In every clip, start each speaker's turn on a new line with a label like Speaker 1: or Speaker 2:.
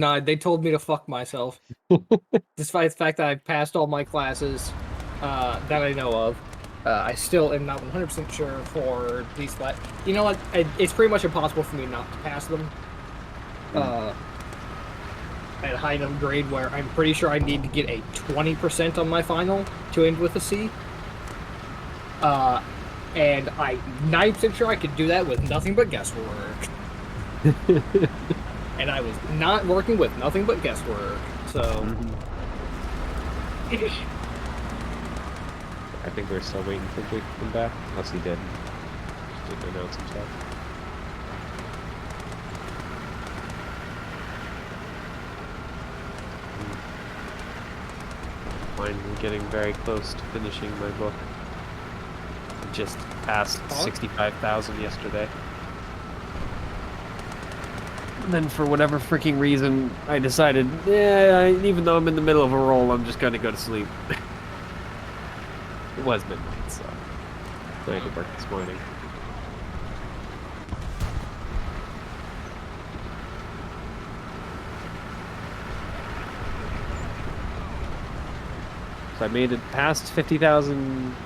Speaker 1: No, they told me to fuck myself. Despite the fact that I passed all my classes that I know of, I still am not 100% sure for these. You know what? It's pretty much impossible for me not to pass them. At a high enough grade where I'm pretty sure I need to get a 20% on my final to end with a C. And I'm 90% sure I could do that with nothing but guesswork. And I was not working with nothing but guesswork, so...
Speaker 2: I think we're still waiting for Jake to come back, unless he did. Just didn't announce himself. Finally getting very close to finishing my book. Just passed 65,000 yesterday. And then for whatever freaking reason, I decided, even though I'm in the middle of a roll, I'm just gonna go to sleep. It was midnight, so I had to work this morning. So I made it past 50,000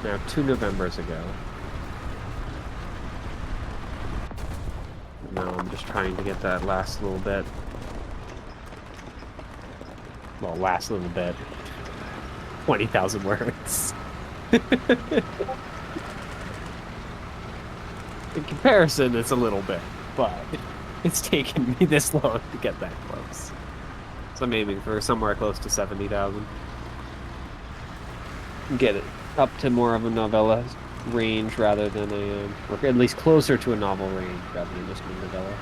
Speaker 2: now 2 Novembers ago. Now I'm just trying to get that last little bit. Well, last little bit. 20,000 words. In comparison, it's a little bit, but it's taken me this long to get that close. So I'm aiming for somewhere close to 70,000. Get it up to more of a novella range rather than a, or at least closer to a novel range rather than just a novella.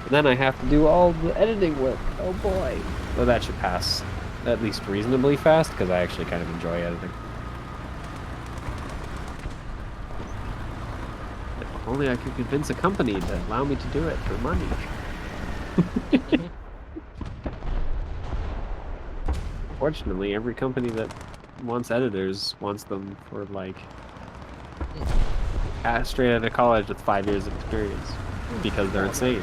Speaker 2: And then I have to do all the editing work. Oh boy. Well, that should pass at least reasonably fast, because I actually kind of enjoy editing. If only I could convince a company to allow me to do it for money. Fortunately, every company that wants editors wants them for, like, straight out of college with 5 years of experience, because they're insane.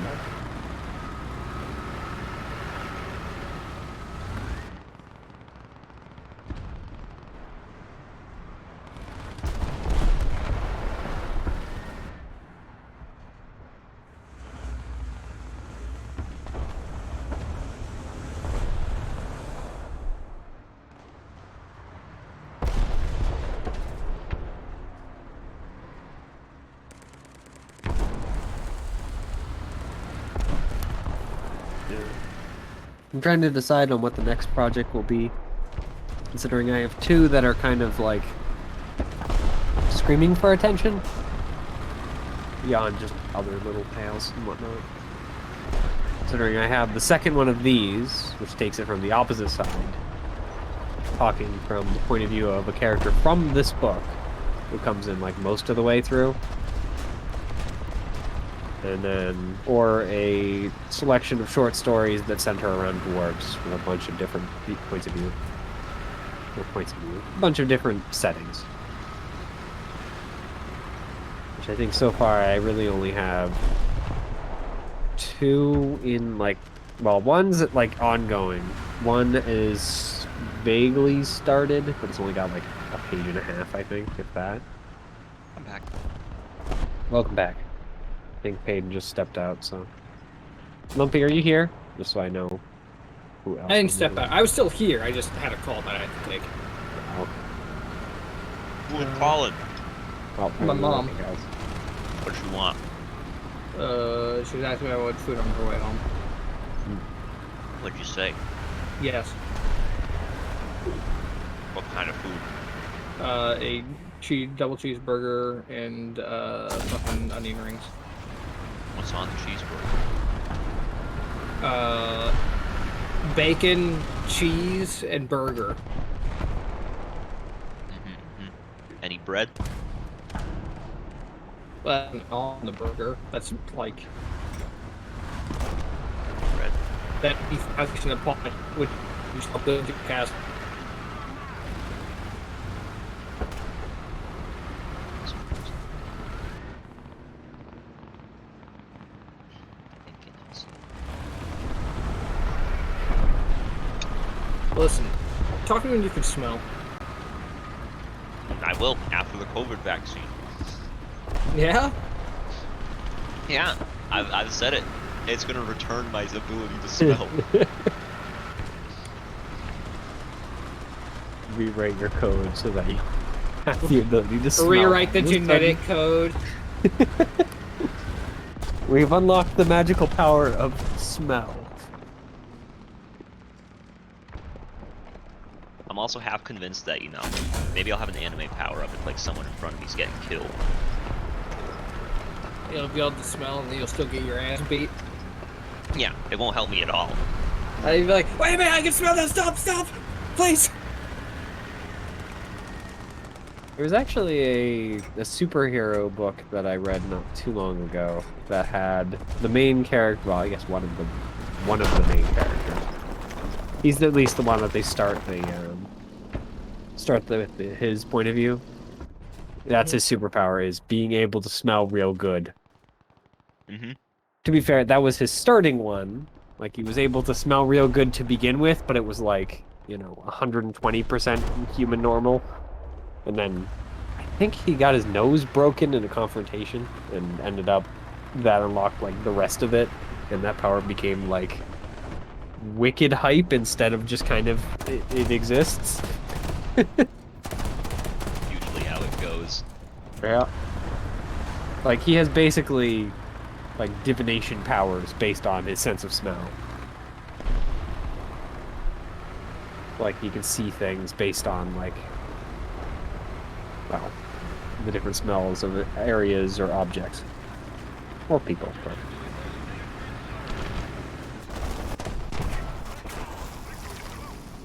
Speaker 2: I'm trying to decide on what the next project will be, considering I have 2 that are kind of like screaming for attention beyond just other little tales and whatnot. Considering I have the second one of these, which takes it from the opposite side, talking from the point of view of a character from this book who comes in like most of the way through. And then, or a selection of short stories that center around dwarves with a bunch of different points of view. A bunch of different settings. Which I think so far I really only have 2 in, like, well, one's like ongoing. One is vaguely started, but it's only got like a page and a half, I think, if that.
Speaker 3: I'm back.
Speaker 2: Welcome back. I think Peyton just stepped out, so... Lumpy, are you here? Just so I know who else.
Speaker 1: I didn't step out. I was still here. I just had a call that I had to take.
Speaker 2: Oh.
Speaker 3: Who would call it?
Speaker 2: Oh,
Speaker 1: My mom.
Speaker 3: What you want?
Speaker 1: She was asking me about what food on her way home.
Speaker 3: What'd you say?
Speaker 1: Yes.
Speaker 3: What kind of food?
Speaker 1: A double cheeseburger and fucking onion rings.
Speaker 3: What's on the cheeseburger?
Speaker 1: Bacon, cheese, and burger.
Speaker 3: Any bread?
Speaker 1: Well, on the burger. That's like
Speaker 3: Bread.
Speaker 1: that beef in a pot, which you still build your cast.
Speaker 3: Thinking it's
Speaker 1: Listen, talk to me when you can smell.
Speaker 3: I will after the COVID vaccine.
Speaker 1: Yeah?
Speaker 3: Yeah, I've said it. It's gonna return my ability to smell.
Speaker 2: Rewrite your code so that you have the ability to smell.
Speaker 1: Rewrite the
Speaker 2: All of a
Speaker 1: genetic
Speaker 2: sudden,
Speaker 1: code.
Speaker 2: We've unlocked the magical power of smell.
Speaker 3: I'm also half convinced that, you know, maybe I'll have an anime power up if like someone in front of me's getting killed.
Speaker 1: You'll be able to smell and you'll still get your ass beat.
Speaker 3: Yeah, it won't help me at all.
Speaker 1: You'd be like, wait a minute, I can smell that, stop, please.
Speaker 2: There was actually a superhero book that I read not too long ago that had the main character, well, I guess one of the main characters. He's at least the one that they start with his point of view. That's his superpower, is being able to smell real good.
Speaker 3: Mm-hmm.
Speaker 2: To be fair, that was his starting one. Like, he was able to smell real good to begin with, but it was like, you know, 120% human normal. And then I think he got his nose broken in a confrontation and ended up, that unlocked like the rest of it. And that power became like wicked hype instead of just kind of, it exists.
Speaker 3: Usually how it goes.
Speaker 2: Yeah. Like, he has basically like divination powers based on his sense of smell. Like, he can see things based on like, well, the different smells of areas or objects. Or people, but...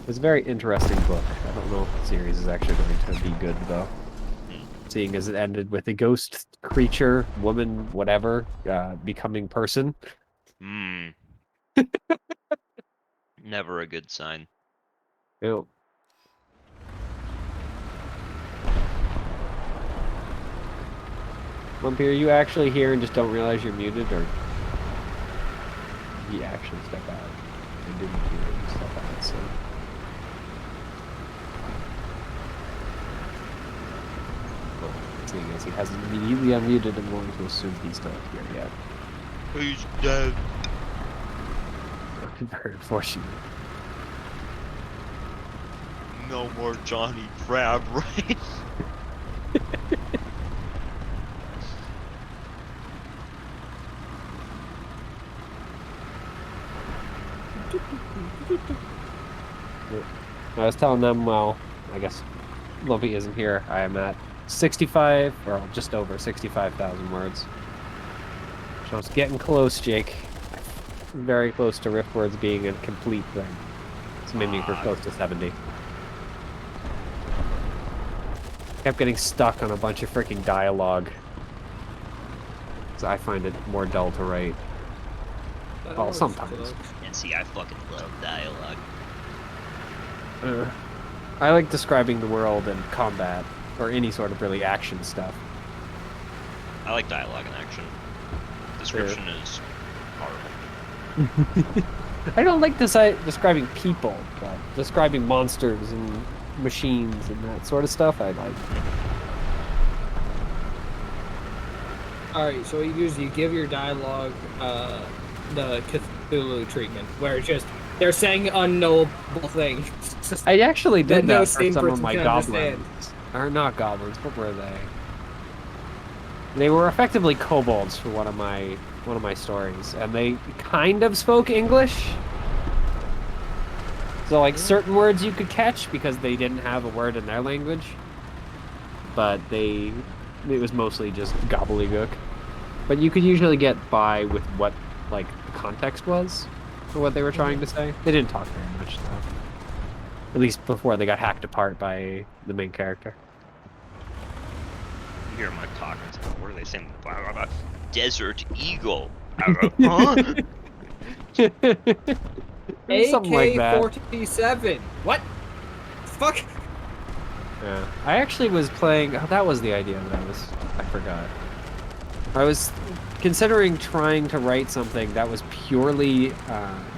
Speaker 2: It's a very interesting book. I don't know if the series is actually going to be good, though. Seeing as it ended with a ghost creature, woman, whatever, becoming person.
Speaker 3: Hmm. Never a good sign.
Speaker 2: Ew. Lumpy, are you actually here and just don't realize you're muted, or you actually step out? I didn't hear you step out, so... Well, seeing as he hasn't immediately unmuted, I'm going to assume he's not here yet.
Speaker 3: He's dead.
Speaker 2: Very unfortunate.
Speaker 3: No more Jahnni Crab, right?
Speaker 2: I was telling them, well, I guess Lumpy isn't here. I am at 65, or just over 65,000 words. So it's getting close, Jake. Very close to Rift words being a complete thing. So maybe we're close to 70. Kept getting stuck on a bunch of freaking dialogue. So I find it more dull to write. Well, sometimes.
Speaker 3: And see, I fucking love dialogue.
Speaker 2: I like describing the world and combat, or any sort of really action stuff.
Speaker 3: I like dialogue and action. Description is horrible.
Speaker 2: I don't like describing people, but describing monsters and machines and that sort of stuff I like.
Speaker 1: Alright, so you give your dialogue the Cthulhu treatment, where it's just, they're saying unknowable things.
Speaker 2: I actually did
Speaker 1: no
Speaker 2: that for
Speaker 1: sane
Speaker 2: some of
Speaker 1: person
Speaker 2: my
Speaker 1: can
Speaker 2: goblins.
Speaker 1: understand.
Speaker 2: Or not goblins, what were they? They were effectively kobolds for one of my stories, and they kind of spoke English. So like certain words you could catch because they didn't have a word in their language. But it was mostly just gobbledygook. But you could usually get by with what like the context was for what they were trying to say. They didn't talk very much though. At least before they got hacked apart by the main character.
Speaker 3: You hear them like talking. What are they saying? Blah, blah, blah. Desert Eagle. Huh?
Speaker 2: Something like that.
Speaker 1: AK-47. What? Fuck.
Speaker 2: Yeah. I actually was playing... Oh, that was the idea that I forgot. I was considering trying to write something that was purely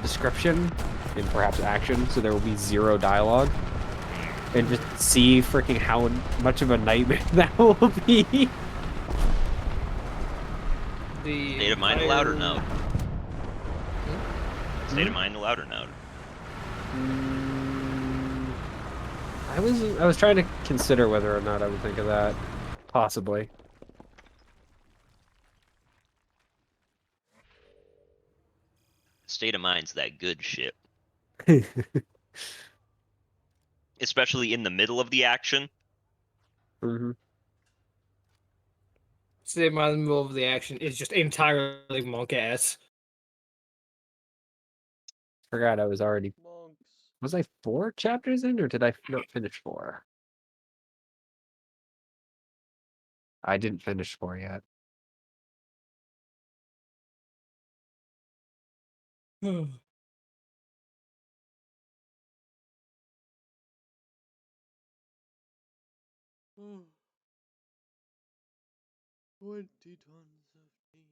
Speaker 2: description and perhaps action, so there will be 0 dialogue, and just see freaking how much of a nightmare that will be.
Speaker 1: The
Speaker 3: State of mind
Speaker 1: entire-
Speaker 3: allowed or no?
Speaker 1: Hmm?
Speaker 3: State of mind allowed or no?
Speaker 2: I was trying to consider whether or not I would think of that. Possibly.
Speaker 3: State of mind's that good shit. Especially in the middle of the action.
Speaker 2: Mm-hmm.
Speaker 1: State of mind in the middle of the action is just entirely monk ass.
Speaker 2: Forgot I was already.
Speaker 4: Monks.
Speaker 2: Was I 4 chapters in, or did I not finish 4? I didn't finish 4 yet.
Speaker 4: Oh. 20 tons of tea.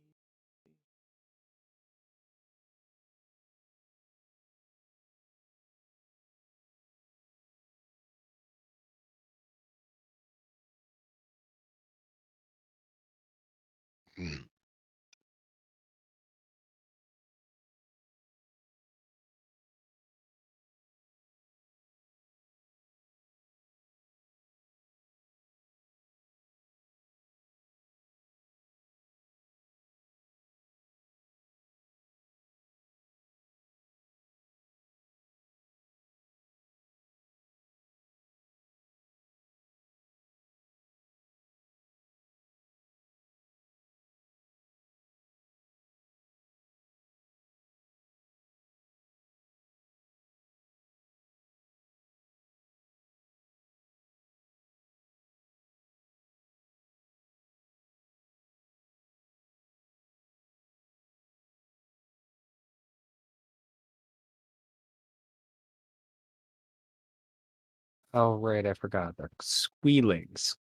Speaker 2: Oh, right, I forgot. They're squealings,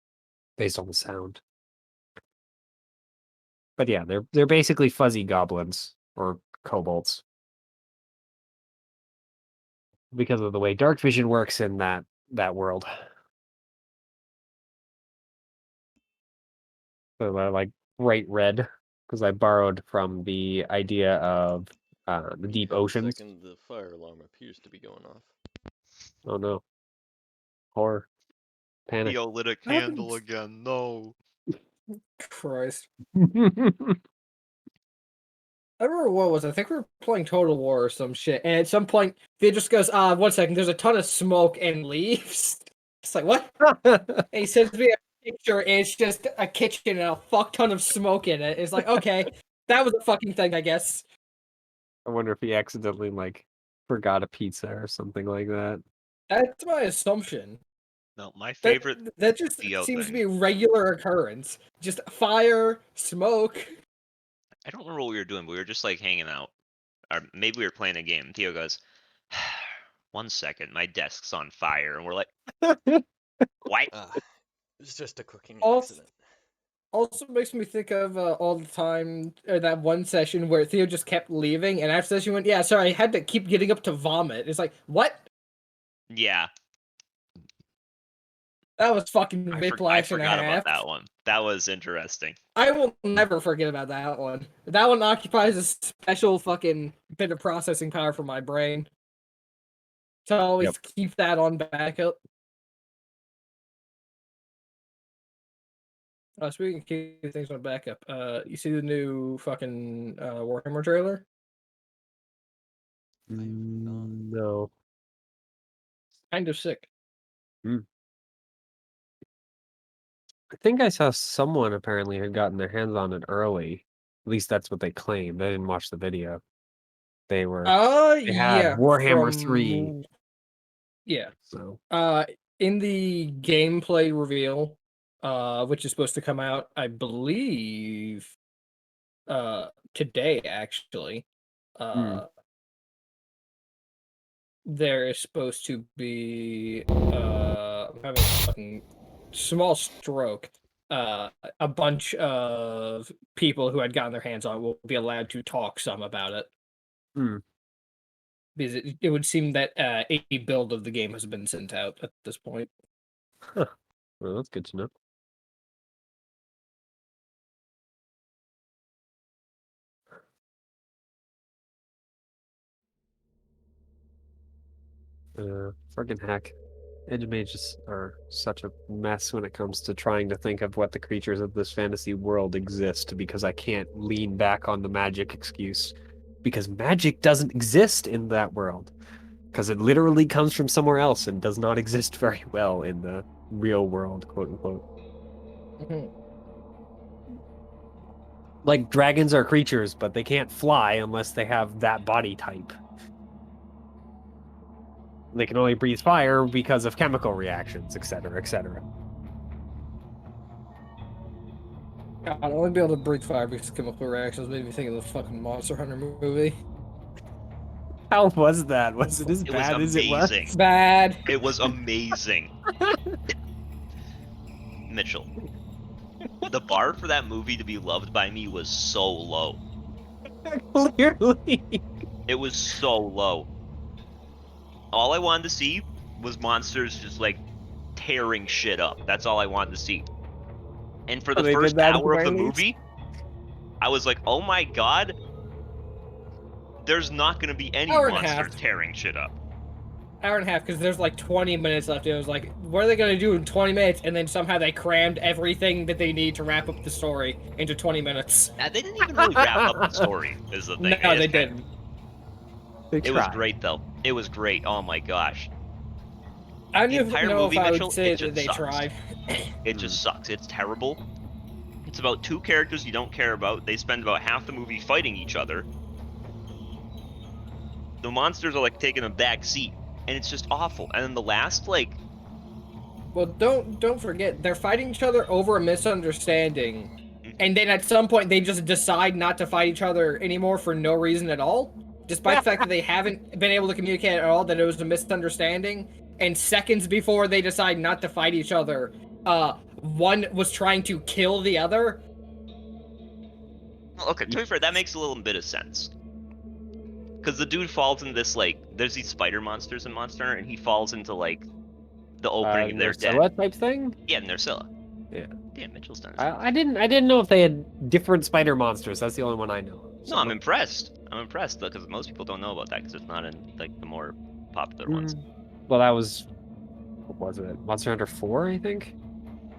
Speaker 2: based on the sound. But yeah, they're basically fuzzy goblins or kobolds because of the way dark vision works in that world. So they're like bright red because I borrowed from the idea of the deep
Speaker 4: Hang on a
Speaker 2: oceans.
Speaker 4: second, the fire alarm appears to be going off.
Speaker 2: Oh no, horror, panic.
Speaker 3: Theo lit a candle again. No.
Speaker 1: Christ. I don't remember what it was. I think we were playing Total War or some shit. And at some point, Thea just goes, 1 second, there's a ton of smoke and leaves. It's like, what? And he sends me a picture, and it's just a kitchen and a fuck ton of smoke in it. It's like, okay, that was a fucking thing, I guess.
Speaker 2: I wonder if he accidentally like forgot a pizza or something like that.
Speaker 1: That's my assumption.
Speaker 3: No, my
Speaker 1: That,
Speaker 3: favorite
Speaker 1: that just
Speaker 3: Theo
Speaker 1: seems to
Speaker 3: thing.
Speaker 1: be a regular occurrence. Just fire, smoke.
Speaker 3: I don't remember what we were doing, but we were just like hanging out. Or maybe we were playing a game. Theo goes, 1 second, my desk's on fire. And we're like, what?
Speaker 4: It's just a cooking
Speaker 1: Also,
Speaker 4: accident.
Speaker 1: also makes me think of all the time, that one session where Theo just kept leaving, and after session went, yeah, sorry, I had to keep getting up to vomit. It's like, what?
Speaker 3: Yeah,
Speaker 1: That was fucking
Speaker 3: I
Speaker 1: whiplash and a
Speaker 3: forgot
Speaker 1: half.
Speaker 3: about that one. That was interesting.
Speaker 1: I will never forget about that one. That one occupies a special fucking bit of processing power for my brain. To always keep that on backup. Speaking of keeping things on backup, you see the new fucking Warhammer trailer?
Speaker 2: No.
Speaker 1: Kind of sick.
Speaker 2: I think I saw someone apparently had gotten their hands on it early. At least that's what they claimed. I didn't watch the video. They had
Speaker 1: Yeah.
Speaker 2: Warhammer 3.
Speaker 1: Yeah.
Speaker 2: So
Speaker 1: In the gameplay reveal, which is supposed to come out, I believe, today actually, there is supposed to be, I'm having a fucking small stroke. a bunch of people who had gotten their hands on it will be allowed to talk some about it.
Speaker 2: Hmm.
Speaker 1: Because it would seem that a build of the game has been sent out at this point.
Speaker 2: Well, that's good to know. Friggin' heck. Edge mages are such a mess when it comes to trying to think of what the creatures of this fantasy world exist, because I can't lean back on the magic excuse. Because magic doesn't exist in that world. Because it literally comes from somewhere else and does not exist very well in the real world, quote unquote.
Speaker 1: Mhm.
Speaker 2: Like, dragons are creatures, but they can't fly unless they have that body type. They can only breathe fire because of chemical reactions, etc., etc.
Speaker 1: God, I'll only be able to breathe fire because of chemical reactions made me think of the fucking Monster Hunter movie.
Speaker 2: How was that? Was it as
Speaker 3: It was
Speaker 2: bad as it was?
Speaker 3: amazing.
Speaker 1: Bad.
Speaker 3: It was amazing. Mitchell, the bar for that movie to be loved by me was so low.
Speaker 2: Clearly.
Speaker 3: It was so low. All I wanted to see was monsters just like tearing shit up. That's all I wanted to see. And for the
Speaker 2: They did
Speaker 3: first
Speaker 2: that at the
Speaker 3: hour of the
Speaker 2: very least.
Speaker 3: movie, I was like, oh my god, there's not going to be any
Speaker 1: Hour and a
Speaker 3: monsters
Speaker 1: half.
Speaker 3: tearing shit up.
Speaker 1: Hour and a half because there's like 20 minutes left. It was like, what are they going to do in 20 minutes? And then somehow they crammed everything that they need to wrap up the story into 20 minutes.
Speaker 3: They didn't even really wrap up the story, is the thing.
Speaker 1: No,
Speaker 3: just
Speaker 1: they
Speaker 3: kinda-
Speaker 1: didn't.
Speaker 2: They
Speaker 3: It was
Speaker 2: tried.
Speaker 3: great, though. It was great. Oh my gosh.
Speaker 1: I don't
Speaker 3: The
Speaker 1: even
Speaker 3: entire
Speaker 1: know
Speaker 3: movie,
Speaker 1: if I
Speaker 3: Mitchell,
Speaker 1: would say
Speaker 3: it
Speaker 1: that
Speaker 3: just
Speaker 1: they
Speaker 3: sucks.
Speaker 1: tried.
Speaker 3: It just sucks. It's terrible. It's about two characters you don't care about. They spend about half the movie fighting each other. The monsters are like taking a back seat, and it's just awful. And then the last, like,
Speaker 1: Well, don't forget they're fighting each other over a misunderstanding,
Speaker 3: Mhm.
Speaker 1: and then at some point they just decide not to fight each other anymore for no reason at all, despite the fact that they haven't been able to communicate at all that it was a misunderstanding. And seconds before they decide not to fight each other, one was trying to kill the other.
Speaker 3: okay, to be fair, that makes a little bit of sense. Because the dude falls in this, like, there's these spider monsters in Monster Hunter, and he falls into, like, the opening of their den.
Speaker 2: Nursilla type thing?
Speaker 3: Yeah, Nursilla.
Speaker 2: Yeah.
Speaker 3: Damn, Mitchell's done his
Speaker 2: I didn't know if they had different spider monsters. That's the only one I know.
Speaker 3: No, I'm impressed. I'm impressed because most people don't know about that because it's not in like the more popular ones.
Speaker 2: Well, that was, what was it? Monster Hunter 4, I think?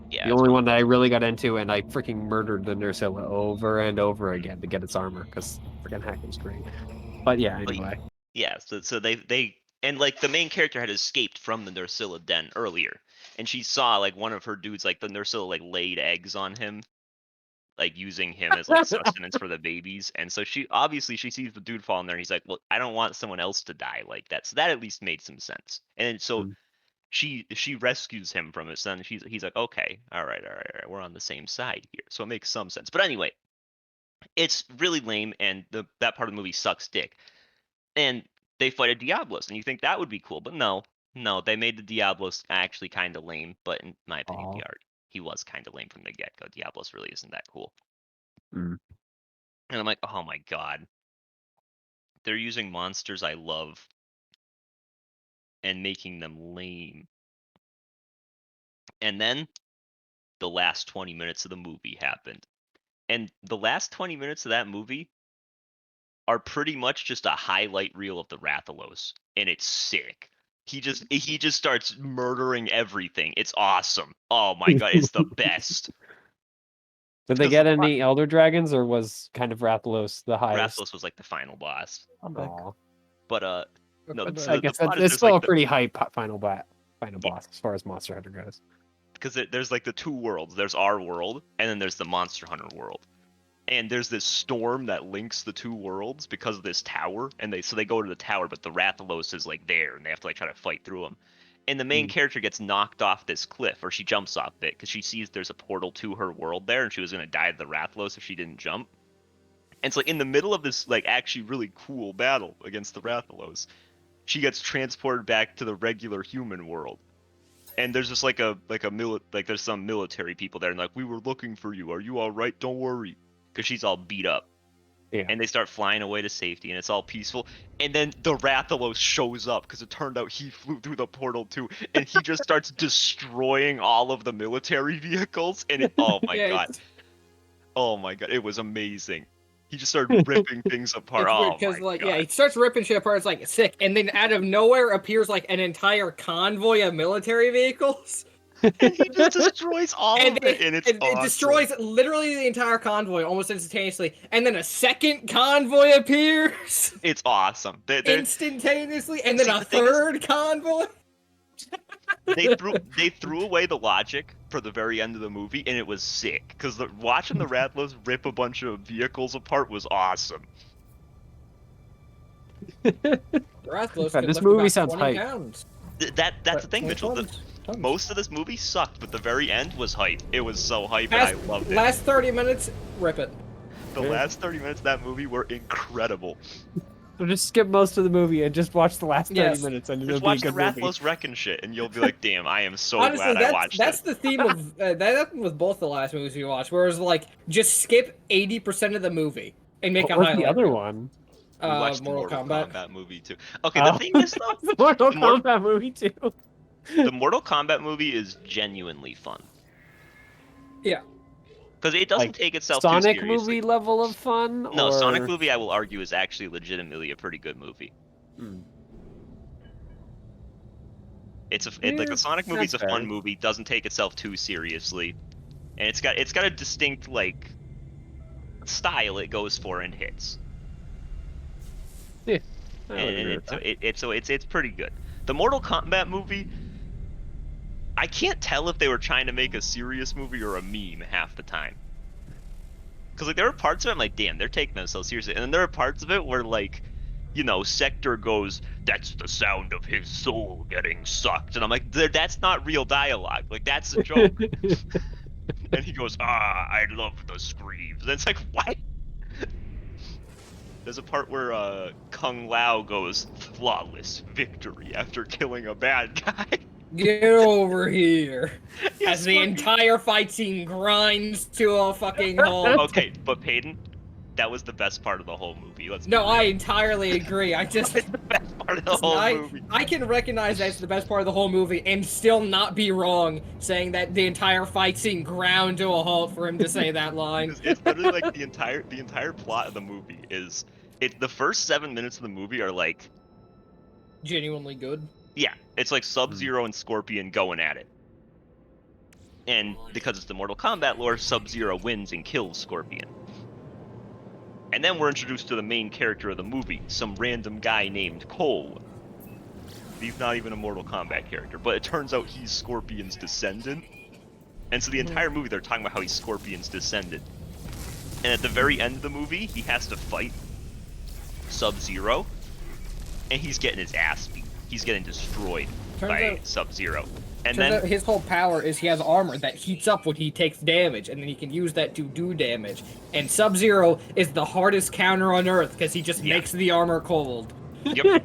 Speaker 3: Yeah,
Speaker 2: The
Speaker 3: it's
Speaker 2: only
Speaker 3: one-
Speaker 2: one that I really got into, and I freaking murdered the Nursilla over and over again to get its armor, because freaking heck, it was great. But yeah,
Speaker 3: But
Speaker 2: anyway.
Speaker 3: yeah. So they and like the main character had escaped from the Nursilla den earlier, and she saw like one of her dudes like the Nursilla like laid eggs on him, like using him as like sustenance for the babies, and so she obviously she sees the dude fall in there, and he's like, well, I don't want someone else to die like that. So that at least made some sense, and then, so.
Speaker 2: Mm.
Speaker 3: She rescues him from his son. He's like, okay, all right, we're on the same side here, so it makes some sense. But anyway, it's really lame, and that part of the movie sucks dick. And they fight a Diablos, and you think that would be cool, but no, they made the Diablos actually kind of lame. But in my opinion,
Speaker 2: Aw.
Speaker 3: he was kind of lame from the get go. Diablos really isn't that cool.
Speaker 2: Mm.
Speaker 3: And I'm like, oh my god, they're using monsters I love and making them lame. And then the last 20 minutes of the movie happened. And the last 20 minutes of that movie are pretty much just a highlight reel of the Rathalos, and it's sick. He just starts murdering everything. It's awesome. Oh my god, it's the best.
Speaker 2: Did they
Speaker 3: Because
Speaker 2: get
Speaker 3: the
Speaker 2: any Elder Dragons, or was kind of Rathalos the highest?
Speaker 3: Rathalos was like the final boss.
Speaker 2: Aw.
Speaker 3: But no, so
Speaker 2: I
Speaker 3: the
Speaker 2: guess
Speaker 3: plot
Speaker 2: it's
Speaker 3: is
Speaker 2: still
Speaker 3: like
Speaker 2: a pretty high final
Speaker 3: Yeah.
Speaker 2: boss as far as Monster Hunter goes.
Speaker 3: because there's like the two worlds. There's our world, and then there's the Monster Hunter world. And there's this storm that links the two worlds because of this tower, and they go to the tower, but the Rathalos is like there, and they have to like try to fight through them. And the main character gets knocked off this cliff, or she jumps off it because she sees there's a portal to her world there, and she was gonna die to the Rathalos if she didn't jump. And so like in the middle of this like actually really cool battle against the Rathalos, she gets transported back to the regular human world. And there's just like there's some military people there, and like, we were looking for you. Are you all right? Don't worry, because she's all beat up.
Speaker 2: Yeah.
Speaker 3: And they start flying away to safety, and it's all peaceful. And then the Rathalos shows up because it turned out he flew through the portal too, and he just starts destroying all of the military vehicles. And oh my
Speaker 1: Yeah,
Speaker 3: god, oh my god, it was amazing. He just started ripping things apart.
Speaker 1: It's weird
Speaker 3: Oh
Speaker 1: because,
Speaker 3: my
Speaker 1: like,
Speaker 3: god.
Speaker 1: yeah, he starts ripping shit apart. It's like sick, and then out of nowhere appears like an entire convoy of military vehicles,
Speaker 3: And he just destroys all
Speaker 1: and
Speaker 3: of it, and it's
Speaker 1: it
Speaker 3: awesome.
Speaker 1: destroys literally the entire convoy almost instantaneously. And then a second convoy appears
Speaker 3: It's awesome.
Speaker 1: instantaneously, and then
Speaker 3: See,
Speaker 1: a
Speaker 3: the thing is-
Speaker 1: third convoy.
Speaker 3: they threw away the logic for the very end of the movie, and it was sick because watching the Rathalos rip a bunch of vehicles apart was awesome.
Speaker 1: Rathalos
Speaker 2: God,
Speaker 1: could
Speaker 2: this
Speaker 1: lift
Speaker 2: movie
Speaker 1: about
Speaker 2: sounds
Speaker 1: 20
Speaker 2: hype.
Speaker 1: pounds.
Speaker 3: That's the thing,
Speaker 1: 20
Speaker 3: Mitchell.
Speaker 1: tons.
Speaker 3: Most of this movie sucked, but the very end was hype. It was so hype, and I loved it.
Speaker 1: Last 30 minutes, rip it.
Speaker 3: The last 30 minutes of that movie were incredible.
Speaker 2: So just skip most of the movie and just watch the last 30
Speaker 1: Yes.
Speaker 2: minutes, and it'll
Speaker 3: Just
Speaker 2: be a
Speaker 3: watch the
Speaker 2: good movie.
Speaker 3: Rathalos wrecking shit, and you'll be like, "Damn, I am so
Speaker 1: Honestly,
Speaker 3: glad I watched
Speaker 1: that's
Speaker 3: it."
Speaker 1: the theme of that happened with both the last movies we watched. Whereas, like, just skip 80% of the movie and make
Speaker 2: What
Speaker 1: a
Speaker 2: was
Speaker 1: highlight.
Speaker 2: the other one?
Speaker 3: We watched the
Speaker 1: Mortal Kombat.
Speaker 3: movie too. Okay, the
Speaker 2: Oh.
Speaker 3: thing is though,
Speaker 2: The Mortal
Speaker 3: the Mortal-
Speaker 2: Kombat movie too.
Speaker 3: the Mortal Kombat movie is genuinely fun.
Speaker 1: Yeah.
Speaker 3: Because it doesn't
Speaker 2: Like,
Speaker 3: take itself too
Speaker 2: Sonic
Speaker 3: seriously.
Speaker 2: movie level of fun?
Speaker 3: No,
Speaker 2: or...
Speaker 3: Sonic movie, I will argue, is actually legitimately a pretty good movie.
Speaker 2: Hmm.
Speaker 3: Like
Speaker 2: Yeah,
Speaker 3: the Sonic movie's a
Speaker 2: that's
Speaker 3: fun
Speaker 2: fair.
Speaker 3: movie, doesn't take itself too seriously, and it's got a distinct like style it goes for and hits,
Speaker 2: Yeah, I would
Speaker 3: and
Speaker 2: agree with that.
Speaker 3: it's pretty good. The Mortal Kombat movie, I can't tell if they were trying to make a serious movie or a meme half the time. Because like there are parts of it I'm like, damn, they're taking themselves seriously, and then there are parts of it where like, you know, Sector goes, "That's the sound of his soul getting sucked," and I'm like, that's not real dialogue. Like that's a joke. And he goes, "I love the screams." And it's like, what? There's a part where Kung Lao goes, "Flawless victory" after killing a bad guy.
Speaker 1: Get over here.
Speaker 3: He's
Speaker 1: As the
Speaker 3: fucking-
Speaker 1: entire fight scene grinds to a fucking halt.
Speaker 3: Okay, but Peyton, that was the best part of the whole movie. Let's be
Speaker 1: No,
Speaker 3: real.
Speaker 1: I entirely agree. I just
Speaker 3: It's the best part of the whole movie.
Speaker 1: I can recognize that's the best part of the whole movie and still not be wrong saying that the entire fight scene ground to a halt for him to say that line.
Speaker 3: It's literally like the entire plot of the movie is the first 7 minutes of the movie are like,
Speaker 1: Genuinely good.
Speaker 3: yeah, it's like Sub-Zero and Scorpion going at it. And because it's the Mortal Kombat lore, Sub-Zero wins and kills Scorpion. And then we're introduced to the main character of the movie, some random guy named Cole. He's not even a Mortal Kombat character, but it turns out he's Scorpion's descendant. And so the entire movie they're talking about how he's Scorpion's descendant. And at the very end of the movie, he has to fight Sub-Zero, and he's getting his ass beat. He's getting destroyed
Speaker 1: Turns
Speaker 3: by
Speaker 1: out-
Speaker 3: Sub-Zero. And
Speaker 1: Turns out
Speaker 3: then
Speaker 1: his whole power is he has armor that heats up when he takes damage, and then he can use that to do damage. And Sub-Zero is the hardest counter on Earth because he just
Speaker 3: Yeah.
Speaker 1: makes the armor cold.
Speaker 3: Yep.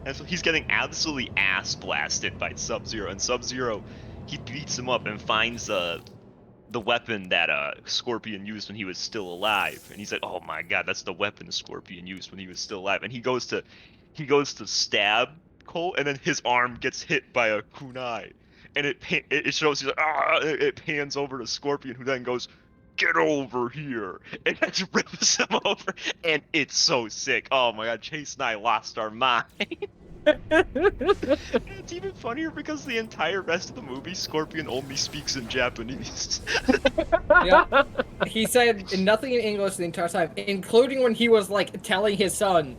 Speaker 3: And so he's getting absolutely ass blasted by Sub-Zero, and Sub-Zero, he beats him up and finds the weapon that Scorpion used when he was still alive. And he's like, "Oh my god, that's the weapon Scorpion used when he was still alive." And he goes to stab Cole, and then his arm gets hit by a kunai, and it shows he's like, "Ah!" It pans over to Scorpion, who then goes, "Get over here," and just rips him over, and it's so sick. Oh my god, Chase and I lost our mind. It's even funnier because the entire rest of the movie, Scorpion only speaks in Japanese.
Speaker 1: Yeah. He said nothing in English the entire time, including when he was like telling his son,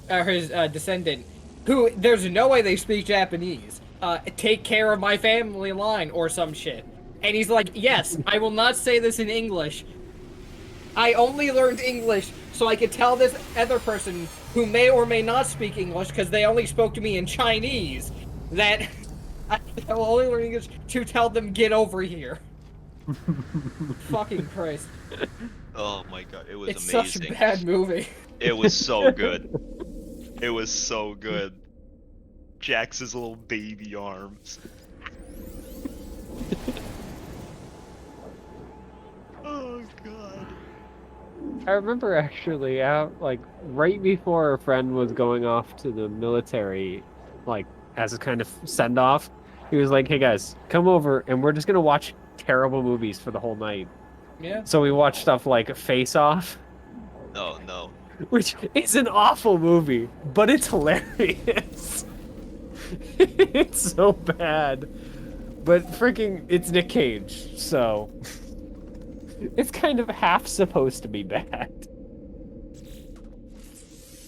Speaker 1: or his descendant, who there's no way they speak Japanese, take care of my family line or some shit. And he's like, "Yes, I will not say this in English. I only learned English so I could tell this other person who may or may not speak English because they only spoke to me in Chinese that I will only learn English to tell them get over here." Fucking Christ.
Speaker 3: Oh my god, it was
Speaker 1: It's
Speaker 3: amazing.
Speaker 1: such a bad movie.
Speaker 3: It was so good. It was so good. Jax's little baby arms. Oh god.
Speaker 2: I remember actually, like right before a friend was going off to the military, like as a kind of send off, he was like, "Hey guys, come over and we're just gonna watch terrible movies for the whole night."
Speaker 1: Yeah.
Speaker 2: So we watched stuff like Face Off,
Speaker 3: Oh no.
Speaker 2: which is an awful movie, but it's hilarious. It's so bad, but freaking, it's Nick Cage, so it's kind of half supposed to be bad.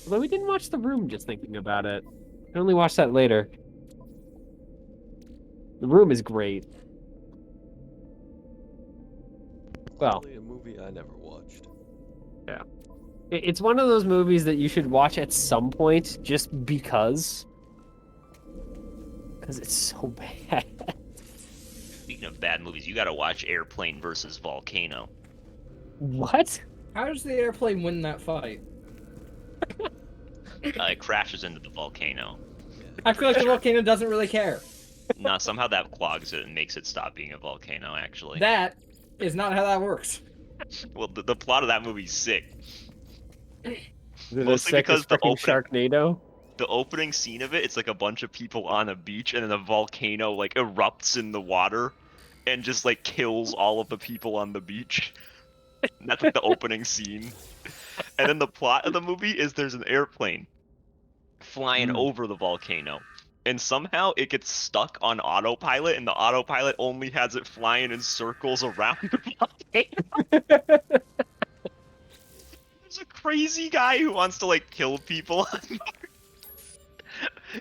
Speaker 2: Although we didn't watch The Room, just thinking about it. I only watched that later. The Room is great. Well,
Speaker 4: Probably a movie I never watched.
Speaker 2: yeah. It's one of those movies that you should watch at some point just because. Because it's so bad.
Speaker 3: Speaking of bad movies, you gotta watch Airplane versus Volcano.
Speaker 2: What?
Speaker 1: How does the airplane win that fight?
Speaker 3: It crashes into the volcano.
Speaker 1: I feel like the volcano doesn't really care.
Speaker 3: Nah, somehow that clogs it and makes it stop being a volcano, actually.
Speaker 1: That is not how that works.
Speaker 3: Well, the plot of that movie's sick.
Speaker 2: Is it as
Speaker 3: Mostly
Speaker 2: sick as
Speaker 3: because the
Speaker 2: freaking Sharknado?
Speaker 3: The opening scene of it's like a bunch of people on a beach, and then a volcano like erupts in the water and just like kills all of the people on the beach. And that's like the opening scene. And then the plot of the movie is there's an airplane flying over the volcano. And somehow it gets stuck on autopilot, and the autopilot only has it flying in circles around the volcano. There's a crazy guy who wants to like kill people on Mars.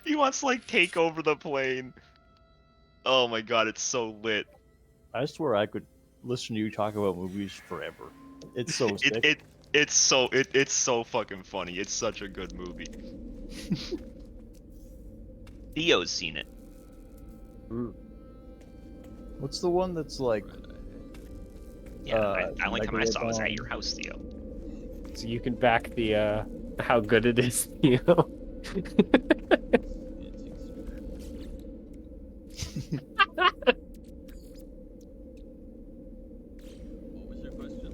Speaker 3: He wants to like take over the plane. Oh my god, it's so lit.
Speaker 5: I swear I could listen to you talk about movies forever. It's so sick.
Speaker 3: It's so fucking funny. It's such a good movie. Theo's seen it.
Speaker 5: What's the one that's like?
Speaker 3: Yeah, I like when I saw it was at
Speaker 5: Megalodon.
Speaker 3: your house, Theo.
Speaker 2: So you can back the how good it is, you know.
Speaker 4: What was your question?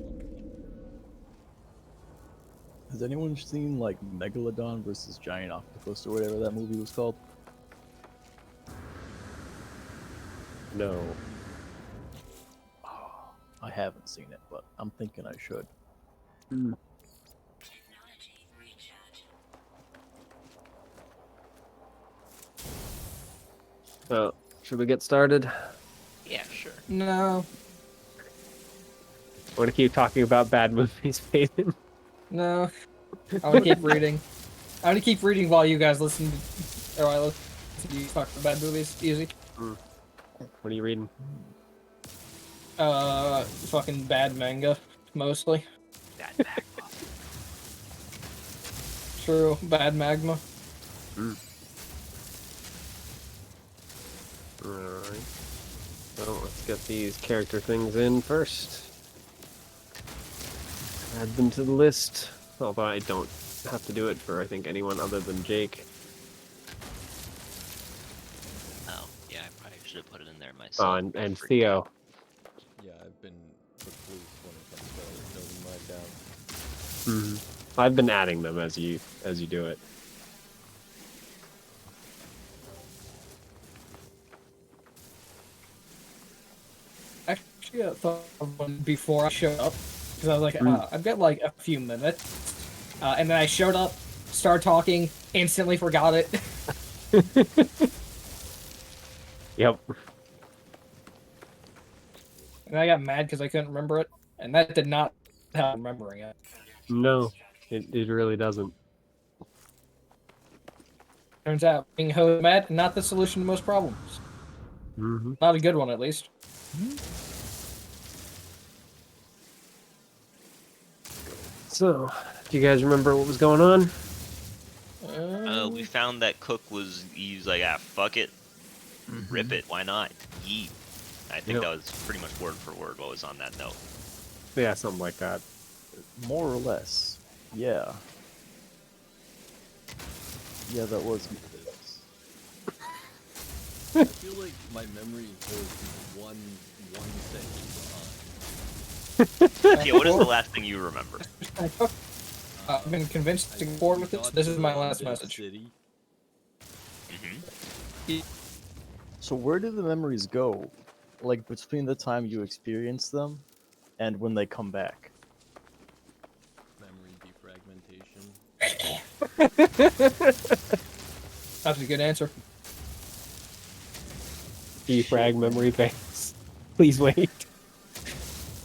Speaker 5: Has anyone seen like Megalodon versus Giant Octopus or whatever that movie was called?
Speaker 2: No.
Speaker 5: I haven't seen it, but I'm thinking I should.
Speaker 2: So, should we get started?
Speaker 3: Yeah, sure.
Speaker 1: No,
Speaker 2: Want to keep talking about bad movies, Peyton?
Speaker 1: no. I want to keep reading. I want to keep reading while you guys listen to, or I listen to you talk about bad movies. Easy.
Speaker 2: What are you reading?
Speaker 1: Fucking bad manga, mostly.
Speaker 3: That magma.
Speaker 1: True, bad magma.
Speaker 2: Alright. So, let's get these character things in first. Add them to the list. Although I don't have to do it for, I think, anyone other than Jake.
Speaker 3: Oh, yeah, I probably should have put it in there
Speaker 2: Oh,
Speaker 3: myself.
Speaker 2: and
Speaker 3: I forget.
Speaker 2: Theo.
Speaker 4: Yeah, I've been recluse when it comes to noting mine down.
Speaker 2: I've been adding them as you do it.
Speaker 1: Actually, I thought of one before I showed up because I was like, I've got like a few minutes, and then I showed up, started talking, instantly forgot it.
Speaker 2: Yep.
Speaker 1: And I got mad because I couldn't remember it, and that did not help remembering it.
Speaker 2: No, it really doesn't.
Speaker 1: Turns out being hosed mad, not the solution to most problems. Not a good one, at least.
Speaker 2: So, do you guys remember what was going on?
Speaker 3: We found that Cook he was like, ah, fuck it. Rip it, why not? Yeet. I think
Speaker 2: Yep.
Speaker 3: that was pretty much word for word what was on that note.
Speaker 2: Yeah, something like that.
Speaker 5: More or less. Yeah. Yeah, that was.
Speaker 4: I feel like my memory goes one second
Speaker 3: Yeah, what is the last thing you remember?
Speaker 1: I've been convinced to go forward with it. So this is my last message.
Speaker 4: City.
Speaker 5: So where do the memories go? Like between the time you experience them and when they come back?
Speaker 4: Memory defragmentation.
Speaker 1: That's a good answer.
Speaker 2: Defrag memory banks. Please wait.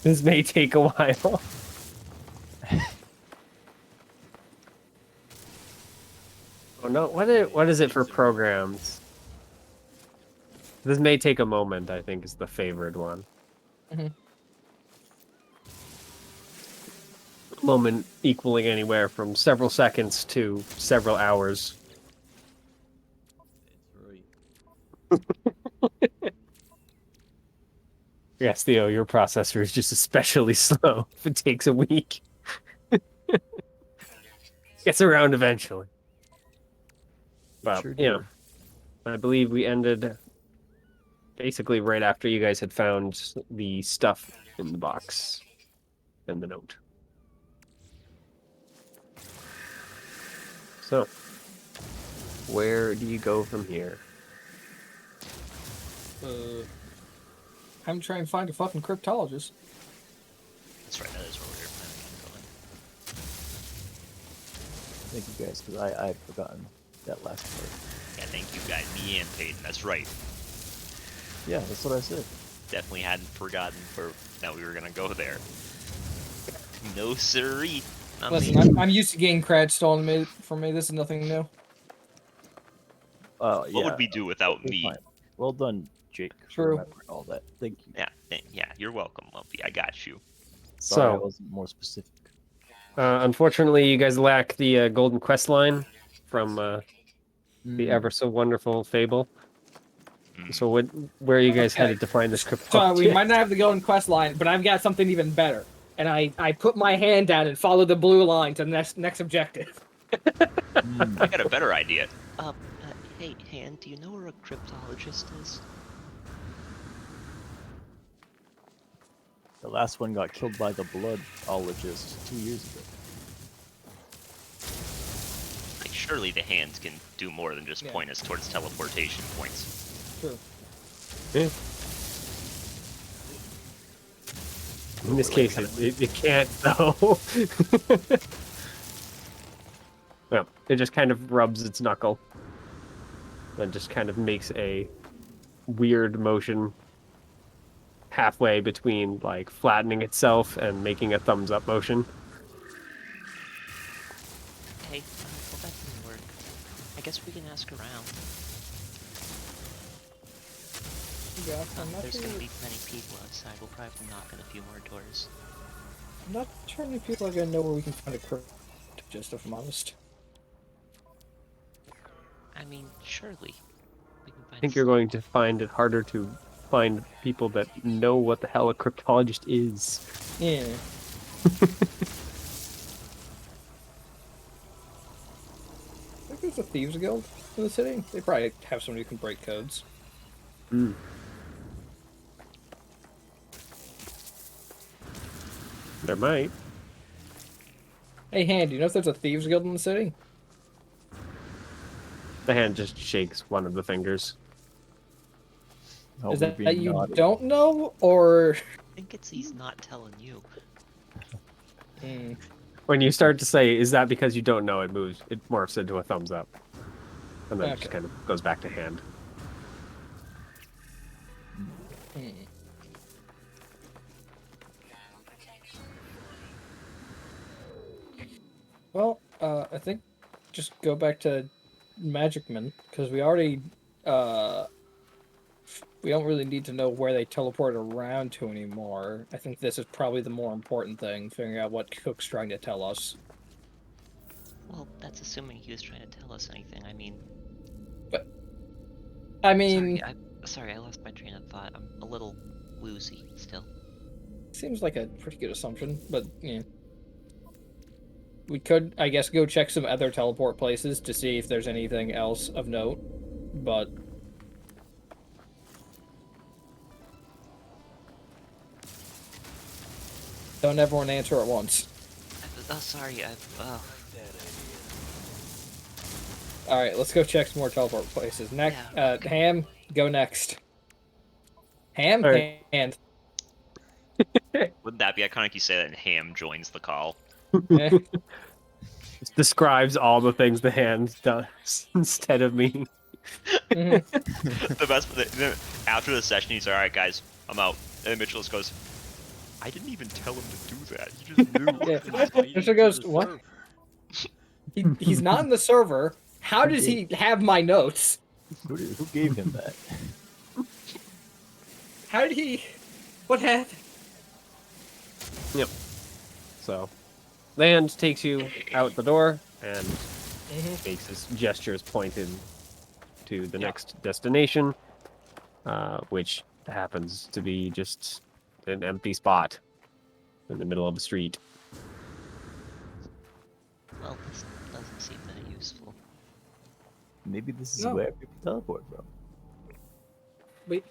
Speaker 2: This may take a while. Oh no! What is it for programs? This may take a moment. I think is the favored one.
Speaker 1: Mhm.
Speaker 2: Moment equaling anywhere from several seconds to several hours.
Speaker 4: That's right.
Speaker 2: Yes, Theo, your processor is just especially slow if it takes a week. Gets around eventually. But,
Speaker 5: Sure
Speaker 2: you know,
Speaker 5: do.
Speaker 2: I believe we ended basically right after you guys had found the stuff in the box and the note. So, where do you go from here?
Speaker 1: I'm trying to find a fucking cryptologist.
Speaker 3: That's right, that is where we're planning on going.
Speaker 5: Thank you guys, because I had forgotten that last part.
Speaker 3: Yeah, thank you guys, me and Peyton, that's right.
Speaker 5: Yeah, that's what I said.
Speaker 3: Definitely hadn't forgotten that we were gonna go there. No siree. Not me.
Speaker 1: Listen, I'm used to getting cred stolen from me. This is nothing new.
Speaker 5: Yeah.
Speaker 3: What would we do without
Speaker 5: we're
Speaker 3: me?
Speaker 5: fine. Well done, Jake, for
Speaker 1: True.
Speaker 5: remembering all that. Thank you.
Speaker 3: Yeah, you're welcome, Lumpy. I got you.
Speaker 5: Sorry I
Speaker 2: So,
Speaker 5: wasn't more specific.
Speaker 2: unfortunately, you guys lack the Golden Quest line from the
Speaker 5: Mm.
Speaker 2: ever so wonderful Fable.
Speaker 3: Mm.
Speaker 2: So, where are you guys
Speaker 1: Okay.
Speaker 2: headed to find this
Speaker 1: So
Speaker 2: cryptologist?
Speaker 1: we might not have the Golden Quest line, but I've got something even better. And I put my hand down and follow the blue line to the next objective.
Speaker 5: Mm.
Speaker 3: I got a better idea. Hey, Han, do you know where a cryptologist is?
Speaker 5: The last one got killed by the bloodologist 2 years ago.
Speaker 3: Like, surely the hands can do more than just
Speaker 1: Yeah.
Speaker 3: point us towards teleportation points.
Speaker 1: True.
Speaker 2: Yeah. In this case, it can't, though. Well, it just kind of rubs its knuckle. And just kind of makes a weird motion halfway between, like, flattening itself and making a thumbs up motion.
Speaker 3: Hey, well, that didn't work. I guess we can ask around.
Speaker 1: Yeah, I'm not
Speaker 3: There's
Speaker 1: sure.
Speaker 3: gonna be many people outside. We'll probably knock on a few more doors.
Speaker 1: I'm not sure many people are gonna know where we can find a cryptologist, if I'm honest.
Speaker 3: I mean, surely. We can
Speaker 2: I
Speaker 3: find
Speaker 2: think you're going to find it harder to find people that know what the hell a cryptologist is.
Speaker 1: Yeah. I think there's a thieves guild in the city. They probably have somebody who can break codes.
Speaker 2: Mm. There might.
Speaker 1: Hey, Han, do you know if there's a thieves guild in the city?
Speaker 2: The hand just shakes one of the fingers.
Speaker 5: Oh,
Speaker 1: Is
Speaker 5: we're
Speaker 1: that
Speaker 5: being
Speaker 1: you
Speaker 5: naughty.
Speaker 1: don't know, or?
Speaker 3: I think it's he's not telling you.
Speaker 2: When you start to say, is that because you don't know, it moves, it morphs into a thumbs up. And then it just
Speaker 1: Okay.
Speaker 2: kind of goes back to hand.
Speaker 1: Well, I think just go back to Magicman, because we already, we don't really need to know where they teleport around to anymore. I think this is probably the more important thing, figuring out what Cook's trying to tell us.
Speaker 3: Well, that's assuming he was trying to tell us anything. I mean,
Speaker 1: I mean,
Speaker 3: sorry, I lost my train of thought. I'm a little woozy still.
Speaker 1: seems like a pretty good assumption, but, yeah. We could, I guess, go check some other teleport places to see if there's anything else of note, but Don't everyone answer at once.
Speaker 3: Oh, sorry. Oh.
Speaker 1: All right, let's go check some more teleport places. Next,
Speaker 3: Yeah, okay.
Speaker 1: Ham, go next. Ham,
Speaker 2: All right.
Speaker 1: hand.
Speaker 3: Wouldn't that be iconic? You say that and Ham joins the call.
Speaker 1: Eh.
Speaker 2: This describes all the things the hand does instead of me.
Speaker 1: Mhm.
Speaker 3: The best, after the session, he's all right, guys, I'm out. And then Mitchell just goes, I didn't even tell him to do that. He just knew.
Speaker 1: Yeah.
Speaker 4: Invite you
Speaker 1: Mitchell
Speaker 4: to
Speaker 1: goes,
Speaker 4: the
Speaker 1: what?
Speaker 4: server.
Speaker 1: He's not in the server. How does he have my notes?
Speaker 5: Who gave him that?
Speaker 1: How did he? What happened?
Speaker 2: Yep. So, the hand takes you out the door and makes his gestures pointed to the next destination, which happens to be just an empty spot in the middle of the street.
Speaker 3: Well, this doesn't seem that useful.
Speaker 5: Maybe this is
Speaker 1: No.
Speaker 5: where people teleport from.
Speaker 1: Wait.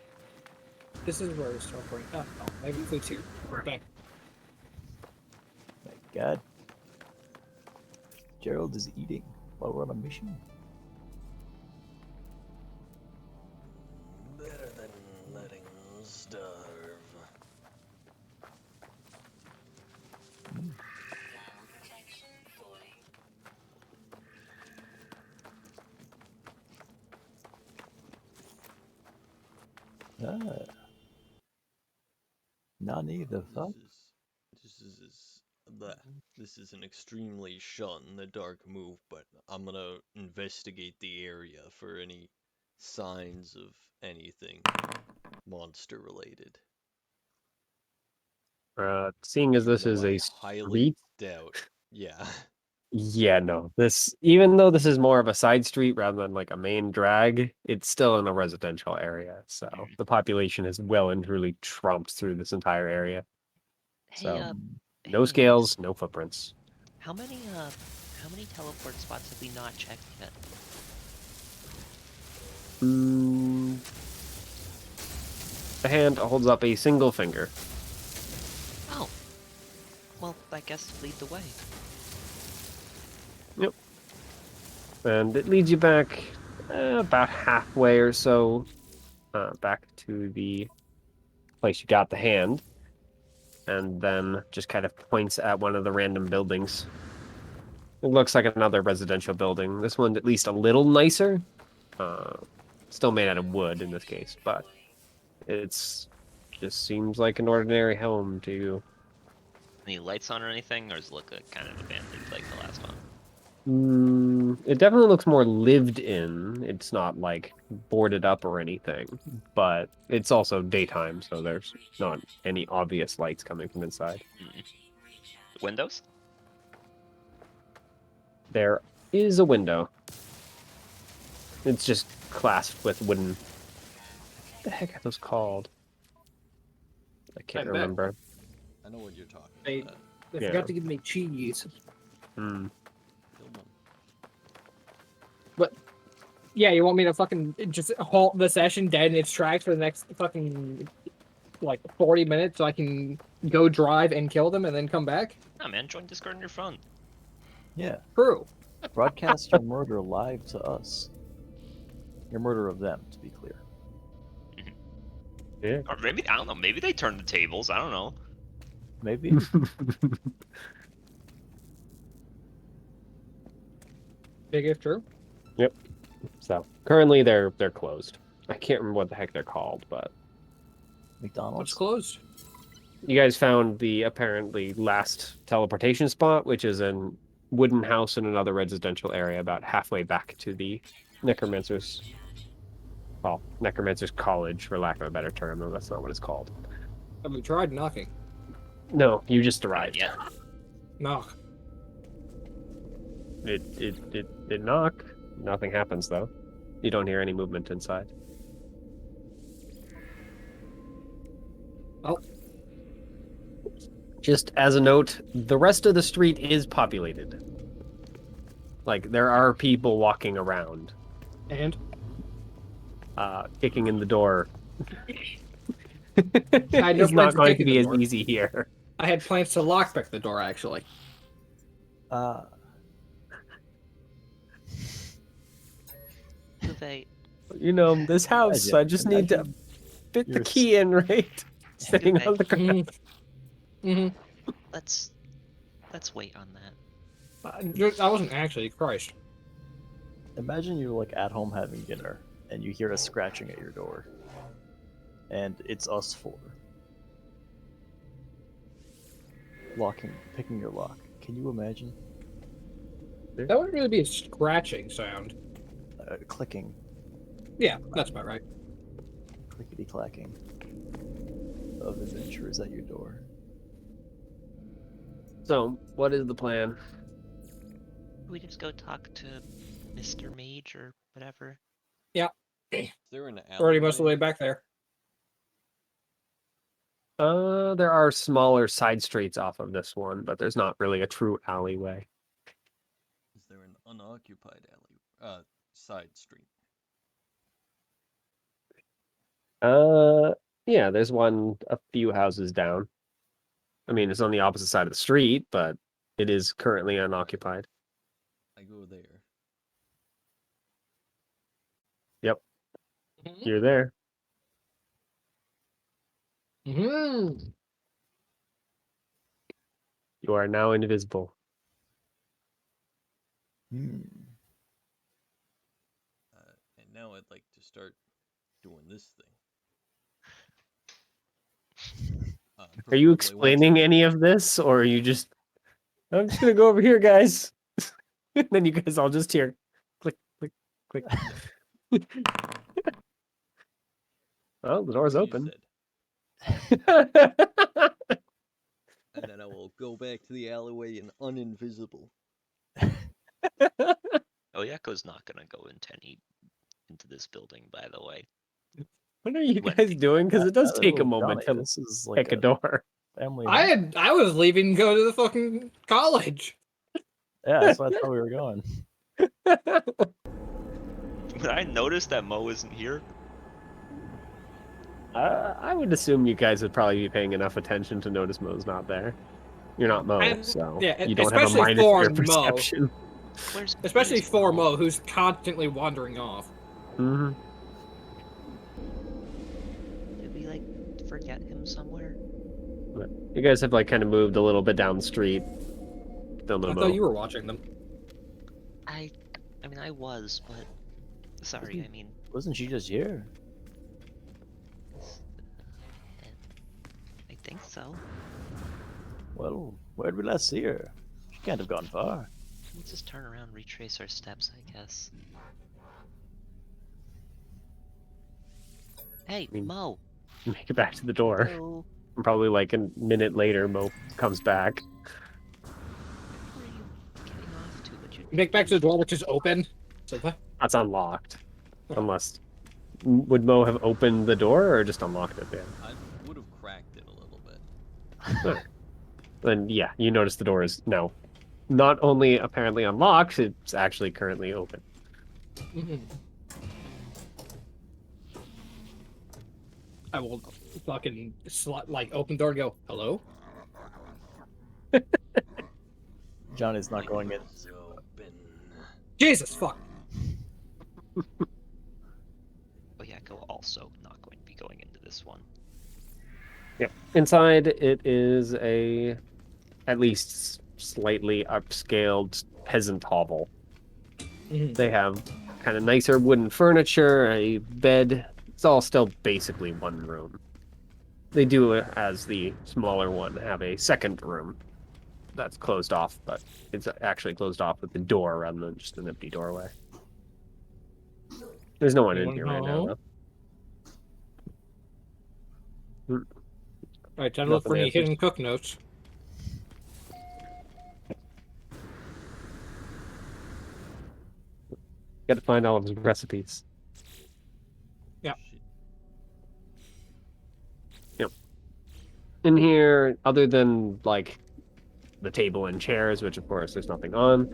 Speaker 1: This is where it's teleporting. Oh, no. Maybe it's here. We're back.
Speaker 5: My God. Gerald is eating while we're on a mission.
Speaker 4: Better than letting starve.
Speaker 5: Ah. Nani the fuck?
Speaker 4: This is an extremely shot in the dark move, but I'm gonna investigate the area for any signs of anything monster related.
Speaker 2: Seeing as this
Speaker 4: Though
Speaker 2: is
Speaker 4: I
Speaker 2: a
Speaker 4: highly
Speaker 2: street,
Speaker 4: doubt. Yeah.
Speaker 2: yeah, no. Even though this is more of a side street rather than like a main drag, it's still in a residential area. So the population has well and truly trumped through this entire area.
Speaker 3: Hey,
Speaker 2: So no
Speaker 3: hey,
Speaker 2: scales, no footprints.
Speaker 3: how many teleport spots have we not checked yet?
Speaker 2: The hand holds up a single finger.
Speaker 3: Oh. Well, I guess lead the way.
Speaker 2: Yep. And it leads you back about halfway or so back to the place you got the hand. And then just kind of points at one of the random buildings. It looks like another residential building. This one's at least a little nicer. Still made out of wood in this case, but it's just seems like an ordinary home to you.
Speaker 3: Any lights on or anything, or does it look like kind of abandoned like the last one?
Speaker 2: It definitely looks more lived in. It's not like boarded up or anything, but it's also daytime, so there's not any obvious lights coming from inside.
Speaker 3: Windows?
Speaker 2: There is a window. It's just clasped with wooden. What the heck are those called? I can't
Speaker 1: I bet.
Speaker 2: remember.
Speaker 4: I know what you're talking
Speaker 1: They-
Speaker 4: about.
Speaker 1: They
Speaker 2: Yeah.
Speaker 1: forgot to give me cheese.
Speaker 2: Hmm.
Speaker 4: Killed one.
Speaker 1: Yeah, you want me to fucking just halt the session dead in its tracks for the next fucking like 40 minutes so I can go drive and kill them and then come back?
Speaker 3: Nah, man, join Discord on your phone.
Speaker 5: Yeah.
Speaker 1: True.
Speaker 5: Broadcast your murder live to us. Your murder of them, to be clear.
Speaker 2: Yeah.
Speaker 3: Or maybe, I don't know, maybe they turned the tables, I don't know.
Speaker 5: Maybe.
Speaker 1: Big if true.
Speaker 2: So currently they're closed. I can't remember what the heck they're called, but
Speaker 5: McDonald's.
Speaker 1: What's closed?
Speaker 2: you guys found the apparently last teleportation spot, which is a wooden house in another residential area about halfway back to the Necromancer's. Well, Necromancer's College, for lack of a better term, though that's not what it's called.
Speaker 1: Have we tried knocking?
Speaker 2: No, you just arrived.
Speaker 3: Yeah.
Speaker 1: Knock.
Speaker 2: It knock. Nothing happens though. You don't hear any movement inside.
Speaker 1: Oh.
Speaker 2: Just as a note, the rest of the street is populated. Like there are people walking around,
Speaker 1: And?
Speaker 2: kicking in the door.
Speaker 1: I had no
Speaker 2: It's not
Speaker 1: plans of
Speaker 2: going to
Speaker 1: kicking
Speaker 2: be
Speaker 1: the
Speaker 2: as
Speaker 1: door.
Speaker 2: easy here.
Speaker 1: I had plans to lockpick the door, actually.
Speaker 3: They,
Speaker 2: You know, this house,
Speaker 5: Imagine-
Speaker 2: I just need to
Speaker 5: imagine
Speaker 2: fit the
Speaker 5: you're
Speaker 2: key in right. Sitting
Speaker 3: Okay.
Speaker 2: on the ground.
Speaker 1: Mm-hmm.
Speaker 3: let's wait on that.
Speaker 1: I wasn't actually. Christ.
Speaker 5: Imagine you're like at home having dinner and you hear a scratching at your door. And it's us four. Picking your lock. Can you imagine?
Speaker 1: That wouldn't really be a scratching sound.
Speaker 5: Clicking,
Speaker 1: Yeah, that's about right.
Speaker 5: clickety clacking of adventures at your door.
Speaker 2: So, what is the plan?
Speaker 3: We just go talk to Mr. Mage or whatever.
Speaker 4: Is there an
Speaker 1: Already most of the way
Speaker 4: alleyway?
Speaker 1: back there.
Speaker 2: There are smaller side streets off of this one, but there's not really a true alleyway.
Speaker 4: Is there an unoccupied alley? Side street.
Speaker 2: Yeah, there's one a few houses down. I mean, it's on the opposite side of the street, but it is currently unoccupied.
Speaker 4: I go there.
Speaker 2: You're there.
Speaker 1: Mm-hmm.
Speaker 2: You are now invisible.
Speaker 5: Hmm.
Speaker 4: And now I'd like to start doing this thing.
Speaker 2: Are you
Speaker 4: Preferably once
Speaker 2: explaining
Speaker 4: a
Speaker 2: any
Speaker 4: day.
Speaker 2: of this, or are you just... I'm just gonna go over here, guys. And then you guys all just hear click, click, click. Well, the door's
Speaker 4: She
Speaker 2: open.
Speaker 4: said. And then I will go back to the alleyway and uninvisible.
Speaker 3: Oyako's not gonna go into this building, by the way.
Speaker 2: What are you
Speaker 3: What-
Speaker 2: guys doing? Because it does
Speaker 5: Now that
Speaker 2: take a
Speaker 5: we're
Speaker 2: moment
Speaker 5: Johnny,
Speaker 2: to
Speaker 5: this is like
Speaker 2: pick a door.
Speaker 5: family.
Speaker 1: I was leaving to go to the fucking college.
Speaker 5: Yeah, that's why I thought we were going.
Speaker 3: When I noticed that Mo isn't here,
Speaker 2: I would assume you guys would probably be paying enough attention to notice Mo's not there. You're not Mo,
Speaker 1: And-
Speaker 2: so
Speaker 1: yeah,
Speaker 2: you don't have a
Speaker 1: especially
Speaker 2: minus
Speaker 1: for
Speaker 2: your
Speaker 1: Mo.
Speaker 2: perception.
Speaker 1: Especially
Speaker 3: where's
Speaker 1: for Mo, who's constantly wandering off.
Speaker 2: Hmm.
Speaker 3: Did we like forget him somewhere?
Speaker 2: You guys have like kind of moved a little bit down the street. Still no
Speaker 1: I
Speaker 2: Mo.
Speaker 1: thought you were watching them.
Speaker 3: I mean, I was, but sorry. I mean,
Speaker 5: Wasn't she just here?
Speaker 3: I think so.
Speaker 5: Well, where'd we last see her? She can't have gone far.
Speaker 3: Let's just turn around, retrace our steps, I guess. Hey,
Speaker 2: mean-
Speaker 3: Mo.
Speaker 2: Make it back to the door.
Speaker 3: Hello.
Speaker 2: And probably like a minute later, Mo comes back.
Speaker 3: Where are you getting off to? But you
Speaker 1: Make back to the door, which is open. So what?
Speaker 2: That's unlocked. Unless... Would Mo have opened the door or just unlocked it there?
Speaker 4: I would have cracked it a little bit.
Speaker 2: Then yeah, you notice the door is now not only apparently unlocked, it's actually currently open.
Speaker 1: Mhm. I will fucking like open door and go, hello?
Speaker 5: Johnny's not going in.
Speaker 4: Doors open.
Speaker 1: Jesus fuck.
Speaker 3: Oyako also not going to be going into this one.
Speaker 2: Yep. Inside, it is a at least slightly upscaled peasant hovel.
Speaker 1: Mhm.
Speaker 2: They have kind of nicer wooden furniture, a bed. It's all still basically one room. They do, as the smaller one, have a second room that's closed off, but it's actually closed off with the door rather than just an empty doorway. There's no one in
Speaker 1: Anyone
Speaker 2: here right now,
Speaker 1: home?
Speaker 2: though.
Speaker 1: Alright, time to look
Speaker 2: Nothing
Speaker 1: for any
Speaker 2: answers.
Speaker 1: hidden cook notes.
Speaker 2: Got to find all of his recipes.
Speaker 1: Yeah.
Speaker 4: Shit.
Speaker 2: In here, other than like the table and chairs, which of course there's nothing on,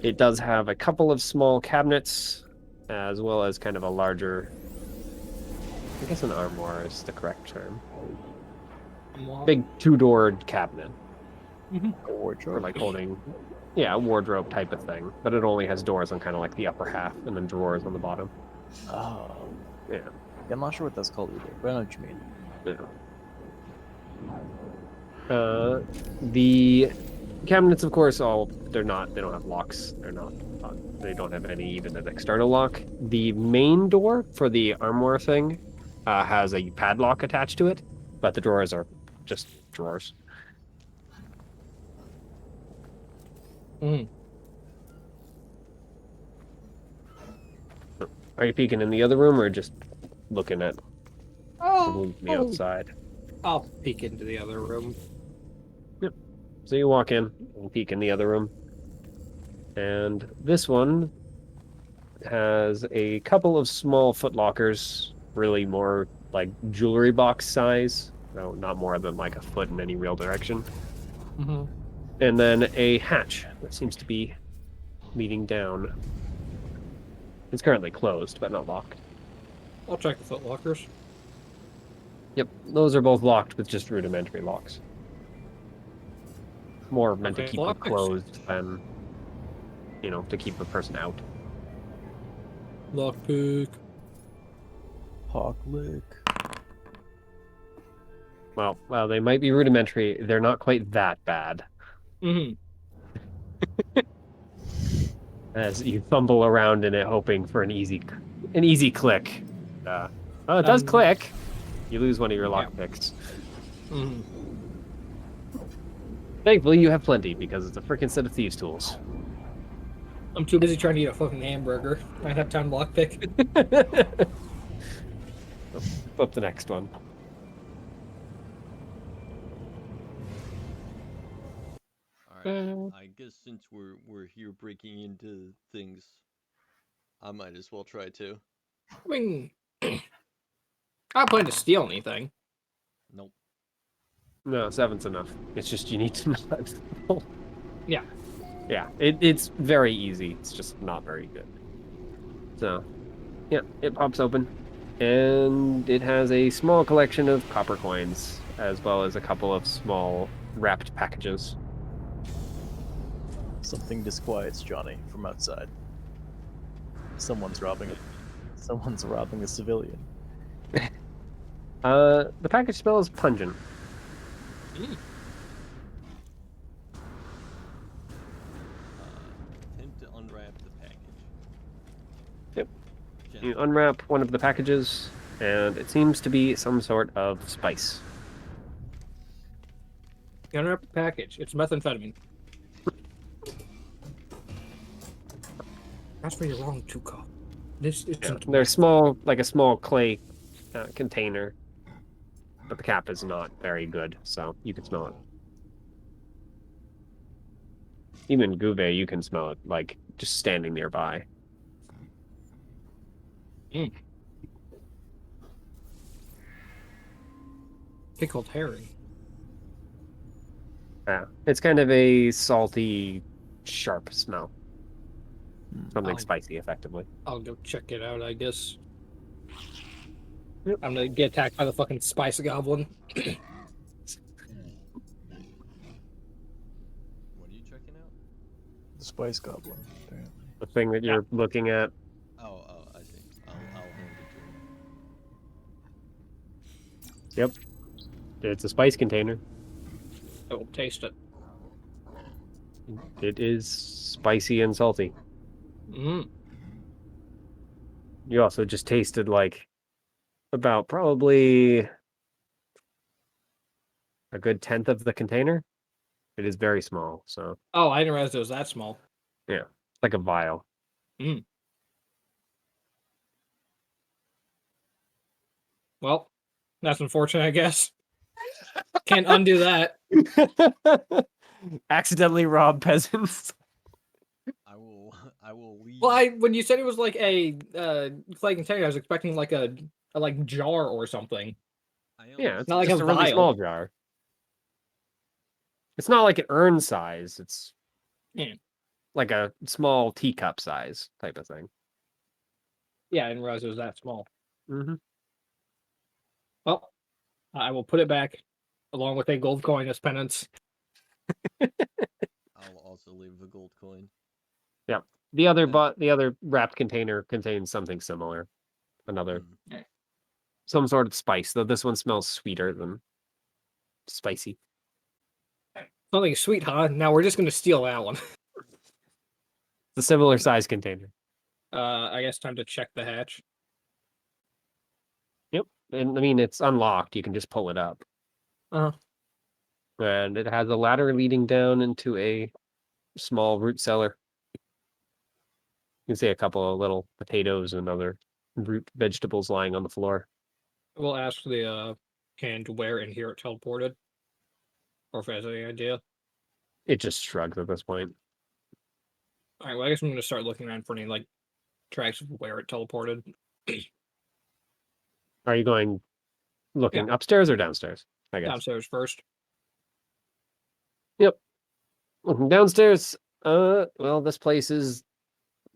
Speaker 2: it does have a couple of small cabinets, as well as kind of a larger, I guess an armoire is the correct term. big 2-doored cabinet
Speaker 5: A
Speaker 2: for
Speaker 5: wardrobe.
Speaker 2: like holding, yeah, a wardrobe type of thing. But it only has doors on kind of like the upper half and then drawers on the bottom.
Speaker 5: Oh.
Speaker 2: Yeah.
Speaker 5: I'm not sure what that's called either, but I know what you mean.
Speaker 2: The cabinets, of course, they don't have locks. They don't have any even an external lock. The main door for the armoire thing has a padlock attached to it, but the drawers are just drawers.
Speaker 1: Mm.
Speaker 2: Are you peeking in the other room or just looking at
Speaker 1: Oh,
Speaker 2: the outside?
Speaker 1: I'll peek into the other room.
Speaker 2: Yep. So you walk in and peek in the other room. And this one has a couple of small footlockers, really more like jewelry box size. No, not more than like a foot in any real direction.
Speaker 1: Mm-hmm.
Speaker 2: And then a hatch that seems to be leading down. It's currently closed, but not locked.
Speaker 1: I'll check the footlockers.
Speaker 2: Yep, those are both locked with just rudimentary locks. More meant to
Speaker 1: Okay,
Speaker 2: keep them
Speaker 1: lockers.
Speaker 2: closed than, to keep a person out.
Speaker 1: Lockpick.
Speaker 5: Hawk lick.
Speaker 2: Well, they might be rudimentary. They're not quite that bad.
Speaker 1: Mm-hmm.
Speaker 2: As you fumble around in it, hoping for an easy click. It does click. You lose one of your lock picks.
Speaker 1: Mm-hmm.
Speaker 2: Thankfully, you have plenty because it's a freaking set of thieves' tools.
Speaker 1: I'm too busy trying to eat a fucking hamburger. I don't have time to lockpick.
Speaker 2: Flip the next one.
Speaker 4: Alright, I guess since we're here breaking into things, I might as well try to.
Speaker 1: I mean, I don't plan to steal anything.
Speaker 4: Nope.
Speaker 2: No, 7's enough. It's just you need to know.
Speaker 1: Yeah.
Speaker 2: Yeah, it's very easy. It's just not very good. So, yeah, it pops open. And it has a small collection of copper coins, as well as a couple of small wrapped packages.
Speaker 5: Something disquiets Johnny from outside. Someone's robbing a civilian.
Speaker 2: The package smells pungent.
Speaker 4: Attempt to unwrap the package.
Speaker 2: Yep.
Speaker 4: Gently.
Speaker 2: You unwrap one of the packages, and it seems to be some sort of spice.
Speaker 1: You unwrap the package. It's methamphetamine. That's where you're wrong, Tuco. This isn't.
Speaker 2: They're small, like a small clay container, but the cap is not very good, so you can smell it. Even Guve, you can smell it, like just standing nearby.
Speaker 1: Pickled herring.
Speaker 2: Yeah, it's kind of a salty, sharp smell. Something
Speaker 1: Oh.
Speaker 2: spicy, effectively.
Speaker 1: I'll go check it out, I guess.
Speaker 2: Yep.
Speaker 1: I'm gonna get attacked by the fucking spice goblin.
Speaker 4: What are you checking out?
Speaker 5: The Spice Goblin, apparently.
Speaker 2: The thing that you're looking at.
Speaker 4: Oh, I see. I'll hand it to him.
Speaker 2: Yep. It's a spice container.
Speaker 1: I will taste it.
Speaker 2: It is spicy and salty.
Speaker 1: Mm.
Speaker 2: You also just tasted like about probably a good 10th of the container. It is very small, so
Speaker 1: Oh, I didn't realize it was that small.
Speaker 2: like a vial.
Speaker 1: Well, that's unfortunate, I guess. Can't undo that.
Speaker 2: Accidentally rob peasants.
Speaker 4: I will leave.
Speaker 1: Well, when you said it was like a clay container, I was expecting like a like jar or something.
Speaker 2: Yeah, it's
Speaker 1: Not like
Speaker 2: just
Speaker 1: a
Speaker 2: a really
Speaker 1: vial.
Speaker 2: small jar. It's not like an urn size. It's like a small teacup size type of thing.
Speaker 1: Yeah, I didn't realize it was that small.
Speaker 2: Mm-hmm.
Speaker 1: Well, I will put it back along with a gold coin as penance.
Speaker 4: I'll also leave the gold coin.
Speaker 2: The other
Speaker 4: Yeah.
Speaker 2: the other wrapped container contains something similar. Another
Speaker 4: Mm.
Speaker 2: some sort of spice, though this one smells sweeter than spicy.
Speaker 1: Something sweet, huh? Now we're just gonna steal that one.
Speaker 2: It's a similar size container.
Speaker 1: I guess time to check the hatch.
Speaker 2: Yep. And I mean it's unlocked. You can just pull it up.
Speaker 1: Uh-huh.
Speaker 2: And it has a ladder leading down into a small root cellar. You can see a couple of little potatoes and other root vegetables lying on the floor.
Speaker 1: We'll ask the hand where and here it teleported. Or if it has any idea.
Speaker 2: It just shrugs at this point.
Speaker 1: Alright, well I guess I'm gonna start looking around for any like tracks of where it teleported.
Speaker 2: Are you going looking upstairs or downstairs? I guess.
Speaker 1: Downstairs first.
Speaker 2: Looking downstairs. Well, this place is,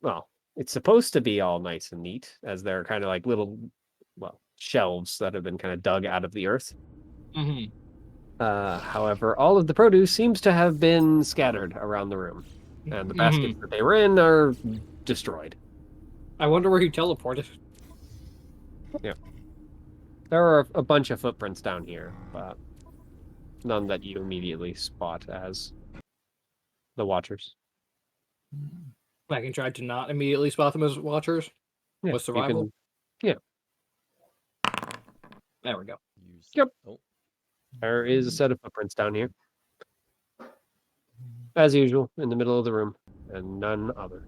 Speaker 2: well, it's supposed to be all nice and neat, as they're kind of like little, well, shelves that have been kind of dug out of the earth.
Speaker 1: Mm-hmm.
Speaker 2: However, all of the produce seems to have been scattered around the room, and the baskets that they were in are destroyed.
Speaker 1: I wonder where he teleported.
Speaker 2: There are a bunch of footprints down here, but none that you immediately spot as the Watchers.
Speaker 1: I can try to not immediately spot them as watchers.
Speaker 2: Yeah,
Speaker 1: With
Speaker 2: you
Speaker 1: survival?
Speaker 2: can-
Speaker 1: There we go.
Speaker 4: Use...
Speaker 2: Yep.
Speaker 4: Oh,
Speaker 2: There is a set of footprints down here. As usual, in the middle of the room, and none other.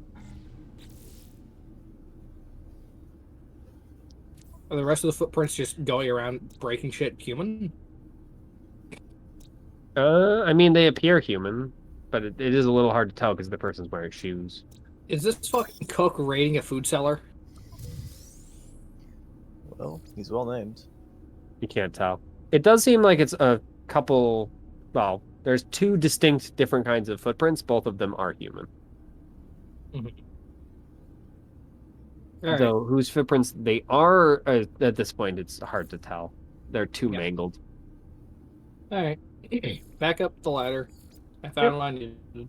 Speaker 1: Are the rest of the footprints just going around breaking shit human?
Speaker 2: I mean, they appear human, but it is a little hard to tell because the person's wearing shoes.
Speaker 1: Is this fucking cook raiding a food cellar?
Speaker 5: Well, he's well named.
Speaker 2: You can't tell. It does seem like it's a couple. Well, there's two distinct different kinds of footprints. Both of them are human.
Speaker 1: Alright.
Speaker 2: Though whose footprints they are at this point, it's hard to tell. They're too
Speaker 1: Yeah.
Speaker 2: mangled.
Speaker 1: Alright. Back up the ladder. I found what I needed.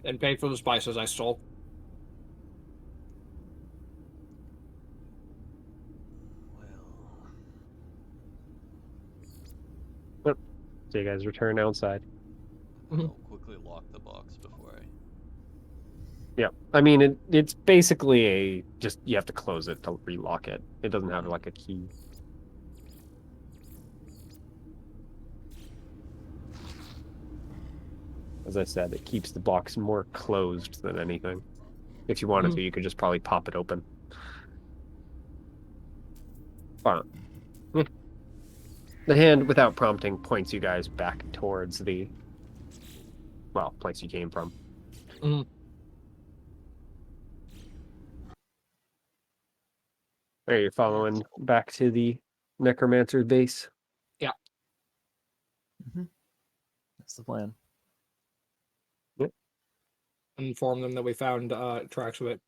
Speaker 1: And paid for the spices I stole.
Speaker 4: well,
Speaker 2: So you guys return outside.
Speaker 4: I'll quickly lock the box before I...
Speaker 2: Yeah, I mean it's basically a just you have to close it to relock it. It doesn't have like a key. As I said, it keeps the box more closed than anything. If you wanted to, you could just probably pop it open. Fine. The hand, without prompting, points you guys back towards the, well, place you came from. There, you're following back to the necromancer's base.
Speaker 5: That's the plan.
Speaker 1: Inform them that we found tracks of it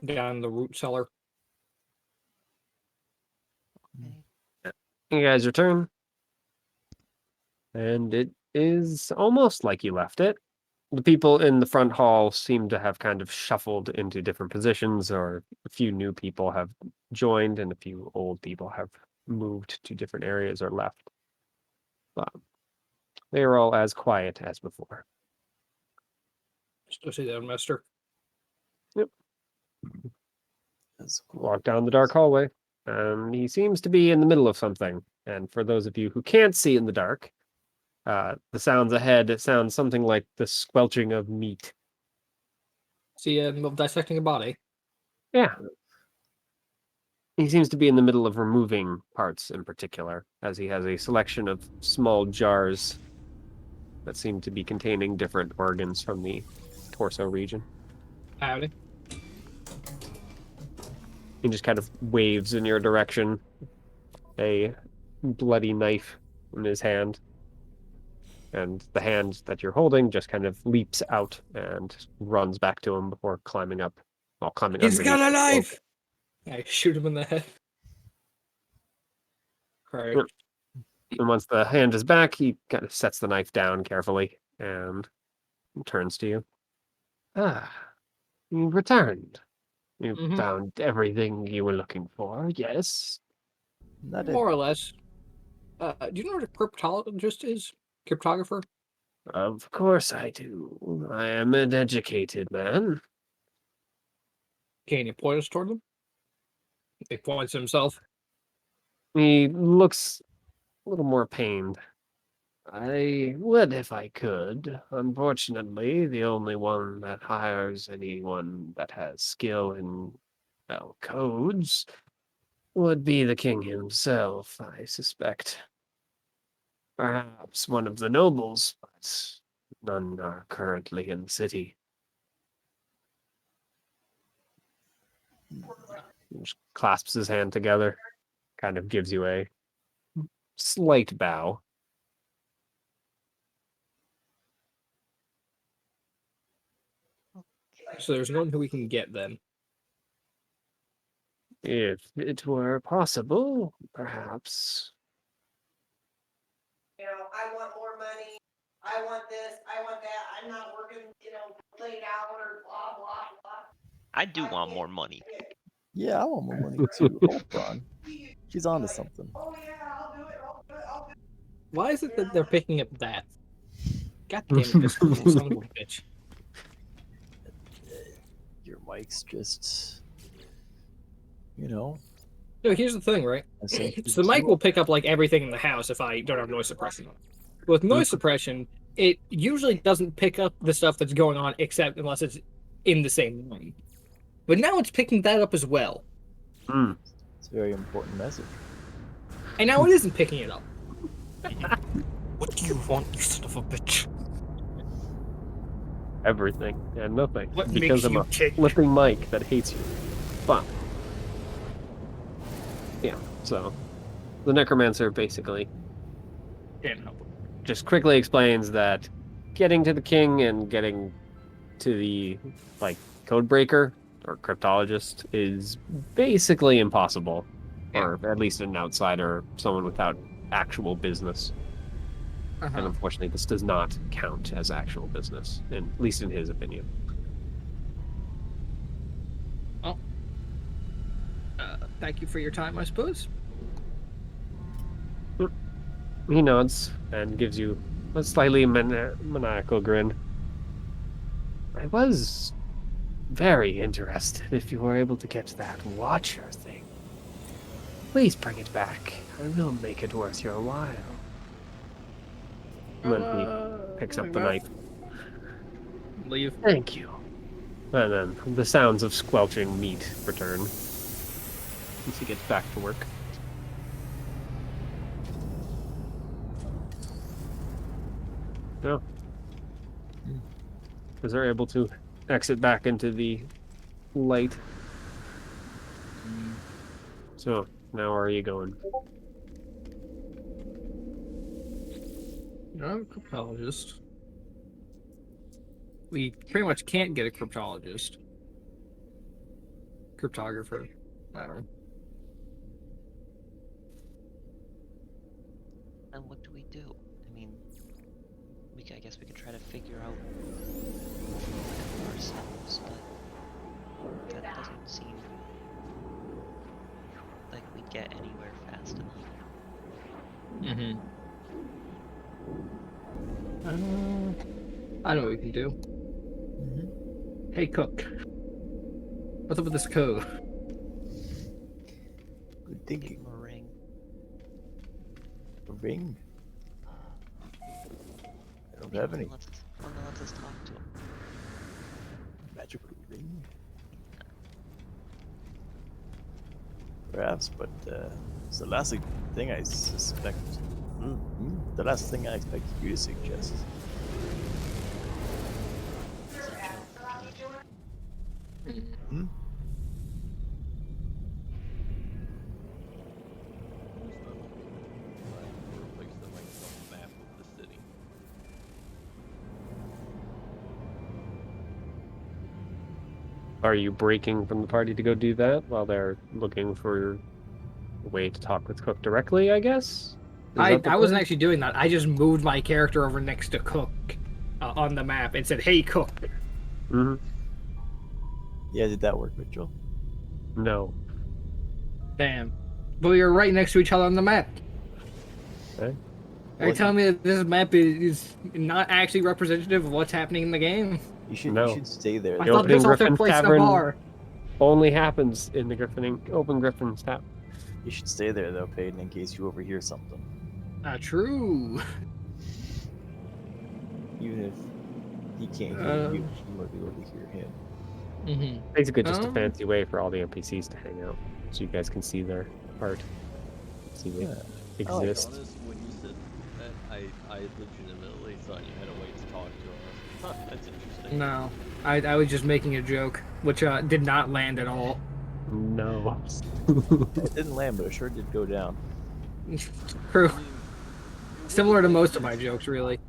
Speaker 1: down in the root cellar.
Speaker 2: You guys return. And it is almost like you left it. The people in the front hall seem to have kind of shuffled into different positions, or a few new people have joined, and a few old people have moved to different areas or left. But they are all as quiet as before.
Speaker 1: Still see that, mister.
Speaker 5: That's cool.
Speaker 2: Walk down the dark hallway. He seems to be in the middle of something. And for those of you who can't see in the dark, the sounds ahead, it sounds something like the squelching of meat.
Speaker 1: See him dissecting a body.
Speaker 2: Yeah. He seems to be in the middle of removing parts in particular, as he has a selection of small jars that seem to be containing different organs from the torso region.
Speaker 1: Howdy.
Speaker 2: He just kind of waves in your direction, a bloody knife in his hand. And the hand that you're holding just kind of leaps out and runs back to him before climbing up. While climbing
Speaker 1: He's got a
Speaker 2: underneath the
Speaker 1: knife! I shoot him in the head. Right.
Speaker 2: Yep. And once the hand is back, he kind of sets the knife down carefully and turns to you. Ah, you've returned. You
Speaker 1: Mhm.
Speaker 2: found everything you were looking for, yes?
Speaker 5: Not
Speaker 1: More or less. Do you know what a cryptologist is? Cryptographer?
Speaker 2: Of course I do. I am an educated man.
Speaker 1: Can you point us toward them? He points himself.
Speaker 2: He looks a little more pained. I would if I could. Unfortunately, the only one that hires anyone that has skill in, well, codes would be the king himself, I suspect. Perhaps one of the nobles, but none are currently in the city. He just clasps his hand together, kind of gives you a slight bow.
Speaker 1: So there's no one who we can get then.
Speaker 2: If it were possible, perhaps.
Speaker 6: I want more money. I want this. I want that. I'm not working, late hours, blah, blah, blah.
Speaker 3: I do want more money.
Speaker 5: Yeah, I want more money too. Hold on. She's on to something.
Speaker 6: Oh, yeah, I'll do it. I'll do it. I'll do it.
Speaker 1: Why is it that they're picking up that? God damn it, this little son of a bitch.
Speaker 5: Your mic's just,
Speaker 1: No, here's the thing, right?
Speaker 5: I said
Speaker 1: So the mic will pick up like everything in the house if I don't have noise suppression on. With noise suppression, it usually doesn't pick up the stuff that's going on except unless it's in the same room. But now it's picking that up as well.
Speaker 2: Hmm.
Speaker 5: It's a very important message.
Speaker 1: And now it isn't picking it up. What do you want, you son of a bitch?
Speaker 2: Everything and nothing.
Speaker 1: What
Speaker 2: Because
Speaker 1: makes
Speaker 2: I'm
Speaker 1: you
Speaker 2: a
Speaker 1: tick?
Speaker 2: flipping mic that hates you. Fun. Yeah, so the necromancer basically
Speaker 1: Can't help it.
Speaker 2: just quickly explains that getting to the king and getting to the code breaker or cryptologist is basically impossible.
Speaker 1: Yeah.
Speaker 2: Or at least an outsider, someone without actual business. And
Speaker 1: Uh-huh.
Speaker 2: unfortunately, this does not count as actual business, at least in his opinion.
Speaker 1: Thank you for your time, I suppose.
Speaker 2: He nods and gives you a slightly maniacal grin. I was very interested if you were able to get that Watcher thing. Please bring it back. I will make it worth your while. And then he picks up the knife.
Speaker 1: Leave.
Speaker 2: Thank you. And then the sounds of squelching meat return once he gets back to work. No. Because they're able to exit back into the light. So, now where are you going?
Speaker 1: I'm a cryptologist. We pretty much can't get a cryptologist. Cryptographer. I don't know.
Speaker 7: And what do we do? I mean, I guess we could try to figure out ourselves, but that doesn't seem like we'd get anywhere fast enough.
Speaker 1: Mm-hmm. I know what we can do. Hey, cook. What's up with this code?
Speaker 5: Good
Speaker 7: Give
Speaker 5: thinking.
Speaker 7: him a ring.
Speaker 5: A ring? I don't have any
Speaker 7: One that lets us talk to him.
Speaker 5: magical ring. Perhaps, but it's the last thing I suspect. The last thing I expect you to suggest.
Speaker 7: It's a joke.
Speaker 5: Hmm?
Speaker 4: Replace the mic on the map of the city.
Speaker 2: Are you breaking from the party to go do that while they're looking for a way to talk with Cook directly, I guess?
Speaker 1: I
Speaker 2: that the
Speaker 1: wasn't
Speaker 2: plan?
Speaker 1: actually doing that. I just moved my character over next to Cook on the map and said, "Hey, Cook."
Speaker 2: Mm-hmm.
Speaker 5: Yeah, did that work, Mitchell?
Speaker 2: No.
Speaker 1: Damn. But we were right next to each other on the map.
Speaker 2: Okay.
Speaker 1: Are you
Speaker 5: Well,
Speaker 1: telling me that this map is not actually representative of what's happening in the game?
Speaker 5: you
Speaker 2: No.
Speaker 5: should stay there.
Speaker 1: I
Speaker 2: The
Speaker 1: thought
Speaker 2: opening
Speaker 1: this all took
Speaker 2: Griffin
Speaker 1: place in a
Speaker 2: Tavern
Speaker 1: bar.
Speaker 2: only happens in the open Griffin's tap.
Speaker 5: You should stay there though, Peyton, in case you overhear something.
Speaker 1: True.
Speaker 5: Even if he can't hear you, you might be able to hear him.
Speaker 1: Mm-hmm.
Speaker 2: Basically, just a fancy way for all the NPCs to hang out, so you guys can see their art. See they
Speaker 5: Yeah.
Speaker 2: exist.
Speaker 4: Honest, when you said that, I legitimately thought you had a way to talk to us. Huh, that's interesting.
Speaker 1: No, I was just making a joke, which did not land at all.
Speaker 2: No.
Speaker 5: It didn't land, but it sure did go down.
Speaker 1: True.
Speaker 4: I mean, it
Speaker 1: Similar to
Speaker 4: would've
Speaker 1: most of
Speaker 4: been
Speaker 1: my jokes, really.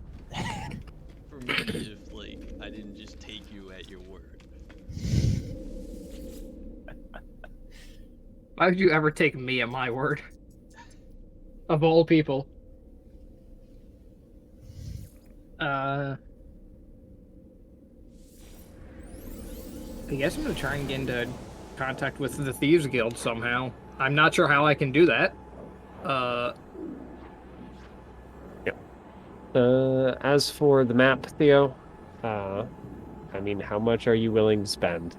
Speaker 4: for me if like I didn't just take you at your word.
Speaker 1: Why would you ever take me at my word? Of all people. I guess I'm gonna try and get into contact with the Thieves Guild somehow. I'm not sure how I can do that.
Speaker 2: As for the map, Theo, I mean, how much are you willing to spend?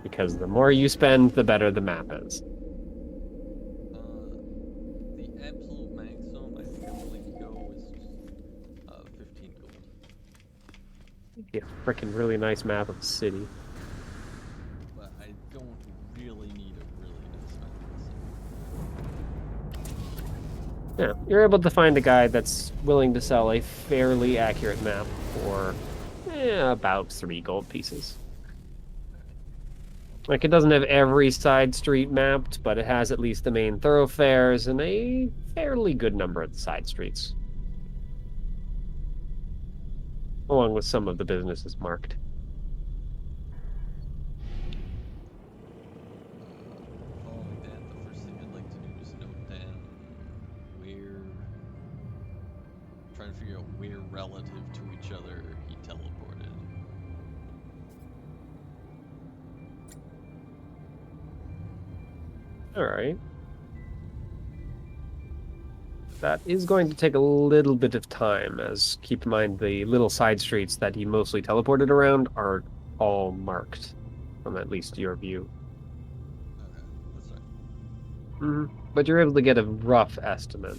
Speaker 2: Because the more you spend, the better the map is.
Speaker 4: The absolute maximum I think I'm willing to go is 15 gold.
Speaker 2: Yeah, freaking really nice map of the city.
Speaker 4: But I don't really need a really nice map.
Speaker 2: Yeah, you're able to find a guy that's willing to sell a fairly accurate map for about 3 gold pieces. Like, it doesn't have every side street mapped, but it has at least the main thoroughfares and a fairly good number of the side streets. Along with some of the businesses marked.
Speaker 4: Following that, the first thing I'd like to do is note down where, trying to figure out where relative to each other he teleported.
Speaker 2: Alright. That is going to take a little bit of time, as keep in mind the little side streets that he mostly teleported around are all marked, from at least your view.
Speaker 4: Okay, that's fine.
Speaker 2: But you're able to get a rough estimate.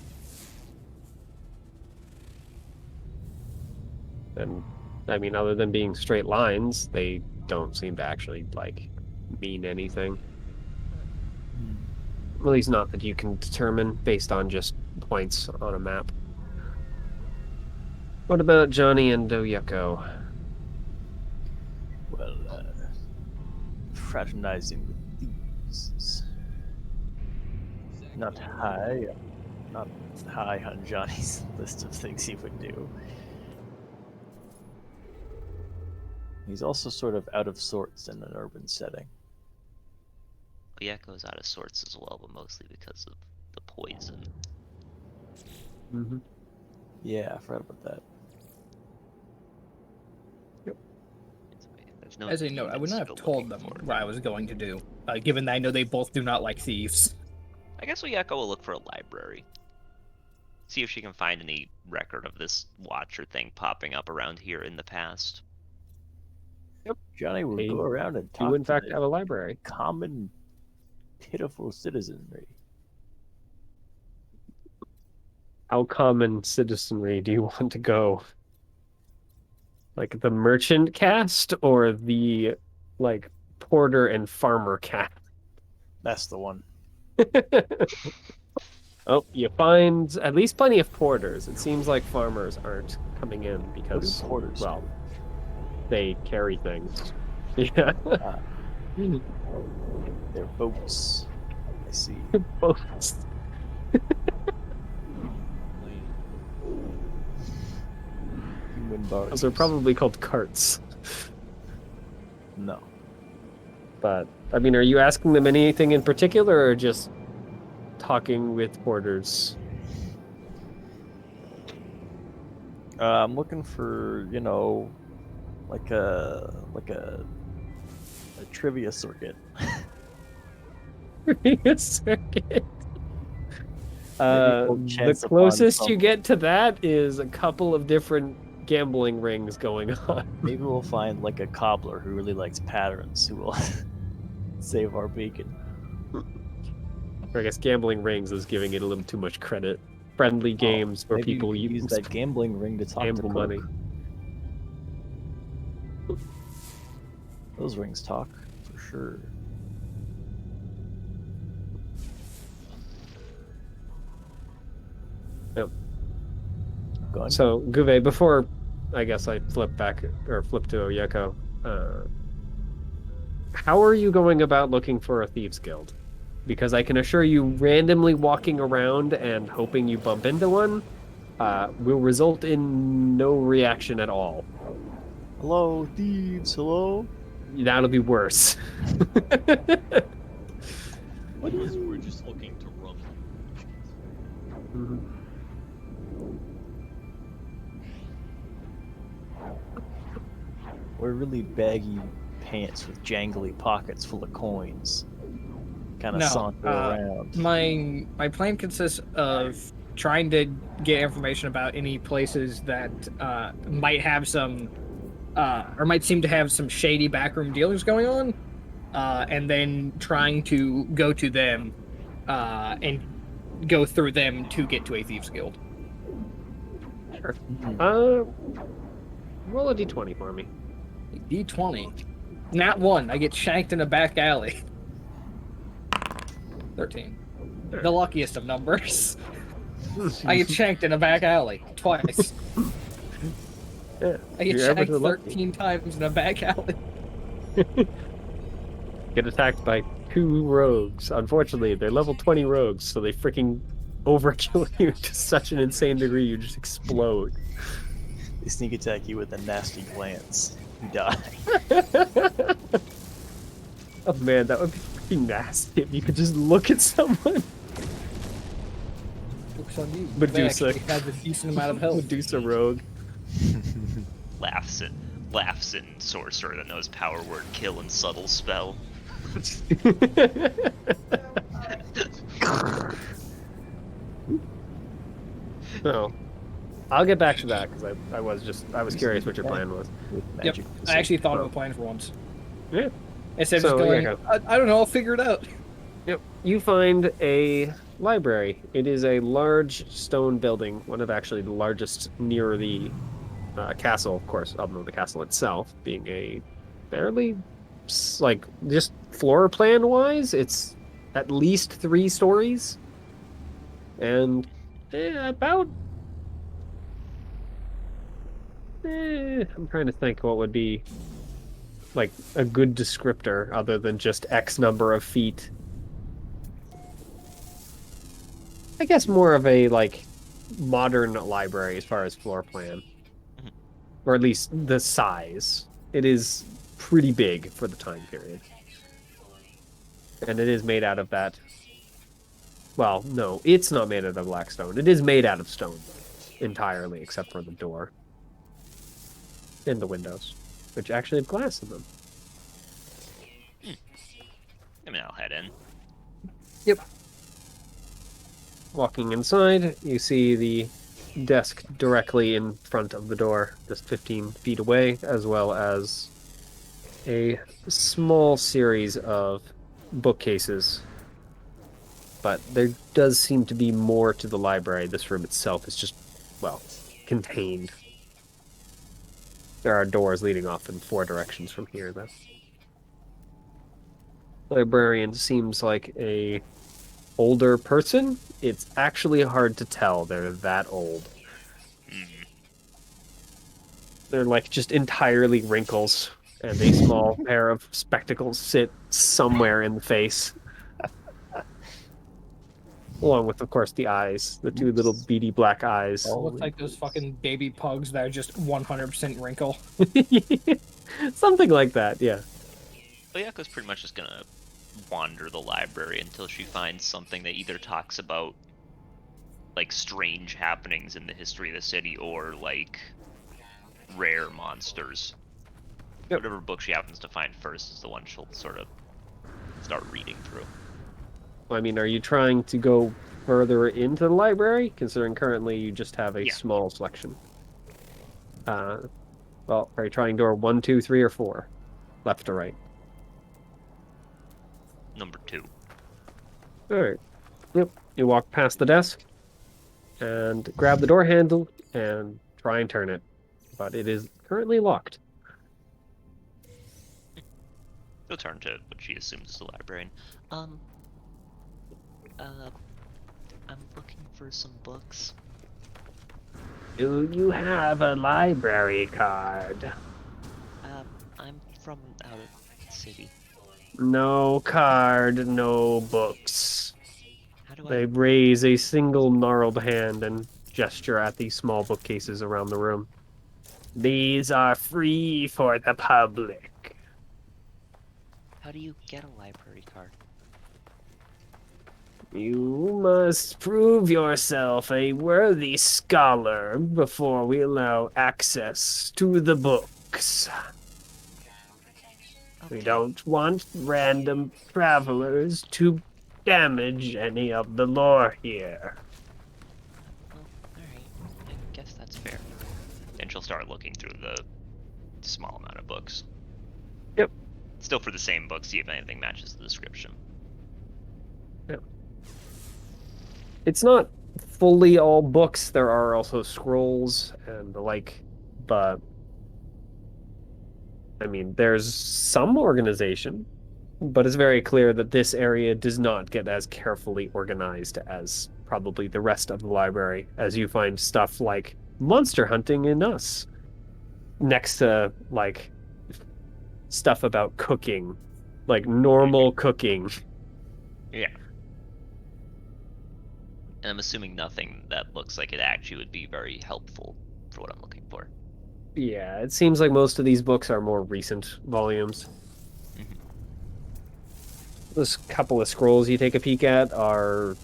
Speaker 2: And, I mean, other than being straight lines, they don't seem to actually, like, mean anything. At least not that you can determine based on just points on a map. What about Jahnni and Oyeko?
Speaker 5: Well, fraternizing with thieves is not high on Johnny's list of things he would do. He's also sort of out of sorts in an urban setting.
Speaker 7: Oyeko's out of sorts as well, but mostly because of the poison.
Speaker 2: Mm-hmm.
Speaker 5: Yeah, I forgot about that.
Speaker 7: There's no
Speaker 1: As a note, I would
Speaker 7: demons
Speaker 1: not
Speaker 7: to
Speaker 1: have
Speaker 7: go
Speaker 1: told
Speaker 7: looking
Speaker 1: them
Speaker 7: for.
Speaker 1: what I was going to do, given that I know they both do not like thieves.
Speaker 3: I guess Oyeko will look for a library. See if she can find any record of this watcher thing popping up around here in the past.
Speaker 5: Johnny will
Speaker 2: They
Speaker 5: go around and talk
Speaker 2: Do, in
Speaker 5: to
Speaker 2: fact,
Speaker 5: the
Speaker 2: have a library.
Speaker 5: common, pitiful citizenry.
Speaker 2: How common citizenry do you want to go? Like the merchant caste or the, like, porter and farmer caste?
Speaker 5: That's the one.
Speaker 2: Oh, you find at least plenty of porters. It seems like farmers aren't coming in
Speaker 5: What do
Speaker 2: because,
Speaker 5: porters
Speaker 2: well,
Speaker 5: do?
Speaker 2: they carry things. Yeah.
Speaker 5: Ah, they're boats. I see.
Speaker 2: Boats.
Speaker 5: Human barges.
Speaker 2: Those are probably called carts.
Speaker 5: No.
Speaker 2: But, I mean, are you asking them anything in particular or just talking with porters?
Speaker 5: I'm looking for, you know, like a trivia circuit.
Speaker 1: Circuit.
Speaker 5: Maybe we'll
Speaker 1: The
Speaker 5: chance upon
Speaker 1: closest you
Speaker 5: some.
Speaker 1: get to that is a couple of different gambling rings going on.
Speaker 5: Maybe we'll find like a cobbler who really likes patterns who will save our bacon.
Speaker 1: Or I guess gambling rings is giving it a little too much credit. Friendly games where
Speaker 5: Maybe
Speaker 1: people
Speaker 5: you use that gambling ring to talk to
Speaker 1: gamble
Speaker 5: Cook.
Speaker 1: money.
Speaker 5: Those rings talk for sure.
Speaker 1: Yep.
Speaker 5: Go on.
Speaker 1: So, Guve, before I guess I flip back or flip to Oyeko, how are you going about looking for a thieves guild? Because I can assure you, randomly walking around and hoping you bump into one will result in no reaction at all.
Speaker 5: Hello, thieves. Hello.
Speaker 1: That'll be worse.
Speaker 4: We're just looking to run.
Speaker 1: Mhm.
Speaker 5: We're really baggy pants with jangly pockets full of coins. Kind of
Speaker 1: No,
Speaker 5: saunter around.
Speaker 1: my plan consists of trying to get information about any places that might have some or might seem to have some shady backroom dealings going on, and then trying to go to them and go through them to get to a thieves guild.
Speaker 2: Sure.
Speaker 5: Hmm.
Speaker 2: Roll a d20 for me.
Speaker 1: D20. Not one. I get shanked in a back alley. 13. The luckiest of numbers. I get shanked in a back alley twice.
Speaker 2: Yeah,
Speaker 1: I get
Speaker 2: you're ever
Speaker 1: shanked
Speaker 2: so lucky.
Speaker 1: 13 times in a back alley.
Speaker 2: Get attacked by 2 rogues. Unfortunately, they're level 20 rogues, so they freaking overkill you to such an insane degree you just explode.
Speaker 5: They sneak attack you with a nasty glance. You die.
Speaker 2: Oh man, that would be freaking nasty if you could just look at someone.
Speaker 1: Looks on you.
Speaker 2: Medusa.
Speaker 1: They actually have a decent amount of health.
Speaker 2: Medusa rogue.
Speaker 3: Laughs in sorcerer that knows power word kill and subtle spell.
Speaker 2: So, I'll get back to that because I was curious what your plan was.
Speaker 5: With
Speaker 1: Yep.
Speaker 5: magic
Speaker 1: I actually thought of
Speaker 2: Well.
Speaker 1: a plan for once.
Speaker 2: Yeah.
Speaker 1: Instead of
Speaker 2: So,
Speaker 1: just going,
Speaker 2: yeah,
Speaker 1: I don't know, I'll figure it out.
Speaker 2: Yep. You find a library. It is a large stone building, one of actually the largest near the castle, of course, other than the castle itself being a fairly, like, just floor plan wise, it's at least 3 stories. And about. I'm trying to think what would be like a good descriptor other than just X number of feet. I guess more of a like modern library as far as floor plan, or at least the size. It is pretty big for the time period, and it is made out of that. Well, no, it's not made out of black stone. It is made out of stone entirely, except for the door and the windows, which actually have glass in them.
Speaker 3: I mean, I'll head in.
Speaker 1: Yep.
Speaker 2: Walking inside, you see the desk directly in front of the door, just 15 feet away, as well as a small series of bookcases. But there does seem to be more to the library. This room itself is just, well, contained. There are doors leading off in 4 directions from here, though. Librarian seems like a older person. It's actually hard to tell they're that old. They're like just entirely wrinkles, and a small pair of spectacles sit somewhere in the face. Along with, of course, the eyes, the 2 little beady black eyes.
Speaker 5: Oh.
Speaker 1: Looks like those fucking baby pugs that are just 100% wrinkle.
Speaker 2: Something like that, yeah.
Speaker 3: Oyako's pretty much just gonna wander the library until she finds something that either talks about like strange happenings in the history of the city or like rare monsters.
Speaker 2: Yep.
Speaker 3: Whatever book she happens to find first is the one she'll sort of start reading through.
Speaker 2: I mean, are you trying to go further into the library, considering currently you just have a
Speaker 3: Yeah.
Speaker 2: small selection? Well, are you trying door 1, 2, 3, or 4? Left or right?
Speaker 3: Number 2.
Speaker 2: Alright. Yep. You walk past the desk and grab the door handle and try and turn it. But it is currently locked.
Speaker 3: She'll turn to what she assumes is the librarian.
Speaker 7: I'm looking for some books.
Speaker 2: Do you have a library card?
Speaker 7: I'm from out of the city.
Speaker 2: No card, no books.
Speaker 7: How do
Speaker 2: They
Speaker 7: I?
Speaker 2: raise a single gnarled hand and gesture at the small bookcases around the room. These are free for the public.
Speaker 7: How do you get a library card?
Speaker 2: You must prove yourself a worthy scholar before we allow access to the books. We
Speaker 7: Okay.
Speaker 2: don't want random travelers to damage any of the lore here.
Speaker 7: Well, alright. I guess that's fair.
Speaker 3: And she'll start looking through the small amount of books.
Speaker 2: Yep.
Speaker 3: Still for the same book, see if anything matches the description.
Speaker 2: It's not fully all books. There are also scrolls and the like, but I mean, there's some organization, but it's very clear that this area does not get as carefully organized as probably the rest of the library, as you find stuff like monster hunting in us, next to like stuff about cooking, like normal cooking.
Speaker 3: Yeah. And I'm assuming nothing that looks like it actually would be very helpful for what I'm looking for.
Speaker 2: Yeah, it seems like most of these books are more recent volumes.
Speaker 3: Mhm.
Speaker 2: This couple of scrolls you take a peek at are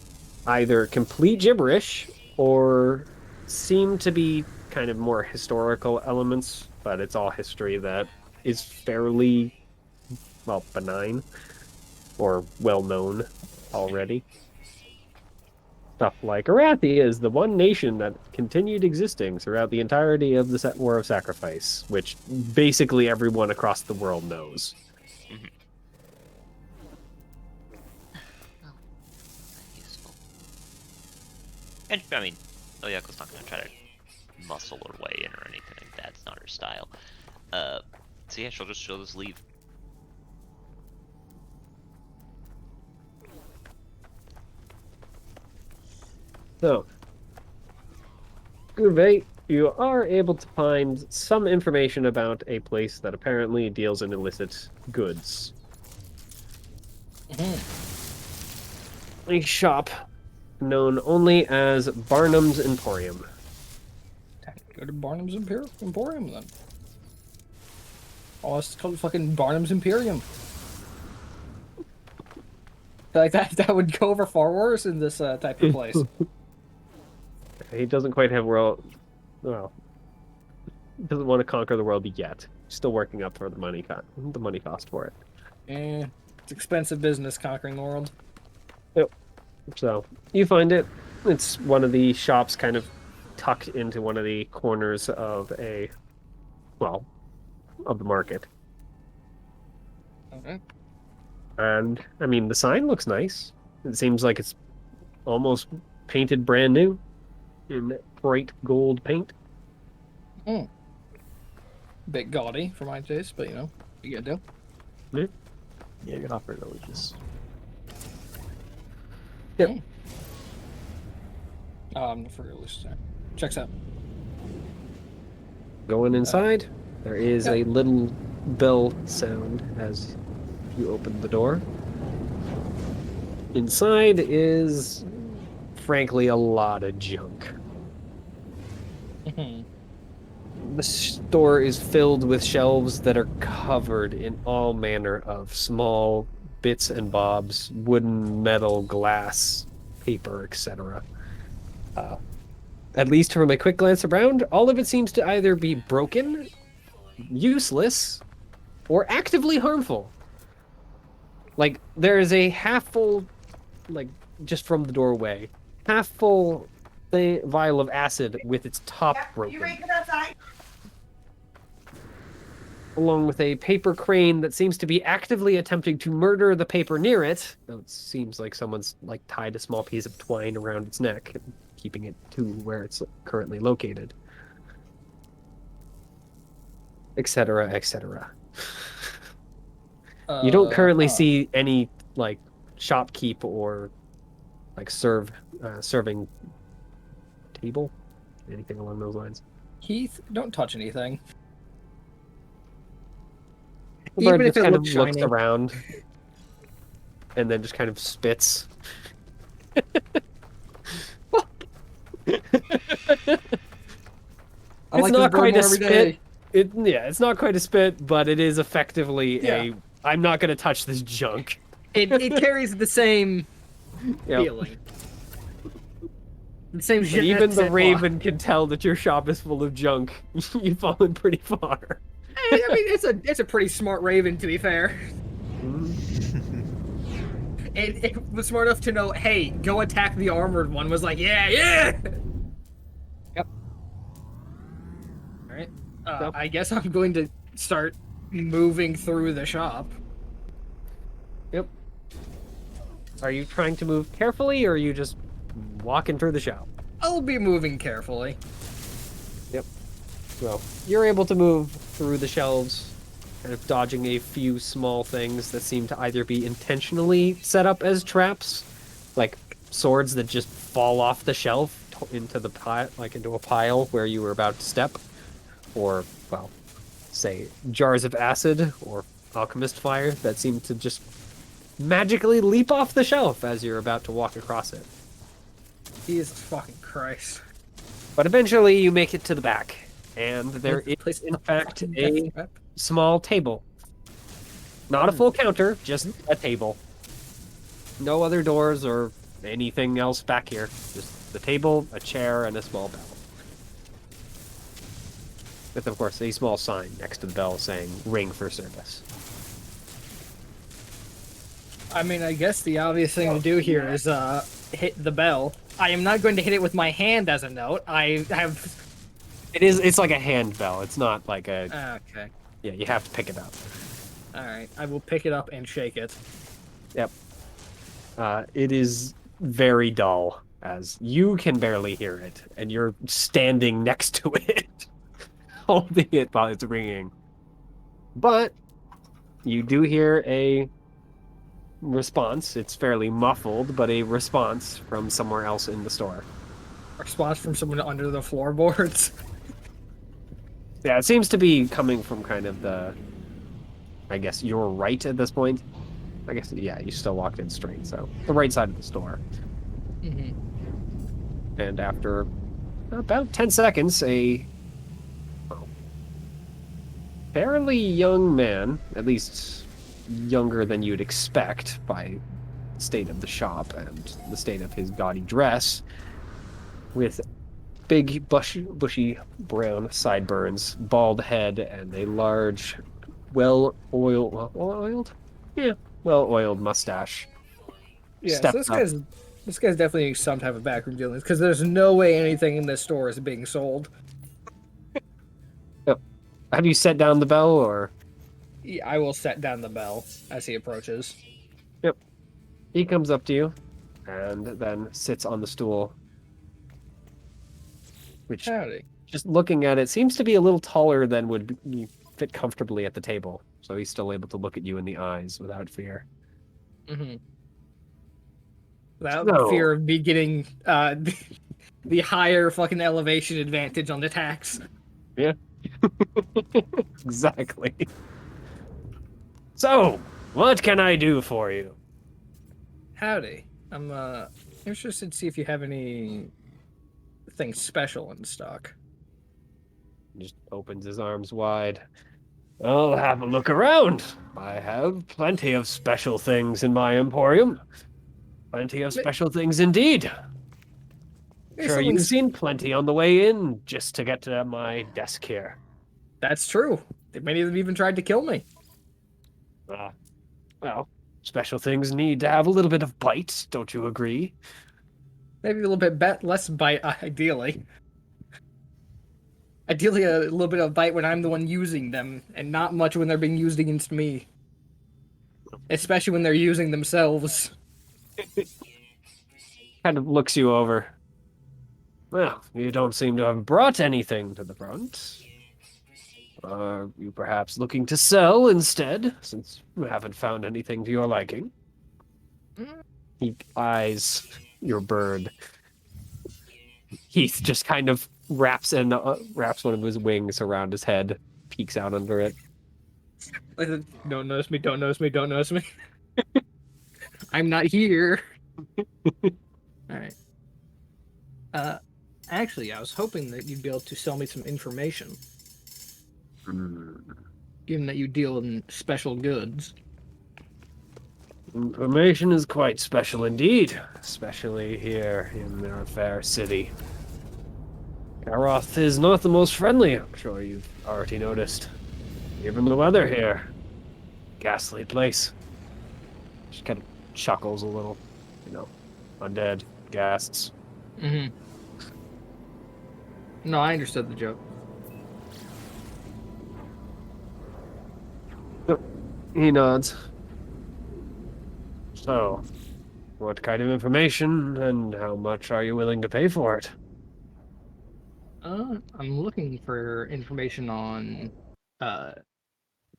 Speaker 2: either complete gibberish or seem to be kind of more historical elements, but it's all history that is fairly, well, benign or well known already. Stuff like Arathia is the one nation that continued existing throughout the entirety of the War of Sacrifice, which basically everyone across the world knows.
Speaker 7: Not useful.
Speaker 3: And, I mean, Oyako's not going to try to muscle her way in or anything like that. It's not her style. So yeah, she'll just leave.
Speaker 2: So, Uwe, you are able to find some information about a place that apparently deals in illicit goods. A shop known only as Barnum's Emporium.
Speaker 1: Time to go to Barnum's Emporium then. Oh, it's called fucking Barnum's Imperium. Like that would go over far worse in this type of place.
Speaker 2: He doesn't quite have world. Well, he doesn't want to conquer the world yet. Still working up for the money cost for it.
Speaker 1: It's expensive business conquering the world.
Speaker 2: Yep. So you find it. It's one of the shops, kind of tucked into one of the corners of of the market.
Speaker 1: Okay.
Speaker 2: And I mean, the sign looks nice. It seems like it's almost painted brand new in bright gold paint.
Speaker 1: Bit gaudy for my taste, but you know, you gotta do.
Speaker 5: Yeah, you're not very religious.
Speaker 1: I'm for religious. Checks out.
Speaker 2: Going inside, there is a little bell sound as you open the door. Inside is, frankly, a lot of junk. The store is filled with shelves that are covered in all manner of small bits and bobs, wooden, metal, glass, paper, etc. At least from a quick glance around, all of it seems to either be broken, useless, or actively harmful. Like, there is a half-full, like, just from the doorway, half-full vial of acid with its top
Speaker 6: Yep, you
Speaker 2: broken,
Speaker 6: ready to get outside?
Speaker 2: along with a paper crane that seems to be actively attempting to murder the paper near it. Though it seems like someone's, like, tied a small piece of twine around its neck, keeping it to where it's currently located. Etc., etc. You don't currently see any like shopkeep or like serving table, anything along those lines.
Speaker 1: Heath, don't touch anything.
Speaker 2: The
Speaker 1: Even
Speaker 2: bird
Speaker 1: if
Speaker 2: just
Speaker 1: it
Speaker 2: kind of
Speaker 1: looks
Speaker 2: looks
Speaker 1: shiny.
Speaker 2: around and then just kind of spits. It's not quite a spit. It's not quite a spit, but it is effectively a I'm not gonna touch this junk.
Speaker 1: It carries the same
Speaker 2: Yep.
Speaker 1: feeling. The same
Speaker 2: And
Speaker 1: shit.
Speaker 2: even the raven can tell that your shop is full of junk. You've fallen pretty far.
Speaker 1: I mean, it's a pretty smart raven, to be fair. It was smart enough to know, hey, go attack the armored one. Was like, yeah. Yep. All right.
Speaker 2: Yep.
Speaker 1: I guess I'm going to start moving through the shop.
Speaker 2: Yep. Are you trying to move carefully, or are you just walking through the shop?
Speaker 1: I'll be moving carefully.
Speaker 2: Yep. Well, you're able to move through the shelves, kind of dodging a few small things that seem to either be intentionally set up as traps, like swords that just fall off the shelf into the pile, like into a pile where you were about to step, or, well, say jars of acid or alchemist fire that seem to just magically leap off the shelf as you're about to walk across it.
Speaker 1: Jesus fucking Christ.
Speaker 2: But eventually you make it to the back, and there is,
Speaker 1: Place
Speaker 2: in fact, a
Speaker 1: trap.
Speaker 2: small table. Not a full counter, just a table. No other doors or anything else back here. Just the table, a chair, and a small bell. With, of course, a small sign next to the bell saying, ring for service.
Speaker 1: I mean, I guess the obvious thing to do here is hit the bell. I am not going to hit it with my hand as a note. I have...
Speaker 2: It's like a hand bell. It's not like a...
Speaker 1: Okay.
Speaker 2: Yeah, you have to pick it up.
Speaker 1: Alright, I will pick it up and shake it.
Speaker 2: Yep. It is very dull, as you can barely hear it, and you're standing next to it, holding it while it's ringing. But you do hear a response. It's fairly muffled, but a response from somewhere else in the store.
Speaker 1: Response from someone under the floorboards.
Speaker 2: Yeah, it seems to be coming from kind of the, I guess, your right at this point. I guess, yeah, you still walked in straight, so the right side of the store.
Speaker 1: Mm-hmm.
Speaker 2: And after about 10 seconds, a fairly young man, at least younger than you'd expect by the state of the shop and the state of his gaudy dress, with big, bushy brown sideburns, bald head, and a large, well-oiled mustache.
Speaker 1: Yeah, so
Speaker 2: stepped
Speaker 1: this
Speaker 2: up.
Speaker 1: guy's definitely some type of backroom dealings, because there's no way anything in this store is being sold.
Speaker 2: Have you set down the bell, or?
Speaker 1: Yeah, I will set down the bell as he approaches.
Speaker 2: Yep. He comes up to you, and then sits on the stool. Which,
Speaker 1: Howdy.
Speaker 2: just looking at it, seems to be a little taller than would fit comfortably at the table. So he's still able to look at you in the eyes without fear.
Speaker 1: Mm-hmm. Without
Speaker 2: So-
Speaker 1: fear of me getting the higher fucking elevation advantage on the tax.
Speaker 2: Yeah. Exactly. So, what can I do for you?
Speaker 1: Howdy. I'm interested to see if you have anything special in stock.
Speaker 2: Just opens his arms wide. I'll have a look around. I have plenty of special things in my emporium. Plenty of special things indeed. Sure, you've seen plenty on the way in just to get to my desk here.
Speaker 1: That's true. Many of them even tried to kill me.
Speaker 2: Well, special things need to have a little bit of bite, don't you agree?
Speaker 1: Maybe a little bit less bite, ideally. Ideally, a little bit of bite when I'm the one using them, and not much when they're being used against me. Especially when they're using themselves.
Speaker 2: Kind of looks you over. Well, you don't seem to have brought anything to the front. Are you perhaps looking to sell instead, since you haven't found anything to your liking? He eyes your bird. Heath just kind of wraps one of his wings around his head, peeks out under it.
Speaker 1: Don't notice me, don't notice me, don't notice me. I'm not here. Alright. Actually, I was hoping that you'd be able to sell me some information. Given that you deal in special goods.
Speaker 2: Information is quite special indeed, especially here in our fair city. Karoth is not the most friendly, I'm sure you've already noticed. Even the weather here. Ghastly place. Just kind of chuckles a little. Undead, ghasts.
Speaker 1: Mm-hmm. No, I understood the joke.
Speaker 2: He nods. So, what kind of information and how much are you willing to pay for it?
Speaker 1: I'm looking for information on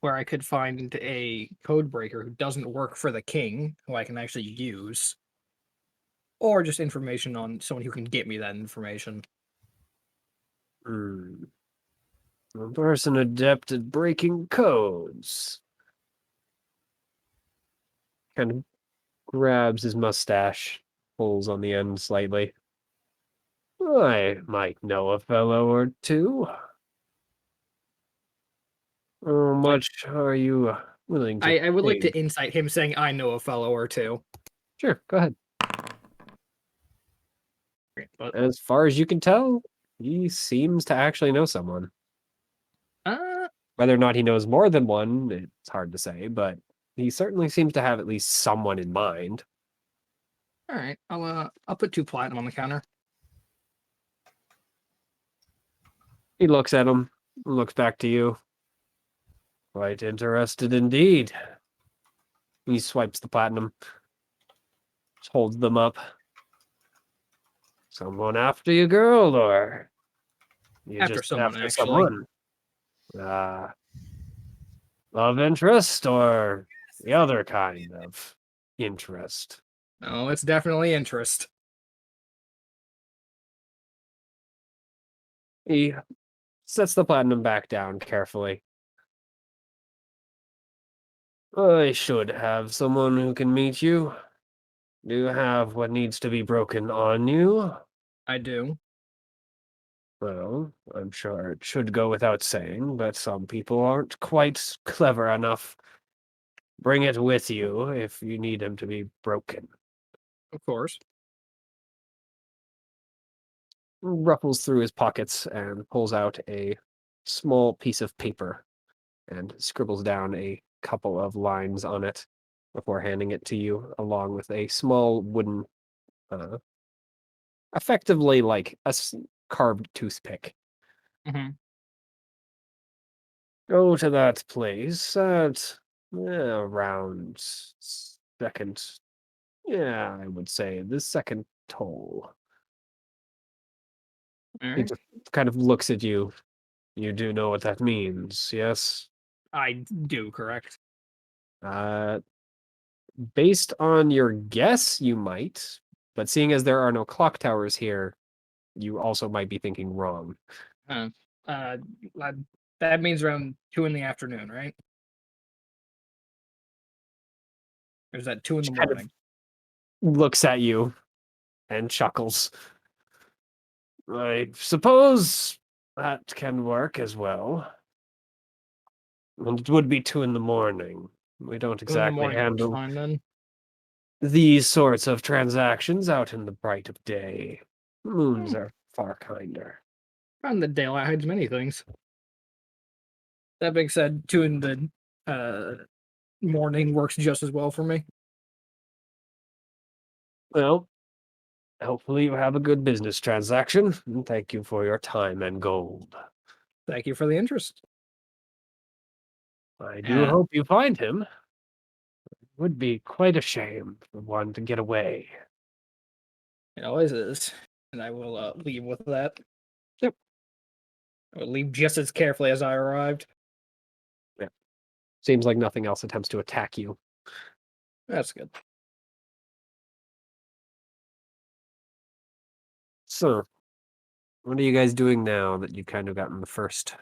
Speaker 1: where I could find a code breaker who doesn't work for the king, who I can actually use. Or just information on someone who can get me that information.
Speaker 2: A person adept at breaking codes. Kind of grabs his mustache, pulls on the end slightly. I might know a fellow or two. How much are you willing to
Speaker 1: I would like
Speaker 2: pay?
Speaker 1: to incite him saying I know a fellow or two.
Speaker 2: Sure, go ahead.
Speaker 1: But
Speaker 2: As far as you can tell, he seems to actually know someone. Whether or not he knows more than one, it's hard to say, but he certainly seems to have at least someone in mind.
Speaker 1: all right, I'll put 2 platinum on the counter.
Speaker 2: He looks at him, looks back to you. Quite interested indeed. He swipes the platinum, just holds them up. Someone after you, girl, or you
Speaker 1: After
Speaker 2: just
Speaker 1: someone,
Speaker 2: after
Speaker 1: actually.
Speaker 2: someone? Love interest or the other kind of interest?
Speaker 1: No, it's definitely interest.
Speaker 2: He sets the platinum back down carefully. I should have someone who can meet you. Do you have what needs to be broken on you?
Speaker 1: I do.
Speaker 2: Well, I'm sure it should go without saying, but some people aren't quite clever enough. Bring it with you if you need him to be broken.
Speaker 1: Of course.
Speaker 2: Ruffles through his pockets and pulls out a small piece of paper and scribbles down a couple of lines on it before handing it to you, along with a small wooden, effectively like a carved toothpick.
Speaker 1: Mm-hmm.
Speaker 2: Go to that place at around second. Yeah, I would say the second toll.
Speaker 1: All
Speaker 2: He
Speaker 1: right.
Speaker 2: just kind of looks at you. You do know what that means, yes?
Speaker 1: I do, correct.
Speaker 2: Based on your guess, you might, but seeing as there are no clock towers here, you also might be thinking wrong.
Speaker 1: Uh, that means around 2 in the afternoon, right? Or is that 2 in the
Speaker 2: Kind of
Speaker 1: morning?
Speaker 2: looks at you and chuckles. I suppose that can work as well. And it would be 2 in the morning. We don't
Speaker 1: 2 in the
Speaker 2: exactly
Speaker 1: morning works
Speaker 2: handle
Speaker 1: fine then.
Speaker 2: these sorts of transactions out in the bright of day. Moons are far kinder.
Speaker 1: And the daylight hides many things. That being said, 2 in the morning works just as well for me.
Speaker 2: Well, hopefully you have a good business transaction, and thank you for your time and gold.
Speaker 1: Thank you for the interest.
Speaker 2: I do hope you find him. It would be quite a shame for one to get away.
Speaker 1: It always is. And I will leave with that.
Speaker 2: Yep.
Speaker 1: I will leave just as carefully as I arrived.
Speaker 2: Seems like nothing else attempts to attack you.
Speaker 1: That's good.
Speaker 2: So, what are you guys doing now that you've kind of gotten the first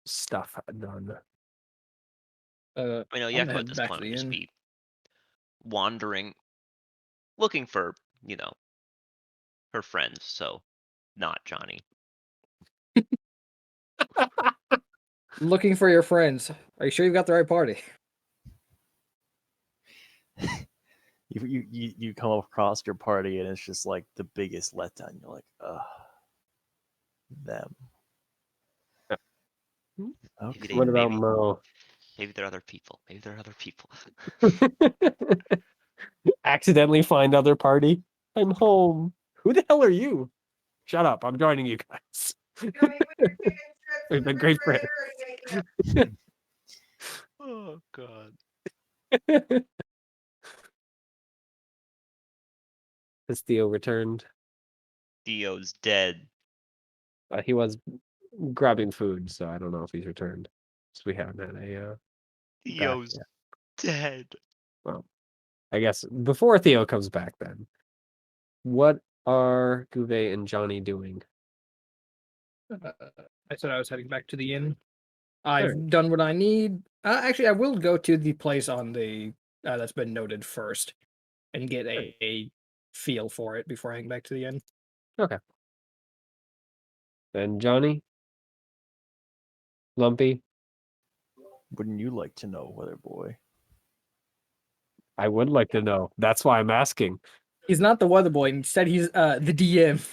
Speaker 2: stuff done?
Speaker 3: I mean,
Speaker 1: I'm gonna
Speaker 3: Yakko at
Speaker 1: head
Speaker 3: this
Speaker 1: back
Speaker 3: point
Speaker 1: to
Speaker 3: would
Speaker 1: the
Speaker 3: just
Speaker 1: inn.
Speaker 3: be wandering, looking for, her friends, so not Jahnni.
Speaker 1: Looking for your friends. Are you sure you've got the right party?
Speaker 5: You come across your party and it's just like the biggest letdown. You're like, ugh, them.
Speaker 3: Maybe
Speaker 5: Okay.
Speaker 3: they-
Speaker 2: What about
Speaker 3: maybe-
Speaker 2: Mo?
Speaker 3: Maybe there are other people. Maybe there are other people.
Speaker 2: Accidentally find other party? I'm home. Who the hell are you? Shut up, I'm joining you guys.
Speaker 6: Coming with your chicken strips
Speaker 2: We've
Speaker 6: and
Speaker 2: been great friends.
Speaker 6: refrigerator.
Speaker 3: Oh god.
Speaker 2: Has Theo returned?
Speaker 3: Theo's dead.
Speaker 2: He was grabbing food, so I don't know if he's returned. So we haven't had a
Speaker 3: Theo's
Speaker 2: yet.
Speaker 3: dead.
Speaker 2: Well, I guess before Theo comes back then, what are Guve and Jahnni doing?
Speaker 1: I said I was heading back to the inn. I've
Speaker 2: Alright.
Speaker 1: done what I need. Actually, I will go to the place on the that's been noted first and get a feel for it before heading back to the inn.
Speaker 2: And Jahnni? Lumpy?
Speaker 5: Wouldn't you like to know, weather boy?
Speaker 2: I would like to know. That's why I'm asking.
Speaker 1: He's not the weather boy. Instead, he's the DM.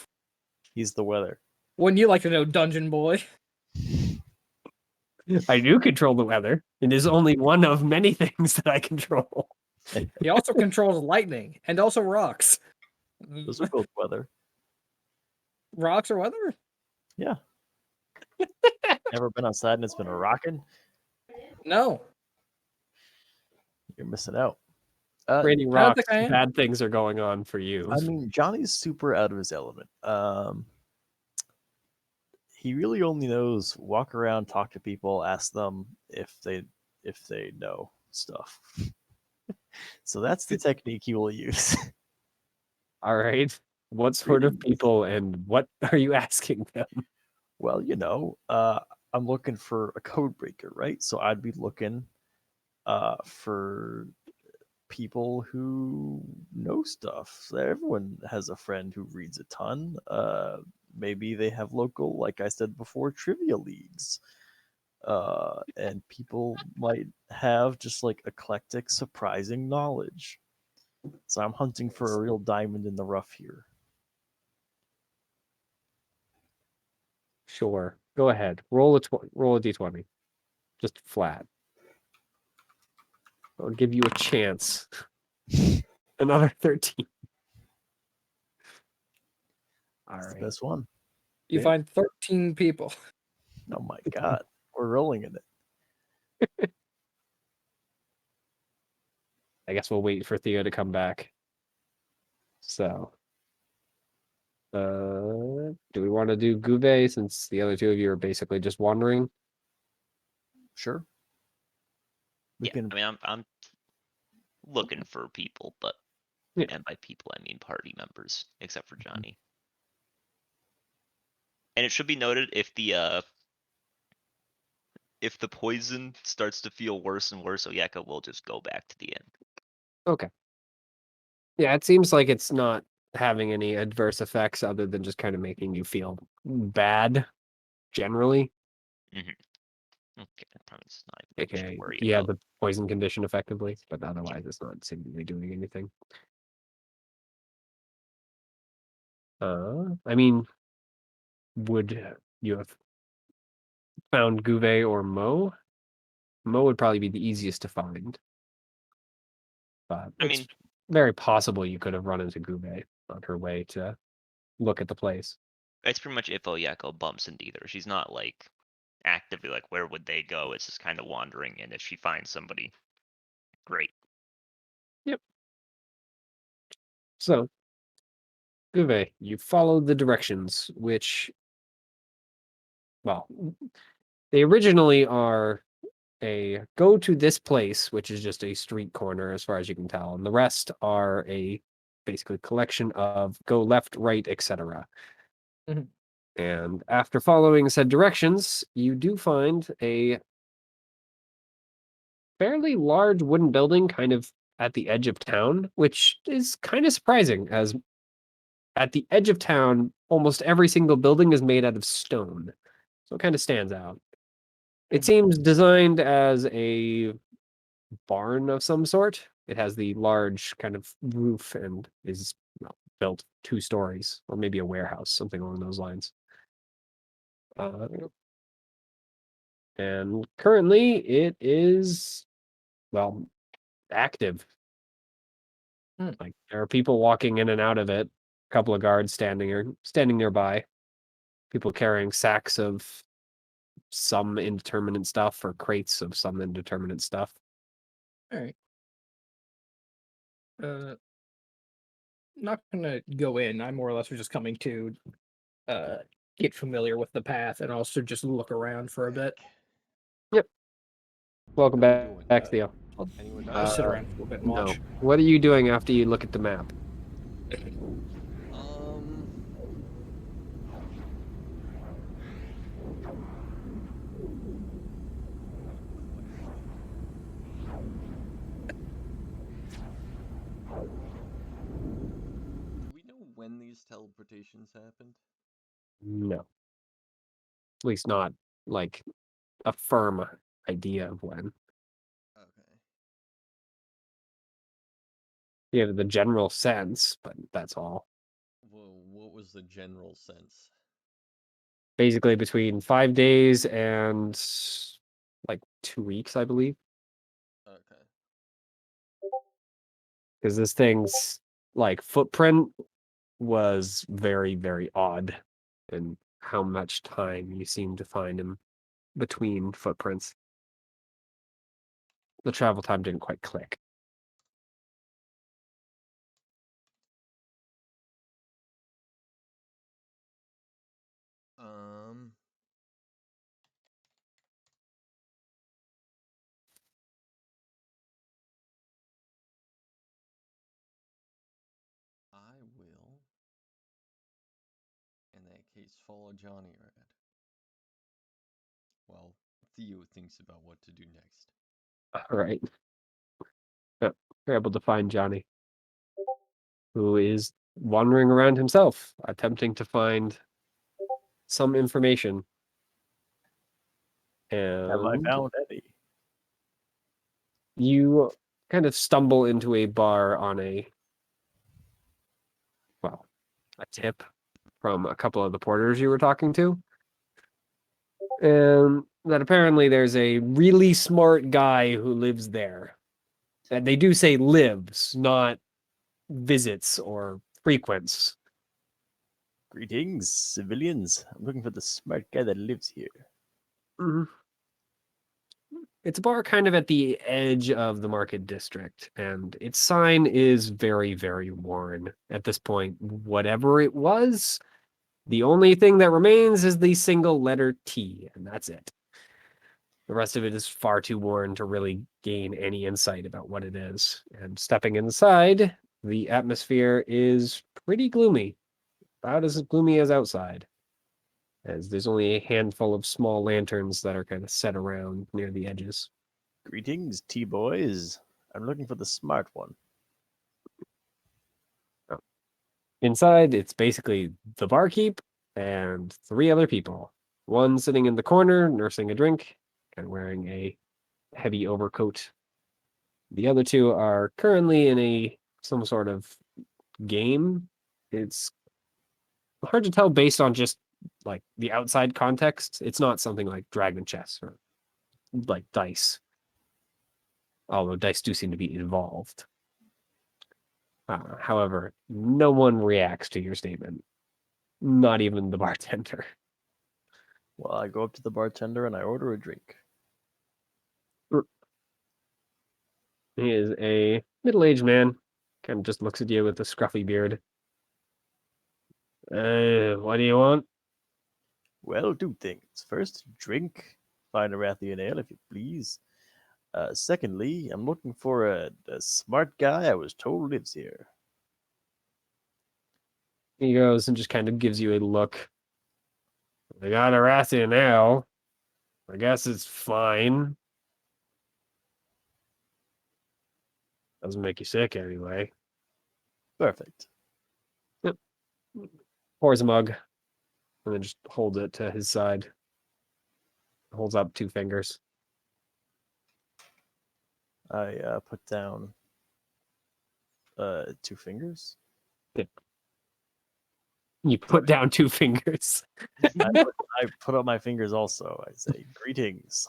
Speaker 5: He's the weather.
Speaker 1: Wouldn't you like to know, Dungeon Boy?
Speaker 2: I do control the weather. It is only one of many things that I control.
Speaker 1: He also controls lightning and also rocks.
Speaker 5: Those are both weather.
Speaker 1: Rocks are weather?
Speaker 5: Yeah. Never been outside and it's been rocking?
Speaker 1: No.
Speaker 5: You're missing out.
Speaker 2: Raining
Speaker 1: I don't
Speaker 2: rocks,
Speaker 1: think I am.
Speaker 2: bad things are going on for you.
Speaker 5: I mean, Johnny's super out of his element. He really only knows walk around, talk to people, ask them if they know stuff. So that's the technique he will use.
Speaker 2: All right. What sort of people and what are you asking them?
Speaker 5: Well, I'm looking for a code breaker, right? So I'd be looking for people who know stuff. So everyone has a friend who reads a ton. Maybe they have local, like I said before, trivia leagues. And people might have just like eclectic, surprising knowledge. So I'm hunting for a real diamond in the rough here.
Speaker 2: Sure. Go ahead. Roll a d20. Just flat. I'll give you a chance. Another 13. All
Speaker 5: That's the
Speaker 2: right.
Speaker 5: best one.
Speaker 1: You
Speaker 5: Yeah.
Speaker 1: find 13 people.
Speaker 5: Oh my god, we're rolling in it.
Speaker 2: I guess we'll wait for Theo to come back. So, do we want to do Guve since the other two of you are basically just wandering?
Speaker 5: Sure. We
Speaker 3: Yeah,
Speaker 5: can.
Speaker 3: I mean, I'm looking for people, but
Speaker 2: Yeah.
Speaker 3: and by people I mean party members, except for Jahnni. And it should be noted if the poison starts to feel worse and worse, Oyeka will just go back to the inn.
Speaker 2: Okay. Yeah, it seems like it's not having any adverse effects other than just kind of making you feel bad generally.
Speaker 3: Okay, probably just not even much to
Speaker 2: Okay,
Speaker 3: worry
Speaker 2: yeah,
Speaker 3: about.
Speaker 2: the poison condition effectively, but otherwise it's not seemingly doing anything. I mean, would you have found Gouvet or Mo? Mo would probably be the easiest to find. But
Speaker 3: I
Speaker 2: it's
Speaker 3: mean,
Speaker 2: very possible you could have run into Gouvet on her way to look at the place.
Speaker 3: it's pretty much if Oyeko bumps into either. She's not like actively like where would they go? It's just kind of wandering, and if she finds somebody, great.
Speaker 2: So, Gouvet, you followed the directions, which, well, they originally are a go to this place, which is just a street corner as far as you can tell, and the rest are a basically collection of go left, right, etc.
Speaker 1: Mhm.
Speaker 2: And after following said directions, you do find a fairly large wooden building kind of at the edge of town, which is kind of surprising as at the edge of town, almost every single building is made out of stone. So it kind of stands out. It seems designed as a barn of some sort. It has the large kind of roof and is built 2 stories, or maybe a warehouse, something along those lines. And currently it is, well, active. Like there are people walking in and out of it. A couple of guards standing nearby. People carrying sacks of some indeterminate stuff or crates of some indeterminate stuff.
Speaker 1: All right. Not gonna go in. I more or less was just coming to uh get familiar with the path and also just look around for a bit.
Speaker 2: Yep. Welcome
Speaker 4: How we
Speaker 2: back,
Speaker 4: doing?
Speaker 2: Theo.
Speaker 4: Anyone
Speaker 1: I'll sit
Speaker 4: die?
Speaker 1: around for a bit and
Speaker 2: No.
Speaker 1: watch.
Speaker 2: What are you doing after you look at the map?
Speaker 4: Um, do we know when these teleportations happened?
Speaker 2: No. At least not like a firm idea of when.
Speaker 4: Okay.
Speaker 2: You have the general sense, but that's all.
Speaker 4: Well, what was the general sense?
Speaker 2: Basically between 5 days and like 2 weeks, I believe.
Speaker 4: Okay.
Speaker 2: Because this thing's like footprint was very, very odd and how much time you seem to find him between footprints. The travel time didn't quite click.
Speaker 4: Um, I will, in that case, follow Johnny around. Well, Theo thinks about what to do next.
Speaker 2: All right. Yep. You're able to find Jahnni, who is wandering around himself, attempting to find some information.
Speaker 5: Have I
Speaker 2: And
Speaker 5: found any?
Speaker 2: you kind of stumble into a bar on a tip from a couple of the porters you were talking to. And that apparently there's a really smart guy who lives there. And they do say lives, not visits or frequents.
Speaker 5: Greetings, civilians. I'm looking for the smart guy that lives here.
Speaker 2: Mhm. It's a bar kind of at the edge of the market district, and its sign is very, very worn at this point. Whatever it was, the only thing that remains is the single letter T, and that's it. The rest of it is far too worn to really gain any insight about what it is. And stepping inside, the atmosphere is pretty gloomy, about as gloomy as outside, as there's only a handful of small lanterns that are kind of set around near the edges.
Speaker 5: Greetings, T-boys. I'm looking for the smart one.
Speaker 2: Inside, it's basically the barkeep and 3 other people. One sitting in the corner, nursing a drink and wearing a heavy overcoat. The other 2 are currently in some sort of game. It's hard to tell based on just like the outside context. It's not something like dragon chess or like dice, although dice do seem to be involved. However, no one reacts to your statement, not even the bartender.
Speaker 5: Well, I go up to the bartender and I order a drink.
Speaker 2: He is a middle-aged man, kind of just looks at you with a scruffy beard. What do you want?
Speaker 5: Well, two things. First, drink. Find a Rathian ale, if you please. Secondly, I'm looking for a smart guy I was told lives here.
Speaker 2: He goes and just kind of gives you a look. They got a Rathian ale. I guess it's fine. Doesn't make you sick anyway.
Speaker 5: Perfect.
Speaker 2: Pours a mug and then just holds it to his side. Holds up 2 fingers.
Speaker 5: I put down 2 fingers.
Speaker 2: You put down 2 fingers.
Speaker 5: I put up my fingers also. I say, greetings.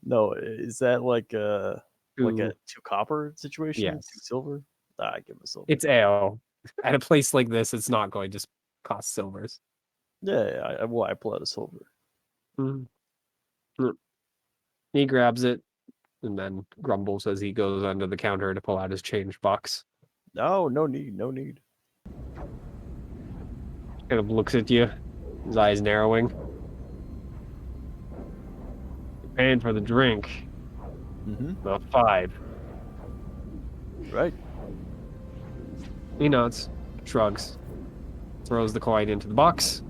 Speaker 5: No, is that like a 2 copper situation?
Speaker 2: Yes.
Speaker 5: 2 silver? I give him a silver.
Speaker 2: It's ale. At a place like this, it's not going to cost silvers.
Speaker 5: Yeah, I pull out a silver.
Speaker 2: He grabs it and then grumbles as he goes under the counter to pull out his change box.
Speaker 5: No need.
Speaker 2: Kind of looks at you, his eyes narrowing. You're paying for the drink. About 5.
Speaker 5: Right.
Speaker 2: He nods, shrugs, throws the coin into the box,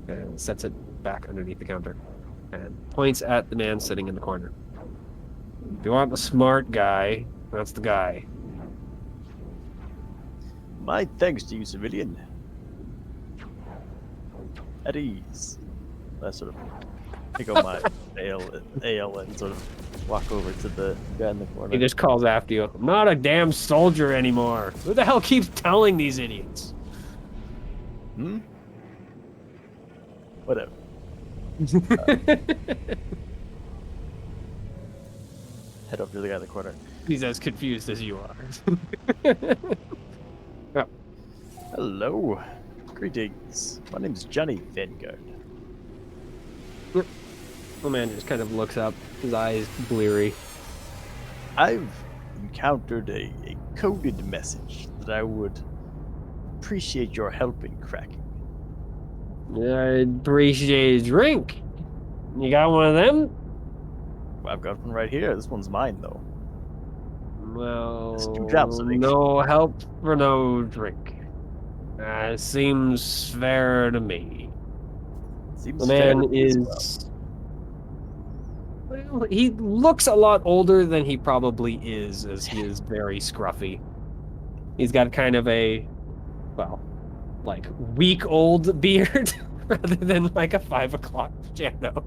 Speaker 2: and sets it back underneath the counter, and points at the man sitting in the corner. If you want the smart guy, that's the guy.
Speaker 5: My thanks to you, civilian. At ease. I sort of pick up my ale and sort of walk over to the guy in the corner.
Speaker 2: He just calls after you. I'm not a damn soldier anymore. Who the hell keeps telling these idiots?
Speaker 5: Whatever. Head over to the guy in the corner.
Speaker 2: He's as confused as you are.
Speaker 5: Hello. Greetings. My name's Jahnni Vanguard.
Speaker 2: The man just kind of looks up, his eyes bleary.
Speaker 5: I've encountered a coded message that I would appreciate your help in cracking.
Speaker 2: I appreciate a drink. You got one of them?
Speaker 5: Well, I've got one right here. This one's mine, though.
Speaker 2: Well,
Speaker 5: There's 2 drops, I think.
Speaker 2: no help for no drink. Seems fair to me.
Speaker 5: Seems
Speaker 2: The
Speaker 5: fair
Speaker 2: man
Speaker 5: to me as well.
Speaker 2: is... Well, he looks a lot older than he probably is, as he is very scruffy. He's got kind of a, well, like, week-old beard, rather than like a 5 o'clock Jano.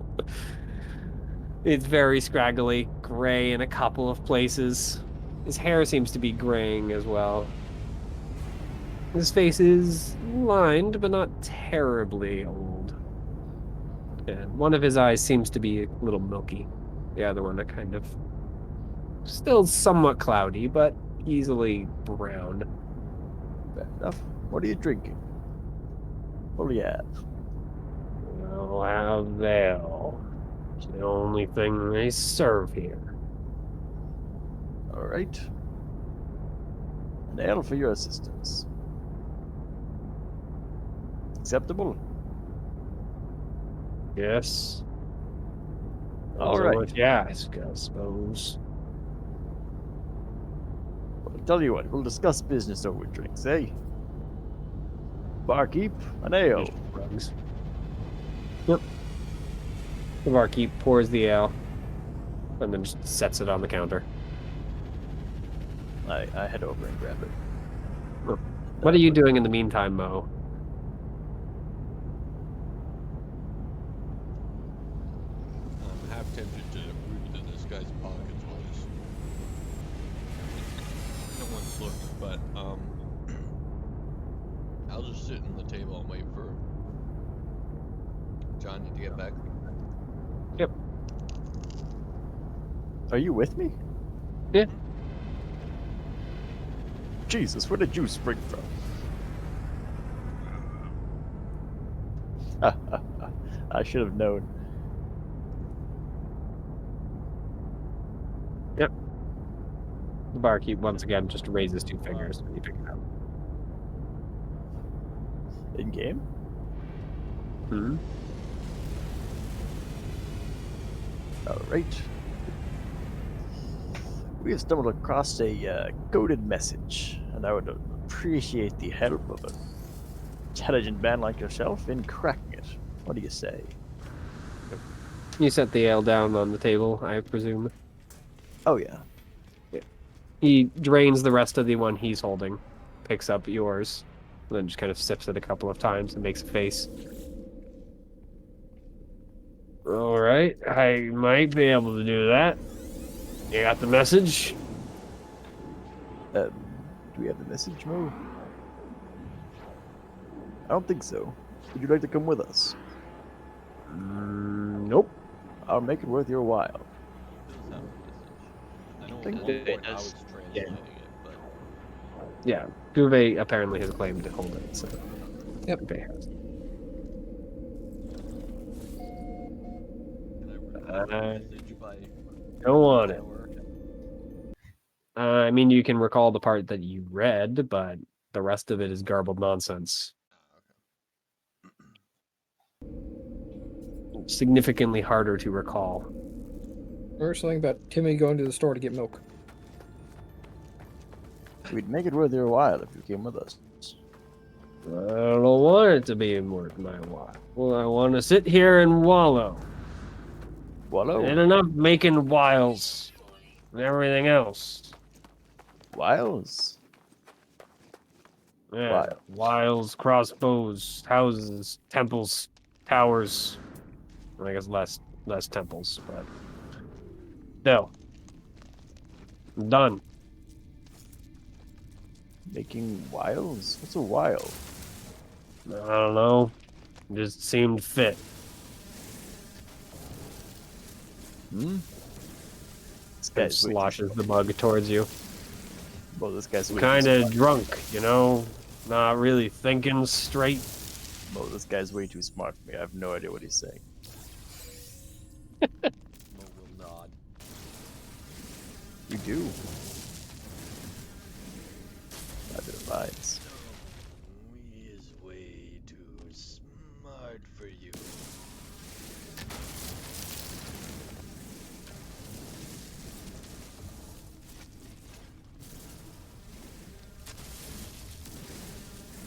Speaker 2: It's very scraggly, gray in a couple of places. His hair seems to be graying as well. His face is lined, but not terribly old. And one of his eyes seems to be a little milky. The other one, a kind of still somewhat cloudy, but easily brown.
Speaker 5: Fair enough. What are you drinking? What do you have?
Speaker 2: I'll have ale. It's the only thing they serve here.
Speaker 5: All right. An ale for your assistance. Acceptable?
Speaker 2: Yes.
Speaker 5: All
Speaker 2: Depends on
Speaker 5: right.
Speaker 2: what you ask, I suppose.
Speaker 5: Well, I'll tell you what, we'll discuss business over drinks, eh? Barkeep, an ale.
Speaker 2: Just rugs. Yep. The barkeep pours the ale and then just sets it on the counter.
Speaker 5: I head over and grab it.
Speaker 2: What are you doing in the meantime, Mo?
Speaker 4: I'm half tempted to root into this guy's pockets while no one's looking, but I'll just sit in the table and wait for Johnny to get back.
Speaker 2: Yep.
Speaker 5: Are you with me?
Speaker 2: Yeah.
Speaker 5: Jesus, where did you spring from? I should have known.
Speaker 2: Yep. The barkeep once again just raises 2 fingers when you pick it up.
Speaker 5: In game?
Speaker 2: Hmm.
Speaker 5: Alright. We have stumbled across a coded message, and I would appreciate the help of an intelligent man like yourself in cracking it. What do you say?
Speaker 2: You set the ale down on the table, I presume.
Speaker 5: Oh, yeah.
Speaker 2: He drains the rest of the one he's holding, picks up yours, and then just kind of sips it a couple of times and makes a face. All right, I might be able to do that. You got the message?
Speaker 5: Do we have the message, Mo? I don't think so. Would you like to come with us?
Speaker 2: Nope.
Speaker 5: I'll make it worth your while.
Speaker 4: He does have a message. I know
Speaker 5: Think
Speaker 4: at one
Speaker 7: it
Speaker 4: point I
Speaker 7: does.
Speaker 4: was translating it, but
Speaker 2: Yeah, Bouvet apparently has claimed to hold it, so.
Speaker 1: Yep.
Speaker 2: Bouvet has.
Speaker 4: can I recall the message by
Speaker 2: Don't want it.
Speaker 4: hour?
Speaker 2: I mean, you can recall the part that you read, but the rest of it is garbled nonsense. Significantly harder to recall.
Speaker 1: Or something about Timmy going to the store to get milk.
Speaker 5: We'd make it worth your while if you came with us.
Speaker 2: I don't want it to be worth my while. Well, I want to sit here and wallow.
Speaker 5: Wallow?
Speaker 2: And enough making wiles and everything else.
Speaker 5: Wiles?
Speaker 2: Yeah,
Speaker 5: Wiles.
Speaker 2: wiles, crossbows, houses, temples, towers. I guess less temples, but still. I'm done.
Speaker 5: Making wiles? What's a wile?
Speaker 2: I don't know. Just seemed fit.
Speaker 5: Hmm? This
Speaker 2: Kind of
Speaker 5: guy's way too
Speaker 2: sloshes the mug towards you.
Speaker 5: Well, this guy's way
Speaker 2: Kind
Speaker 5: too
Speaker 2: of
Speaker 5: smart.
Speaker 2: drunk, you know? Not really thinking straight.
Speaker 5: Well, this guy's way too smart for me. I have no idea what he's saying.
Speaker 4: Mo will nod.
Speaker 5: You do. I did advise.
Speaker 4: He is way too smart for you.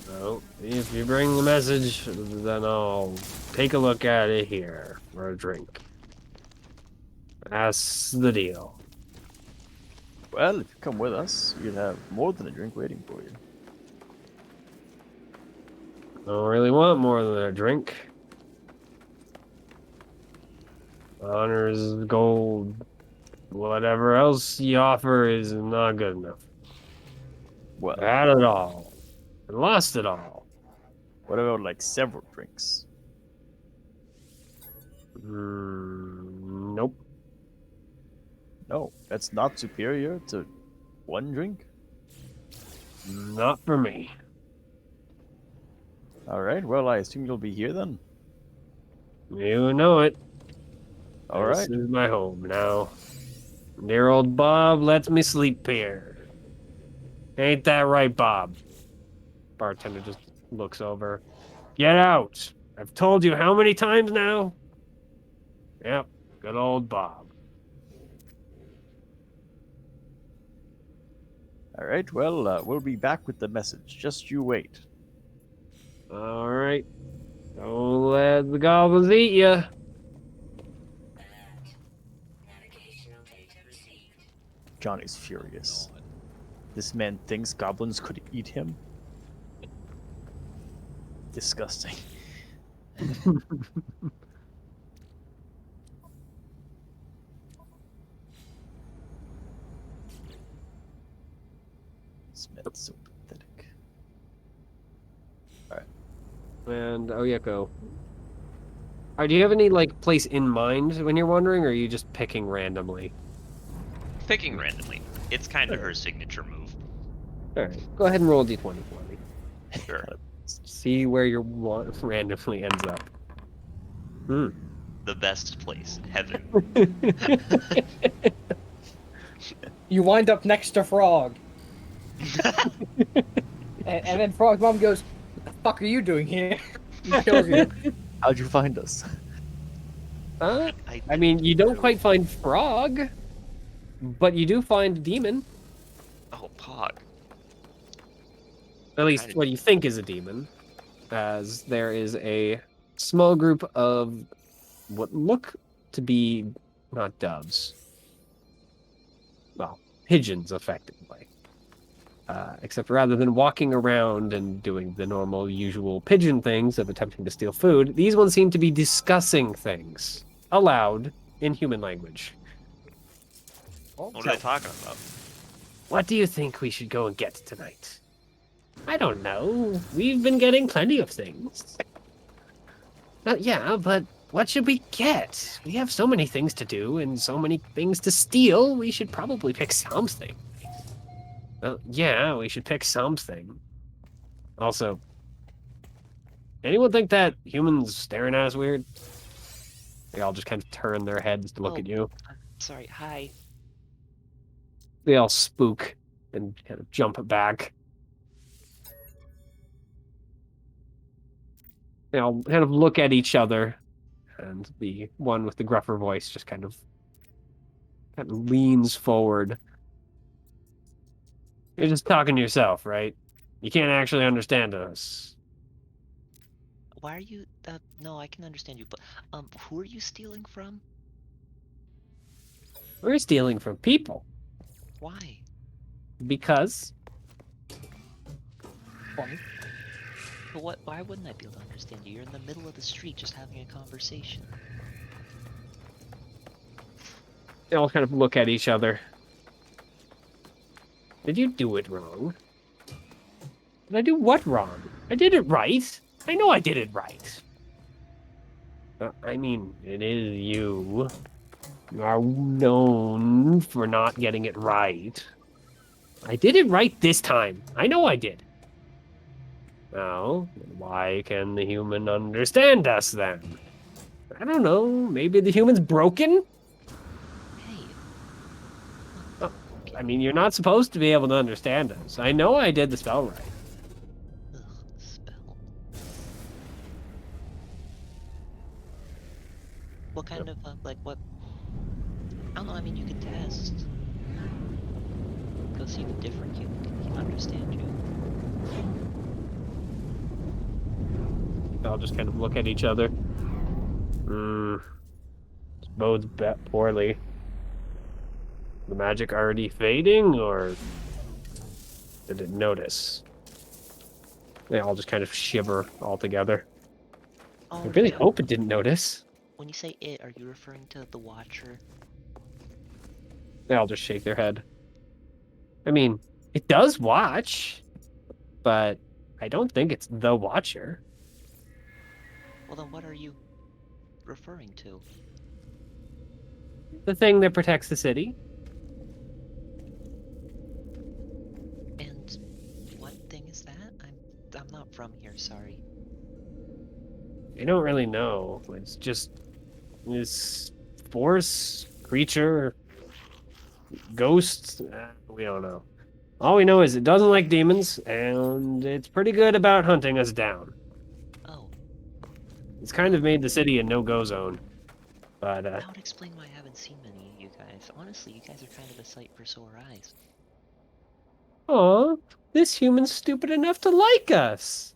Speaker 2: Well, if you bring the message, then I'll take a look at it here for a drink. That's the deal.
Speaker 5: Well, if you come with us, you'll have more than a drink waiting for you.
Speaker 2: I don't really want more than a drink. Honors, gold, whatever else you offer is not good enough.
Speaker 5: Well,
Speaker 2: I had it all. And lost it all.
Speaker 5: what about like several drinks?
Speaker 2: Nope.
Speaker 5: No, that's not superior to one drink.
Speaker 2: Not for me.
Speaker 5: All right. Well, I assume you'll be here then.
Speaker 2: You know it.
Speaker 5: All
Speaker 2: This
Speaker 5: right.
Speaker 2: is my home now. Dear old Bob lets me sleep here. Ain't that right, Bob? Bartender just looks over. Get out! I've told you how many times now? Yep, good old Bob.
Speaker 5: All right. Well, we'll be back with the message. Just you wait.
Speaker 2: All right. Don't let the goblins eat ya.
Speaker 5: Johnny's furious.
Speaker 4: Nod.
Speaker 5: This man thinks goblins could eat him. Disgusting. This man's so pathetic.
Speaker 2: And Oyeko. Do you have any like place in mind when you're wandering, or are you just picking randomly?
Speaker 3: Picking randomly. It's kind of her signature move.
Speaker 2: All right, go ahead and roll a d20 for me.
Speaker 3: Sure.
Speaker 2: See where your randomly ends up. Hmm.
Speaker 3: The best place, heaven.
Speaker 1: You wind up next to Frog. And then Frog's mom goes, "What the fuck are you doing here?" He kills you.
Speaker 5: How'd you find us?
Speaker 2: I mean, you don't quite find Frog, but you do find a demon.
Speaker 3: Oh, Pog.
Speaker 2: At least what you think is a demon, as there is a small group of what look to be not doves. Well, pigeons, effectively. Except rather than walking around and doing the normal, usual pigeon things of attempting to steal food, these ones seem to be discussing things aloud in human language.
Speaker 3: What are they talking about?
Speaker 2: What do you think we should go and get tonight? I don't know. We've been getting plenty of things. Yeah, but what should we get? We have so many things to do and so many things to steal. We should probably pick something. Yeah, we should pick something. Also, anyone think that humans staring at us weird? They all just kind of turn their heads to look at you.
Speaker 7: I'm sorry. Hi.
Speaker 2: They all spook and kind of jump back. They all kind of look at each other, and the one with the gruffer voice just kind of leans forward. You're just talking to yourself, right? You can't actually understand us.
Speaker 7: Why are you? No, I can understand you, but who are you stealing from?
Speaker 2: We're stealing from people.
Speaker 7: Why?
Speaker 2: Because
Speaker 7: But what? Why wouldn't I be able to understand you? You're in the middle of the street, just having a conversation.
Speaker 2: they all kind of look at each other. Did you do it wrong? Did I do what wrong? I did it right. I know I did it right. I mean, it is you. You are known for not getting it right. I did it right this time. I know I did. Now, why can the human understand us then? I don't know. Maybe the human's broken?
Speaker 7: Hey.
Speaker 2: I mean, you're not supposed to be able to understand us. I know I did the spell right.
Speaker 7: Ugh, spell. What kind of, like, what? I don't know, I mean, you could test. Go see if a different human can understand you.
Speaker 2: They'll just kind of look at each other. This bodes poorly. The magic already fading, or did it notice? They all just kind of shiver all together.
Speaker 7: Oh,
Speaker 2: I really
Speaker 7: no.
Speaker 2: hope it didn't notice.
Speaker 7: When you say it, are you referring to the Watcher?
Speaker 2: They all just shake their head. I mean, it does watch, but I don't think it's the Watcher.
Speaker 7: Well, then what are you referring to?
Speaker 2: The thing that protects the city.
Speaker 7: And what thing is that? I'm not from here, sorry.
Speaker 2: I don't really know. It's just this force, creature, ghost. We don't know. All we know is it doesn't like demons, and it's pretty good about hunting us down.
Speaker 7: Oh,
Speaker 2: It's kind of made the city a no-go zone. But,
Speaker 7: that would explain why I haven't seen many of you guys. Honestly, you guys are kind of a sight for sore eyes.
Speaker 2: aw, this human's stupid enough to like us.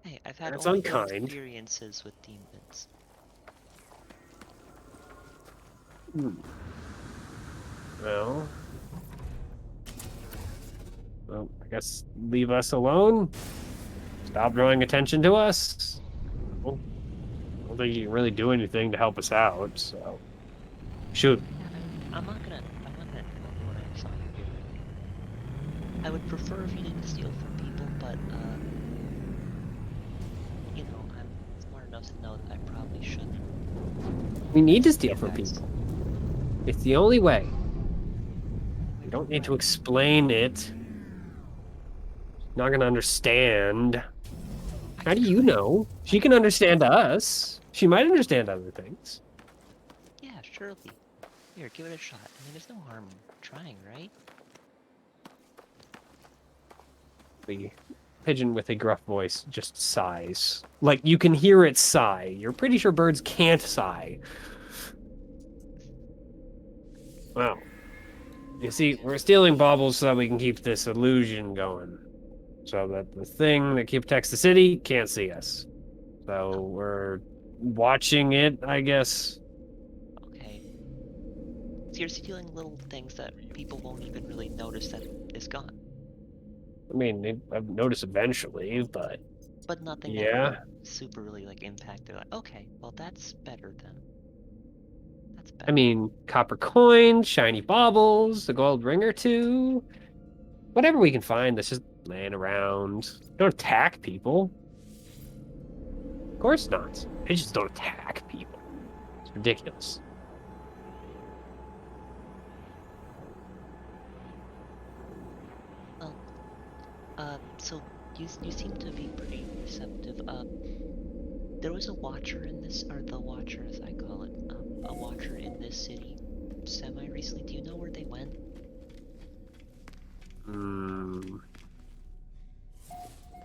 Speaker 7: Hey, I've had
Speaker 2: That's
Speaker 7: only good
Speaker 2: unkind.
Speaker 7: experiences with demons.
Speaker 2: Well, I guess leave us alone. Stop drawing attention to us. Well, I don't think you can really do anything to help us out, so... Shoot.
Speaker 7: I'm not gonna tell you what I saw you doing. I would prefer if you didn't steal from people, but, enough to know that I probably shouldn't.
Speaker 2: We need to
Speaker 7: listen
Speaker 2: steal
Speaker 7: you
Speaker 2: from
Speaker 7: guys.
Speaker 2: people. It's the only way.
Speaker 7: We
Speaker 2: You don't need to explain it. Not gonna understand. How do you know? She can understand us. She might understand other things.
Speaker 7: Yeah, surely. Here, give it a shot. I mean, there's no harm in trying, right?
Speaker 2: The pigeon with a gruff voice just sighs. Like, you can hear it sigh. You're pretty sure birds can't sigh. Well, you see, we're stealing baubles so that we can keep this illusion going. So that the thing that protects the city can't see us. So we're watching it, I guess.
Speaker 7: Okay. So you're stealing little things that people won't even really notice that is gone.
Speaker 2: I mean, I've noticed eventually, but
Speaker 7: But nothing that
Speaker 2: yeah.
Speaker 7: will super really like impact their life. Okay, well that's better then. That's better.
Speaker 2: I mean, copper coins, shiny baubles, a gold ring or two. Whatever we can find that's just laying around. Don't attack people. Of course not. They just don't attack people. It's ridiculous.
Speaker 7: Well, so you seem to be pretty receptive. There was a watcher in this, or the watcher as I call it, a watcher in this city semi-recently. Do you know where they went?
Speaker 2: Hmm.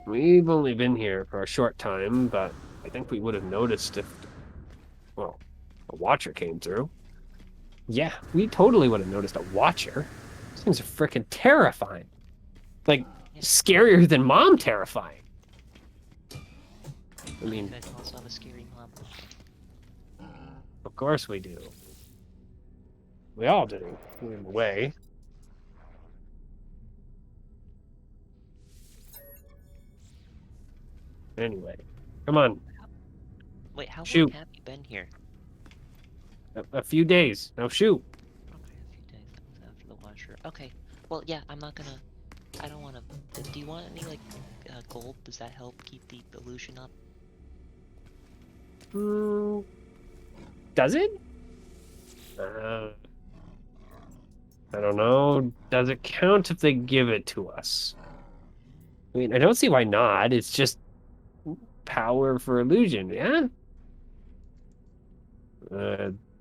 Speaker 2: We've only been here for a short time, but I think we would have noticed if, well, a watcher came through. Yeah, we totally would have noticed a watcher. These things are freaking terrifying. Like,
Speaker 7: Yeah.
Speaker 2: scarier than mom terrifying. I
Speaker 7: You
Speaker 2: mean,
Speaker 7: guys also have a scary mom.
Speaker 2: of course we do. We all do, in a way. Anyway, come on,
Speaker 7: Wait, how long
Speaker 2: shoot.
Speaker 7: have you been here?
Speaker 2: A few days. Now shoot.
Speaker 7: Okay, a few days. That was after the watcher. Okay, well, yeah, I'm not gonna. I don't want to. Do you want any like gold? Does that help keep the illusion up?
Speaker 2: Does it? I don't know. Does it count if they give it to us? I mean, I don't see why not. It's just power for illusion, yeah?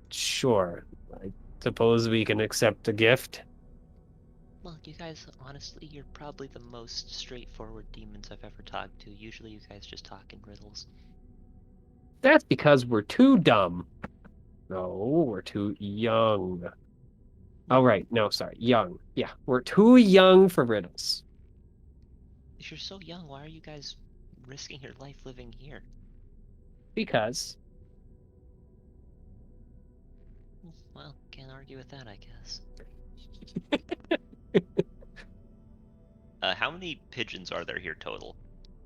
Speaker 2: Sure. I suppose we can accept a gift.
Speaker 7: Well, you guys, honestly, you're probably the most straightforward demons I've ever talked to. Usually, you guys just talk in riddles.
Speaker 2: That's because we're too dumb. No, we're too young. Oh, right. No, sorry. Young. Yeah, we're too young for riddles.
Speaker 7: If you're so young, why are you guys risking your life living here?
Speaker 2: Because
Speaker 7: Well, can't argue with that, I guess.
Speaker 3: How many pigeons are there here total?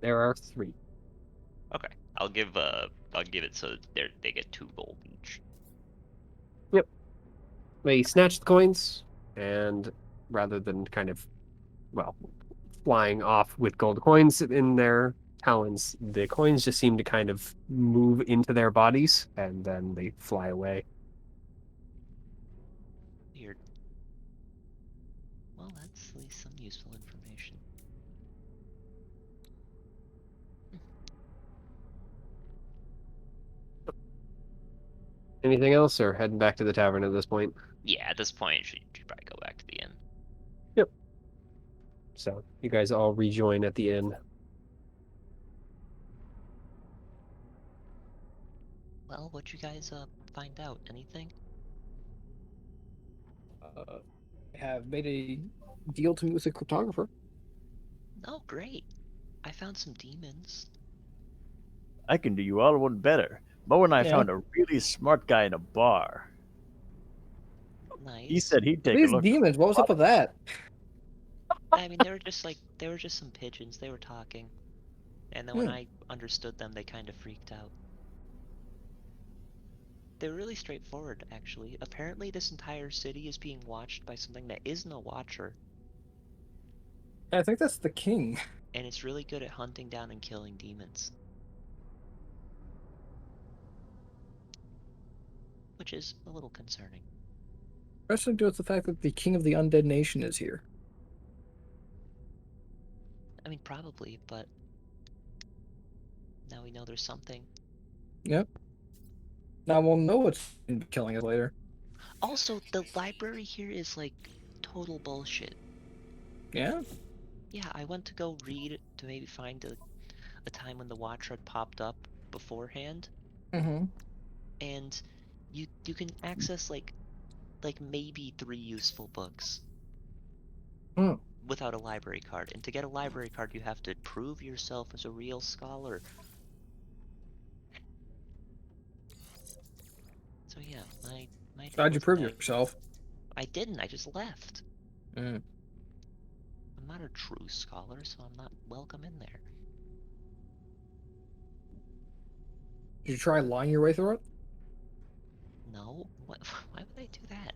Speaker 2: there are 3.
Speaker 3: Okay, I'll give it so they get 2 gold each.
Speaker 2: Yep. They snatch the coins, and rather than kind of, well, flying off with gold coins in their talons, the coins just seem to kind of move into their bodies, and then they fly away.
Speaker 7: Weird. Well, that's at least some useful information.
Speaker 2: Anything else, or heading back to the tavern at this point?
Speaker 3: Yeah, at this point, you should probably go back to the inn.
Speaker 2: Yep. So you guys all rejoin at the inn.
Speaker 7: Well, what'd you guys find out? Anything?
Speaker 1: Have made a deal to meet with a cryptographer.
Speaker 7: Oh, great! I found some demons.
Speaker 5: I can do you all one better. Mo and I
Speaker 1: Yeah.
Speaker 5: found a really smart guy in a bar.
Speaker 7: Nice.
Speaker 5: He said he'd take a
Speaker 1: These
Speaker 5: look.
Speaker 1: demons, what was up with that?
Speaker 7: I mean, they were just some pigeons. They were talking, and then when
Speaker 1: Hmm.
Speaker 7: I understood them, they kind of freaked out. They were really straightforward, actually. Apparently, this entire city is being watched by something that isn't a watcher,
Speaker 1: I think that's the king.
Speaker 7: and it's really good at hunting down and killing demons. which is a little concerning.
Speaker 1: Wrestling to do with the fact that the king of the undead nation is here.
Speaker 7: I mean, probably, but now we know there's something.
Speaker 1: Yep. Now we'll know what's killing us later.
Speaker 7: Also, the library here is like total bullshit.
Speaker 1: Yeah.
Speaker 7: Yeah, I went to go read to maybe find a time when the Watcher had popped up beforehand,
Speaker 1: Mm-hmm.
Speaker 7: and you can access like maybe 3 useful books
Speaker 1: Hmm.
Speaker 7: without a library card. And to get a library card, you have to prove yourself as a real scholar. So yeah, my day
Speaker 1: How'd you
Speaker 7: was
Speaker 1: prove
Speaker 7: bad.
Speaker 1: yourself?
Speaker 7: I didn't. I just left.
Speaker 1: Mm.
Speaker 7: I'm not a true scholar, so I'm not welcome in there.
Speaker 1: Did you try lying your way through it?
Speaker 7: No? What? Why would I do that?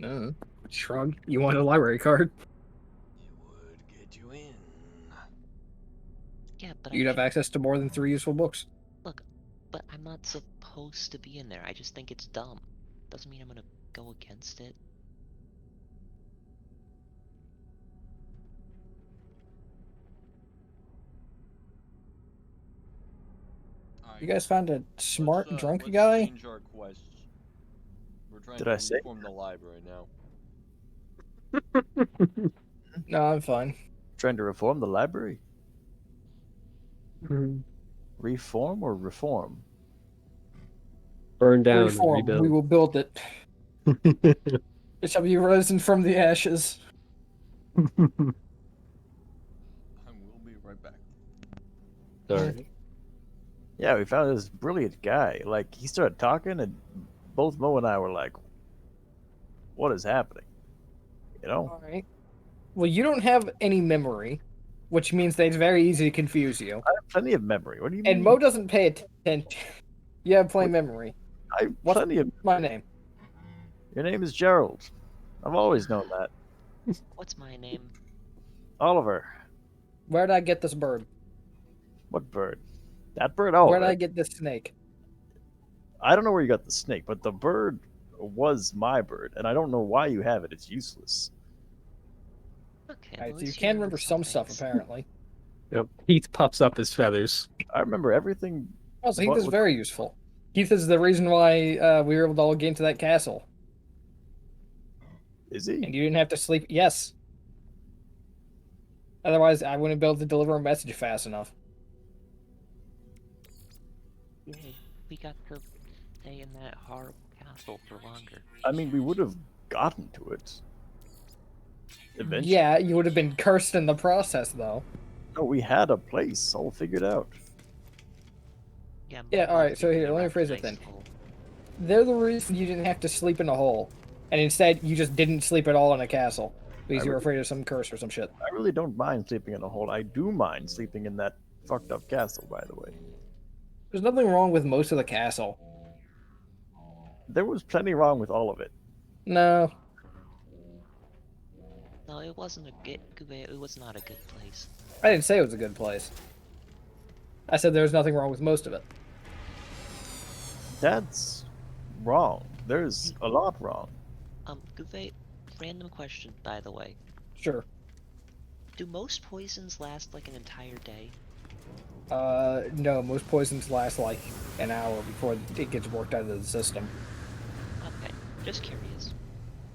Speaker 1: No. Shrug. You wanted a library card.
Speaker 4: It would get you in.
Speaker 7: Yeah, but
Speaker 1: You'd have access to more than 3 useful books.
Speaker 7: look, but I'm not supposed to be in there. I just think it's dumb. Doesn't mean I'm gonna go against it.
Speaker 1: You guys found a smart drunk
Speaker 4: let's
Speaker 1: guy?
Speaker 4: change our quests. We're trying
Speaker 5: Did
Speaker 4: to
Speaker 5: I say?
Speaker 4: reform the library now.
Speaker 1: No, I'm fine.
Speaker 5: Trying to reform the library?
Speaker 2: Mhm.
Speaker 5: Reform or reform?
Speaker 2: Burn down and
Speaker 1: Reform.
Speaker 2: rebuild.
Speaker 1: We will build it. It shall be risen from the ashes.
Speaker 4: I will be right back.
Speaker 2: Sorry.
Speaker 5: Yeah, we found this brilliant guy. Like, he started talking, and both Mo and I were like, what is happening? You know?
Speaker 1: Alright. Well, you don't have any memory, which means that it's very easy to confuse you.
Speaker 5: I have plenty of memory. What do you mean?
Speaker 1: And Mo doesn't pay attention. You have plain memory.
Speaker 5: I have
Speaker 1: What's
Speaker 5: plenty of.
Speaker 1: my name?
Speaker 5: Your name is Gerald. I've always known that.
Speaker 7: What's my name?
Speaker 5: Oliver.
Speaker 1: Where did I get this bird?
Speaker 5: What bird? That bird? Oh,
Speaker 1: Where did I get this snake?
Speaker 5: I don't know where you got the snake, but the bird was my bird, and I don't know why you have it. It's useless.
Speaker 7: Okay,
Speaker 1: Alright,
Speaker 7: at
Speaker 1: so you
Speaker 7: least
Speaker 1: can
Speaker 7: remember
Speaker 1: remember some stuff,
Speaker 7: things.
Speaker 1: apparently.
Speaker 2: Yep. Heath puffs up his feathers.
Speaker 5: I remember everything.
Speaker 1: Also, Heath
Speaker 5: What
Speaker 1: is
Speaker 5: was-
Speaker 1: very useful. Heath is the reason why we were able to all get into that castle.
Speaker 5: Is he?
Speaker 1: And you didn't have to sleep. Yes. Otherwise, I wouldn't be able to deliver a message fast enough.
Speaker 7: Yay, we got to stay in that horrible castle for longer.
Speaker 5: I mean, we would have gotten to it. Eventually.
Speaker 1: Yeah, you would have been cursed in the process, though.
Speaker 5: No, we had a place all figured out.
Speaker 7: Yeah,
Speaker 1: Yeah,
Speaker 7: Mo
Speaker 1: alright,
Speaker 7: left
Speaker 1: so
Speaker 7: me
Speaker 1: here,
Speaker 7: a
Speaker 1: let me
Speaker 7: rather
Speaker 1: phrase it
Speaker 7: nice
Speaker 1: then.
Speaker 7: hole.
Speaker 1: They're the reason you didn't have to sleep in a hole. And instead, you just didn't sleep at all in a castle. Because you were afraid of some curse or some shit.
Speaker 5: I really don't mind sleeping in a hole. I do mind sleeping in that fucked up castle, by the way.
Speaker 1: There's nothing wrong with most of the castle.
Speaker 5: There was plenty wrong with all of it.
Speaker 1: No.
Speaker 7: No, it wasn't a good. It was not a good place.
Speaker 1: I didn't say it was a good place. I said there was nothing wrong with most of it.
Speaker 5: That's wrong. There's a lot wrong.
Speaker 7: Gouvet, random question, by the way.
Speaker 1: Sure.
Speaker 7: Do most poisons last like an entire day?
Speaker 1: No, most poisons last like an hour before it gets worked out of the system.
Speaker 7: Okay, just curious.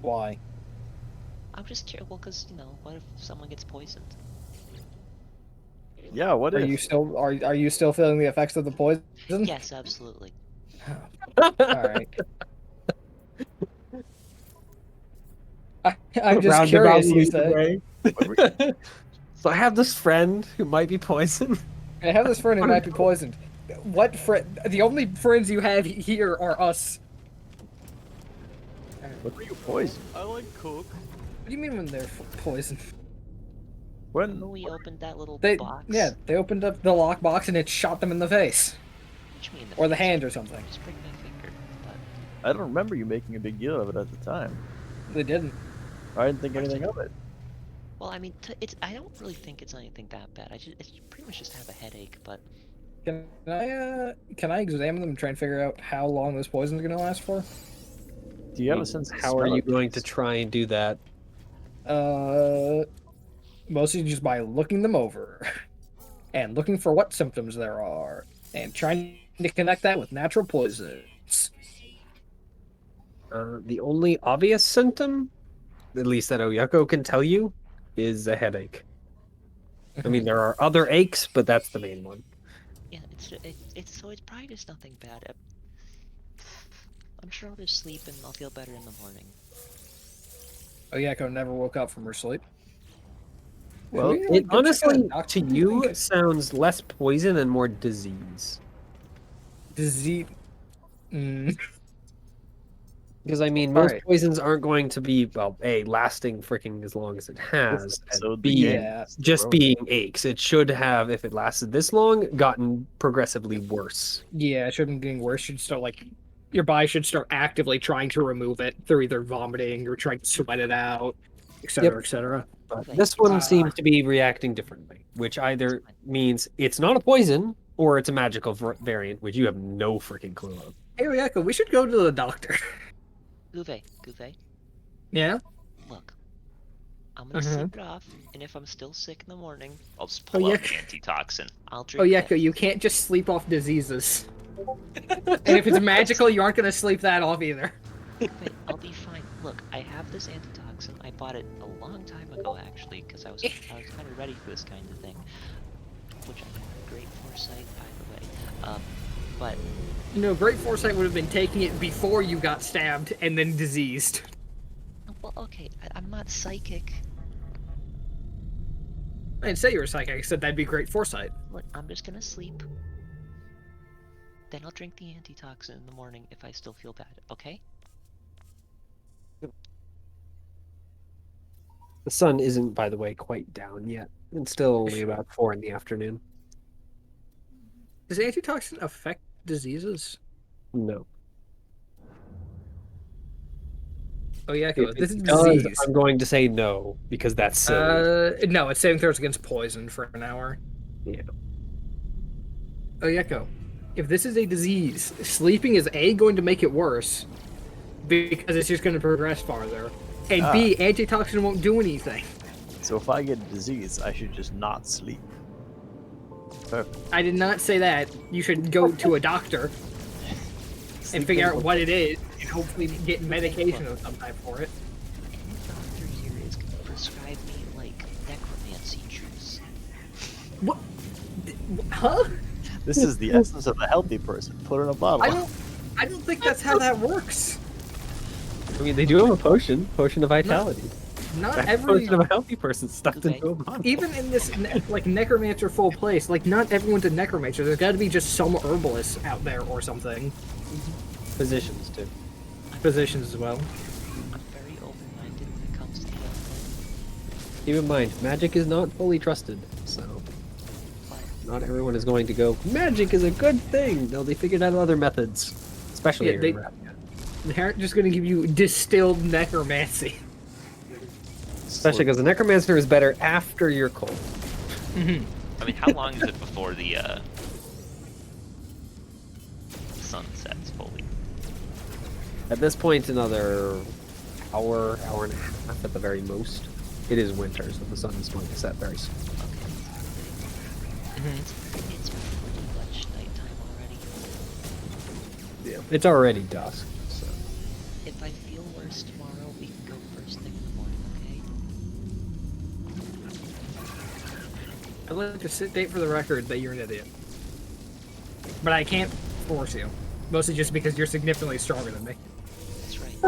Speaker 1: Why?
Speaker 7: I'm just curious. Well, because you know, what if someone gets poisoned?
Speaker 5: Yeah, what
Speaker 1: Are
Speaker 5: if?
Speaker 1: you still are you still feeling the effects of the poison?
Speaker 7: Yes, absolutely.
Speaker 1: Alright. I'm just
Speaker 2: Roundabout
Speaker 1: curious, you
Speaker 2: lead
Speaker 1: say.
Speaker 2: way. So I have this friend who might be poisoned.
Speaker 1: I have this friend who might be poisoned. What friend? The only friends you have here are us.
Speaker 5: What were you poisoned?
Speaker 4: I like Coke.
Speaker 1: What do you mean when they're poisoned?
Speaker 7: Remember
Speaker 5: When?
Speaker 7: we opened that little
Speaker 1: They
Speaker 7: box?
Speaker 1: yeah, they opened up the lockbox and it shot them in the face
Speaker 7: Which me in the
Speaker 1: or the
Speaker 7: face.
Speaker 1: hand or something.
Speaker 7: Just break my finger. But
Speaker 5: I don't remember you making a big deal of it at the time.
Speaker 1: They didn't.
Speaker 5: I didn't think anything of it.
Speaker 7: well, I mean, it's. I don't really think it's anything that bad. I pretty much just have a headache. But
Speaker 1: Can I examine them and try and figure out how long this poison's gonna last for?
Speaker 5: Do you have a sense of
Speaker 2: How are
Speaker 5: smell
Speaker 2: you
Speaker 5: at
Speaker 2: going to
Speaker 5: least?
Speaker 2: try and do that?
Speaker 1: Mostly just by looking them over and looking for what symptoms there are and trying to connect that with natural poisons.
Speaker 2: The only obvious symptom, at least that Oyako can tell you, is a headache. I mean, there are other aches, but that's the main one.
Speaker 7: Yeah, it's so it's probably just nothing bad. I'm sure I'll just sleep and I'll feel better in the morning.
Speaker 1: Oyako never woke up from her sleep.
Speaker 5: Well,
Speaker 1: Should we,
Speaker 2: It
Speaker 1: go check out a
Speaker 2: honestly,
Speaker 1: doctor,
Speaker 2: to
Speaker 1: do
Speaker 2: you,
Speaker 1: think?
Speaker 2: sounds less poison and more disease.
Speaker 1: Disease. Mm.
Speaker 2: Because, I mean, most
Speaker 5: Alright.
Speaker 2: poisons aren't going to be, well, A, lasting freaking as long as it has,
Speaker 5: episode
Speaker 2: and B,
Speaker 1: Yeah.
Speaker 2: just being aches. It should have, if it lasted this long, gotten progressively worse.
Speaker 1: Yeah, it shouldn't be getting worse. Should start your body should start actively trying to remove it through either vomiting or trying to sweat it out, etc., etc.
Speaker 2: But
Speaker 7: Like,
Speaker 2: this one
Speaker 1: Ah.
Speaker 2: seems to be reacting differently, which either means it's not a poison or it's a magical variant, which you have no freaking clue of.
Speaker 1: Hey, Oyako, we should go to the doctor.
Speaker 7: Guve,
Speaker 1: Yeah.
Speaker 7: look. I'm gonna
Speaker 1: Mhm.
Speaker 7: sleep it off, and if I'm still sick in the morning,
Speaker 3: I'll just pull
Speaker 1: yeah.
Speaker 3: out the antitoxin.
Speaker 7: I'll drink
Speaker 1: Oyako,
Speaker 7: that.
Speaker 1: you can't just sleep off diseases. And if it's magical, you aren't gonna sleep that off either.
Speaker 7: Wait, I'll be fine. Look, I have this antitoxin. I bought it a long time ago, actually, because I was kind of ready for this kind of thing. Which I had great foresight, by the way. But
Speaker 1: Great foresight would have been taking it before you got stabbed and then diseased.
Speaker 7: well, okay, I'm not psychic.
Speaker 1: I didn't say you were psychic. I said that'd be great foresight.
Speaker 7: Look, I'm just gonna sleep. Then I'll drink the antitoxin in the morning if I still feel bad. Okay?
Speaker 2: The sun isn't, by the way, quite down yet. It's still only about 4 in the afternoon.
Speaker 1: Does antitoxin affect diseases?
Speaker 2: No.
Speaker 1: Oyako,
Speaker 2: If
Speaker 1: this
Speaker 2: it
Speaker 1: is
Speaker 2: does,
Speaker 1: disease.
Speaker 2: I'm going to say no, because that's silly.
Speaker 1: No, it's saving throws against poison for an hour.
Speaker 2: Yeah.
Speaker 1: Oyako, if this is a disease, sleeping is A, going to make it worse, because it's just going to progress farther, and B, antitoxin won't do anything.
Speaker 5: So if I get a disease, I should just not sleep. Perfect.
Speaker 1: I did not say that. You should go to a doctor and figure out what it is, and hopefully get medication of some type for it.
Speaker 7: Any doctor here is gonna prescribe me, like, necromancy juice.
Speaker 1: What? Huh?
Speaker 5: This is the essence of a healthy person. Put in a bottle.
Speaker 1: I don't think that's how that works.
Speaker 2: I mean, they do have a potion of vitality.
Speaker 1: Not
Speaker 2: That's
Speaker 1: every,
Speaker 2: potion of a healthy person stuffed
Speaker 7: Okay.
Speaker 2: into a bottle.
Speaker 1: even in this like necromancer full place, like not everyone's a necromancer. There's got to be just some herbalists out there or something.
Speaker 2: Physicians too.
Speaker 1: Physicians as well.
Speaker 7: I'm very open-minded when it comes to the unknown.
Speaker 2: Keep in mind, magic is not fully trusted, so
Speaker 7: But
Speaker 2: not everyone is going to go, magic is a good thing. No, they figured out other methods, especially
Speaker 1: Yeah,
Speaker 2: here
Speaker 1: they-
Speaker 2: in Ravia.
Speaker 1: They aren't just going to give you distilled necromancy.
Speaker 2: Especially because the necromancer is better after you're cold.
Speaker 3: I mean, how long is it before the sun sets fully?
Speaker 2: At this point, another hour and a half at the very most. It is winter, so the sun is going to set very soon.
Speaker 7: it's pretty much nighttime already.
Speaker 2: Yeah, it's already dusk. So
Speaker 7: If I feel worse tomorrow, we can go first thing in the morning, okay?
Speaker 1: I'd like to state for the record that you're an idiot. But I can't force you. Mostly just because you're significantly stronger than me.
Speaker 7: That's right.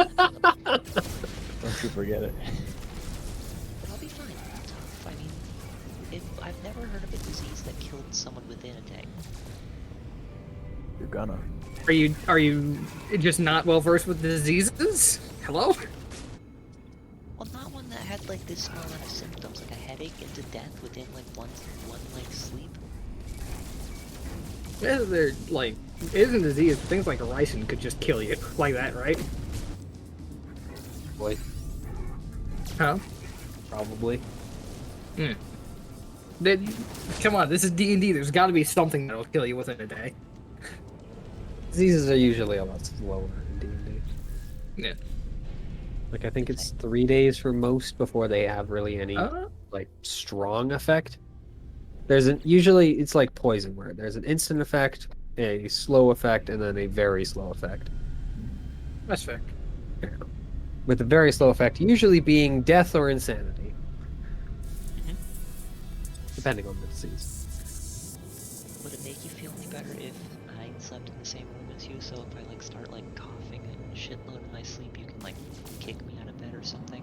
Speaker 5: Don't you forget it.
Speaker 7: I'll be fine. It's tough. I mean, I've never heard of a disease that killed someone within a day.
Speaker 5: You're gonna.
Speaker 1: Are you just not well versed with diseases? Hello?
Speaker 7: Well, not one that had like this small amount of symptoms, like a headache into death within like one like sleep.
Speaker 1: Yeah, they're like, it isn't a disease, but things like ricin could just kill you like that, right?
Speaker 2: boy,
Speaker 1: Huh?
Speaker 2: probably.
Speaker 1: Come on, this is D&D. There's got to be something that'll kill you within a day.
Speaker 2: Diseases are usually a lot slower in D&D.
Speaker 1: Yeah.
Speaker 2: Like, I think it's 3 days for most before they have really any, like, strong effect. Usually it's like poison, where there's an instant effect, a slow effect, and then a very slow effect.
Speaker 1: That's fair.
Speaker 2: Yeah. With a very slow effect usually being death or insanity. Depending on the disease.
Speaker 7: Would it make you feel any better if I slept in the same room as you? So if I like start like coughing and shitload in my sleep, you can like kick me out of bed or something?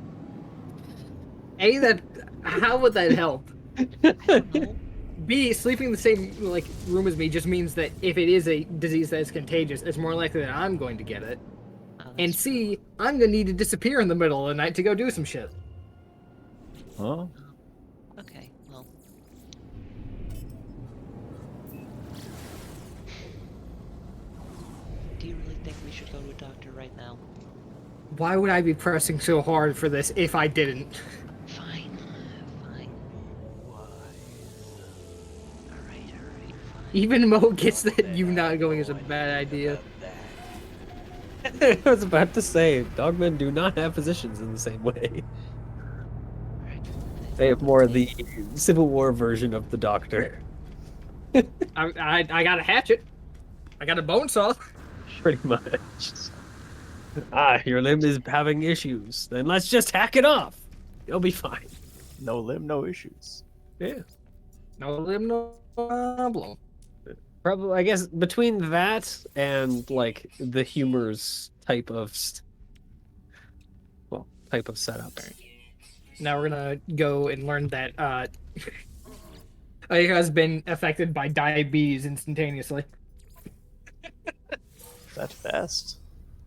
Speaker 1: How would that help?
Speaker 7: I don't know.
Speaker 1: B, sleeping in the same like room as me just means that if it is a disease that is contagious, it's more likely that I'm going to get it.
Speaker 7: Oh, that's
Speaker 1: And C, I'm gonna need to disappear in the middle of the night to go do some shit.
Speaker 5: Huh?
Speaker 7: okay. Well, do you really think we should go to a doctor right now?
Speaker 1: Why would I be pressing so hard for this if I didn't?
Speaker 7: Fine. Fine. Alright, fine.
Speaker 1: Even Mo gets that you not going is a bad idea.
Speaker 2: I was about to say, dogmen do not have physicians in the same way. They have more of the Civil War version of the doctor.
Speaker 1: I got a hatchet. I got a bone saw.
Speaker 2: Pretty much. Your limb is having issues. Then let's just hack it off. You'll be fine.
Speaker 5: No limb, no issues.
Speaker 2: Yeah.
Speaker 1: No limb, no problem.
Speaker 2: Probably, I guess, between that and, like, the humor's type of setup.
Speaker 1: Now we're gonna go and learn that Ayaka has been affected by diabetes instantaneously.
Speaker 5: That fast?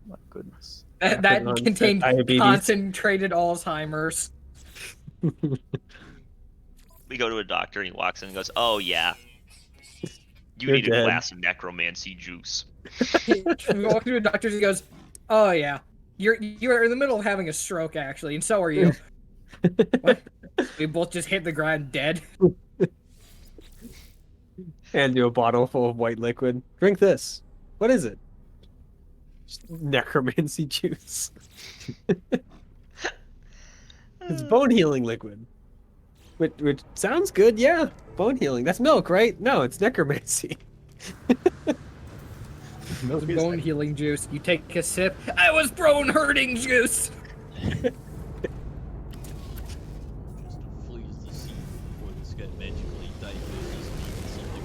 Speaker 5: My goodness.
Speaker 1: That
Speaker 2: Everyone's
Speaker 1: contained
Speaker 2: got diabetes.
Speaker 1: concentrated Alzheimer's.
Speaker 3: We go to a doctor and he walks in and goes, "Oh yeah, you
Speaker 2: You're
Speaker 3: need
Speaker 2: dead.
Speaker 3: a glass of necromancy juice."
Speaker 1: We walk through a doctor's. He goes, "Oh yeah, you're in the middle of having a stroke actually, and so are you." What? We both just hit the ground dead.
Speaker 2: Hand you a bottle full of white liquid. Drink this. What is it? Just necromancy juice. It's bone healing liquid. Which sounds good, yeah. Bone healing. That's milk, right? No, it's necromancy.
Speaker 5: Milk is
Speaker 1: Bone healing juice. You take a sip. I was bone hurting juice.
Speaker 4: Just flees the scene before this guy magically diagnoses me with something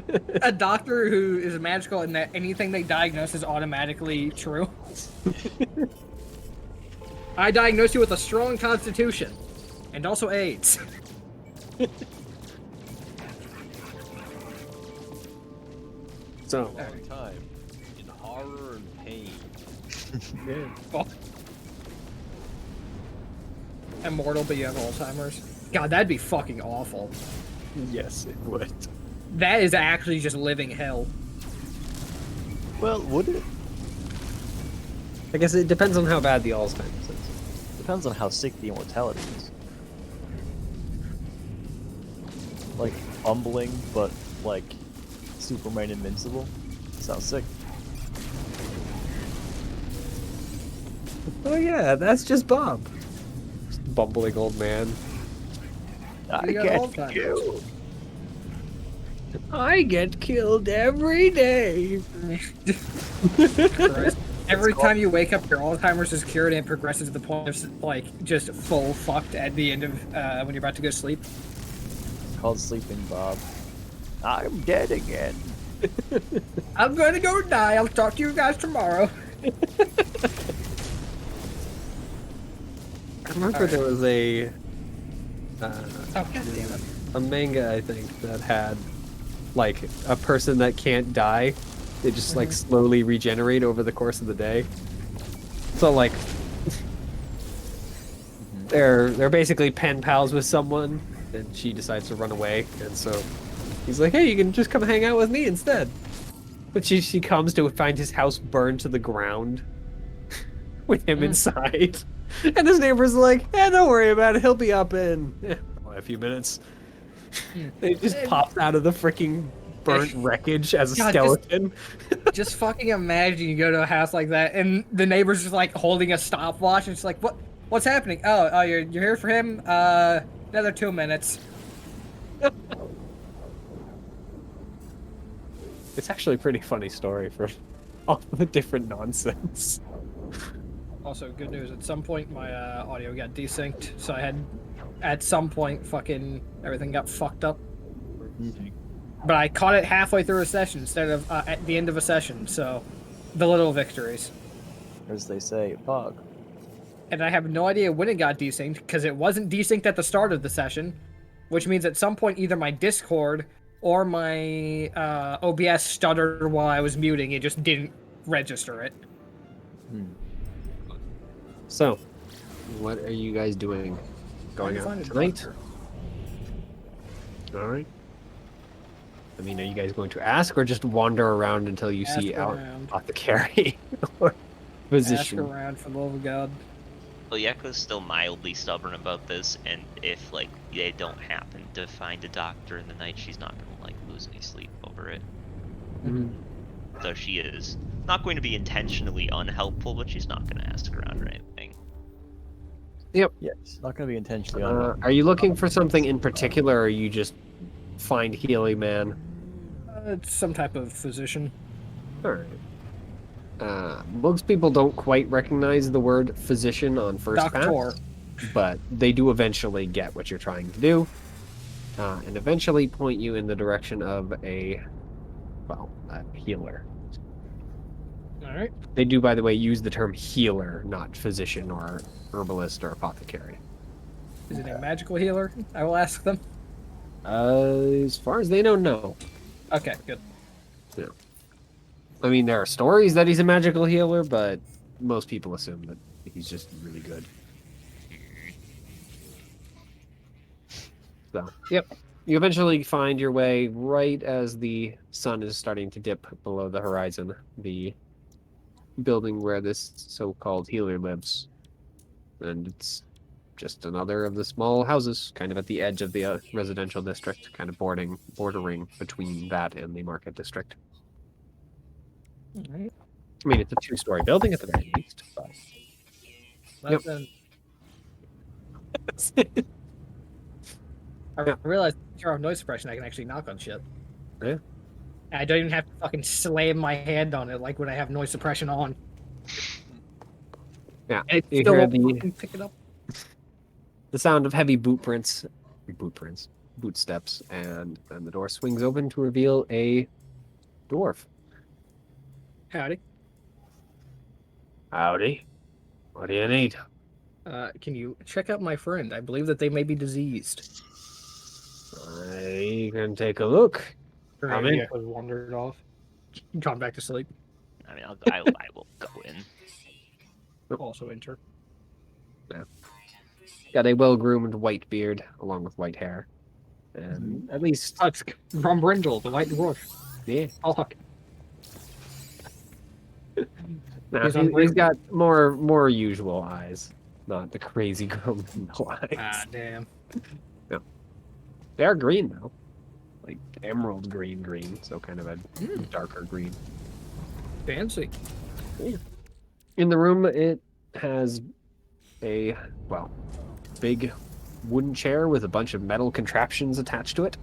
Speaker 4: horrible.
Speaker 1: A doctor who is magical in that anything they diagnose is automatically true. I diagnose you with a strong constitution, and also AIDS.
Speaker 2: So,
Speaker 4: Long time in horror and pain.
Speaker 2: yeah.
Speaker 1: Immortal, but you have Alzheimer's. God, that'd be fucking awful.
Speaker 2: Yes, it would.
Speaker 1: That is actually just living hell.
Speaker 5: Well, would it?
Speaker 2: I guess it depends on how bad the Alzheimer's is.
Speaker 5: Depends on how sick the immortality is. Like, humbling, but, like, Superman invincible? Sounds sick.
Speaker 2: Oh yeah, that's just Bob. Just bumbling old man.
Speaker 5: I
Speaker 1: You got
Speaker 5: get
Speaker 1: Alzheimer's.
Speaker 5: killed.
Speaker 2: I get killed every day.
Speaker 1: Every time you wake up, your Alzheimer's is cured and it progresses to the point of, like, just full fucked at the end of when you're about to go to sleep.
Speaker 5: It's called Sleeping Bob. I'm dead again.
Speaker 1: I'm gonna go die. I'll talk to you guys tomorrow.
Speaker 2: I remember there was
Speaker 1: Oh, God damn it.
Speaker 2: a manga, I think, that had like a person that can't die. They just like slowly regenerate over the course of the day. So like they're basically pen pals with someone, and she decides to run away, and so he's like, "Hey, you can just come hang out with me instead." But she comes to find his house burned to the ground with him inside. And his neighbor's like, "Eh, don't worry about it. He'll be up in a few minutes.
Speaker 1: Hmm.
Speaker 2: It just pops out of the freaking burnt wreckage as a
Speaker 1: God,
Speaker 2: skeleton.
Speaker 1: Just fucking imagine you go to a house like that, and the neighbor's just like holding a stopwatch, and it's like, what's happening? Oh, you're here for him? Another 2 minutes.
Speaker 2: It's actually a pretty funny story for all the different nonsense.
Speaker 1: Also, good news. At some point, my audio got desynced, so I had, at some point, fucking everything got fucked up. But I caught it halfway through a session instead of at the end of a session. So, the little victories.
Speaker 5: As they say, bug.
Speaker 1: And I have no idea when it got desynced because it wasn't desynced at the start of the session, which means at some point either my Discord or my OBS stuttered while I was muting. It just didn't register it.
Speaker 2: So, what are you guys doing? Going out tonight? All right. I mean, are you guys going to ask or just wander around until you see
Speaker 1: around.
Speaker 2: apothecary or physician?
Speaker 1: Ask around for the love of God.
Speaker 3: Well, Yeka's still mildly stubborn about this, and if like they don't happen to find a doctor in the night, she's not gonna like lose any sleep over it.
Speaker 2: Mhm.
Speaker 3: So she is not going to be intentionally unhelpful, but she's not gonna ask around or anything.
Speaker 5: Yeah, it's not going to be intentionally unhelpful.
Speaker 2: Are you looking for something in particular, or are you just find healing man?
Speaker 1: It's some type of physician.
Speaker 2: All right. Most people don't quite recognize the word physician on first
Speaker 1: Doctor.
Speaker 2: pass, but they do eventually get what you're trying to do, and eventually point you in the direction of a healer.
Speaker 1: All right.
Speaker 2: They do, by the way, use the term healer, not physician or herbalist or apothecary.
Speaker 1: Is it a magical healer? I will ask them.
Speaker 2: As far as they know, no.
Speaker 1: Okay, good.
Speaker 2: Yeah. I mean, there are stories that he's a magical healer, but most people assume that he's just really good. So, yep. You eventually find your way right as the sun is starting to dip below the horizon. The building where this so-called healer lives. And it's just another of the small houses, kind of at the edge of the residential district, kind of bordering between that and the market district.
Speaker 1: All right.
Speaker 2: I mean, it's a two-story building at the very least. But...
Speaker 1: Then I realized with noise suppression, I can actually knock on shit.
Speaker 2: Yeah.
Speaker 1: I don't even have to fucking slam my hand on it like when I have noise suppression on.
Speaker 2: Yeah,
Speaker 1: And it
Speaker 2: you
Speaker 1: still
Speaker 2: hear
Speaker 1: won't fucking pick it up.
Speaker 2: the sound of heavy boot steps, and then the door swings open to reveal a dwarf.
Speaker 1: Howdy.
Speaker 2: Howdy. What do you need?
Speaker 1: Can you check out my friend? I believe that they may be diseased.
Speaker 2: I can take a look. Come in.
Speaker 1: Was wandered off. Gone back to sleep.
Speaker 3: I mean, I will go in.
Speaker 1: Also enter.
Speaker 2: Got a well-groomed white beard along with white hair. And at least...
Speaker 1: Oh, it's from Brindle, the white dwarf.
Speaker 2: Yeah.
Speaker 1: Oh, fuck.
Speaker 2: Nah,
Speaker 1: He's on
Speaker 2: he's got more usual eyes. Not the crazy Brindle eyes.
Speaker 1: Ah, damn.
Speaker 2: They are green, though. Like emerald green, so kind of a darker green.
Speaker 1: Fancy.
Speaker 2: In the room, it has a, big wooden chair with a bunch of metal contraptions attached to it,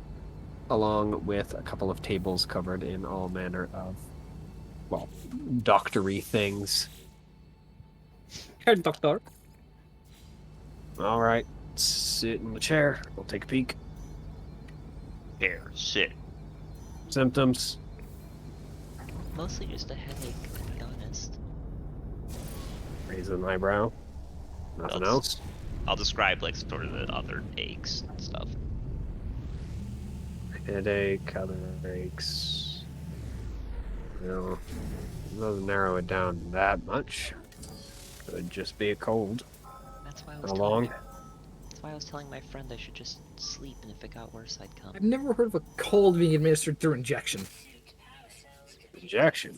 Speaker 2: along with a couple of tables covered in all manner of, doctory things.
Speaker 1: Herr Doctor.
Speaker 2: All right, sit in the chair. We'll take a peek.
Speaker 3: Here, sit.
Speaker 2: Symptoms?
Speaker 7: Mostly just a headache, to be honest.
Speaker 2: Raise an eyebrow. Nothing
Speaker 3: That's-
Speaker 2: else?
Speaker 3: I'll describe like sort of the other aches and stuff.
Speaker 2: Headache, other aches. No, doesn't narrow it down that much. Could just be a cold.
Speaker 7: That's why I was
Speaker 2: How
Speaker 7: telling
Speaker 2: long?
Speaker 7: That's why I was telling my friend I should just sleep, and if it got worse, I'd come.
Speaker 1: I've never heard of a cold being administered through injection.
Speaker 2: Injection.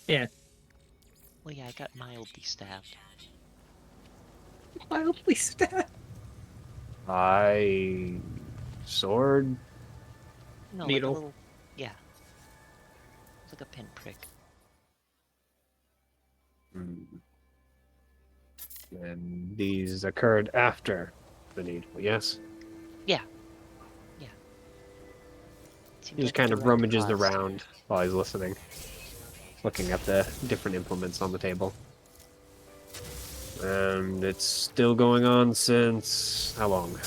Speaker 1: Yeah.
Speaker 7: Well, yeah, I got mildly stabbed.
Speaker 1: Mildly stabbed.
Speaker 2: I sword.
Speaker 7: No,
Speaker 1: Needle.
Speaker 7: like a little. Yeah. It's like a pinprick.
Speaker 2: And these occurred after the needle, yes?
Speaker 7: Yeah. Yeah. Seems
Speaker 2: He just
Speaker 7: like a
Speaker 2: kind of
Speaker 7: direct
Speaker 2: rummages
Speaker 7: cause.
Speaker 2: around while he's listening, looking at the different implements on the table. And it's still going on since how long?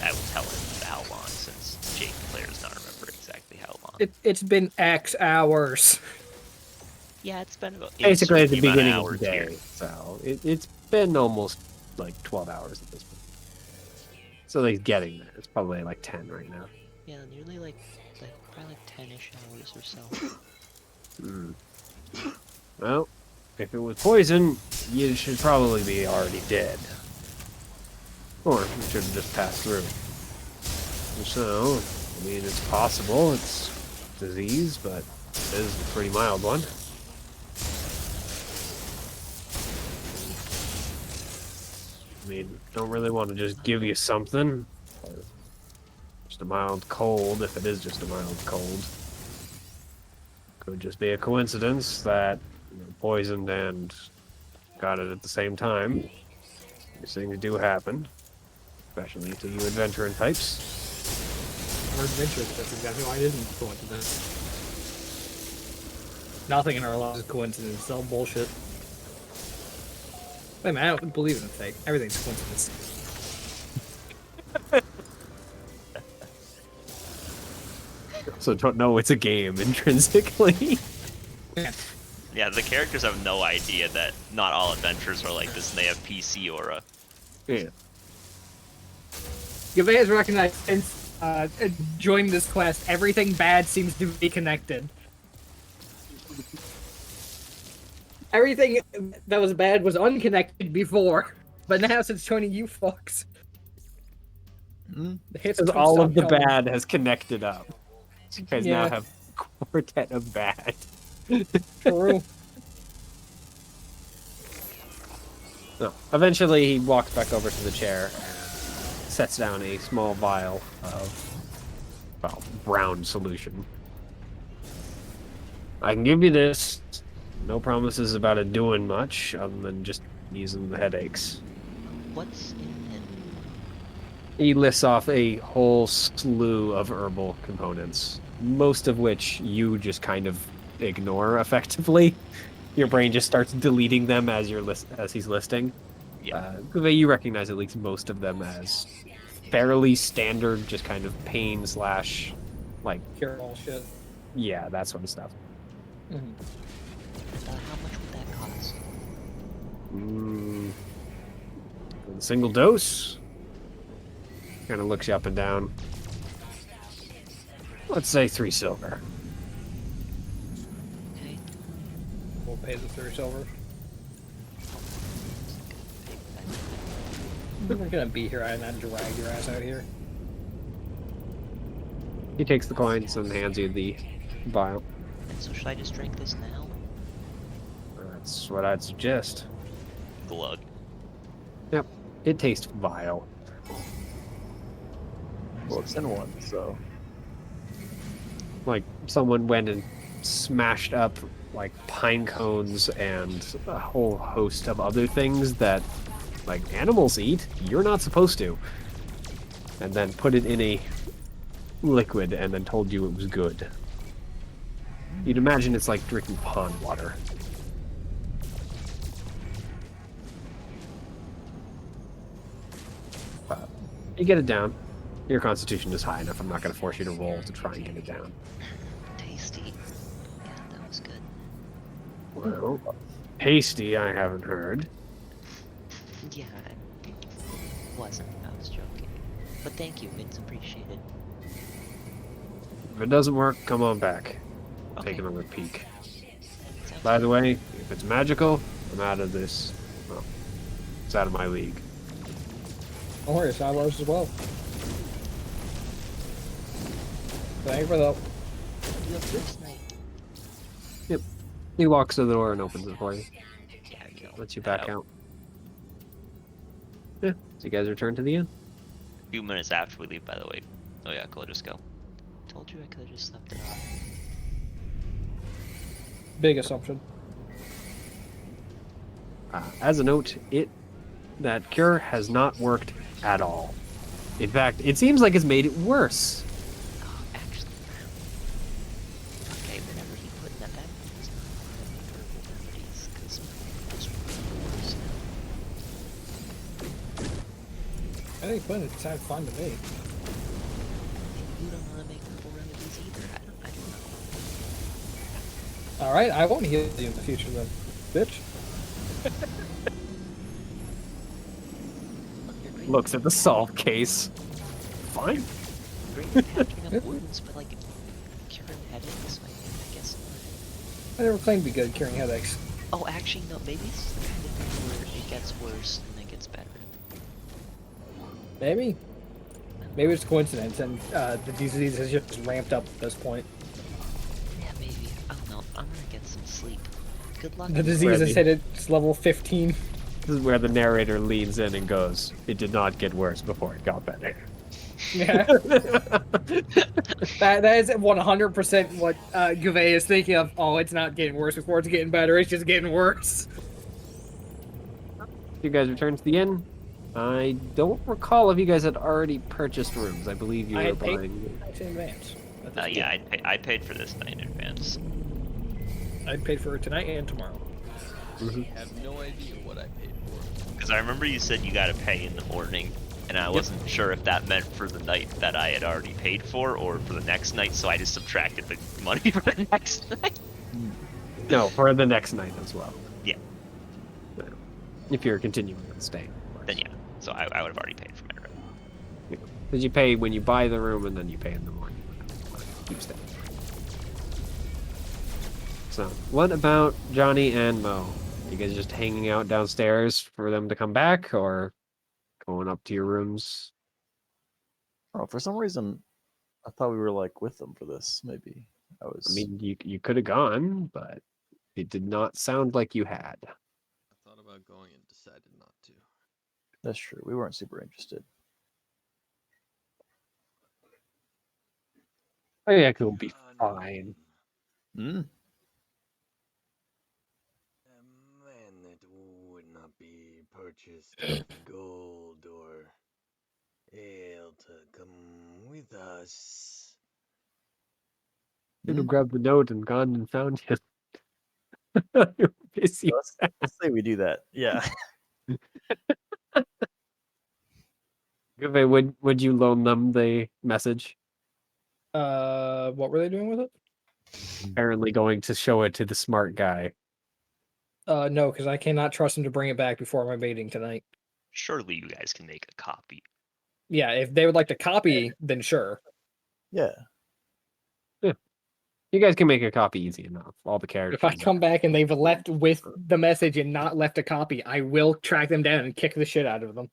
Speaker 3: I will tell him how long, since Jake the player does not remember exactly how long.
Speaker 1: It's been X hours.
Speaker 7: Yeah, it's been about.
Speaker 2: Basically at the
Speaker 3: Insert the amount of
Speaker 2: beginning of the
Speaker 3: hours
Speaker 2: day.
Speaker 3: here.
Speaker 2: So it's been almost like 12 hours at this point. So he's getting there. It's probably like 10 right now.
Speaker 7: Yeah, nearly like probably like 10-ish hours or so.
Speaker 2: Well, if it was poison, you should probably be already dead. Or you should have just passed through. So, I mean, it's possible it's disease, but it is a pretty mild one. I mean, don't really want to just give you something. Just a mild cold, if it is just a mild cold. Could just be a coincidence that poisoned and got it at the same time. These things do happen, especially to you adventuring types.
Speaker 1: Our adventures, that's exactly why it isn't coincidence. Nothing in our lives is coincidence. It's all bullshit. Wait a minute, I don't believe in fate. Everything's coincidence.
Speaker 2: So don't know it's a game intrinsically.
Speaker 3: Yeah, the characters have no idea that not all adventures are like this, and they have PC aura.
Speaker 2: Yeah.
Speaker 1: Gavay has recognized since joining this quest, everything bad seems to be connected. Everything that was bad was unconnected before, but now since joining you fucks, the hits
Speaker 2: Because
Speaker 1: don't
Speaker 2: all
Speaker 1: stop
Speaker 2: of the
Speaker 1: coming.
Speaker 2: bad has connected up. You guys now have a quartet of bad.
Speaker 1: True.
Speaker 2: No. Eventually, he walks back over to the chair and sets down a small vial of, well, brown solution. I can give you this. No promises about it doing much, other than just easing the headaches.
Speaker 7: What's in it?
Speaker 2: He lists off a whole slew of herbal components, most of which you just kind of ignore effectively. Your brain just starts deleting them as he's listing.
Speaker 3: Yeah.
Speaker 2: You recognize at least most of them as fairly standard, just kind of pain slash, like,
Speaker 1: Cure all shit.
Speaker 2: yeah, that sort of stuff.
Speaker 7: How much would that cost?
Speaker 2: For the single dose, kind of looks you up and down. Let's say 3 silver.
Speaker 7: Okay.
Speaker 1: We'll pay the 3 silver. We're gonna be here and not drag your ass out here.
Speaker 2: He takes the coins and hands you the vial.
Speaker 7: And so should I just drink this now?
Speaker 2: That's what I'd suggest.
Speaker 3: Glug.
Speaker 2: Yep, it tastes vile.
Speaker 5: Well, it's in one, so.
Speaker 2: Like someone went and smashed up like pine cones and a whole host of other things that like animals eat. You're not supposed to. And then put it in a liquid and then told you it was good. You'd imagine it's like drinking pond water. You get it down. Your constitution is high enough. I'm not going to force you to roll to try and get it down.
Speaker 7: Tasty. Yeah, that was good.
Speaker 2: Well, hasty, I haven't heard.
Speaker 7: Yeah, it wasn't. I was joking. But thank you, it's appreciated.
Speaker 2: If it doesn't work, come on back.
Speaker 7: Okay.
Speaker 2: Take another peek.
Speaker 7: Sounds
Speaker 2: By
Speaker 7: good.
Speaker 2: the way, if it's magical, I'm out of this. Well, it's out of my league.
Speaker 1: Don't worry, it's ours as well. Thank you for that.
Speaker 7: You have first night.
Speaker 2: Yep. He walks to the door and opens it for you.
Speaker 3: Yeah,
Speaker 2: Lets you back out. Yeah. So you guys return to the inn.
Speaker 3: few minutes after we leave, by the way. Oh yeah, cool. Just go.
Speaker 7: Told you I could have just left it off.
Speaker 1: Big assumption.
Speaker 2: As a note, that cure has not worked at all. In fact, it seems like it's made it worse.
Speaker 7: Oh, actually. Okay, whatever he put in that bag was not herbal remedies, because those were worse now.
Speaker 1: I think putting it sounds fun to me.
Speaker 7: You don't want to make herbal remedies either. I don't know.
Speaker 1: All right, I won't heal you in the future then, bitch.
Speaker 7: Look, you're great
Speaker 2: Looks at the salt case. Fine.
Speaker 7: great at patching up wounds, but like curing headaches, I guess not.
Speaker 1: I never claimed to be good at curing headaches.
Speaker 7: Oh, actually, no. Maybe this is the kind of thing where it gets worse and then gets better.
Speaker 1: Maybe. Maybe it's a coincidence, and the disease has just ramped up at this point.
Speaker 7: Yeah, maybe. I don't know. I'm gonna get some sleep. Good luck.
Speaker 1: The disease has hit its level 15.
Speaker 2: This is where the narrator leans in and goes, "It did not get worse before it got better."
Speaker 1: Yeah. that is 100% what Gouvet is thinking of. Oh, it's not getting worse before it's getting better. It's just getting worse.
Speaker 2: You guys return to the inn. I don't recall if you guys had already purchased rooms. I believe you
Speaker 1: I
Speaker 2: were
Speaker 1: had paid
Speaker 2: buying.
Speaker 1: in advance. at this
Speaker 3: Yeah,
Speaker 1: point.
Speaker 3: I paid for this night in advance.
Speaker 1: I paid for it tonight and tomorrow.
Speaker 4: I have no idea what I paid for.
Speaker 3: Because I remember you said you gotta pay in the morning, and I wasn't sure if that meant for the night that I had already paid for or for the next night, so I just subtracted the money for the next night.
Speaker 2: No, for the next night as well.
Speaker 3: Yeah.
Speaker 2: If you're continuing to stay.
Speaker 3: Then yeah, so I would have already paid for my room.
Speaker 2: Because you pay when you buy the room and then you pay in the morning. Keep staying. So, what about Johnny and Mo? You guys just hanging out downstairs for them to come back, or going up to your rooms?
Speaker 5: Oh, for some reason, I thought we were like with them for this. Maybe I was.
Speaker 2: I mean, you could have gone, but it did not sound like you had.
Speaker 4: I thought about going and decided not to.
Speaker 5: That's true. We weren't super interested.
Speaker 2: Oh yeah, it will be fine.
Speaker 5: Hmm.
Speaker 4: A man that would not be purchased with gold or ale to come with us.
Speaker 2: Should have grabbed the note and gone and found him. You're busy.
Speaker 5: Let's say we do that. Yeah.
Speaker 2: Would you loan them the message?
Speaker 1: What were they doing with it?
Speaker 2: Apparently going to show it to the smart guy.
Speaker 1: No, because I cannot trust him to bring it back before my meeting tonight.
Speaker 3: Surely you guys can make a copy.
Speaker 1: Yeah, if they would like to copy, then sure.
Speaker 5: Yeah.
Speaker 2: You guys can make a copy easy enough. All the characters.
Speaker 1: If I come back and they've left with the message and not left a copy, I will track them down and kick the shit out of them.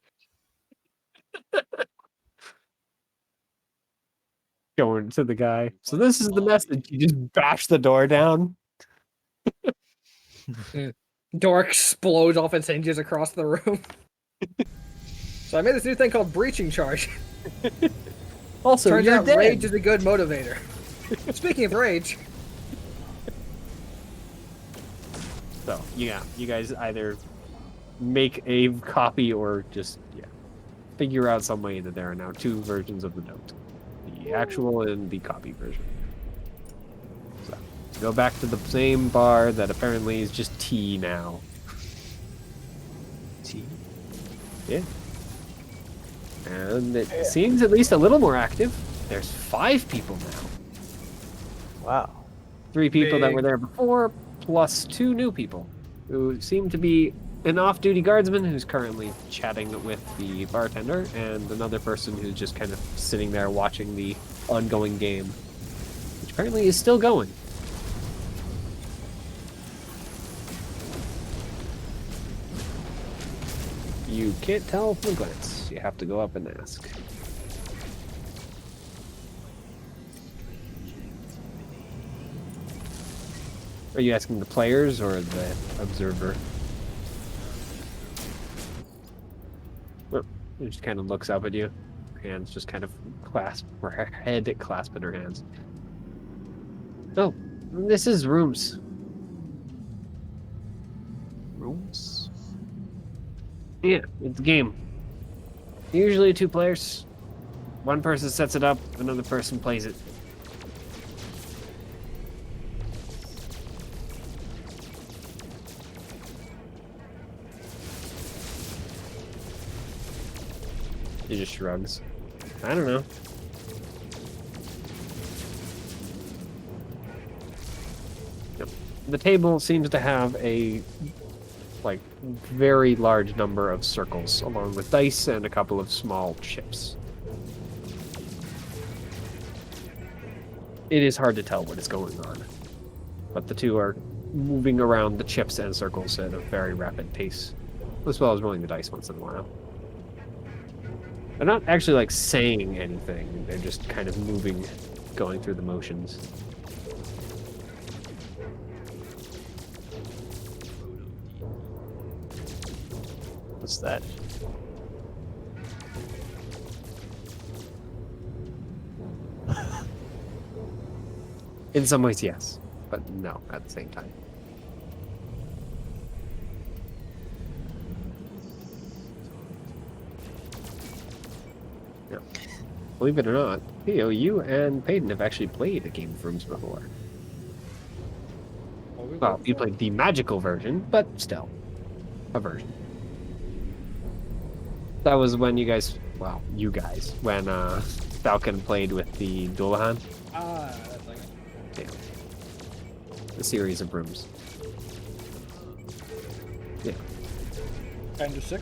Speaker 2: Going to the guy. So this is the message. You just bash the door down.
Speaker 1: Door explodes off its hinges across the room. So I made this new thing called breaching charge.
Speaker 2: Also,
Speaker 1: Turns
Speaker 2: you're
Speaker 1: out
Speaker 2: dead.
Speaker 1: rage is a good motivator. Speaking of rage,
Speaker 2: So yeah, you guys either make a copy or just figure out some way that there are now two versions of the note. The actual and the copy version. So go back to the same bar that apparently is just tea now.
Speaker 5: Tea.
Speaker 2: Yeah. And it seems at least a little more active. There's 5 people now.
Speaker 5: Wow.
Speaker 2: 3 people that
Speaker 1: Big.
Speaker 2: were there before, plus 2 new people, who seem to be an off-duty guardsman who's currently chatting with the bartender, and another person who's just kind of sitting there watching the ongoing game, which apparently is still going. You can't tell from a glance. You have to go up and ask. Are you asking the players or the observer? Well, he just kind of looks up at you. Her hands just kind of clasp, or her head clasped in her hands. Oh, this is rooms.
Speaker 5: Rooms?
Speaker 2: Yeah, it's a game. Usually 2 players. One person sets it up, another person plays it. He just shrugs. I don't know. Yep. The table seems to have a like very large number of circles, along with dice and a couple of small chips. It is hard to tell what is going on, but the two are moving around the chips and circles at a very rapid pace, as well as rolling the dice once in a while. They're not actually like saying anything, they're just kind of moving, going through the motions.
Speaker 5: What's that?
Speaker 2: In some ways, yes, but no at the same time. Yeah. Believe it or not, Theo, you and Peyton have actually played a game of Rooms before. Well, you played the magical version, but still, a version. That was when you guys, well, when Falcon played with the Dullahan.
Speaker 1: That's like
Speaker 2: Yeah. The series of rooms. Yeah.
Speaker 1: kind of sick.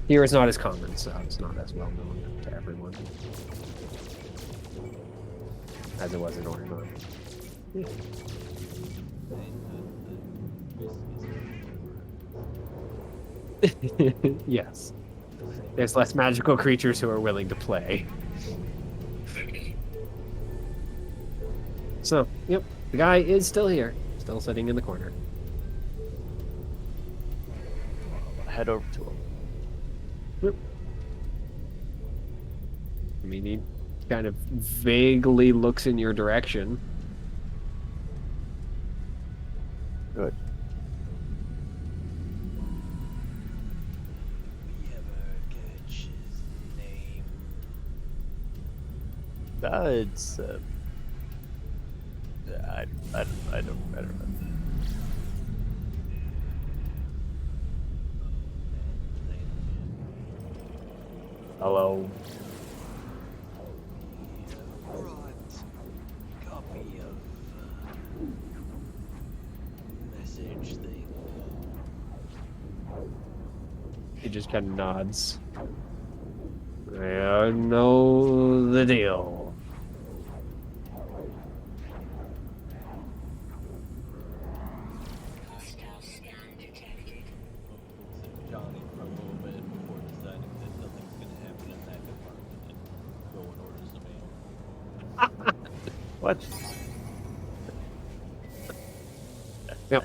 Speaker 2: Here it's not as common, so it's not as well known to everyone as it was in Oregon. Yeah. Yes. There's less magical creatures who are willing to play. So, yep, the guy is still here, still sitting in the corner.
Speaker 5: Head over to him.
Speaker 2: Yep. I mean, he kind of vaguely looks in your direction.
Speaker 5: Good.
Speaker 4: We ever catch his name?
Speaker 5: It's I don't know. Hello.
Speaker 4: Brought copy of message thing.
Speaker 2: He just kind of nods. I know the deal.
Speaker 4: Jahnni for a little bit before deciding that nothing's gonna happen in that department and go and order some ale.
Speaker 5: What?
Speaker 2: Yep.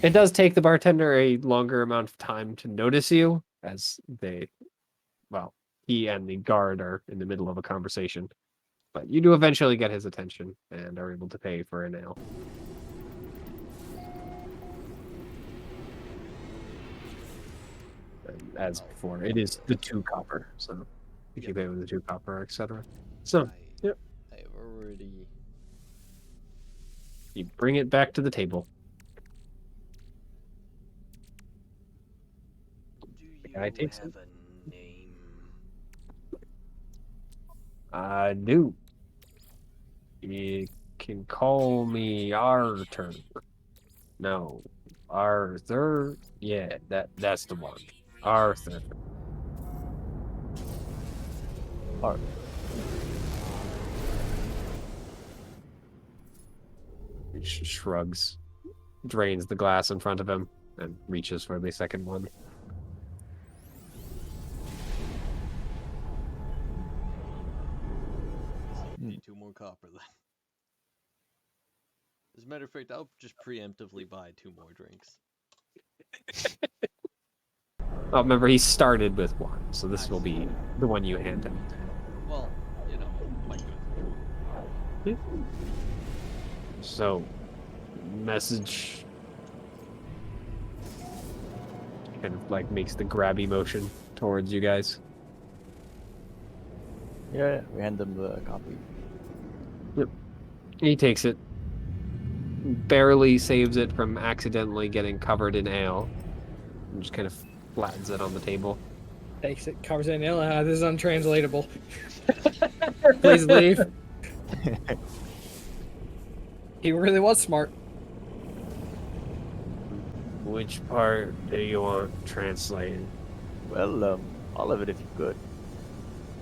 Speaker 2: It does take the bartender a longer amount of time to notice you, as he and the guard are in the middle of a conversation. But you do eventually get his attention and are able to pay for an ale. And as before, it is the 2 copper, so you can pay with the 2 copper, etc. So, yep,
Speaker 4: I have already.
Speaker 2: you bring it back to the table.
Speaker 4: Do you
Speaker 2: guy takes
Speaker 4: have a name?
Speaker 2: I do. You can call me Arthur. No, Arthur. Yeah, that's the one. Arthur.
Speaker 5: Alright.
Speaker 2: He shrugs, drains the glass in front of him, and reaches for the second one.
Speaker 4: Need 2 more copper then. As a matter of fact, I'll just preemptively buy 2 more drinks.
Speaker 2: Oh, remember, he started with one, so this will be the one you hand him.
Speaker 4: Well, you know, like good.
Speaker 2: So, message kind of like makes the grabby motion towards you guys.
Speaker 5: Yeah, we hand them the copy.
Speaker 2: He takes it, barely saves it from accidentally getting covered in ale, and just kind of flattens it on the table.
Speaker 1: Takes it, covers it in nail. This is untranslatable. Please leave. He really was smart.
Speaker 2: Which part do you want translated?
Speaker 5: Well, all of it if you could.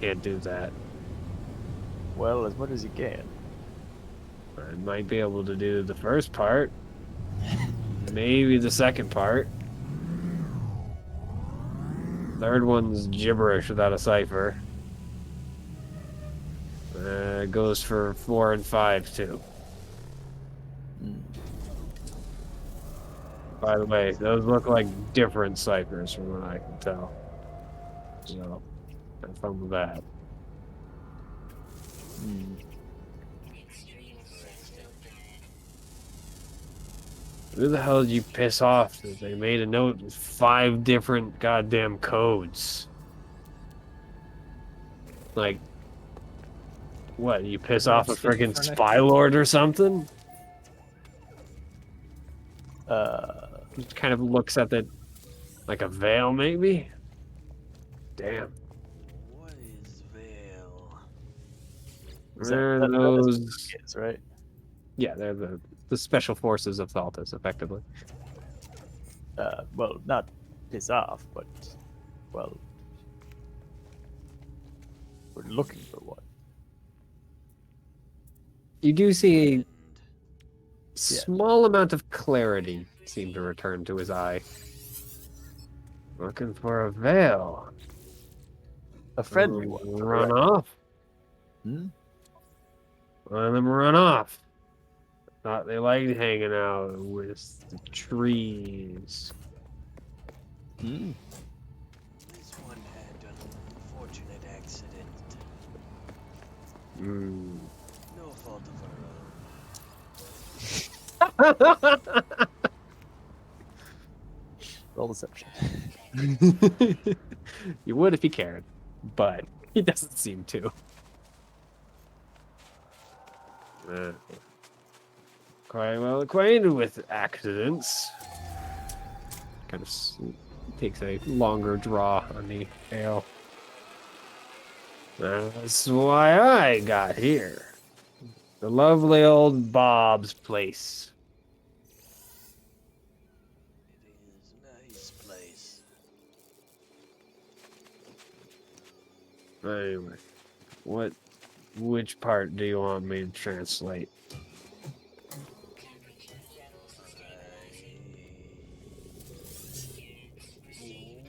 Speaker 2: Can't do that.
Speaker 5: Well, as much as you can.
Speaker 2: I might be able to do the first part. Maybe the second part. Third one's gibberish without a cipher. Goes for 4 and 5 too.
Speaker 5: Mm.
Speaker 2: By the way, those look like different ciphers from what I can tell. So, have fun with that.
Speaker 5: Mm.
Speaker 2: Who the hell did you piss off that they made a note with 5 different goddamn codes? Like, what, you piss off a
Speaker 1: Sticky
Speaker 2: friggin'
Speaker 1: furniture.
Speaker 2: spy lord or something? Just kind of looks at the, like a veil maybe? Damn.
Speaker 4: What is Veil?
Speaker 5: Is
Speaker 2: They're
Speaker 5: that is what
Speaker 2: those...
Speaker 5: it is, right?
Speaker 2: Yeah, they're the special forces of Thaltis, effectively.
Speaker 5: Well, not piss off, but well, we're looking for one.
Speaker 2: You do see a
Speaker 4: And
Speaker 2: small amount of clarity seem to return to his eye. Looking for a veil.
Speaker 5: A friendly one.
Speaker 2: Run
Speaker 5: correct?
Speaker 2: off.
Speaker 5: Hmm?
Speaker 2: Let them run off. Thought they liked hanging out with the trees.
Speaker 5: Hmm?
Speaker 4: this one had an unfortunate accident.
Speaker 2: Hmm.
Speaker 4: No fault of her own.
Speaker 5: Roll deception.
Speaker 2: You would if he cared, but he doesn't seem to. Quite well acquainted with accidents. Kind of takes a longer draw on the ale. That's why I got here. The lovely old Bob's place.
Speaker 4: It is a nice place.
Speaker 2: Anyway, which part do you want me to translate?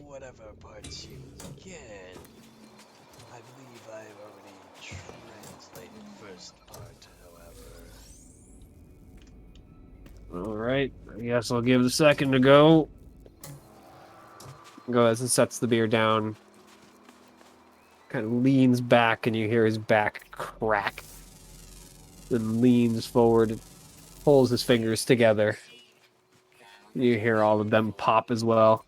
Speaker 4: Whatever parts you can. I believe I've already translated first part, however.
Speaker 2: Alright, I guess I'll give the second a go. Goes and sets the beer down. Kind of leans back and you hear his back crack. Then leans forward and pulls his fingers together. You hear all of them pop as well.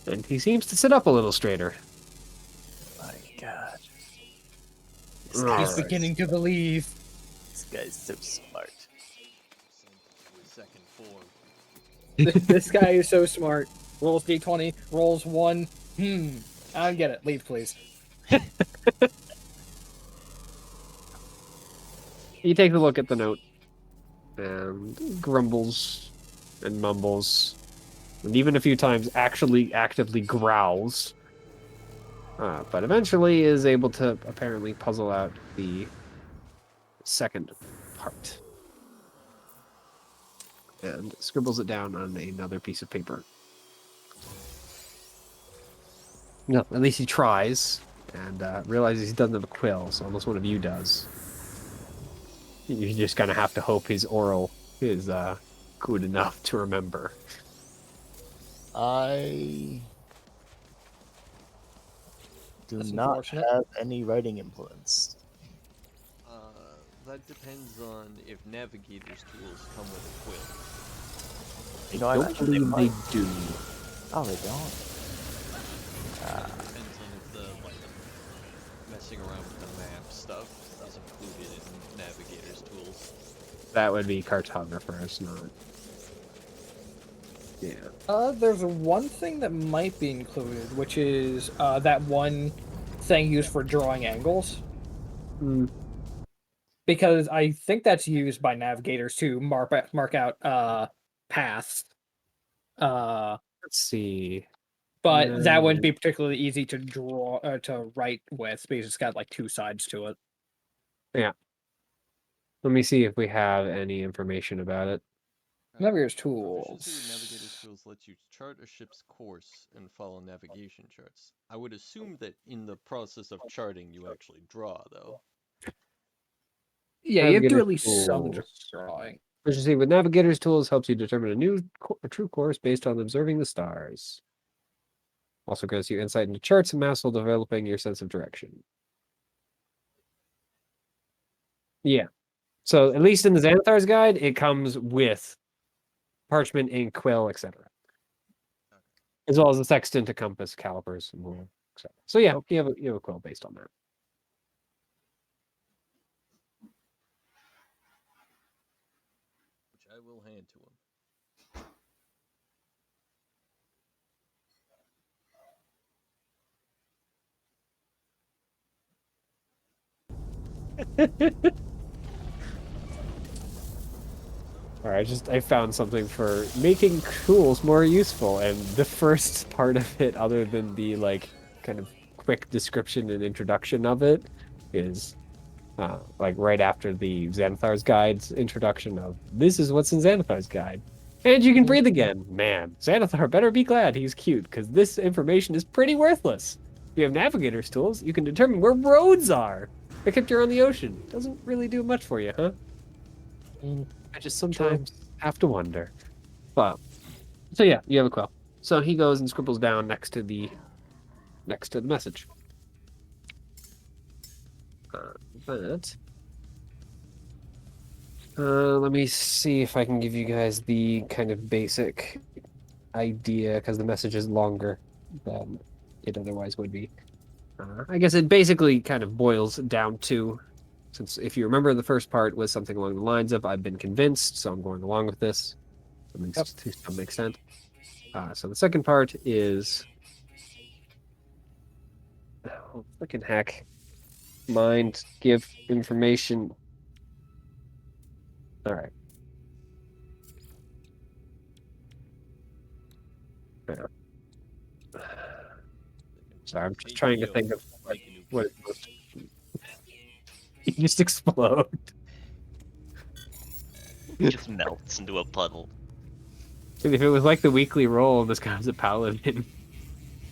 Speaker 2: And he seems to sit up a little straighter.
Speaker 5: My God,
Speaker 1: He's
Speaker 2: Alright.
Speaker 1: beginning to believe.
Speaker 5: this guy's so smart.
Speaker 4: With second form.
Speaker 1: This guy is so smart. Rolls d20, rolls 1. I don't get it. Leave, please.
Speaker 2: He takes a look at the note and grumbles and mumbles, and even a few times actually actively growls. But eventually is able to apparently puzzle out the second part. And scribbles it down on another piece of paper. No, at least he tries, and realizes he doesn't have a quill, so unless one of you does. You just kind of have to hope his oral is good enough to remember.
Speaker 5: I do
Speaker 1: That's
Speaker 5: not
Speaker 1: unfortunate.
Speaker 5: have any writing implements.
Speaker 4: That depends on if navigator's tools come with a quill.
Speaker 5: You know, I
Speaker 2: Don't
Speaker 5: imagine they
Speaker 2: believe they
Speaker 5: might.
Speaker 2: do.
Speaker 5: Oh, they don't.
Speaker 4: Depends on if the messing around with the map stuff is included in navigator's tools.
Speaker 2: That would be cartographers, not. Yeah.
Speaker 1: There's one thing that might be included, which is that one thing used for drawing angles.
Speaker 2: Mm.
Speaker 1: Because I think that's used by navigators to mark out paths.
Speaker 2: Let's see.
Speaker 1: But that wouldn't be particularly easy to draw to write with because it's got like 2 sides to it.
Speaker 2: Yeah. Let me see if we have any information about it.
Speaker 1: Navigator's
Speaker 4: Proficiency with
Speaker 1: tools.
Speaker 4: navigator's tools lets you chart a ship's course and follow navigation charts. I would assume that in the process of charting you actually draw, though.
Speaker 1: Yeah, you have to do
Speaker 2: Navigator's
Speaker 1: at least some
Speaker 2: tools.
Speaker 1: drawing.
Speaker 2: Proficiency with navigator's tools helps you determine a true course based on observing the stars. Also gives you insight into charts and maps while developing your sense of direction. Yeah. So at least in the Xanathar's guide, it comes with parchment, ink, quill, etc. As well as the sextant, a compass, calipers, and rule, etc. So yeah, you have a quill based on that.
Speaker 4: Which I will hand to him.
Speaker 2: All right, I found something for making tools more useful, and the first part of it, other than the like kind of quick description and introduction of it, is like right after the Xanathar's Guide's introduction of this is what's in Xanathar's Guide, and you can breathe again. Man, Xanathar better be glad he's cute because this information is pretty worthless. If you have navigator's tools, you can determine where roads are. Except you're on the ocean. Doesn't really do much for you, huh? I just sometimes have to wonder. But so yeah, you have a quill. So he goes and scribbles down next to the message. But let me see if I can give you guys the kind of basic idea because the message is longer than it otherwise would be. I guess it basically kind of boils down to, since if you remember the first part was something along the lines of "I've been convinced, so I'm going along with this." That makes to some extent. So the second part is, oh, freaking heck, mind give information. All right. Yeah. Sorry, I'm just trying to think of what it was. You just explode.
Speaker 3: It just melts into a puddle.
Speaker 2: Dude, if it was like the weekly roll, this guy's a paladin.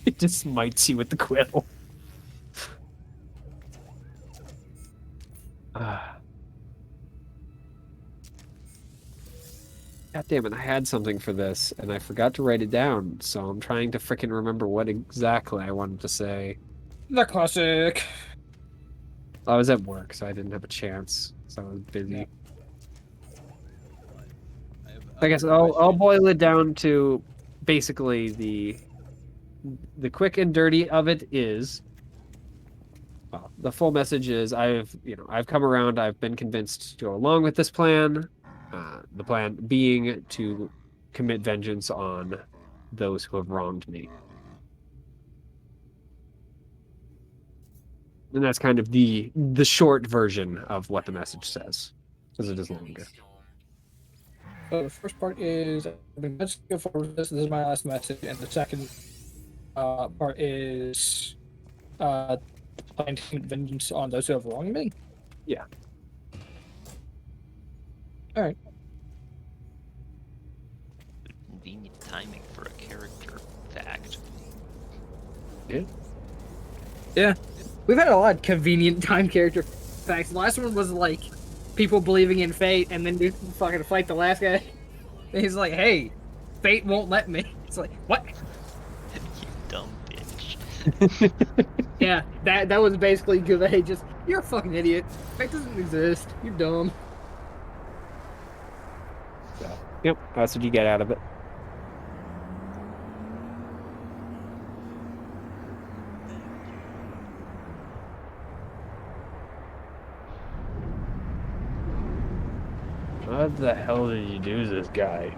Speaker 2: It just smites you with the quill. God damn it, I had something for this, and I forgot to write it down, so I'm trying to frickin' remember what exactly I wanted to say.
Speaker 1: The classic.
Speaker 2: I was at work, so I didn't have a chance, so I was busy. I guess I'll boil it down to basically the quick and dirty of it is, well, the full message is I've come around, I've been convinced to go along with this plan. The plan being to commit vengeance on those who have wronged me. And that's kind of the short version of what the message says, because it is longer.
Speaker 1: So the first part is let's go forward. This is my last message, and the second part is planning to commit vengeance on those who have wronged me.
Speaker 2: Yeah.
Speaker 1: All right.
Speaker 3: Convenient timing for a character fact.
Speaker 1: Yeah. We've had a lot of convenient time character facts. The last one was like people believing in fate, and then you fucking fight the last guy. And he's like, "Hey, fate won't let me. It's like, what?
Speaker 7: You dumb bitch.
Speaker 1: Yeah, that was basically Gouvet just, you're a fucking idiot. Fate doesn't exist. You're dumb.
Speaker 2: So, yep, that's what you get out of it. What the hell did you do to this guy?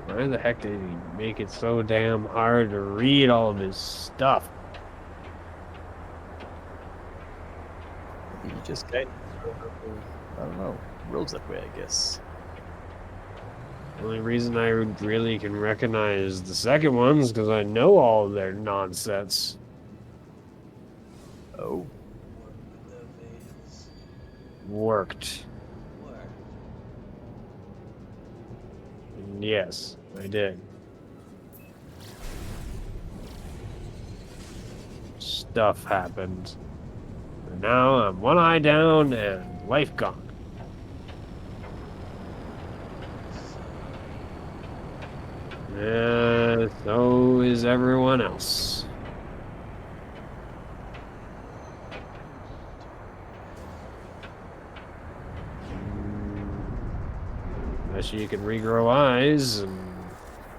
Speaker 2: Why the heck did he make it so damn hard to read all of his stuff?
Speaker 5: You just kind of, I don't know, rolls that way, I guess.
Speaker 2: The only reason I really can recognize the second one's because I know all of their nonsense.
Speaker 5: Oh,
Speaker 4: Work with the veils.
Speaker 2: Worked.
Speaker 4: Work.
Speaker 2: Yes, I did. Stuff happened. And now I'm one eye down and life gone. So is everyone else. Unless you can regrow eyes and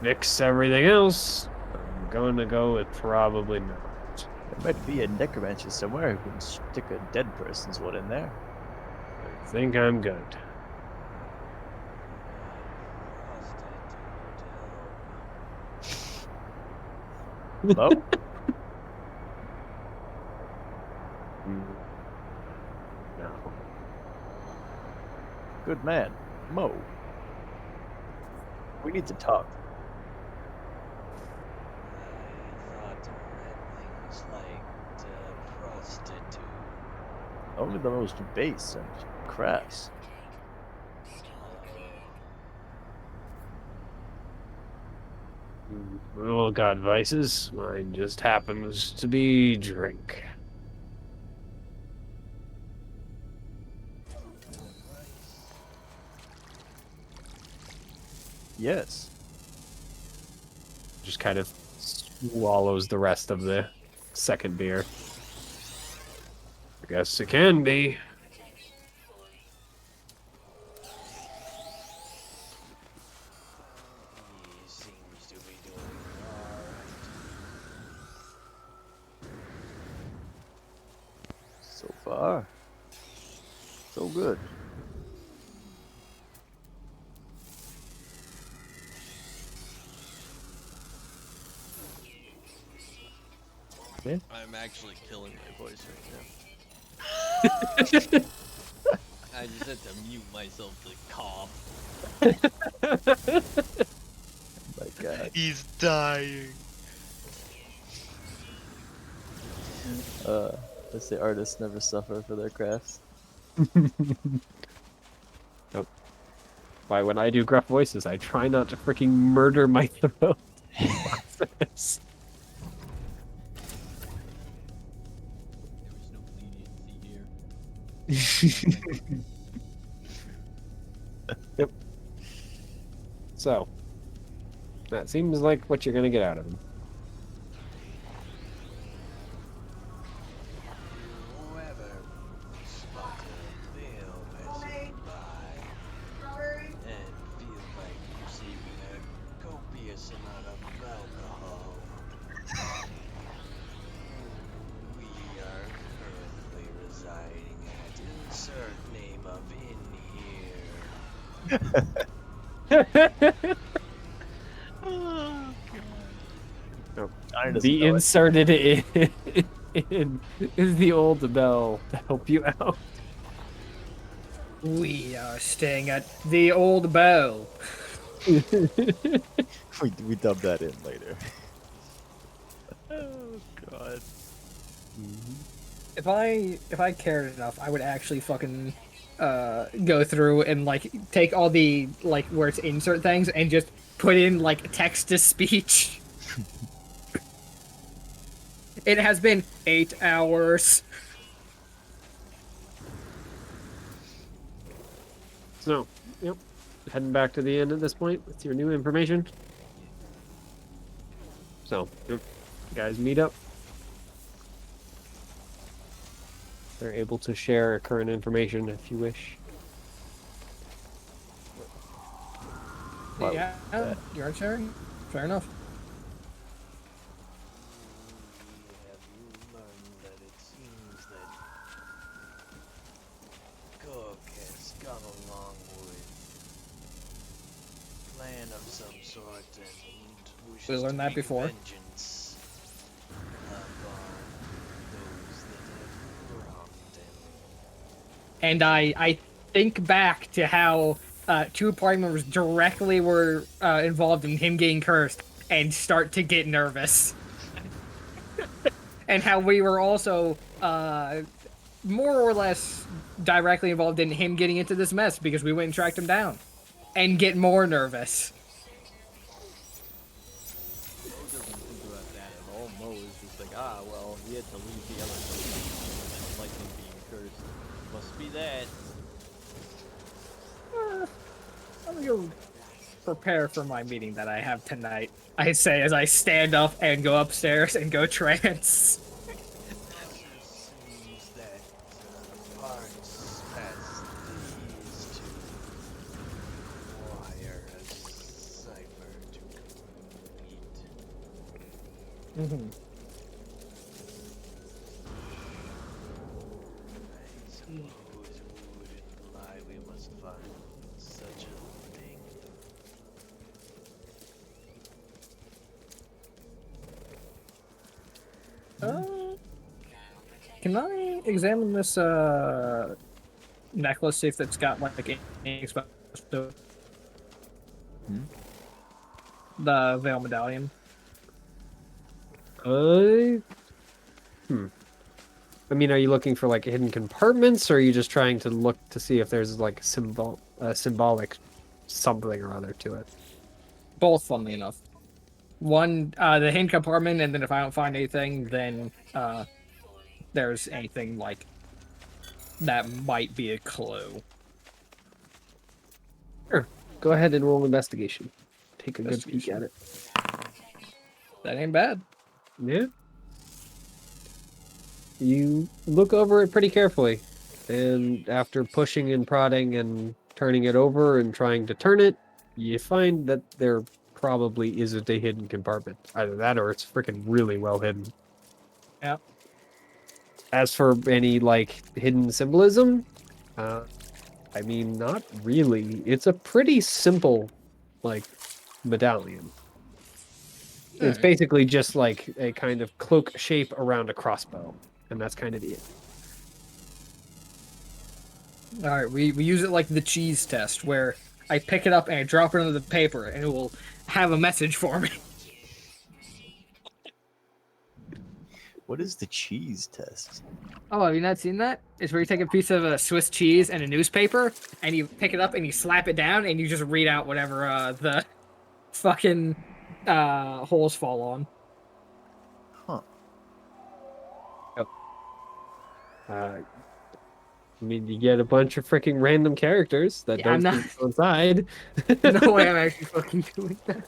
Speaker 2: fix everything else, I'm going to go with probably not.
Speaker 5: there might be a necromancer somewhere who can stick a dead person's one in there.
Speaker 2: I think I'm good.
Speaker 5: Hello?
Speaker 2: No.
Speaker 5: Good man. Mo. We need to talk.
Speaker 4: I thought meddlings liked prostitute.
Speaker 5: Only the most base and crass.
Speaker 2: We all got vices. Mine just happens to be drink.
Speaker 5: Yes.
Speaker 2: Just kind of swallows the rest of the second beer. I guess it can be.
Speaker 4: He seems to be doing alright.
Speaker 5: So far, so good.
Speaker 4: I'm actually killing my voice right now. I just had to mute myself to cough.
Speaker 5: My God.
Speaker 3: He's dying.
Speaker 5: Let's say artists never suffer for their crafts.
Speaker 2: Nope. Why, when I do gruff voices, I try not to freaking murder my throat.
Speaker 4: There's no leniency here.
Speaker 2: Yep. So, that seems like what you're gonna get out of him.
Speaker 4: Whoever spot a veil passing by and feel like receiving a copious amount of alcohol. We are currently residing at insert name of inn here.
Speaker 5: Johnny doesn't
Speaker 2: The
Speaker 5: know it.
Speaker 2: inserted in is the old bell to help you out.
Speaker 1: We are staying at the Old Bell.
Speaker 5: We dub that in later. Oh God.
Speaker 1: If I cared enough, I would actually fucking go through and like take all the like where it's insert things and just put in like text to speech. It has been 8 hours.
Speaker 2: So, yep. Heading back to the end at this point with your new information. So, you guys meet up. They're able to share current information if you wish.
Speaker 5: Why would
Speaker 1: Yeah,
Speaker 5: we do that?
Speaker 1: you're sharing. Fair enough.
Speaker 4: Have you learned that it seems that Cook has gone along with a plan of some sort and wishes
Speaker 1: We learned
Speaker 4: to
Speaker 1: that
Speaker 4: wreak
Speaker 1: before.
Speaker 4: vengeance upon those that have wronged him.
Speaker 1: And I think back to how two party members directly were involved in him getting cursed and start to get nervous. And how we were also more or less directly involved in him getting into this mess because we went and tracked him down and get more nervous.
Speaker 4: Mo doesn't think about that at all. Mo is just like, well, he had to leave the other person and like him being cursed. Must be that.
Speaker 1: Let me go prepare for my meeting that I have tonight. I say as I stand up and go upstairs and go trance.
Speaker 4: It just seems that parts past these two require a cipher to complete.
Speaker 1: Mm-hmm.
Speaker 4: I suppose wouldn't lie, we must find such a thing.
Speaker 1: Can I examine this necklace, see if it's got like anything special to it? The veil medallion.
Speaker 2: I mean, are you looking for like hidden compartments, or are you just trying to look to see if there's like symbolic something or other to it?
Speaker 1: Both, funnily enough. One, the hidden compartment, and then if I don't find anything, then there's anything like that might be a clue.
Speaker 2: Sure. Go ahead and roll investigation. Take a good peek
Speaker 1: Investigation.
Speaker 2: at it.
Speaker 1: That ain't bad.
Speaker 2: Yeah. You look over it pretty carefully, and after pushing and prodding and turning it over and trying to turn it, you find that there probably isn't a hidden compartment. Either that or it's freaking really well hidden.
Speaker 1: Yep.
Speaker 2: As for any, like, hidden symbolism, I mean, not really. It's a pretty simple, like, medallion. It's
Speaker 1: Alright.
Speaker 2: basically just like a kind of cloak shape around a crossbow, and that's kind of it.
Speaker 1: Alright, we use it like the cheese test, where I pick it up and I drop it into the paper, and it will have a message for me.
Speaker 5: What is the cheese test?
Speaker 1: Oh, have you not seen that? It's where you take a piece of Swiss cheese and a newspaper, and you pick it up and you slap it down, and you just read out whatever the fucking holes fall on.
Speaker 5: Huh.
Speaker 2: I mean, you get a bunch of freaking random characters that
Speaker 1: Yeah, I'm
Speaker 2: don't
Speaker 1: not-
Speaker 2: coincide.
Speaker 1: No way I'm actually fucking doing that.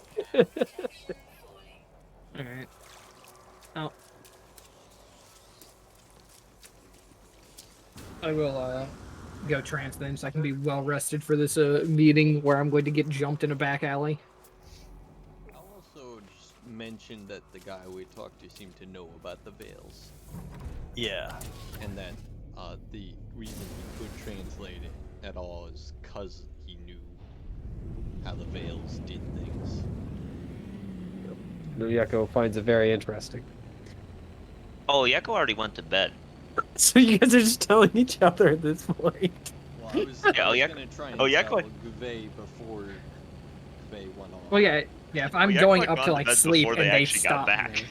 Speaker 1: Alright. Oh. I will go trance then, so I can be well rested for this meeting where I'm going to get jumped in a back alley.
Speaker 4: I'll also just mention that the guy we talked to seemed to know about the veils,
Speaker 5: Yeah.
Speaker 4: and that the reason he could translate it at all is because he knew how the veils did things.
Speaker 2: Yako finds it very interesting.
Speaker 3: Oh, Yako already went to bed.
Speaker 2: So you guys are just telling each other at this point.
Speaker 4: Well, I was,
Speaker 3: Yeah,
Speaker 4: I was
Speaker 3: Yak-
Speaker 4: gonna try and
Speaker 3: oh,
Speaker 4: tell
Speaker 3: Yakko-
Speaker 4: Gouvet before Gouvet went on.
Speaker 1: Well, yeah, if I'm
Speaker 3: Well,
Speaker 1: going
Speaker 3: Yakko
Speaker 1: up
Speaker 3: had
Speaker 1: to
Speaker 3: gone
Speaker 1: like
Speaker 3: to bed
Speaker 1: sleep
Speaker 3: before
Speaker 1: and
Speaker 3: they
Speaker 1: they
Speaker 3: actually got
Speaker 1: stop
Speaker 3: back.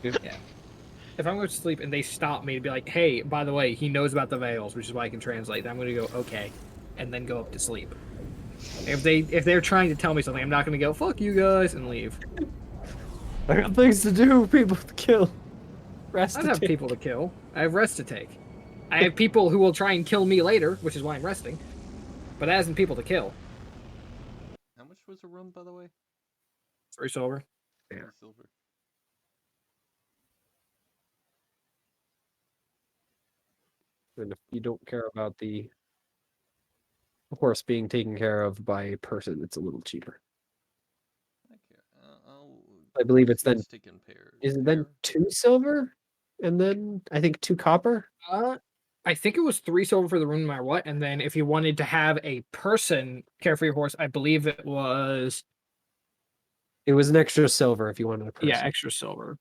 Speaker 1: me. Yeah. If I'm going to sleep and they stop me to be like, hey, by the way, he knows about the veils, which is why I can translate, then I'm going to go, okay, and then go up to sleep. If they're trying to tell me something, I'm not going to go, fuck you guys, and leave.
Speaker 2: I got things to do, people to kill. Rest
Speaker 1: I
Speaker 2: to
Speaker 1: don't have
Speaker 2: take.
Speaker 1: people to kill. I have rest to take. I have people who will try and kill me later, which is why I'm resting. But that isn't people to kill.
Speaker 4: How much was a rum, by the way?
Speaker 1: 3 silver.
Speaker 2: Yeah.
Speaker 4: 3 silver.
Speaker 2: And if you don't care about the horse being taken care of by a person, it's a little cheaper.
Speaker 4: Okay. I'll
Speaker 2: I believe it's then.
Speaker 4: stick and pair.
Speaker 2: Is it then 2 silver? And then I think 2 copper?
Speaker 1: I think it was 3 silver for the room no matter what, and then if you wanted to have a person care for your horse, I believe it was
Speaker 2: It was an extra silver if you wanted a person.
Speaker 1: yeah, extra silver.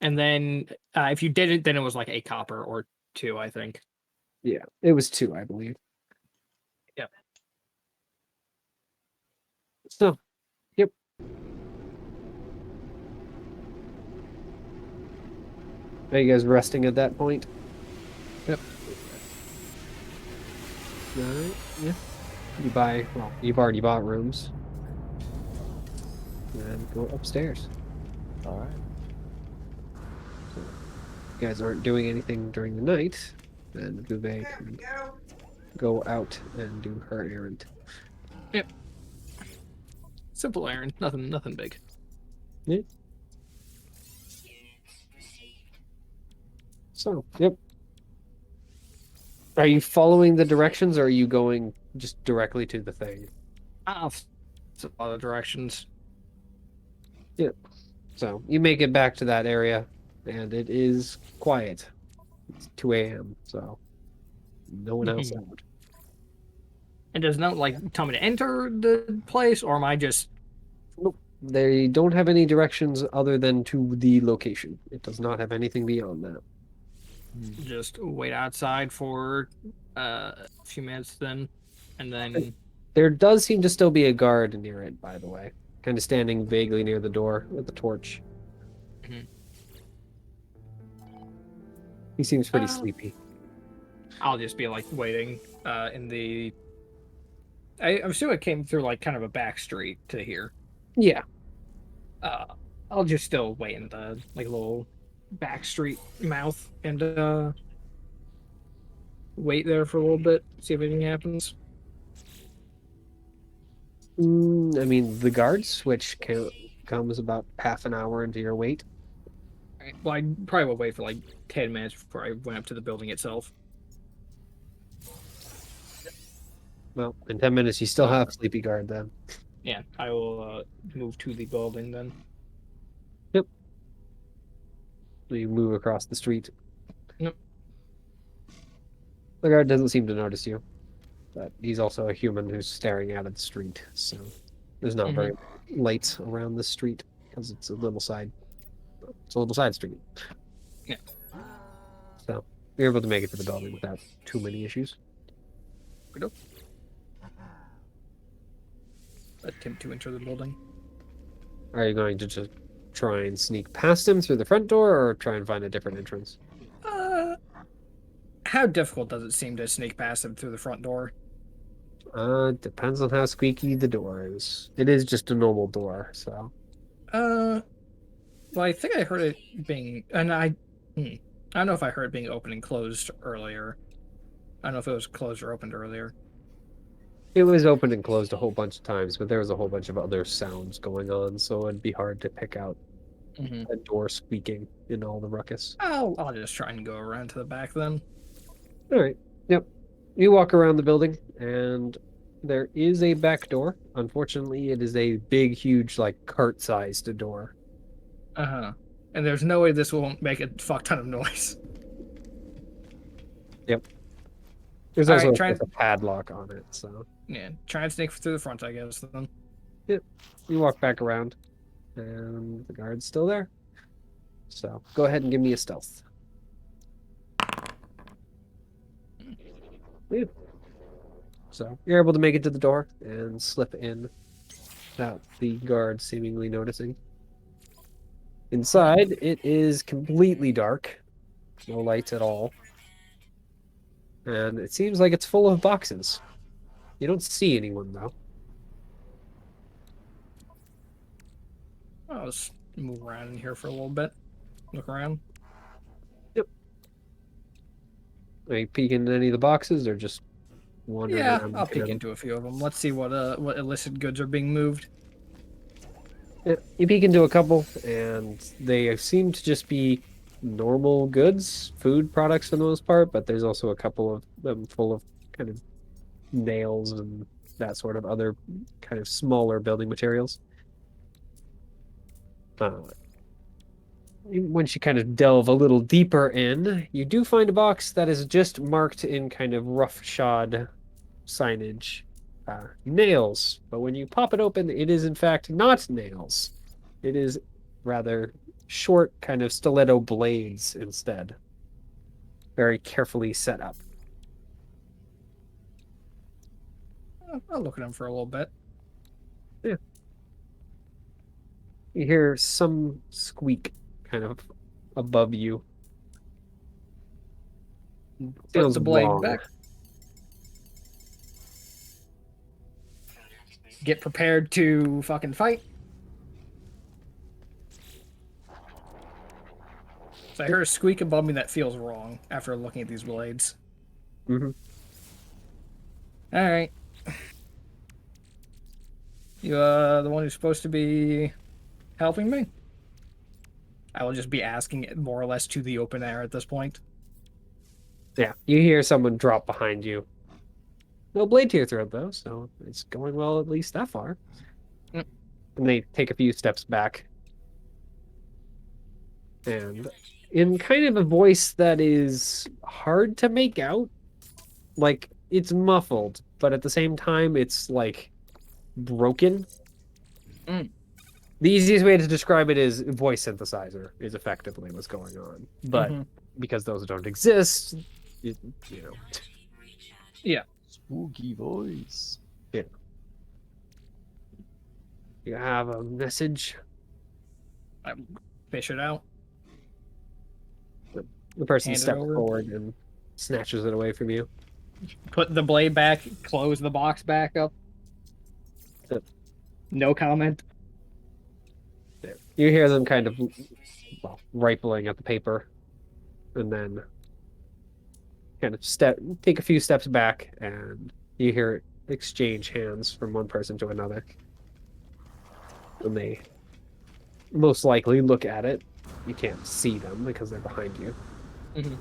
Speaker 1: And then if you didn't, then it was like a copper or 2, I think.
Speaker 2: Yeah, it was 2, I believe.
Speaker 1: Yeah.
Speaker 2: So, yep. Are you guys resting at that point?
Speaker 1: Yep.
Speaker 2: Alright, yeah. You've already bought rooms. And go upstairs.
Speaker 5: All right.
Speaker 2: You guys aren't doing anything during the night, then Gube
Speaker 6: There we
Speaker 2: can
Speaker 6: go.
Speaker 2: go out and do her errand.
Speaker 1: Simple errand, nothing big.
Speaker 2: So, yep. Are you following the directions or are you going just directly to the thing?
Speaker 1: It's a lot of directions.
Speaker 2: So, you make it back to that area and it is quiet. It's 2 a.m., so no one else out.
Speaker 1: And does not like tell me to enter the place, or am I just
Speaker 2: They don't have any directions other than to the location. It does not have anything beyond that.
Speaker 1: wait outside for a few minutes then, and then
Speaker 2: There does seem to still be a guard near it, by the way. Kind of standing vaguely near the door with a torch.
Speaker 1: Mhm.
Speaker 2: He seems pretty sleepy.
Speaker 1: I'll just be like waiting in the. I'm assuming it came through like kind of a back street to here.
Speaker 2: Yeah.
Speaker 1: I'll just still wait in the like little back street mouth and wait there for a little bit, see if anything happens.
Speaker 2: I mean, the guard switch comes about half an hour into your wait.
Speaker 1: Right. Well, I probably will wait for like 10 minutes before I went up to the building itself.
Speaker 2: Well, in 10 minutes, you still have sleepy guard then.
Speaker 1: Yeah, I will move to the building then.
Speaker 2: So you move across the street.
Speaker 1: Yep.
Speaker 2: The guard doesn't seem to notice you, but he's also a human who's staring out at the street, so there's not very lights around the street because it's a little side street.
Speaker 1: Yeah.
Speaker 2: So you're able to make it to the building without too many issues.
Speaker 1: Attempt to enter the building.
Speaker 2: Are you going to just try and sneak past him through the front door or try and find a different entrance?
Speaker 1: How difficult does it seem to sneak past him through the front door?
Speaker 2: Depends on how squeaky the door is. It is just a normal door, so.
Speaker 1: Well, I think I heard it being, and I don't know if I heard it being opened and closed earlier. I don't know if it was closed or opened earlier.
Speaker 2: It was opened and closed a whole bunch of times, but there was a whole bunch of other sounds going on, so it'd be hard to pick out a door squeaking in all the ruckus.
Speaker 1: I'll just try and go around to the back then.
Speaker 2: All right. Yep. You walk around the building, and there is a back door. Unfortunately, it is a big, huge, like cart-sized door.
Speaker 1: And there's no way this won't make a fuck ton of noise.
Speaker 2: Yep. There's
Speaker 1: All
Speaker 2: also
Speaker 1: right,
Speaker 2: a padlock on it, so.
Speaker 1: Yeah, try and sneak through the front, I guess, then.
Speaker 2: Yep. You walk back around, and the guard's still there. So go ahead and give me a stealth. Yeah. So you're able to make it to the door and slip in without the guard seemingly noticing. Inside, it is completely dark. No lights at all. And it seems like it's full of boxes. You don't see anyone, though.
Speaker 1: I'll just move around in here for a little bit. Look around.
Speaker 2: Are you peeking in any of the boxes or just wandering
Speaker 1: Yeah,
Speaker 2: around?
Speaker 1: I'll peek into a few of them. Let's see what illicit goods are being moved.
Speaker 2: Yeah, you peek into a couple, and they seem to just be normal goods, food products for the most part, but there's also a couple of them full of kind of nails and that sort of other kind of smaller building materials. Once you kind of delve a little deeper in, you do find a box that is just marked in kind of roughshod signage. Nails. But when you pop it open, it is in fact not nails. It is rather short, kind of stiletto blades instead. Very carefully set up.
Speaker 1: I'll look at them for a little bit.
Speaker 2: Yeah. You hear some squeak kind of above you.
Speaker 1: Put
Speaker 2: Feels
Speaker 1: the blade
Speaker 2: wrong.
Speaker 1: back. Get prepared to fucking fight. So I heard a squeak above me that feels wrong after looking at these blades.
Speaker 2: Mm-hmm.
Speaker 1: All right. You the one who's supposed to be helping me? I will just be asking it more or less to the open air at this point.
Speaker 2: Yeah, you hear someone drop behind you. No blade to your throat, though, so it's going well at least that far.
Speaker 1: Mm.
Speaker 2: And they take a few steps back. And in kind of a voice that is hard to make out, like it's muffled, but at the same time, it's like broken.
Speaker 1: Mm.
Speaker 2: The easiest way to describe it is voice synthesizer is effectively what's going on. But because those don't exist, you know.
Speaker 1: Yeah.
Speaker 5: Spooky voice.
Speaker 2: Yeah. You have a message.
Speaker 1: I fish it out.
Speaker 2: The person
Speaker 1: Hand it
Speaker 2: steps
Speaker 1: over.
Speaker 2: forward and snatches it away from you.
Speaker 1: Put the blade back. Close the box back up. No comment.
Speaker 2: You hear them kind of, well, rifling at the paper, and then kind of take a few steps back, and you hear it exchange hands from one person to another. And they most likely look at it. You can't see them because they're behind you.
Speaker 1: Mm-hmm.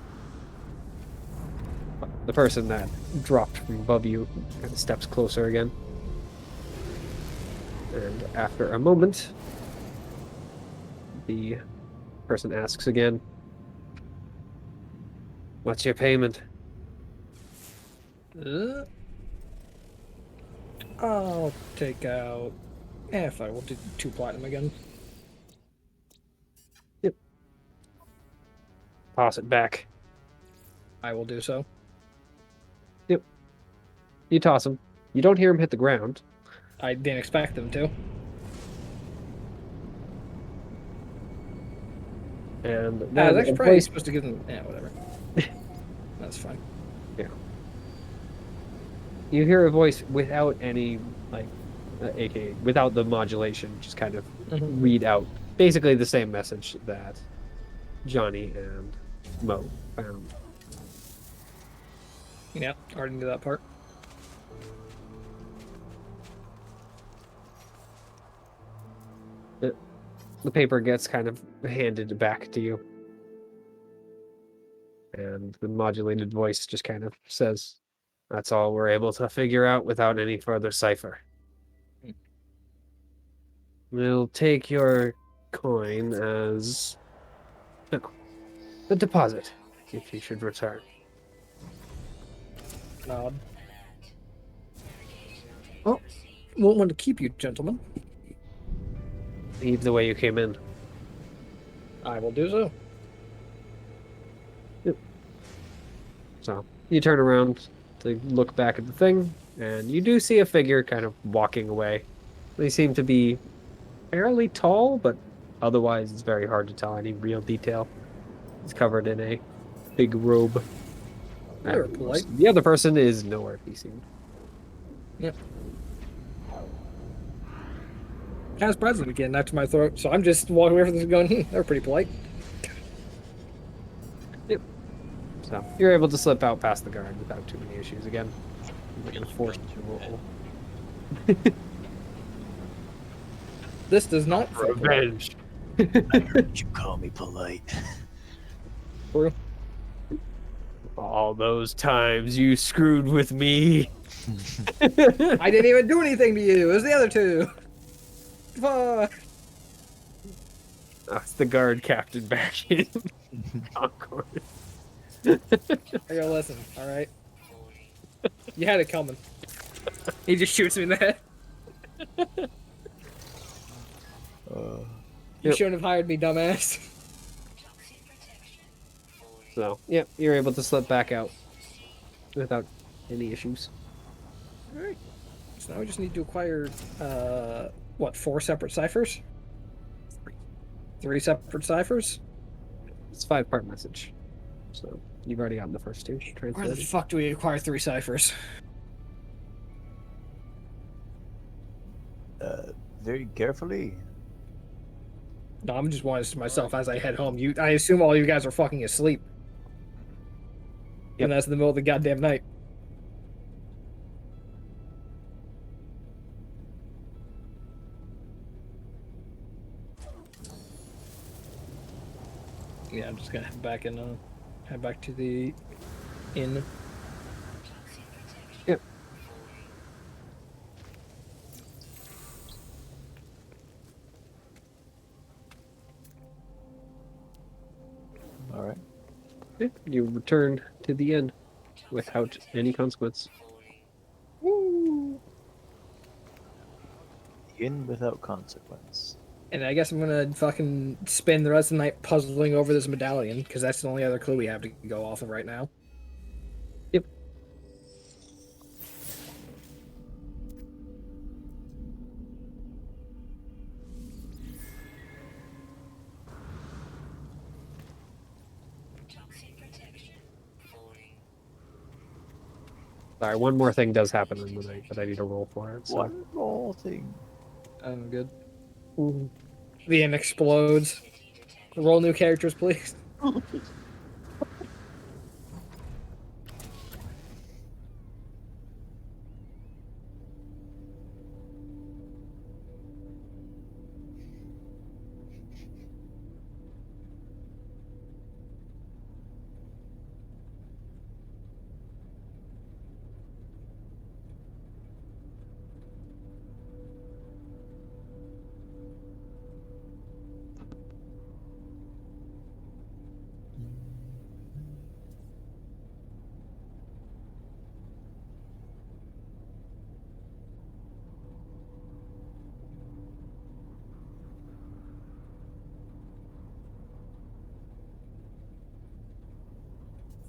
Speaker 2: But the person that dropped from above you kind of steps closer again. And after a moment, the person asks again, "What's your payment?"
Speaker 1: I'll take out. If I will do 2 platinum again.
Speaker 2: Yep. Toss it back.
Speaker 1: I will do so.
Speaker 2: Yep. You toss him. You don't hear him hit the ground.
Speaker 1: I didn't expect them to.
Speaker 2: And
Speaker 1: I
Speaker 2: then
Speaker 1: was actually
Speaker 2: a
Speaker 1: probably
Speaker 2: voice-
Speaker 1: supposed to give them. Yeah, whatever. That's fine.
Speaker 2: you hear a voice without any, like, aka without the modulation, just kind of read out basically the same message that Jahnni and Mo found.
Speaker 1: Yeah, already knew that part.
Speaker 2: The paper gets kind of handed back to you. And the modulated voice just kind of says, "That's all we're able to figure out without any further cipher. We'll take your coin as a deposit if you should return."
Speaker 1: Nod. Oh, won't want to keep you, gentlemen.
Speaker 2: Leave the way you came in.
Speaker 1: I will do so.
Speaker 2: So you turn around to look back at the thing, and you do see a figure kind of walking away. They seem to be fairly tall, but otherwise it's very hard to tell any real detail. He's covered in a big robe.
Speaker 1: They're polite.
Speaker 2: The other person is nowhere to be seen.
Speaker 1: Yep. Kind of surprised them again, knocked to my throat. So I'm just walking away from this going, they're pretty polite.
Speaker 2: So you're able to slip out past the guard without too many issues again. They're going to force you to roll.
Speaker 1: This does not feel polite.
Speaker 2: Revenge.
Speaker 5: You call me polite.
Speaker 1: True.
Speaker 2: All those times you screwed with me.
Speaker 1: I didn't even do anything to you. It was the other two. Fuck.
Speaker 2: That's the guard captain back in Concord.
Speaker 1: I gotta listen, alright? You had it coming. He just shoots me in the head. You
Speaker 2: Yep.
Speaker 1: shouldn't have hired me, dumbass.
Speaker 2: So, yep, you're able to slip back out without any issues.
Speaker 1: Alright. So now we just need to acquire, what, 4 separate ciphers? 3 separate ciphers?
Speaker 2: It's 5-part message. So, you've already gotten the first 2
Speaker 1: Where the
Speaker 2: translated.
Speaker 1: fuck do we acquire 3 ciphers?
Speaker 5: Very carefully.
Speaker 1: No, I'm just wanting to myself as I head home. I assume all you guys are fucking asleep.
Speaker 2: Yep.
Speaker 1: And that's in the middle of the goddamn night. Yeah, I'm just gonna head back to the inn.
Speaker 2: Yep.
Speaker 5: All right.
Speaker 2: Yep, you return to the inn without any consequence.
Speaker 1: Woo!
Speaker 5: In without consequence.
Speaker 1: And I guess I'm gonna fucking spend the rest of the night puzzling over this medallion, because that's the only other clue we have to go off of right now.
Speaker 2: Yep. Sorry, one more thing does happen in the night that I need to roll for it. So.
Speaker 5: One more thing.
Speaker 1: I'm good. The inn explodes. Roll new characters, please.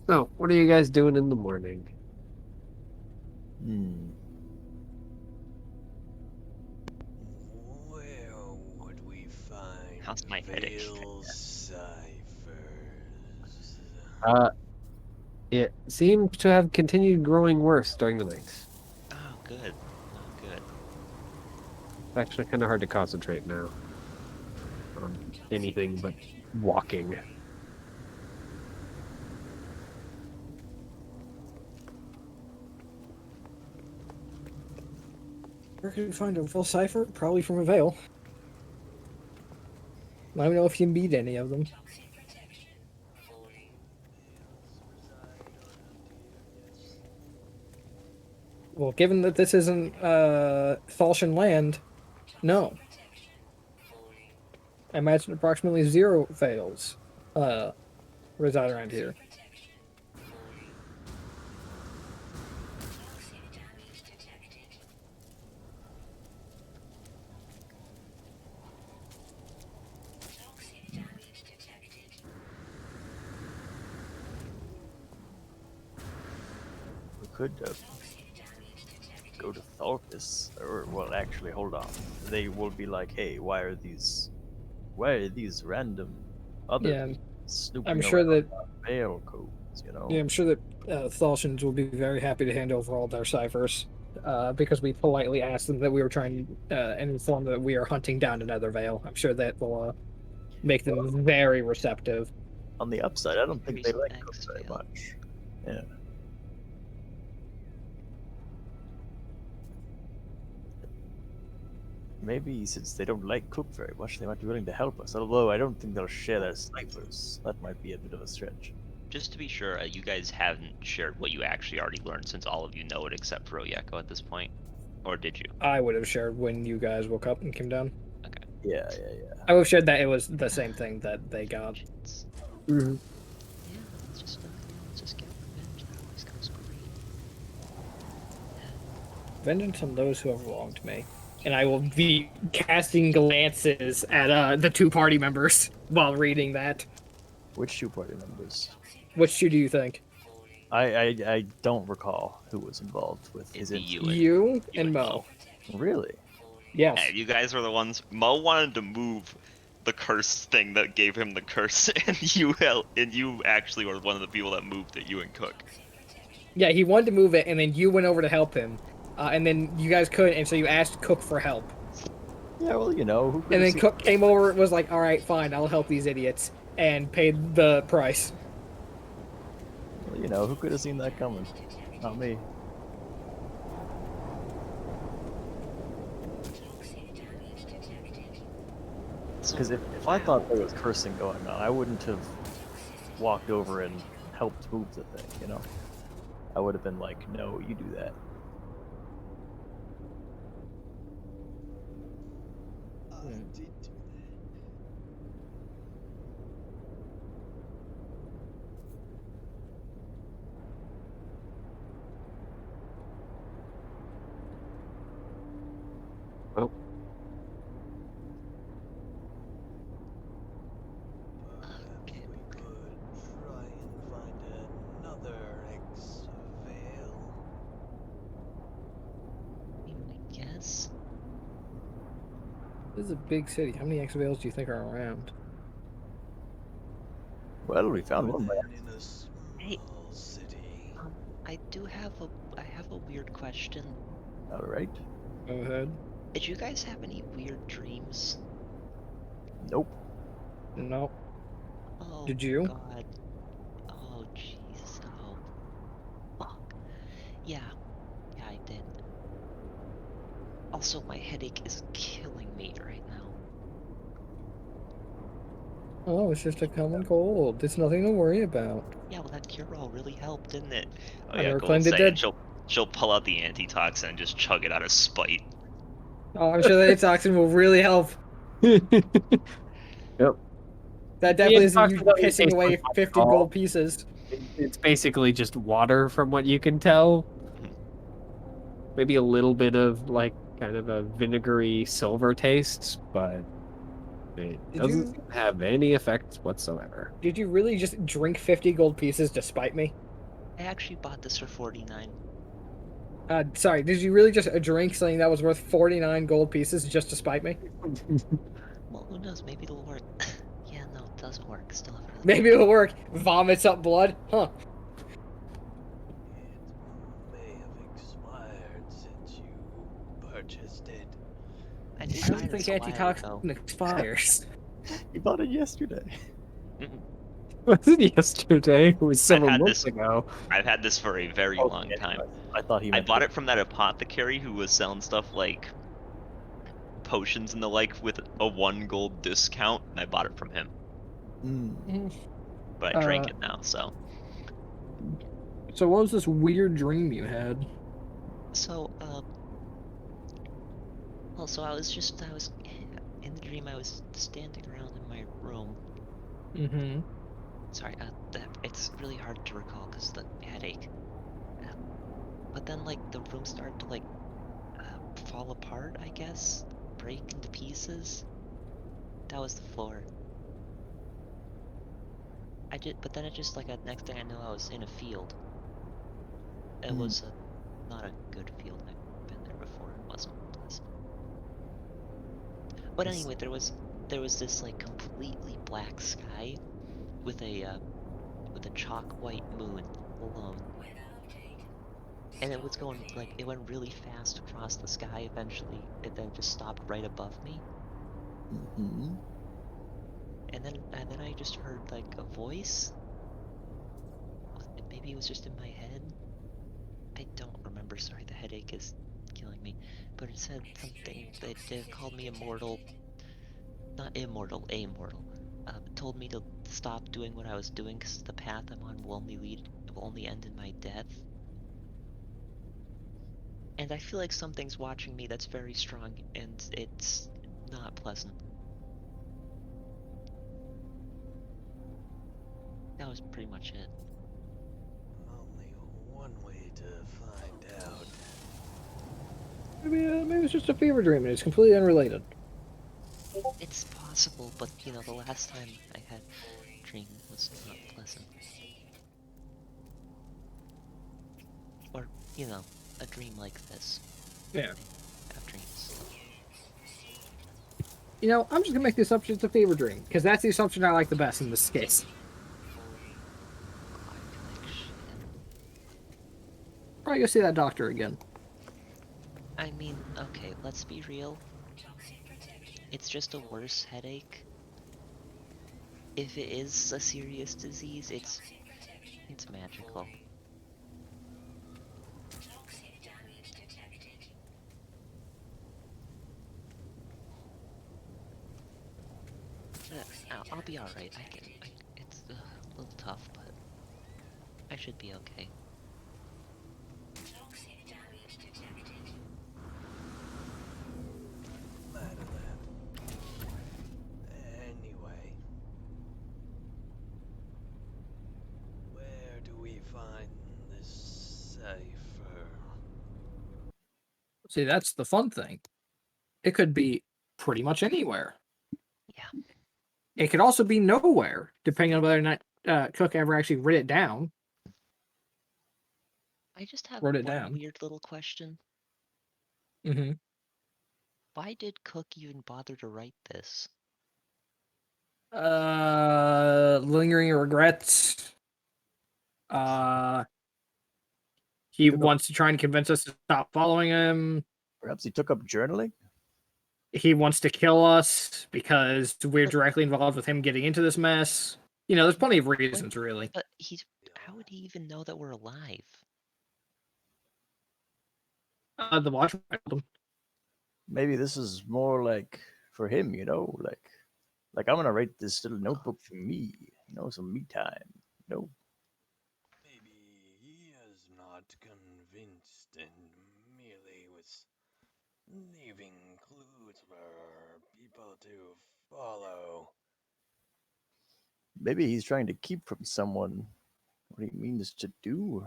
Speaker 2: So, what are you guys doing in the morning?
Speaker 4: Where would we find
Speaker 3: How's my headache?
Speaker 4: veil ciphers?
Speaker 2: It seemed to have continued growing worse during the night.
Speaker 3: Oh, good. Oh, good.
Speaker 2: It's actually kind of hard to concentrate now on anything but walking.
Speaker 1: Where could we find a full cipher? Probably from a veil. Let me know if you meet any of them. Well, given that this isn't Thalshan land, no. I imagine approximately 0 veils reside around here.
Speaker 5: We could go to Thalpis, or well, actually, hold on. They will be like, "Hey, why are these random other
Speaker 1: Yeah,
Speaker 5: snooping
Speaker 1: I'm sure
Speaker 5: around
Speaker 1: that
Speaker 5: our veil codes?" You know.
Speaker 1: yeah, I'm sure that Thalshans will be very happy to hand over all their ciphers, because we politely asked them that we were trying and informed them that we are hunting down another veil. I'm sure that will make them very receptive.
Speaker 5: On the upside, I don't think they
Speaker 7: Increase
Speaker 5: like
Speaker 7: X
Speaker 5: codes very
Speaker 7: veil.
Speaker 5: much. Yeah. maybe since they don't like Cook very much, they might be willing to help us. Although I don't think they'll share their snipers. That might be a bit of a stretch.
Speaker 3: Just to be sure, you guys haven't shared what you actually already learned, since all of you know it except for Oyeko at this point, or did you?
Speaker 1: I would have shared when you guys woke up and came down.
Speaker 3: Okay.
Speaker 5: Yeah.
Speaker 1: I would have shared that it was the same thing that they got.
Speaker 7: Vengeance.
Speaker 2: Mhm.
Speaker 7: Yeah, let's just get revenge. That always goes great.
Speaker 1: Vengeance on those who have wronged me. And I will be casting glances at the two party members while reading that.
Speaker 5: Which two party members?
Speaker 1: Which two do you think?
Speaker 5: I don't recall who was involved with his
Speaker 3: It'd be
Speaker 5: incident.
Speaker 1: You and
Speaker 3: and
Speaker 1: Mo.
Speaker 5: Really?
Speaker 1: Yes.
Speaker 3: Yeah, you guys were the ones. Mo wanted to move the curse thing that gave him the curse, and you actually were one of the people that moved it. You and Cook.
Speaker 1: Yeah, he wanted to move it, and then you went over to help him. And then you guys couldn't, and so you asked Cook for help.
Speaker 5: Yeah, well, you know. Who
Speaker 1: And then Cook came over and was like, alright, fine, I'll help these idiots. And paid the price.
Speaker 5: Well, you know, who could have seen that coming? Not me. Because if I thought there was cursing going on, I wouldn't have walked over and helped move the thing, you know? I would have been like, no, you do that.
Speaker 4: I did do that.
Speaker 2: Well,
Speaker 4: Perhaps we could try and find another X-Veil.
Speaker 7: I guess.
Speaker 1: This is a big city. How many X-Veils do you think are around?
Speaker 5: Well, we found
Speaker 4: More
Speaker 5: one by
Speaker 4: than in a
Speaker 7: Hey.
Speaker 4: small city.
Speaker 7: I have a weird question.
Speaker 5: Alright.
Speaker 1: Go ahead.
Speaker 7: Did you guys have any weird dreams?
Speaker 5: Nope.
Speaker 1: No.
Speaker 7: Oh,
Speaker 1: Did you?
Speaker 7: God. Oh, jeez. Oh, fuck. Yeah, I did. Also, my headache is killing me right now.
Speaker 1: Oh, it's just a common cold. It's nothing to worry about.
Speaker 7: Yeah, well, that cure-all really helped, didn't it?
Speaker 3: Oh
Speaker 1: I
Speaker 3: yeah,
Speaker 1: never
Speaker 3: go
Speaker 1: claimed it
Speaker 3: say
Speaker 1: did.
Speaker 3: it. She'll pull out the antitoxin and just chug it out of spite.
Speaker 1: Oh, I'm sure the toxin will really help.
Speaker 2: yep.
Speaker 1: That definitely isn't
Speaker 2: toxin
Speaker 1: you
Speaker 2: doesn't
Speaker 1: pissing
Speaker 2: taste
Speaker 1: away
Speaker 2: like much
Speaker 1: 50
Speaker 2: at all.
Speaker 1: gold pieces.
Speaker 2: It's basically just water, from what you can tell. Maybe a little bit of like kind of a vinegary silver taste, but it
Speaker 1: Did
Speaker 2: doesn't
Speaker 1: you-
Speaker 2: have any effect whatsoever.
Speaker 1: Did you really just drink 50 gold pieces to spite me?
Speaker 7: I actually bought this for 49.
Speaker 1: Sorry, did you really just drink something that was worth 49 gold pieces just to spite me?
Speaker 7: Well, who knows? Maybe it'll work. Yeah, no, it doesn't work. Still have really
Speaker 1: Maybe it'll work. Vomits up blood? Huh.
Speaker 4: It may have expired since you purchased it.
Speaker 7: I
Speaker 1: I
Speaker 7: decided
Speaker 1: don't think
Speaker 7: it's a while ago.
Speaker 1: antitoxin expires.
Speaker 5: You bought it yesterday.
Speaker 2: Was it yesterday? It was several
Speaker 3: had
Speaker 2: months
Speaker 3: this-
Speaker 2: ago.
Speaker 3: I've had this for a very
Speaker 5: Oh,
Speaker 3: long time.
Speaker 5: I thought he
Speaker 3: I
Speaker 5: meant
Speaker 3: bought it from that apothecary who was selling stuff like potions and the like with a 1 gold discount, and I bought it from him. But I drank it now, so.
Speaker 1: So what was this weird dream you had?
Speaker 7: So, well, so I was in the dream, I was standing around in my room.
Speaker 1: Mm-hmm.
Speaker 7: Sorry, it's really hard to recall because of the headache. But then, like, the room started to, like, fall apart, I guess? Break into pieces? That was the floor. But then it just, like, next thing I know, I was in a field. It was not a good field. I've been there before. It wasn't pleasant. But anyway, there was this, like, completely black sky with a chalk white moon alone. And it was going, like, it went really fast across the sky. Eventually, it then just stopped right above me.
Speaker 5: Mm-hmm.
Speaker 7: And then I just heard, like, a voice. Maybe it was just in my head. I don't remember. Sorry, the headache is killing me, but it said something that called me immortal. Not immortal, amortal. It told me to stop doing what I was doing because the path I'm on will only end in my death. And I feel like something's watching me that's very strong, and it's not pleasant. That was pretty much it.
Speaker 4: Only one way to find out.
Speaker 1: Maybe it's just a fever dream and it's completely unrelated.
Speaker 7: It's possible, but you know, the last time I had a dream was not pleasant. Or, you know, a dream like this.
Speaker 1: Yeah.
Speaker 7: I have dreams.
Speaker 1: You know, I'm just gonna make the assumption it's a fever dream because that's the assumption I like the best in this case.
Speaker 7: I feel like shit.
Speaker 1: Probably go see that doctor again.
Speaker 7: I mean, okay, let's be real. It's just a worse headache. If it is a serious disease, it's magical. I'll be alright. It's a little tough, but I should be okay.
Speaker 4: Matter that. Anyway. Where do we find this cipher?
Speaker 1: See, that's the fun thing. It could be pretty much anywhere.
Speaker 7: Yeah.
Speaker 1: It could also be nowhere, depending on whether or not Cook ever actually wrote it down.
Speaker 7: I just have
Speaker 1: Wrote it
Speaker 7: one
Speaker 1: down.
Speaker 7: weird little question.
Speaker 1: Mm-hmm.
Speaker 7: Why did Cook even bother to write this?
Speaker 1: Lingering regrets. He
Speaker 5: Took up-
Speaker 1: wants to try and convince us to stop following him.
Speaker 5: Perhaps he took up journaling.
Speaker 1: He wants to kill us because we're directly involved with him getting into this mess. You know, there's plenty of reasons, really.
Speaker 7: But how would he even know that we're alive?
Speaker 1: The watch told him.
Speaker 5: Maybe this is more like for him, like I'm gonna write this little notebook for me, some me time.
Speaker 4: Maybe he is not convinced and merely was leaving clues for people to follow.
Speaker 5: Maybe he's trying to keep from someone what he means to do.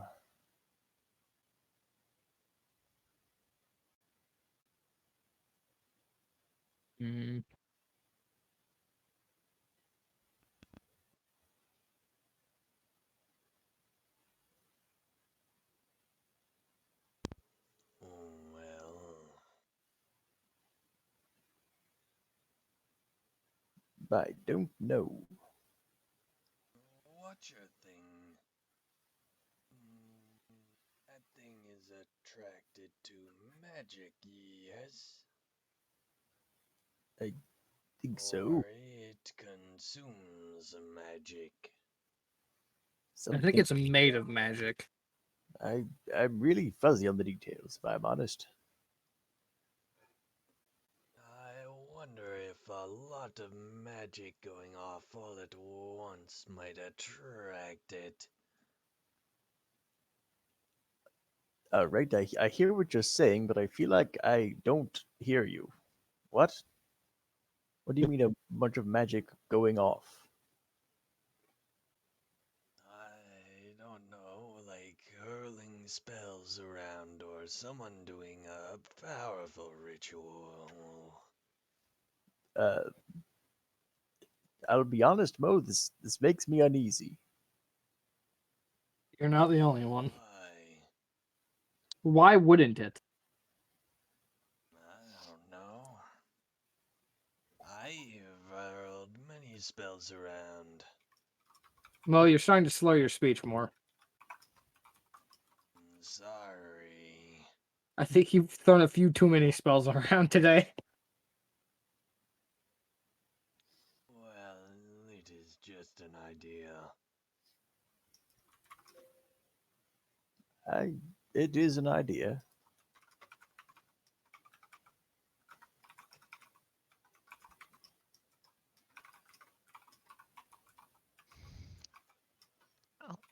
Speaker 1: Mm.
Speaker 4: Well,
Speaker 5: But I don't know.
Speaker 4: watcher thing. That thing is attracted to magic, yes?
Speaker 5: I think so.
Speaker 4: Or it consumes magic.
Speaker 1: I think it's made of magic.
Speaker 5: I'm really fuzzy on the details, if I'm honest.
Speaker 4: I wonder if a lot of magic going off all at once might attract it.
Speaker 5: Right, I hear what you're saying, but I feel like I don't hear you. What? What do you mean a bunch of magic going off?
Speaker 4: I don't know, like hurling spells around or someone doing a powerful ritual.
Speaker 5: Uh, I'll be honest, Mo. This makes me uneasy.
Speaker 1: You're not the only one.
Speaker 4: Why?
Speaker 1: Why wouldn't it?
Speaker 4: I don't know. I have hurled many spells around.
Speaker 1: Well, you're starting to slur your speech more.
Speaker 4: Sorry.
Speaker 1: I think you've thrown a few too many spells around today.
Speaker 4: Well, it is just an idea.
Speaker 5: It is an idea.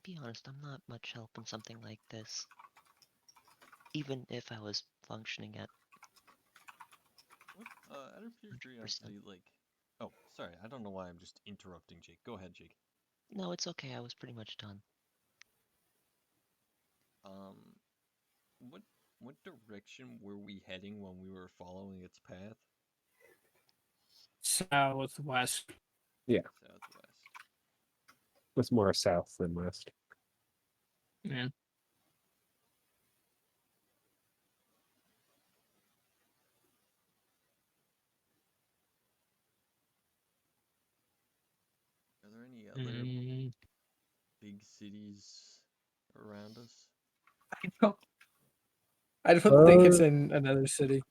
Speaker 7: be honest, I'm not much help in something like this. Even if I was functioning at
Speaker 4: What? Out of pure
Speaker 7: 100%.
Speaker 4: curiosity, like. Oh, sorry. I don't know why I'm just interrupting Jake. Go ahead, Jake.
Speaker 7: No, it's okay. I was pretty much done.
Speaker 4: Um, what what direction were we heading when we were following its path?
Speaker 1: Southwest.
Speaker 4: Southwest.
Speaker 2: It's more south than west.
Speaker 1: Yeah.
Speaker 4: Are there any other
Speaker 1: Mm,
Speaker 4: big cities around us?
Speaker 1: I don't think it's
Speaker 2: Uh,
Speaker 1: in another city.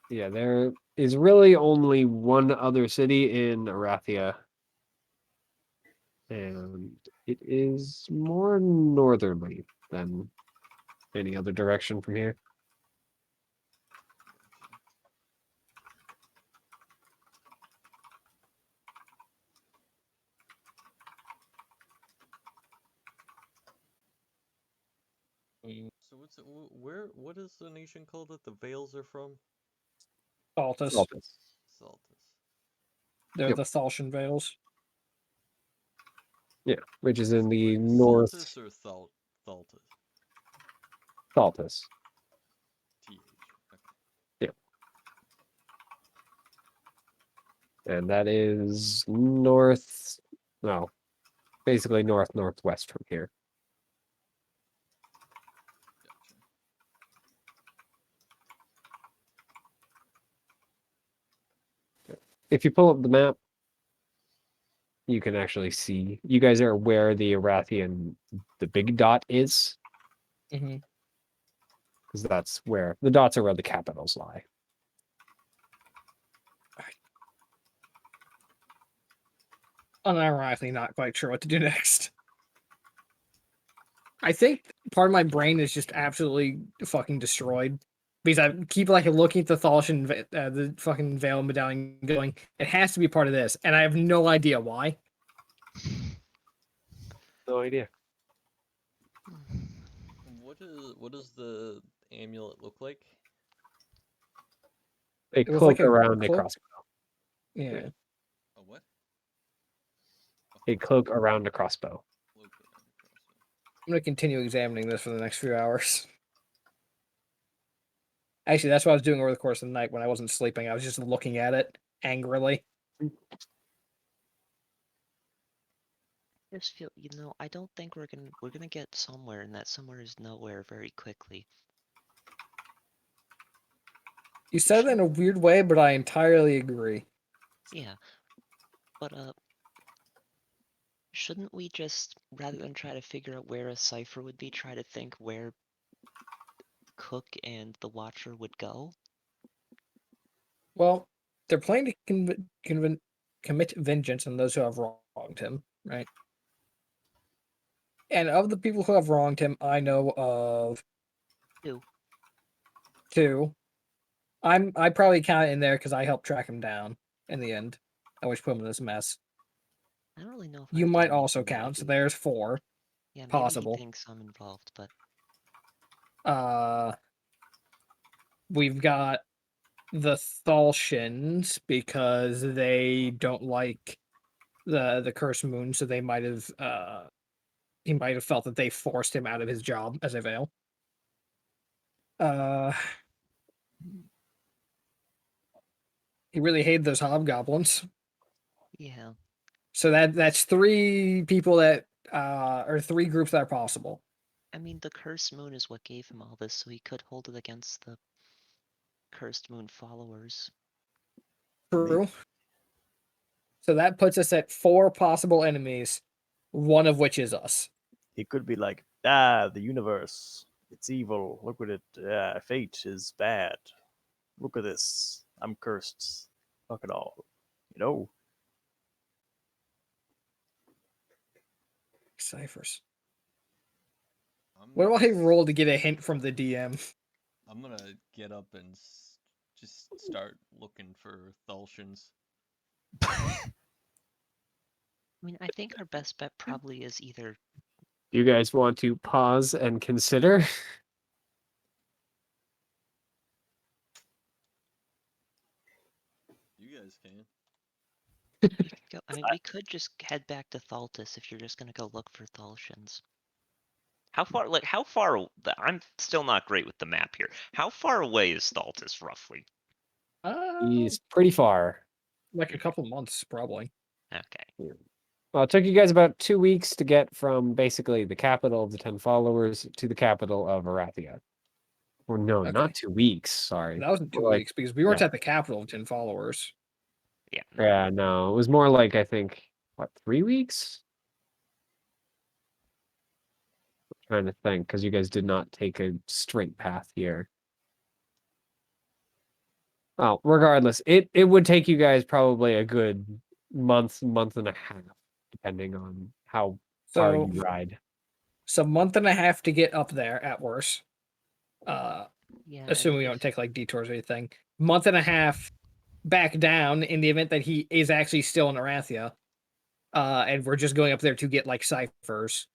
Speaker 2: Yeah, there is really only one other city in Arathia. And it is more northerly than any other direction from here.
Speaker 4: Gotcha. So what's it, where? What is the nation called that the Vales are from?
Speaker 1: Saltus.
Speaker 2: Saltus.
Speaker 4: Saltus.
Speaker 1: They're
Speaker 2: Yep.
Speaker 1: the Thalshan Vales.
Speaker 2: Yeah, which is
Speaker 4: Is
Speaker 2: in the
Speaker 4: wait,
Speaker 2: north.
Speaker 4: Saltus or Thaltus?
Speaker 2: Saltus.
Speaker 4: TH. Okay.
Speaker 2: Yeah. And that is north, no, basically northwest from here.
Speaker 4: Gotcha.
Speaker 2: If you pull up the map, you can actually see. You guys are where the Arathian, the big dot is,
Speaker 1: Mm-hmm.
Speaker 2: because that's where the dots are where the capitals lie.
Speaker 1: Unironically, not quite sure what to do next. I think part of my brain is just absolutely fucking destroyed because I keep like looking at the Thalshan, the fucking Veil medallion, going, it has to be part of this, and I have no idea why.
Speaker 2: No idea.
Speaker 4: What does the amulet look like?
Speaker 2: A
Speaker 1: It was like
Speaker 2: cloak
Speaker 1: a
Speaker 2: around a
Speaker 1: cloak.
Speaker 2: crossbow.
Speaker 1: Yeah.
Speaker 4: A what?
Speaker 2: A cloak around a crossbow.
Speaker 4: Cloak around the crossbow.
Speaker 1: I'm gonna continue examining this for the next few hours. Actually, that's what I was doing over the course of the night when I wasn't sleeping. I was just looking at it angrily.
Speaker 7: Just feel, I don't think we're gonna get somewhere, and that somewhere is nowhere very quickly.
Speaker 1: You said it in a weird way, but I entirely agree.
Speaker 7: Yeah, but shouldn't we just, rather than try to figure out where a cipher would be, try to think where Cook and the Watcher would go?
Speaker 1: Well, they're planning to commit vengeance on those who have wronged him, right? And of the people who have wronged him, I know of
Speaker 7: Two.
Speaker 1: two. I probably count it in there because I helped track him down in the end. I wish put him in this mess.
Speaker 7: I don't really know if
Speaker 1: You
Speaker 7: our
Speaker 1: might
Speaker 7: gang
Speaker 1: also
Speaker 7: even
Speaker 1: count, so
Speaker 7: maybe.
Speaker 1: there's four.
Speaker 7: Yeah, maybe
Speaker 1: Possible.
Speaker 7: he thinks I'm involved, but
Speaker 1: We've got the Thalshans because they don't like the cursed moon, so they might have he might have felt that they forced him out of his job as a Veil. He really hated those hobgoblins.
Speaker 7: yeah.
Speaker 1: So that's three people that or three groups that are possible.
Speaker 7: I mean, the cursed moon is what gave him all this, so he could hold it against the cursed moon followers.
Speaker 1: True. So that puts us at four possible enemies, one of which is us.
Speaker 5: He could be like, the universe, it's evil. Look at it. Fate is bad. Look at this. I'm cursed. Fuck it all. You know?
Speaker 1: Ciphers.
Speaker 4: I'm
Speaker 1: What do I
Speaker 4: just-
Speaker 1: roll to get a hint from the DM?
Speaker 4: I'm gonna get up and just start looking for Thalshans.
Speaker 7: I mean, I think our best bet probably is either
Speaker 2: You guys want to pause and consider?
Speaker 4: You guys can.
Speaker 7: We could go, I mean, we could just head back to Thaltis if you're just gonna go look for Thaltians.
Speaker 3: How far? Like how far? I'm still not great with the map here. How far away is Staltis roughly?
Speaker 2: He's pretty far.
Speaker 1: Like a couple months, probably.
Speaker 3: Okay.
Speaker 2: Well, it took you guys about 2 weeks to get from basically the capital of the 10 followers to the capital of Arathia. Or no,
Speaker 1: Okay.
Speaker 2: not 2 weeks. Sorry.
Speaker 1: That wasn't 2
Speaker 2: More like-
Speaker 1: weeks because we weren't at the capital of 10 followers.
Speaker 3: Yeah.
Speaker 2: Yeah, no, it was more like I think what 3 weeks. I'm trying to think because you guys did not take a straight path here. Oh, regardless, it would take you guys probably a good month and a half, depending on how far
Speaker 1: So,
Speaker 2: you ride.
Speaker 1: so month and a half to get up there at worst.
Speaker 7: Yeah.
Speaker 1: Assuming we don't take like detours or anything. Month and a half back down in the event that he is actually still in Arathia. And we're just going up there to get like ciphers.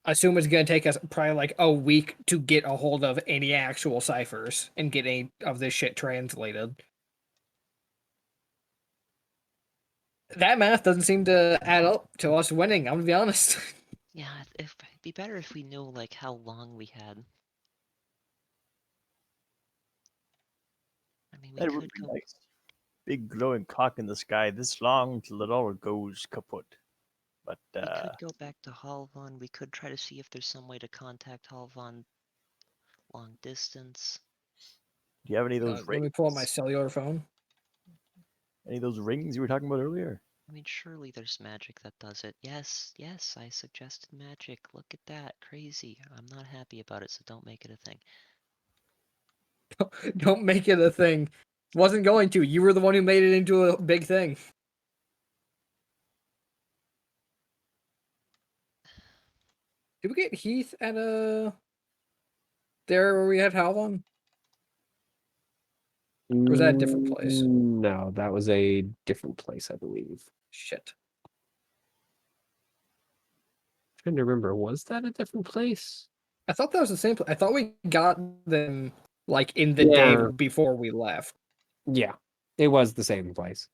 Speaker 1: Assume it's going to take us probably like a week to get a hold of any actual ciphers and get any of this shit translated. That math doesn't seem to add up to us winning, I'm going to be honest.
Speaker 7: Yeah, it'd be better if we knew like how long we had. I mean, we
Speaker 5: That would
Speaker 7: could
Speaker 5: be
Speaker 7: go.
Speaker 5: nice. Big glowing clock in the sky this long till it all goes kaput. But
Speaker 7: We could go back to Halvan. We could try to see if there's some way to contact Halvan long distance.
Speaker 5: do you have any of those
Speaker 1: Let
Speaker 5: rings?
Speaker 1: me pull up my cellular phone.
Speaker 5: Any of those rings you were talking about earlier?
Speaker 7: I mean, surely there's magic that does it. Yes, yes, I suggested magic. Look at that. Crazy. I'm not happy about it, so don't make it a thing.
Speaker 1: Don't make it a thing. Wasn't going to. You were the one who made it into a big thing. Did we get Heath at there where we had Halvan? Or was that a different place?
Speaker 2: No, that was a different place, I believe.
Speaker 1: Shit.
Speaker 2: Trying to remember, was that a different place?
Speaker 1: I thought that was the same. I thought we got them like in the day
Speaker 2: Yeah.
Speaker 1: before we left.
Speaker 2: Yeah, it was the same place.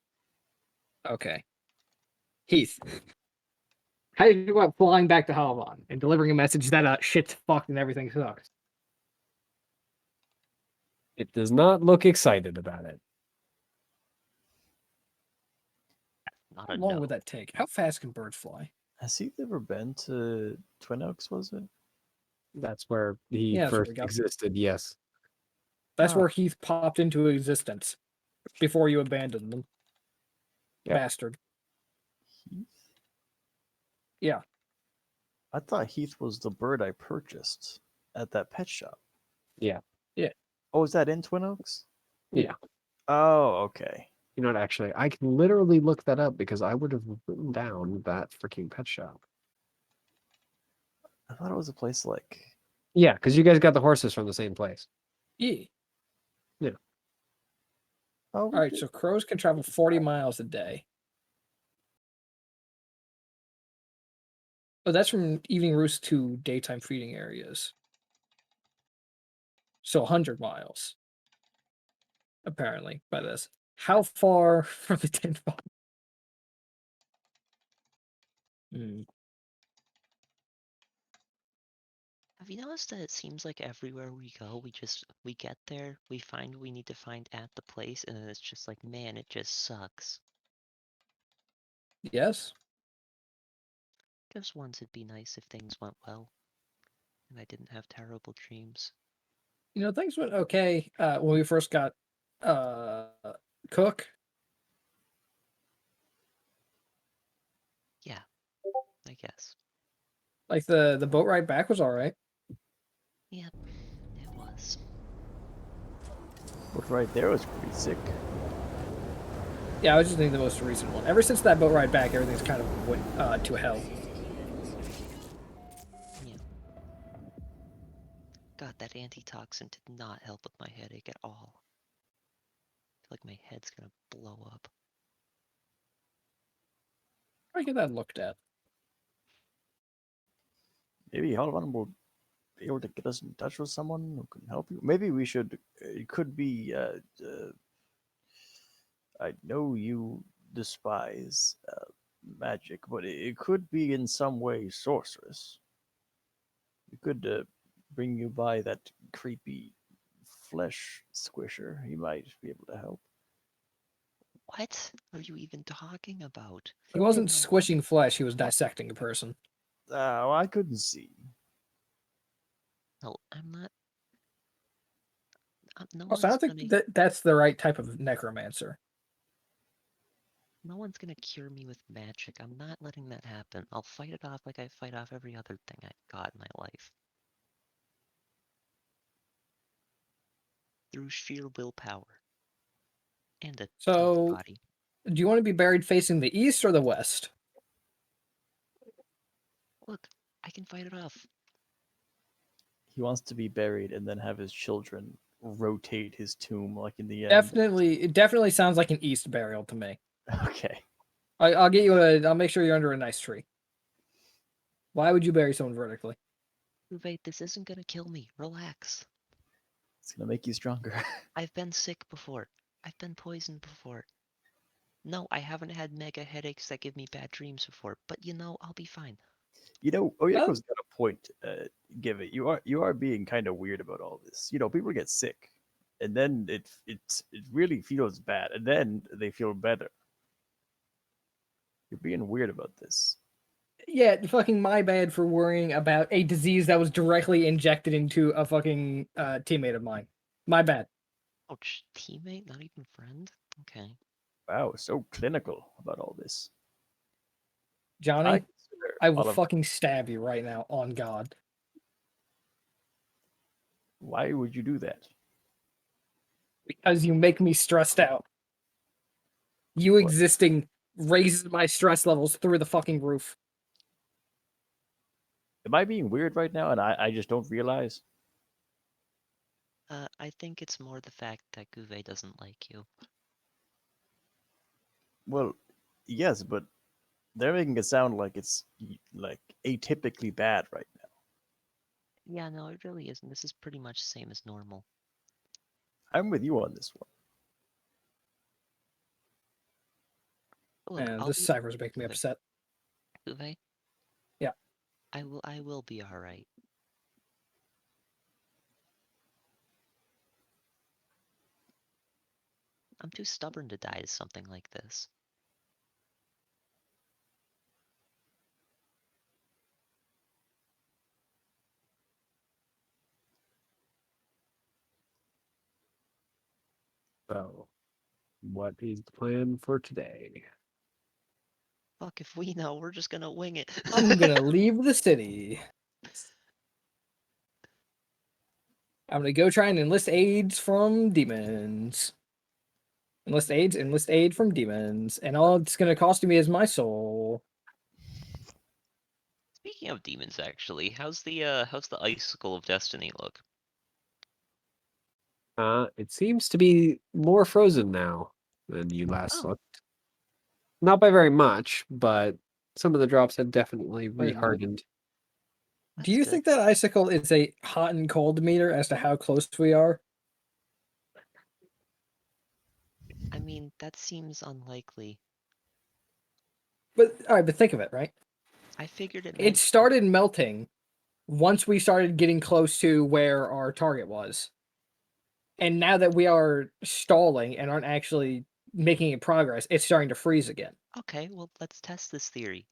Speaker 1: Okay. Heath. How do you feel about flying back to Halvan and delivering a message that shit's fucked and everything sucks?
Speaker 2: It does not look excited about it.
Speaker 7: Not
Speaker 1: How
Speaker 7: a
Speaker 1: long
Speaker 7: no.
Speaker 1: would that take? How fast can birds fly?
Speaker 5: Has he ever been to Twin Oaks, was it?
Speaker 2: That's where he
Speaker 1: Yeah, that's where
Speaker 2: first
Speaker 1: we got-
Speaker 2: existed, yes.
Speaker 1: That's
Speaker 5: Oh.
Speaker 1: where Heath popped into existence before you abandoned them.
Speaker 2: Yep.
Speaker 1: Bastard.
Speaker 5: Heath?
Speaker 1: Yeah.
Speaker 5: I thought Heath was the bird I purchased at that pet shop.
Speaker 2: Yeah.
Speaker 5: Oh, is that in Twin Oaks?
Speaker 2: Yeah.
Speaker 5: Oh, okay.
Speaker 2: You know what, actually, I can literally look that up because I would have written down that freaking pet shop.
Speaker 5: I thought it was a place like.
Speaker 2: Yeah, because you guys got the horses from the same place.
Speaker 1: Yeah.
Speaker 5: Oh,
Speaker 1: All right, so crows can travel 40 miles a day. Oh, that's from evening roost to daytime feeding areas. So 100 miles. Apparently, by this. How far from the 10 miles?
Speaker 7: Have you noticed that it seems like everywhere we go, we get there, we find what we need to find at the place, and then it's just like, man, it just sucks.
Speaker 1: Yes.
Speaker 7: Just once it'd be nice if things went well, and I didn't have terrible dreams.
Speaker 1: You know, things went okay when we first got Cook.
Speaker 7: Yeah, I guess.
Speaker 1: Like the boat ride back was all right.
Speaker 7: Yep, it was.
Speaker 5: But right there was pretty sick.
Speaker 1: Yeah, I was just thinking the most recent one. Ever since that boat ride back, everything's kind of went to hell.
Speaker 7: Yeah. God, that antitoxin did not help with my headache at all. I feel like my head's gonna blow up.
Speaker 1: I get that looked at.
Speaker 5: maybe Halvan will be able to get us in touch with someone who can help you. Maybe we should. It could be. I know you despise magic, but it could be in some way sorceress. We could bring you by that creepy flesh squisher. He might be able to help.
Speaker 7: What are you even talking about?
Speaker 1: He wasn't
Speaker 7: No.
Speaker 1: squishing flesh; he was dissecting a person.
Speaker 5: Oh, I couldn't see.
Speaker 7: No, I'm not. No
Speaker 1: Also, I
Speaker 7: one's
Speaker 1: don't
Speaker 7: gonna.
Speaker 1: think that's the right type of necromancer.
Speaker 7: No one's gonna cure me with magic. I'm not letting that happen. I'll fight it off like I fight off every other thing I've got in my life. Through sheer willpower. And a healthy
Speaker 1: So,
Speaker 7: body.
Speaker 1: do you want to be buried facing the east or the west?
Speaker 7: Look, I can fight it off.
Speaker 5: He wants to be buried and then have his children rotate his tomb, like in the end.
Speaker 1: It definitely sounds like an east burial to me.
Speaker 5: Okay.
Speaker 1: I'll get you I'll make sure you're under a nice tree. Why would you bury someone vertically?
Speaker 7: Uwe, this isn't gonna kill me. Relax.
Speaker 5: It's gonna make you stronger.
Speaker 7: I've been sick before. I've been poisoned before. No, I haven't had mega headaches that give me bad dreams before, but I'll be fine.
Speaker 5: Oyako's got a point. Give it. You are being kind of weird about all this. People get sick, and then it really feels bad, and then they feel better. You're being weird about this.
Speaker 1: Yeah, fucking my bad for worrying about a disease that was directly injected into a fucking teammate of mine. My bad.
Speaker 7: Ouch, teammate, not even friend? Okay.
Speaker 5: Wow, so clinical about all this.
Speaker 1: Johnny,
Speaker 5: consider
Speaker 1: I will
Speaker 5: all of-
Speaker 1: fucking stab you right now, on God.
Speaker 5: Why would you do that?
Speaker 1: Because you make me stressed out. You
Speaker 5: What?
Speaker 1: existing raises my stress levels through the fucking roof.
Speaker 5: Am I being weird right now, and I just don't realize?
Speaker 7: I think it's more the fact that Guve doesn't like you.
Speaker 5: Well, yes, but they're making it sound like it's like atypically bad right now.
Speaker 7: Yeah, no, it really isn't. This is pretty much the same as normal.
Speaker 5: I'm with you on this one.
Speaker 7: Look,
Speaker 1: And
Speaker 7: I'll
Speaker 1: this
Speaker 7: be
Speaker 1: cipher's making me
Speaker 7: Guve.
Speaker 1: upset.
Speaker 7: Guve?
Speaker 1: Yeah.
Speaker 7: I will be alright. I'm too stubborn to die to something like this.
Speaker 2: So, what is the plan for today?
Speaker 7: Fuck, if we know, we're just gonna wing it.
Speaker 1: I'm gonna leave the city. I'm gonna go try and enlist aids from demons. Enlist aid from demons. And all it's gonna cost me is my soul.
Speaker 7: Speaking of demons, actually, how's the icicle of destiny look?
Speaker 2: It seems to be more frozen now than you last
Speaker 7: Oh.
Speaker 2: looked. Not by very much, but some of the drops have definitely
Speaker 1: Wait,
Speaker 2: rehardened.
Speaker 1: Do you
Speaker 7: That's
Speaker 1: think
Speaker 7: good.
Speaker 1: that icicle is a hot and cold meter as to how close we are?
Speaker 7: I mean, that seems unlikely.
Speaker 1: But all right, but think of it, right?
Speaker 7: I figured it
Speaker 1: It
Speaker 7: meant
Speaker 1: started melting once we started getting close to where our target was. And now that we are stalling and aren't actually making any progress, it's starting to freeze again.
Speaker 7: Okay, well, let's test this theory.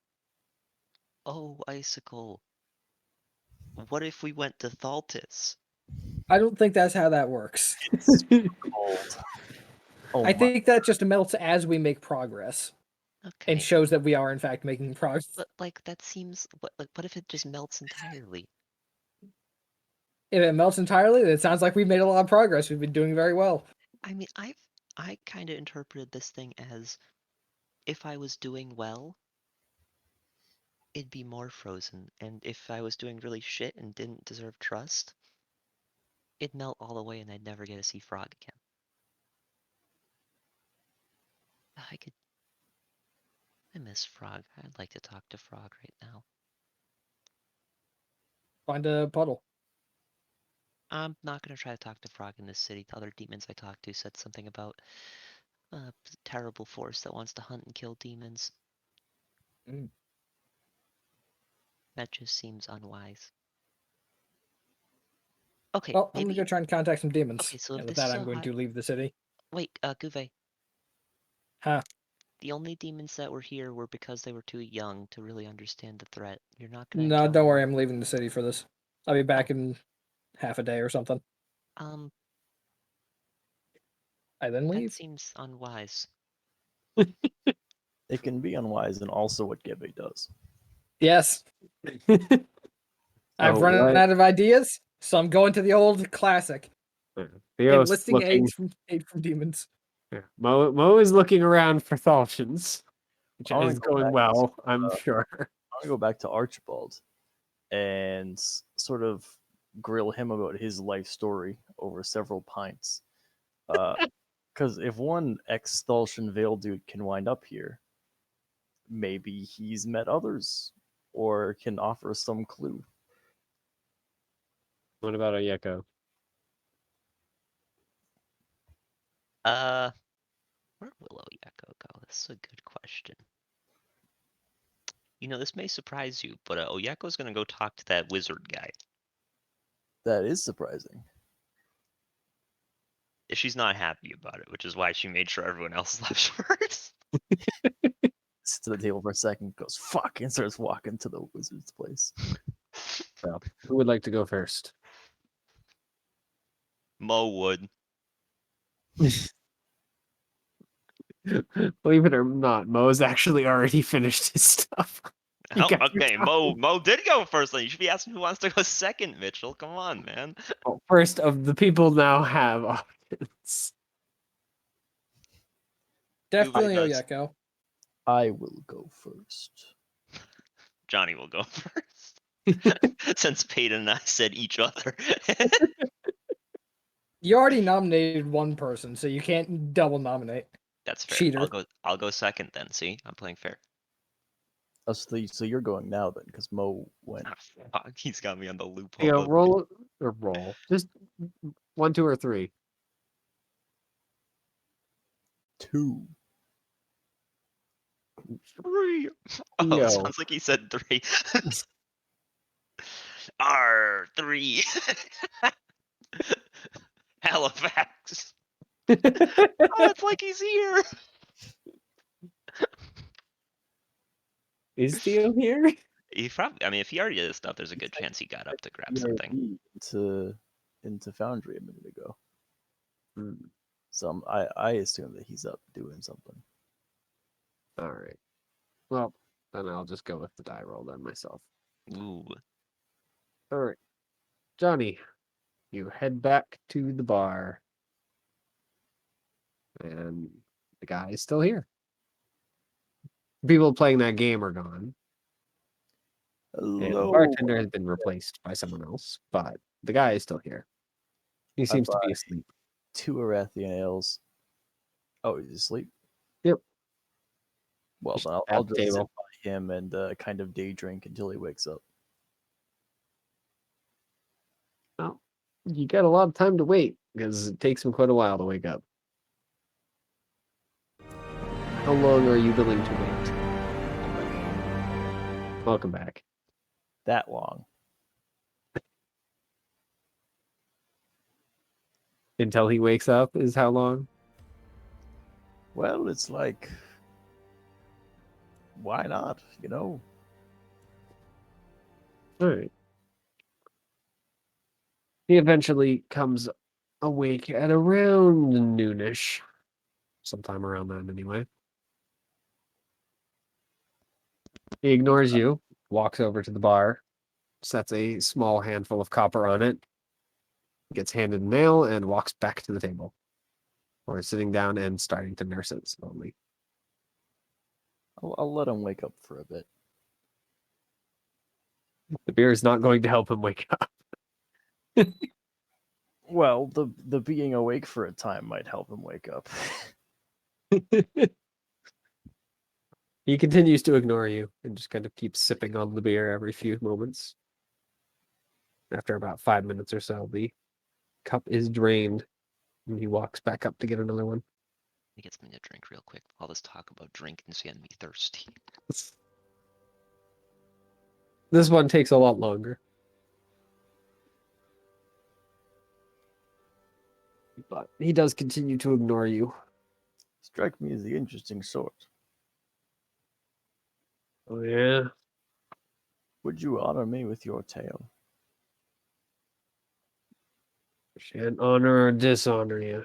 Speaker 7: Oh, icicle. What if we went to Thaltis?
Speaker 1: I don't think that's how that works.
Speaker 5: It's cold. Oh
Speaker 1: I
Speaker 5: my!
Speaker 1: think that just melts as we make progress
Speaker 7: Okay.
Speaker 1: and shows that we are in fact making progress.
Speaker 7: But like that seems what if it just melts entirely?
Speaker 1: If it melts entirely, then it sounds like we've made a lot of progress. We've been doing very well.
Speaker 7: I mean, I kind of interpreted this thing as if I was doing well, it'd be more frozen, and if I was doing really shit and didn't deserve trust, it'd melt all the way and I'd never get to see Frog again. I miss Frog. I'd like to talk to Frog right now.
Speaker 1: Find a puddle.
Speaker 7: I'm not gonna try to talk to Frog in this city. The other demons I talked to said something about a terrible force that wants to hunt and kill demons.
Speaker 1: Mm.
Speaker 7: That just seems unwise. Okay,
Speaker 1: Well, I'm
Speaker 7: maybe.
Speaker 1: gonna go try and contact some demons.
Speaker 7: Okay, so if
Speaker 1: And with
Speaker 7: this
Speaker 1: that,
Speaker 7: is
Speaker 1: I'm
Speaker 7: a
Speaker 1: going
Speaker 7: high...
Speaker 1: to leave the city.
Speaker 7: Wait, Guve.
Speaker 1: Huh?
Speaker 7: The only demons that were here were because they were too young to really understand the threat. You're not gonna
Speaker 1: No,
Speaker 7: kill
Speaker 1: don't worry.
Speaker 7: them.
Speaker 1: I'm leaving the city for this. I'll be back in half a day or something.
Speaker 7: Um,
Speaker 1: I then
Speaker 7: that
Speaker 1: leave.
Speaker 7: seems unwise.
Speaker 5: It can be unwise, and also what Gibby does.
Speaker 1: Yes, I've
Speaker 2: Oh,
Speaker 1: run
Speaker 2: what?
Speaker 1: out of ideas, so I'm going to the old classic:
Speaker 2: Theo's
Speaker 1: enlisting
Speaker 2: looking.
Speaker 1: aid from demons.
Speaker 2: Yeah. Mo is looking around for Thalchians, which
Speaker 5: I wanna
Speaker 2: is
Speaker 5: go
Speaker 2: going
Speaker 5: back
Speaker 2: well, I'm sure.
Speaker 5: I want to go back to Archibald and sort of grill him about his life story over several pints. Because if one ex-Thulcian Vale dude can wind up here, maybe he's met others or can offer some clue.
Speaker 2: What about Oyeko?
Speaker 7: Where will Oyeko go? This is a good question. You know, this may surprise you, but Oyeko's gonna go talk to that wizard guy.
Speaker 5: That is surprising.
Speaker 3: She's not happy about it, which is why she made sure everyone else left first.
Speaker 5: Sits to the table for a second, goes fuck, and starts walking to the wizard's place.
Speaker 2: Well, who would like to go first?
Speaker 3: Mo would.
Speaker 2: Believe it or not, Mo's actually already finished his stuff. You
Speaker 3: Oh,
Speaker 2: guys are
Speaker 3: okay,
Speaker 2: talking-
Speaker 3: Mo did go first. Then you should be asking who wants to go second, Mitchell. Come on, man.
Speaker 2: Well, first of the people now have options.
Speaker 1: Definitely
Speaker 3: does.
Speaker 1: Oyeko.
Speaker 5: I will go first.
Speaker 3: Jahnni will go first. Since Peyton and I said each other.
Speaker 1: You already nominated one person, so you can't double nominate.
Speaker 3: That's fair.
Speaker 1: Cheater.
Speaker 3: I'll go second then. See, I'm playing fair.
Speaker 5: Oh, so you're going now then, because Mo went.
Speaker 3: Ah, fuck, he's got me on the loophole.
Speaker 2: You know, roll. Just 1, 2, or 3.
Speaker 5: 2.
Speaker 3: 3. Oh,
Speaker 2: No.
Speaker 3: it sounds like he said 3. R3. Halifax. Oh, it's like he's here.
Speaker 2: Is Theo here?
Speaker 3: He probably. I mean, if he already did stuff, there's a good chance he got up to grab something.
Speaker 5: Into Foundry a minute ago.
Speaker 2: Hmm.
Speaker 5: So I assume that he's up doing something.
Speaker 2: All right. Well, then I'll just go with the die roll then myself.
Speaker 3: Ooh.
Speaker 2: All right. Jahnni, you head back to the bar. And the guy is still here. People playing that game are gone. And the
Speaker 5: Hello.
Speaker 2: bartender has been replaced by someone else, but the guy is still here. He seems to be asleep.
Speaker 5: 2 Arathian ales. Oh, he's asleep?
Speaker 2: Yep.
Speaker 5: Well,
Speaker 2: Just
Speaker 5: then
Speaker 2: at
Speaker 5: I'll
Speaker 2: the
Speaker 5: just sit
Speaker 2: table.
Speaker 5: by him and kind of day drink until he wakes up.
Speaker 2: Well, you got a lot of time to wait because it takes him quite a while to wake up. How long are you willing to wait? Welcome back.
Speaker 5: That long.
Speaker 2: Until he wakes up is how long?
Speaker 5: Well, it's like, why not? You know,
Speaker 2: All right. He eventually comes awake at around noonish. Sometime around then, anyway. He ignores you, walks over to the bar, sets a small handful of copper on it, gets handed a nail, and walks back to the table. Or sitting down and starting to nurse it slowly.
Speaker 5: I'll let him wake up for a bit.
Speaker 2: The beer is not going to help him wake up.
Speaker 5: Well, the being awake for a time might help him wake up.
Speaker 2: He continues to ignore you and just kind of keeps sipping on the beer every few moments. After about 5 minutes or so, the cup is drained, and he walks back up to get another one.
Speaker 7: He gets me to drink real quick. All this talk about drinking getting me thirsty.
Speaker 2: This one takes a lot longer. But he does continue to ignore you.
Speaker 5: Strike me as the interesting sort.
Speaker 2: Oh, yeah?
Speaker 5: Would you honor me with your tale?
Speaker 2: Shan't honor or dishonor you.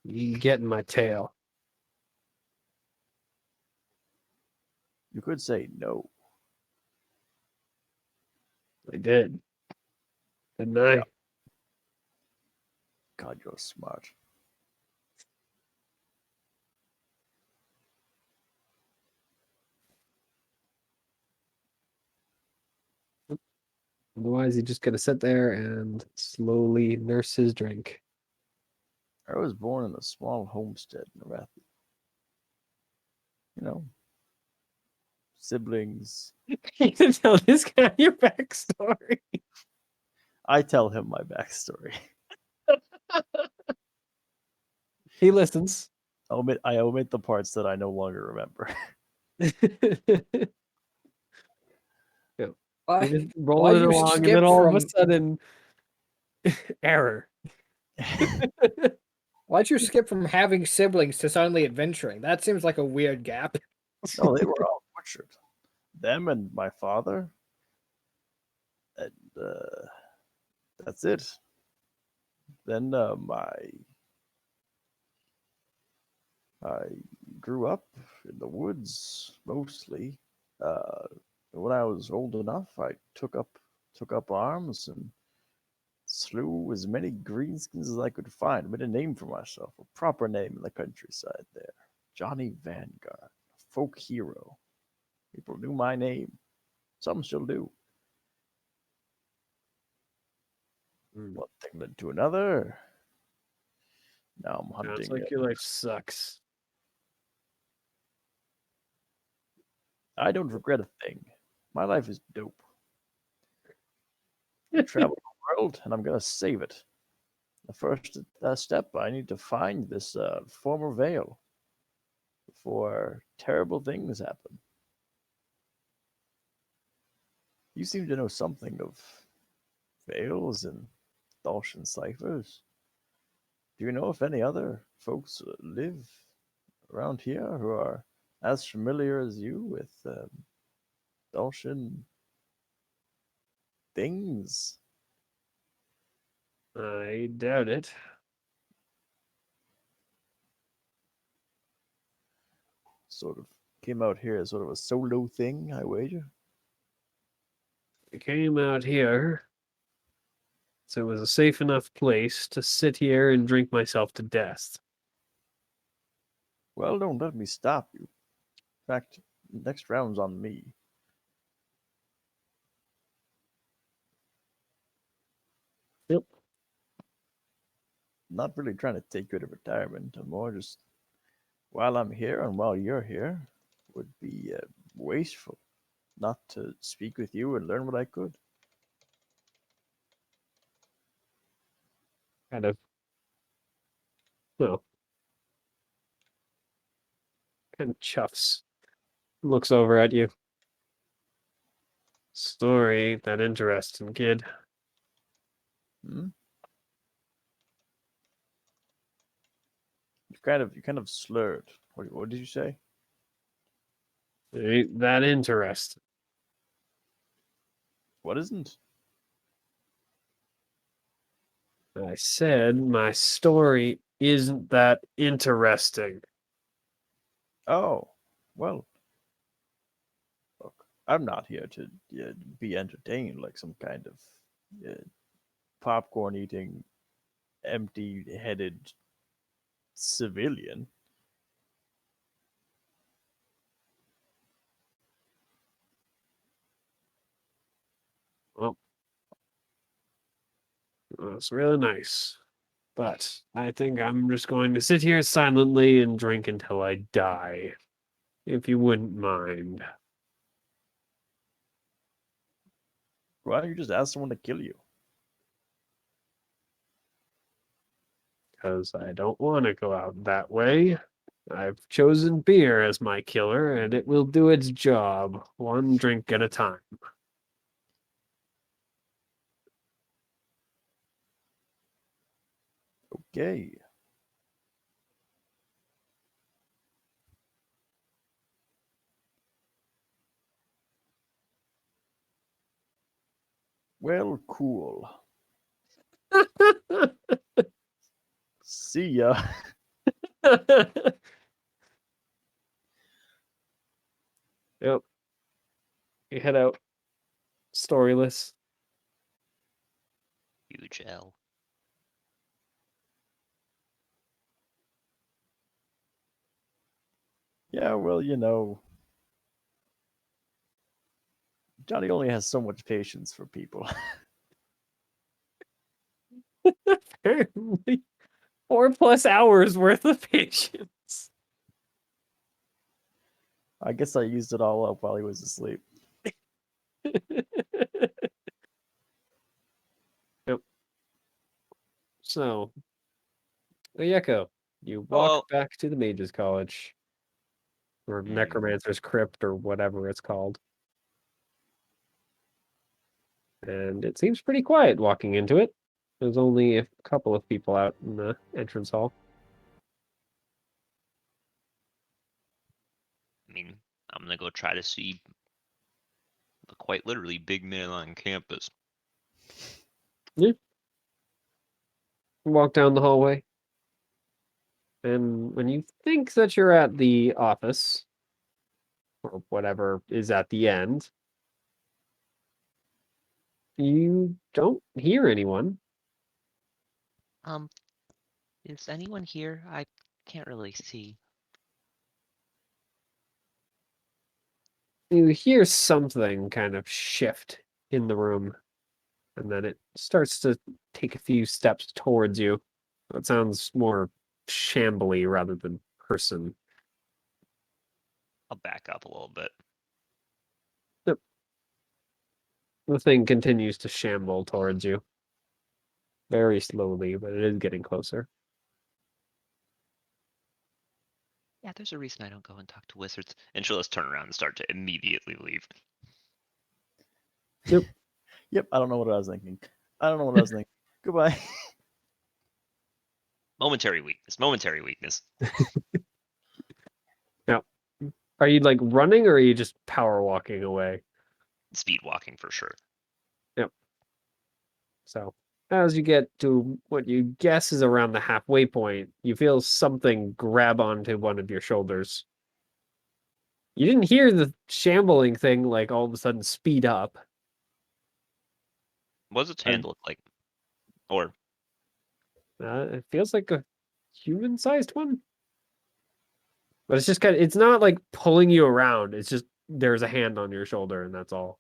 Speaker 2: You get in my tail.
Speaker 5: You could say no.
Speaker 2: I did. Didn't I?
Speaker 5: Yeah. God, you're smart.
Speaker 2: Otherwise, you just gotta sit there and slowly nurse his drink.
Speaker 5: I was born in a small homestead in Arathi. You know, siblings.
Speaker 2: You can tell this guy your backstory.
Speaker 5: I tell him my backstory.
Speaker 2: He listens.
Speaker 5: I omit the parts that I no longer remember.
Speaker 2: Yeah.
Speaker 1: Why,
Speaker 2: You're just
Speaker 1: why'd
Speaker 2: rolling
Speaker 1: you
Speaker 2: along, and
Speaker 1: skip
Speaker 2: then all of a
Speaker 1: from
Speaker 2: sudden, error.
Speaker 1: why'd you skip from having siblings to suddenly adventuring? That seems like a weird gap.
Speaker 5: No, they were all butchered. Them and my father. And that's it. Then I grew up in the woods mostly. When I was old enough, I took up arms and slew as many greenskins as I could find. Made a name for myself, a proper name in the countryside there. Jahnni Vanguard, folk hero. People knew my name. Some still do. One thing led to another. Now I'm hunting.
Speaker 2: Sounds like your life sucks.
Speaker 5: I don't regret a thing. My life is dope. I travel the world, and I'm gonna save it. The first step, I need to find this former veil before terrible things happen. You seem to know something of veils and Dalshan ciphers. Do you know if any other folks live around here who are as familiar as you with Dalshan things?
Speaker 2: I doubt it.
Speaker 5: Sort of came out here as sort of a solo thing, I wager.
Speaker 2: I came out here, so it was a safe enough place to sit here and drink myself to death.
Speaker 5: Well, don't let me stop you. In fact, next round's on me.
Speaker 2: Yep.
Speaker 5: Not really trying to take you to retirement. I'm more just while I'm here and while you're here, would be wasteful not to speak with you and learn what I could.
Speaker 2: Kind of. Well, kind of chuffs. Looks over at you. Story that interesting, kid.
Speaker 5: Hmm? You kind of slurred. What did you say?
Speaker 2: Ain't that interesting.
Speaker 5: What isn't?
Speaker 2: I said my story isn't that interesting.
Speaker 5: Oh, well, look, I'm not here to be entertained like some kind of popcorn eating, empty headed civilian.
Speaker 2: Well, that's really nice. But I think I'm just going to sit here silently and drink until I die. If you wouldn't mind.
Speaker 5: Why don't you just ask someone to kill you?
Speaker 2: because I don't want to go out that way. I've chosen beer as my killer, and it will do its job, one drink at a time.
Speaker 5: Okay. Well, cool. See ya.
Speaker 2: Yep. You head out. Storyless.
Speaker 7: Huge L.
Speaker 5: Yeah, well, Johnny only has so much patience for people.
Speaker 2: Apparently. 4+ hours worth of patience.
Speaker 5: I guess I used it all up while he was asleep.
Speaker 2: Yep. So, Oyeko, you walk
Speaker 3: Hello.
Speaker 2: back to the Mages College. Or Necromancer's Crypt, or whatever it's called. And it seems pretty quiet walking into it. There's only a couple of people out in the entrance hall.
Speaker 3: I mean, I'm gonna go try to see the quite literally big man on campus.
Speaker 2: You walk down the hallway. And when you think that you're at the office, or whatever is at the end, you don't hear anyone.
Speaker 7: Is anyone here? I can't really see.
Speaker 2: You hear something kind of shift in the room, and then it starts to take a few steps towards you. It sounds more shambly rather than person.
Speaker 3: I'll back up a little bit.
Speaker 2: The thing continues to shamble towards you. Very slowly, but it is getting closer.
Speaker 7: Yeah, there's a reason I don't go and talk to wizards.
Speaker 3: And she'll just turn around and start to immediately leave.
Speaker 5: Yep, I don't know what I was thinking. Goodbye.
Speaker 3: Momentary weakness. Momentary weakness.
Speaker 2: Now, are you like running or are you just power walking away?
Speaker 3: Speed walking for sure.
Speaker 2: So, as you get to what you guess is around the halfway point, you feel something grab onto one of your shoulders. You didn't hear the shambling thing like all of a sudden speed up.
Speaker 3: What does its hand look like? Or
Speaker 2: It feels like a human-sized one. But it's just kind of, it's not like pulling you around. It's just there's a hand on your shoulder and that's all.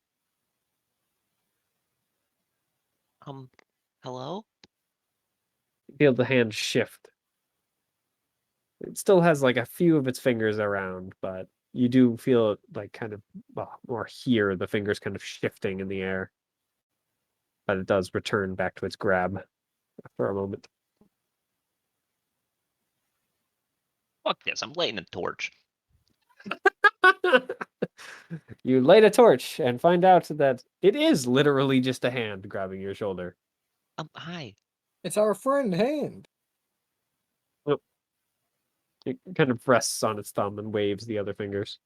Speaker 7: Hello?
Speaker 2: You feel the hand shift. It still has like a few of its fingers around, but you do feel it like kind of, well, or hear the fingers kind of shifting in the air. But it does return back to its grab for a moment.
Speaker 3: fuck this, I'm lighting a torch.
Speaker 2: You light a torch and find out that it is literally just a hand grabbing your shoulder.
Speaker 7: Hi.
Speaker 1: It's our friend Hand.
Speaker 2: It kind of rests on its thumb and waves the other fingers.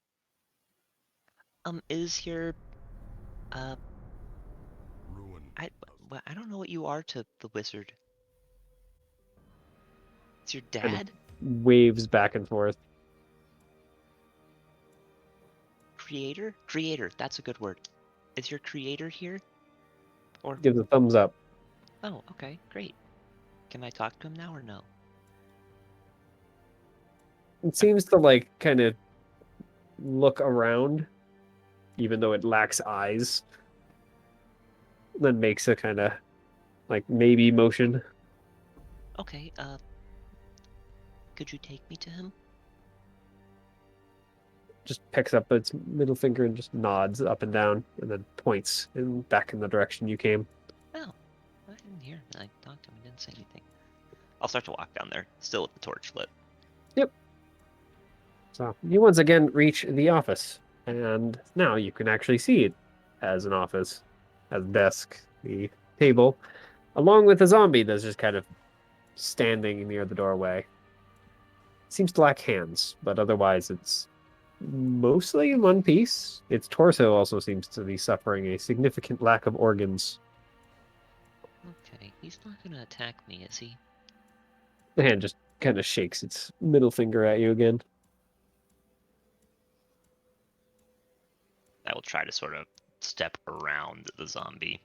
Speaker 7: Is your, I don't know what you are to the wizard. It's your
Speaker 2: Kind of
Speaker 7: dad?
Speaker 2: waves back and forth.
Speaker 7: Creator? Creator, that's a good word. Is your creator here? Or,
Speaker 2: Gives a thumbs up.
Speaker 7: oh, okay, great. Can I talk to him now or no?
Speaker 2: It seems to like kind of look around, even though it lacks eyes. Then makes a kind of like maybe motion.
Speaker 7: Okay, could you take me to him?
Speaker 2: Just picks up its middle finger and just nods up and down, and then points back in the direction you came.
Speaker 7: Oh, I didn't hear him. I talked to him, he didn't say anything.
Speaker 3: I'll start to walk down there, still with the torch lit.
Speaker 2: So you once again reach the office, and now you can actually see it as an office, as a desk, the table, along with a zombie that's just kind of standing near the doorway. Seems to lack hands, but otherwise it's mostly in one piece. Its torso also seems to be suffering a significant lack of organs.
Speaker 7: Okay, he's not gonna attack me, is he?
Speaker 2: The hand just kind of shakes its middle finger at you again.
Speaker 3: I will try to sort of step around the zombie.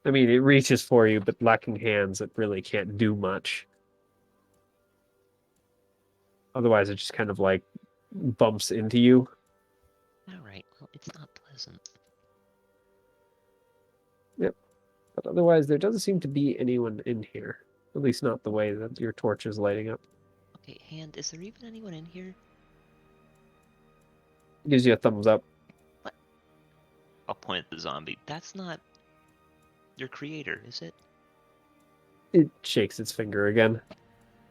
Speaker 2: I mean, it reaches for you, but lacking hands, it really can't do much. Otherwise, it just kind of like bumps into you.
Speaker 7: Alright, well, it's not pleasant.
Speaker 2: But otherwise, there doesn't seem to be anyone in here. At least not the way that your torch is lighting up.
Speaker 7: Okay, Hand, is there even anyone in here?
Speaker 2: Gives you a thumbs up.
Speaker 3: I'll point at the zombie.
Speaker 7: That's not your creator, is it?
Speaker 2: It shakes its finger again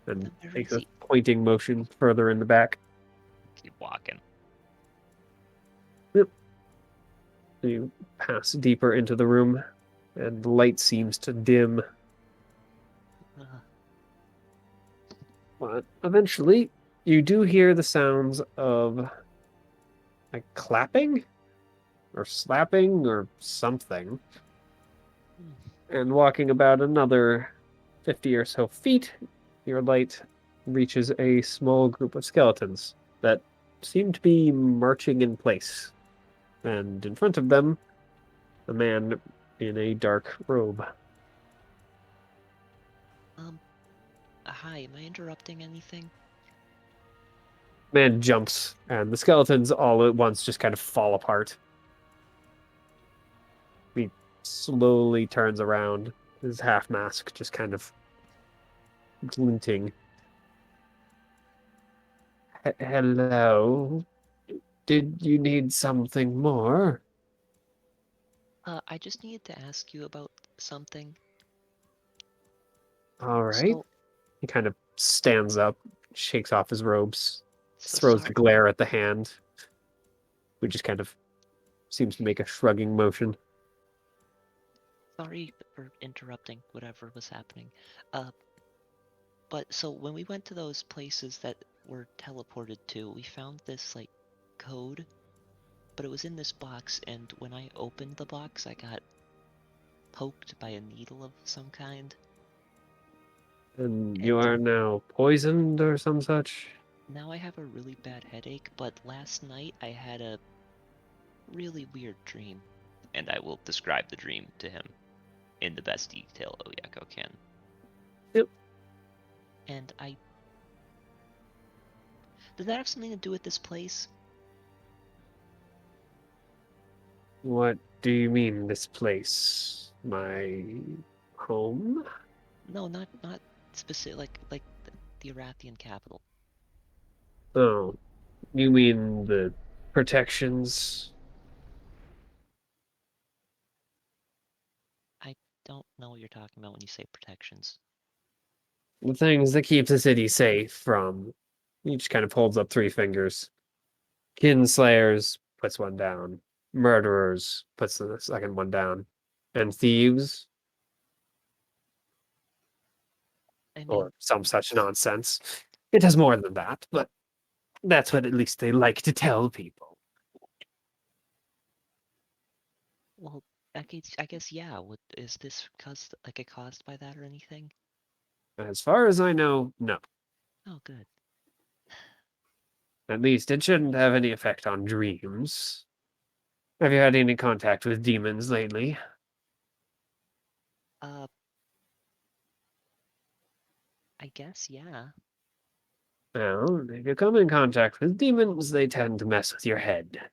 Speaker 2: and
Speaker 7: Then where
Speaker 2: takes
Speaker 7: is
Speaker 2: a
Speaker 7: he?
Speaker 2: pointing motion further in the back.
Speaker 3: Keep walking.
Speaker 2: You pass deeper into the room, and the light seems to dim.
Speaker 7: Uh,
Speaker 2: But eventually, you do hear the sounds of like clapping or slapping or something. And walking about another 50 or so feet, your light reaches a small group of skeletons that seem to be marching in place. And in front of them, a man in a dark robe.
Speaker 7: Hi, am I interrupting anything?
Speaker 2: Man jumps, and the skeletons all at once just kind of fall apart. He slowly turns around, his half mask just kind of glinting. Hello? Did you need something more?
Speaker 7: I just needed to ask you about something.
Speaker 2: All right.
Speaker 7: So,
Speaker 2: He kind of stands up, shakes off his robes,
Speaker 7: so
Speaker 2: throws the
Speaker 7: sorry,
Speaker 2: glare at the hand, who just kind of seems to make a shrugging motion.
Speaker 7: sorry for interrupting whatever was happening. But so when we went to those places that were teleported to, we found this like code, but it was in this box, and when I opened the box, I got poked by a needle of some kind.
Speaker 2: And you
Speaker 7: And
Speaker 2: are now poisoned or some such?
Speaker 7: now I have a really bad headache, but last night I had a really weird dream.
Speaker 3: And I will describe the dream to him in the best detail Oyako can.
Speaker 7: And I... Does that have something to do with this place?
Speaker 2: What do you mean, this place? My home?
Speaker 7: No, not specific, like the Arathian capital.
Speaker 2: Oh, you mean the protections?
Speaker 7: I don't know what you're talking about when you say protections.
Speaker 2: The things that keep the city safe from. He just kind of holds up three fingers. Kinslayers puts one down. Murderers puts the second one down. And thieves,
Speaker 7: I mean,
Speaker 2: or some such nonsense. It has more than that, but that's what at least they like to tell people.
Speaker 7: well, I guess yeah. What is this caused, like, caused by that or anything?
Speaker 2: As far as I know, no.
Speaker 7: Oh, good.
Speaker 2: At least it shouldn't have any effect on dreams. Have you had any contact with demons lately?
Speaker 7: I guess yeah.
Speaker 2: Well, if you come in contact with demons, they tend to mess with your head.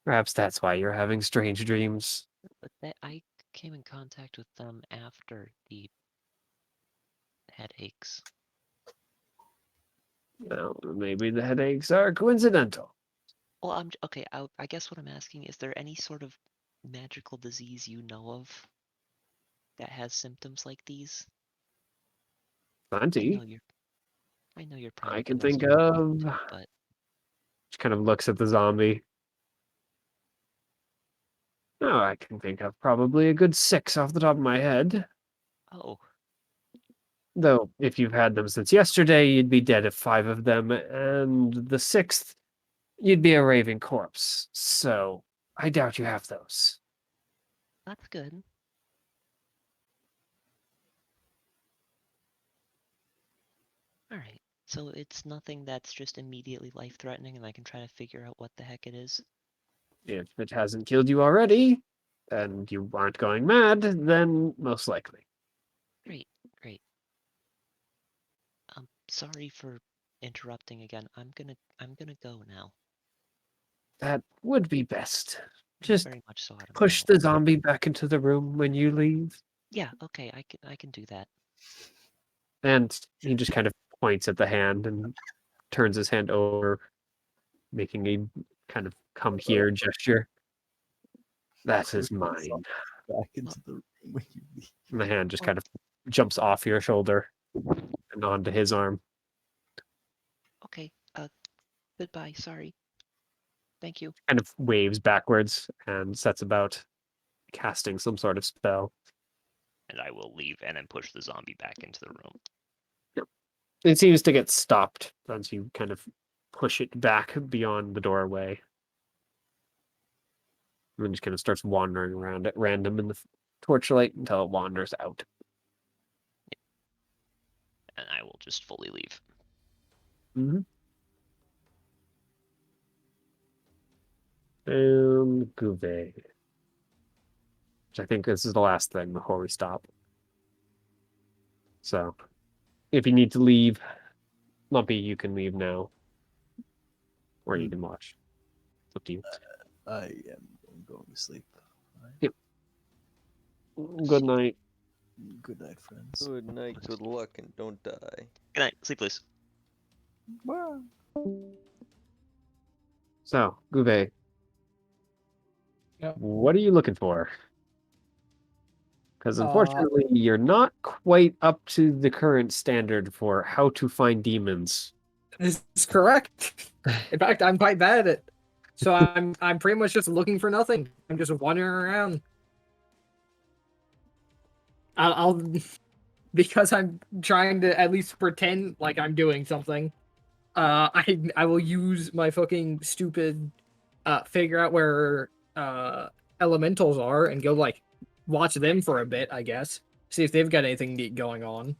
Speaker 2: Perhaps that's why you're having strange dreams.
Speaker 7: But that I came in contact with them after the headaches.
Speaker 2: Well, maybe the headaches are coincidental.
Speaker 7: Well, okay. I guess what I'm asking, is there any sort of magical disease you know of that has symptoms like these?
Speaker 2: Plenty.
Speaker 7: I know you're probably
Speaker 2: I can
Speaker 7: the most
Speaker 2: think
Speaker 7: important,
Speaker 2: of.
Speaker 7: but
Speaker 2: She kind of looks at the zombie. Oh, I can think of probably a good 6 off the top of my head.
Speaker 7: oh,
Speaker 2: Though, if you've had them since yesterday, you'd be dead of 5 of them, and the 6th, you'd be a raving corpse. So, I doubt you have those.
Speaker 7: that's good. All right. So it's nothing that's just immediately life-threatening, and I can try to figure out what the heck it is.
Speaker 2: If it hasn't killed you already, and you aren't going mad, then most likely.
Speaker 7: Great, great. Sorry for interrupting again. I'm gonna go now.
Speaker 2: That would be best.
Speaker 7: I'm
Speaker 2: Just
Speaker 7: very much so out of
Speaker 2: push
Speaker 7: ammo.
Speaker 2: the zombie back into the room when you leave.
Speaker 7: Yeah, okay, I can do that.
Speaker 2: And he just kind of points at the hand and turns his hand over, making a kind of come here gesture. That is mine.
Speaker 5: Back into the room when you leave.
Speaker 2: And the hand just kind of jumps off your shoulder and onto his arm.
Speaker 7: Okay, goodbye, sorry. Thank you.
Speaker 2: Kind of waves backwards and sets about casting some sort of spell.
Speaker 3: And I will leave and then push the zombie back into the room.
Speaker 2: It seems to get stopped once you kind of push it back beyond the doorway. And then just kind of starts wandering around at random in the torchlight until it wanders out.
Speaker 3: And I will just fully leave.
Speaker 2: Mm-hmm. And Gouvet. Which I think this is the last thing before we stop. So, if you need to leave, Lumpy, you can leave now. Or you can watch. It's up to you.
Speaker 5: I am going to sleep.
Speaker 2: Good night.
Speaker 5: Good night, friends.
Speaker 4: Good night, good luck, and don't die.
Speaker 3: Good night. Sleep, please.
Speaker 5: Wow.
Speaker 2: So, Gouvet,
Speaker 1: Yep.
Speaker 2: what are you looking for? Because
Speaker 1: Uh,
Speaker 2: unfortunately, you're not quite up to the current standard for how to find demons.
Speaker 1: This is correct. In fact, I'm quite bad at it. So I'm pretty much just looking for nothing. I'm just wandering around. I'll because I'm trying to at least pretend like I'm doing something. I will use my fucking stupid figure out where elementals are and go like watch them for a bit, I guess. See if they've got anything neat going on.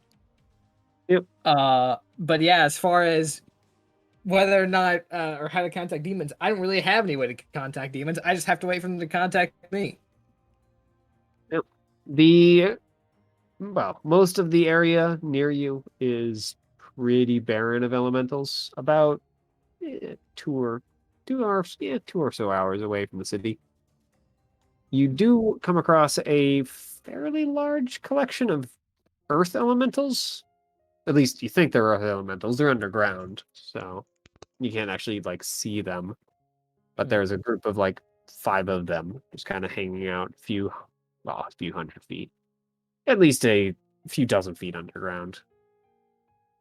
Speaker 2: Yep.
Speaker 1: But yeah, as far as whether or not or how to contact demons, I don't really have any way to contact demons. I just have to wait for them to contact me.
Speaker 2: Well, most of the area near you is pretty barren of elementals. About 2 or so hours away from the city. You do come across a fairly large collection of earth elementals. At least you think they're earth elementals. They're underground, so you can't actually like see them. But there's a group of like 5 of them just kind of hanging out a few hundred feet. At least a few dozen feet underground.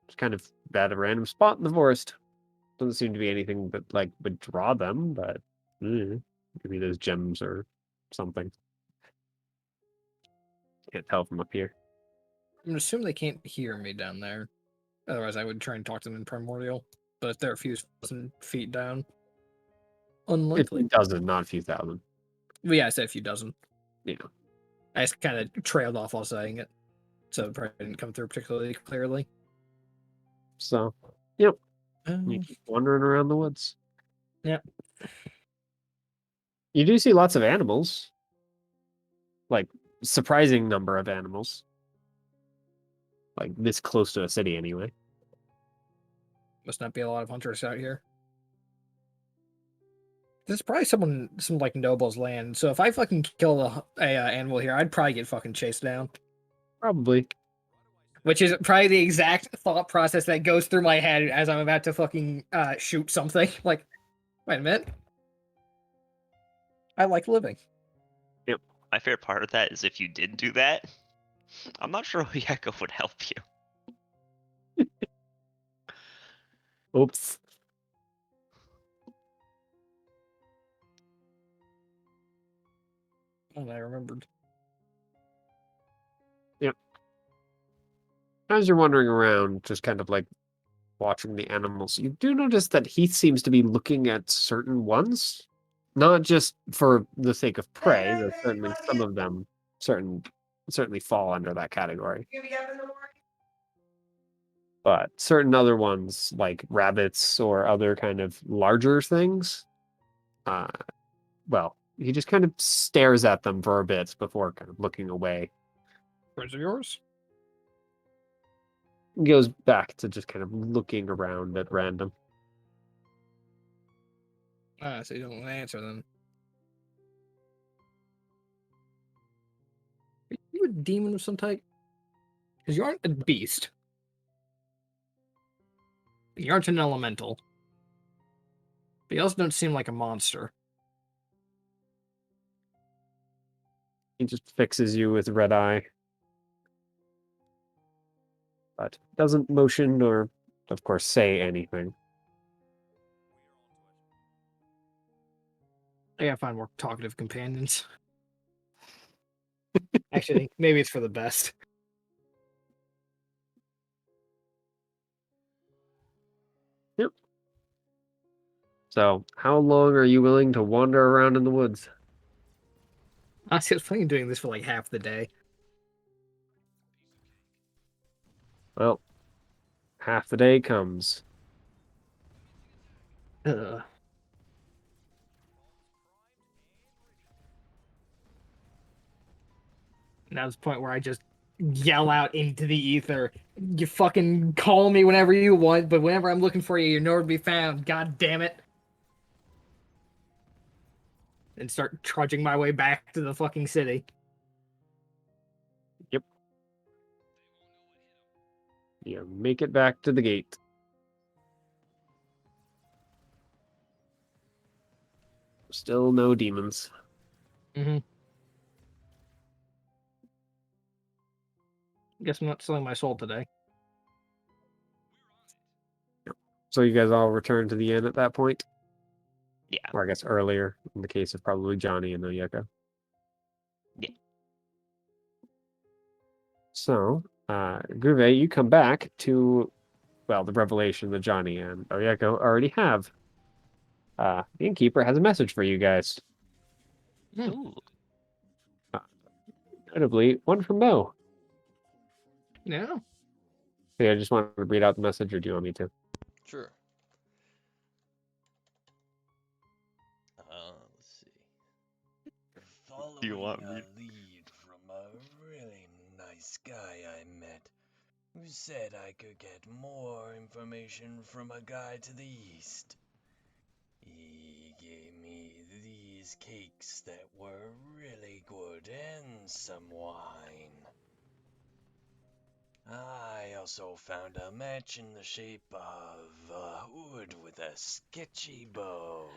Speaker 2: Just kind of at a random spot in the forest. Doesn't seem to be anything that like would draw them, but maybe there's gems or something. Can't tell from up here.
Speaker 1: I'm gonna assume they can't hear me down there. Otherwise, I would try and talk to them in primordial. But if they're a few thousand feet down,
Speaker 2: It's
Speaker 1: unlikely.
Speaker 2: a dozen, not a few thousand.
Speaker 1: Well, yeah, I said a few dozen.
Speaker 2: Yeah.
Speaker 1: I just kind of trailed off while saying it, so it probably didn't come through particularly clearly.
Speaker 2: So, yep. You keep wandering around the woods.
Speaker 1: Yep.
Speaker 2: You do see lots of animals. Like, surprising number of animals. Like, this close to a city, anyway.
Speaker 1: Must not be a lot of hunters out here. There's probably some like noble's land. So if I fucking kill a animal here, I'd probably get fucking chased down.
Speaker 2: Probably.
Speaker 1: Which is probably the exact thought process that goes through my head as I'm about to fucking shoot something. Like, wait a minute. I like living.
Speaker 3: My favorite part of that is if you did do that, I'm not sure Oyeko would help you.
Speaker 2: Oops.
Speaker 1: Oh, I remembered.
Speaker 2: As you're wandering around, just kind of like watching the animals, you do notice that he seems to be looking at certain ones, not just for the sake of prey. There's certainly some of them certainly fall under that category,
Speaker 6: You gonna be up in the morning?
Speaker 2: but certain other ones like rabbits or other kind of larger things, well, he just kind of stares at them for a bit before kind of looking away.
Speaker 1: Friends of yours?
Speaker 2: Goes back to just kind of looking around at random.
Speaker 1: Ah, so you don't want to answer them. Are you a demon of some type? Because you aren't a beast. You aren't an elemental. But you also don't seem like a monster.
Speaker 2: He just fixes you with red eye. But doesn't motion or, of course, say anything.
Speaker 1: I gotta find more talkative companions. Actually, maybe it's for the best.
Speaker 2: Yep. So, how long are you willing to wander around in the woods?
Speaker 1: Honestly, I was planning on doing this for like half the day.
Speaker 2: Well, half the day comes.
Speaker 1: Ugh. Now it's the point where I just yell out into the ether. You fucking call me whenever you want, but whenever I'm looking for you, you're nowhere to be found. God damn it. And start trudging my way back to the fucking city.
Speaker 2: Yep. You make it back to the gate. Still no demons.
Speaker 1: Mm-hmm. Guess I'm not selling my soul today.
Speaker 2: So you guys all return to the inn at that point?
Speaker 3: Yeah.
Speaker 2: Or I guess earlier, in the case of probably Jahnni and Oyeko.
Speaker 3: Yeah.
Speaker 2: So, Groove, you come back to, well, the revelation that Jahnni and Oyeko already have. The innkeeper has a message for you guys.
Speaker 3: Ooh.
Speaker 2: Notably, one from Mo.
Speaker 1: Yeah.
Speaker 2: Hey, I just wanted to read out the message, or do you want me to?
Speaker 4: Sure. Let's see.
Speaker 3: Do you want
Speaker 8: Following
Speaker 3: me?
Speaker 8: a lead from a really nice guy I met, who said I could get more information from a guy to the east. He gave me these cakes that were really good and some wine. I also found a match in the shape of a hood with a sketchy bow.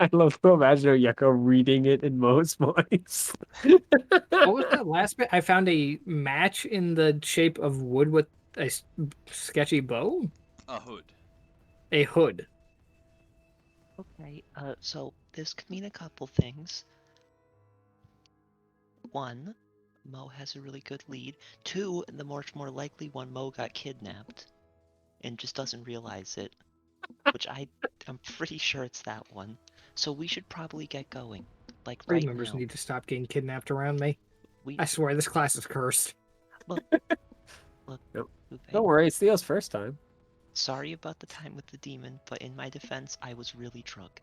Speaker 2: I love to imagine Oyeko reading it in Mo's voice.
Speaker 1: What was that last bit? I found a match in the shape of wood with a sketchy bow?
Speaker 4: A hood.
Speaker 1: A hood.
Speaker 7: Okay, so this could mean a couple things. One, Mo has a really good lead. Two, the much more likely one, Mo got kidnapped and just doesn't realize it, which I'm pretty sure it's that one. So we should probably get going, like
Speaker 1: Three
Speaker 7: right
Speaker 1: members
Speaker 7: now.
Speaker 1: need to stop getting kidnapped around me.
Speaker 7: We
Speaker 1: I swear this class is cursed.
Speaker 7: look,
Speaker 2: Nope.
Speaker 7: Uwe,
Speaker 2: Don't worry, it's Theo's first time.
Speaker 7: sorry about the time with the demon, but in my defense, I was really drunk.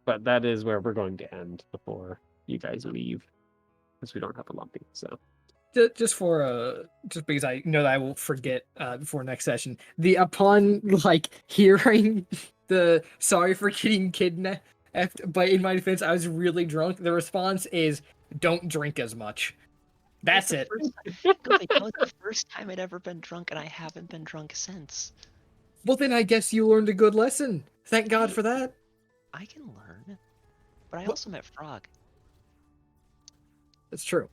Speaker 2: But that is where we're going to end before you guys leave, because we don't have a lumpy. So
Speaker 1: Just because I know that I will forget before next session. Upon like hearing the sorry for getting kidnapped, but in my defense, I was really drunk. The response is don't drink as much. That's it.
Speaker 7: That was the first time I'd ever been drunk, and I haven't been drunk since.
Speaker 1: Well, then I guess you learned a good lesson. Thank God for that.
Speaker 7: I can learn, but I
Speaker 1: What?
Speaker 7: also met Frog.
Speaker 1: That's true.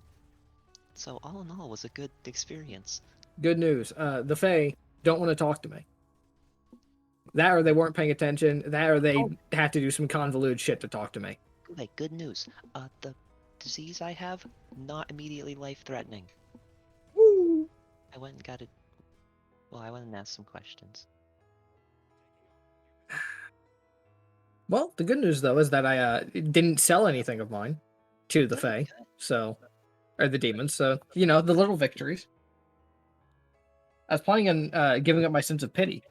Speaker 7: So all in all, it was a good experience.
Speaker 1: Good news. The Fae don't want to talk to me. That or they weren't paying attention. That or they have to do some convoluted shit to talk to me.
Speaker 7: Wait, good news. The disease I have, not immediately life-threatening.
Speaker 1: Woo!
Speaker 7: I went and got it. Well, I went and asked some questions.
Speaker 1: Well, the good news though is that I didn't sell anything of mine to the Fae, so or the demons. So you know the little victories. I was planning on giving up my sense of pity.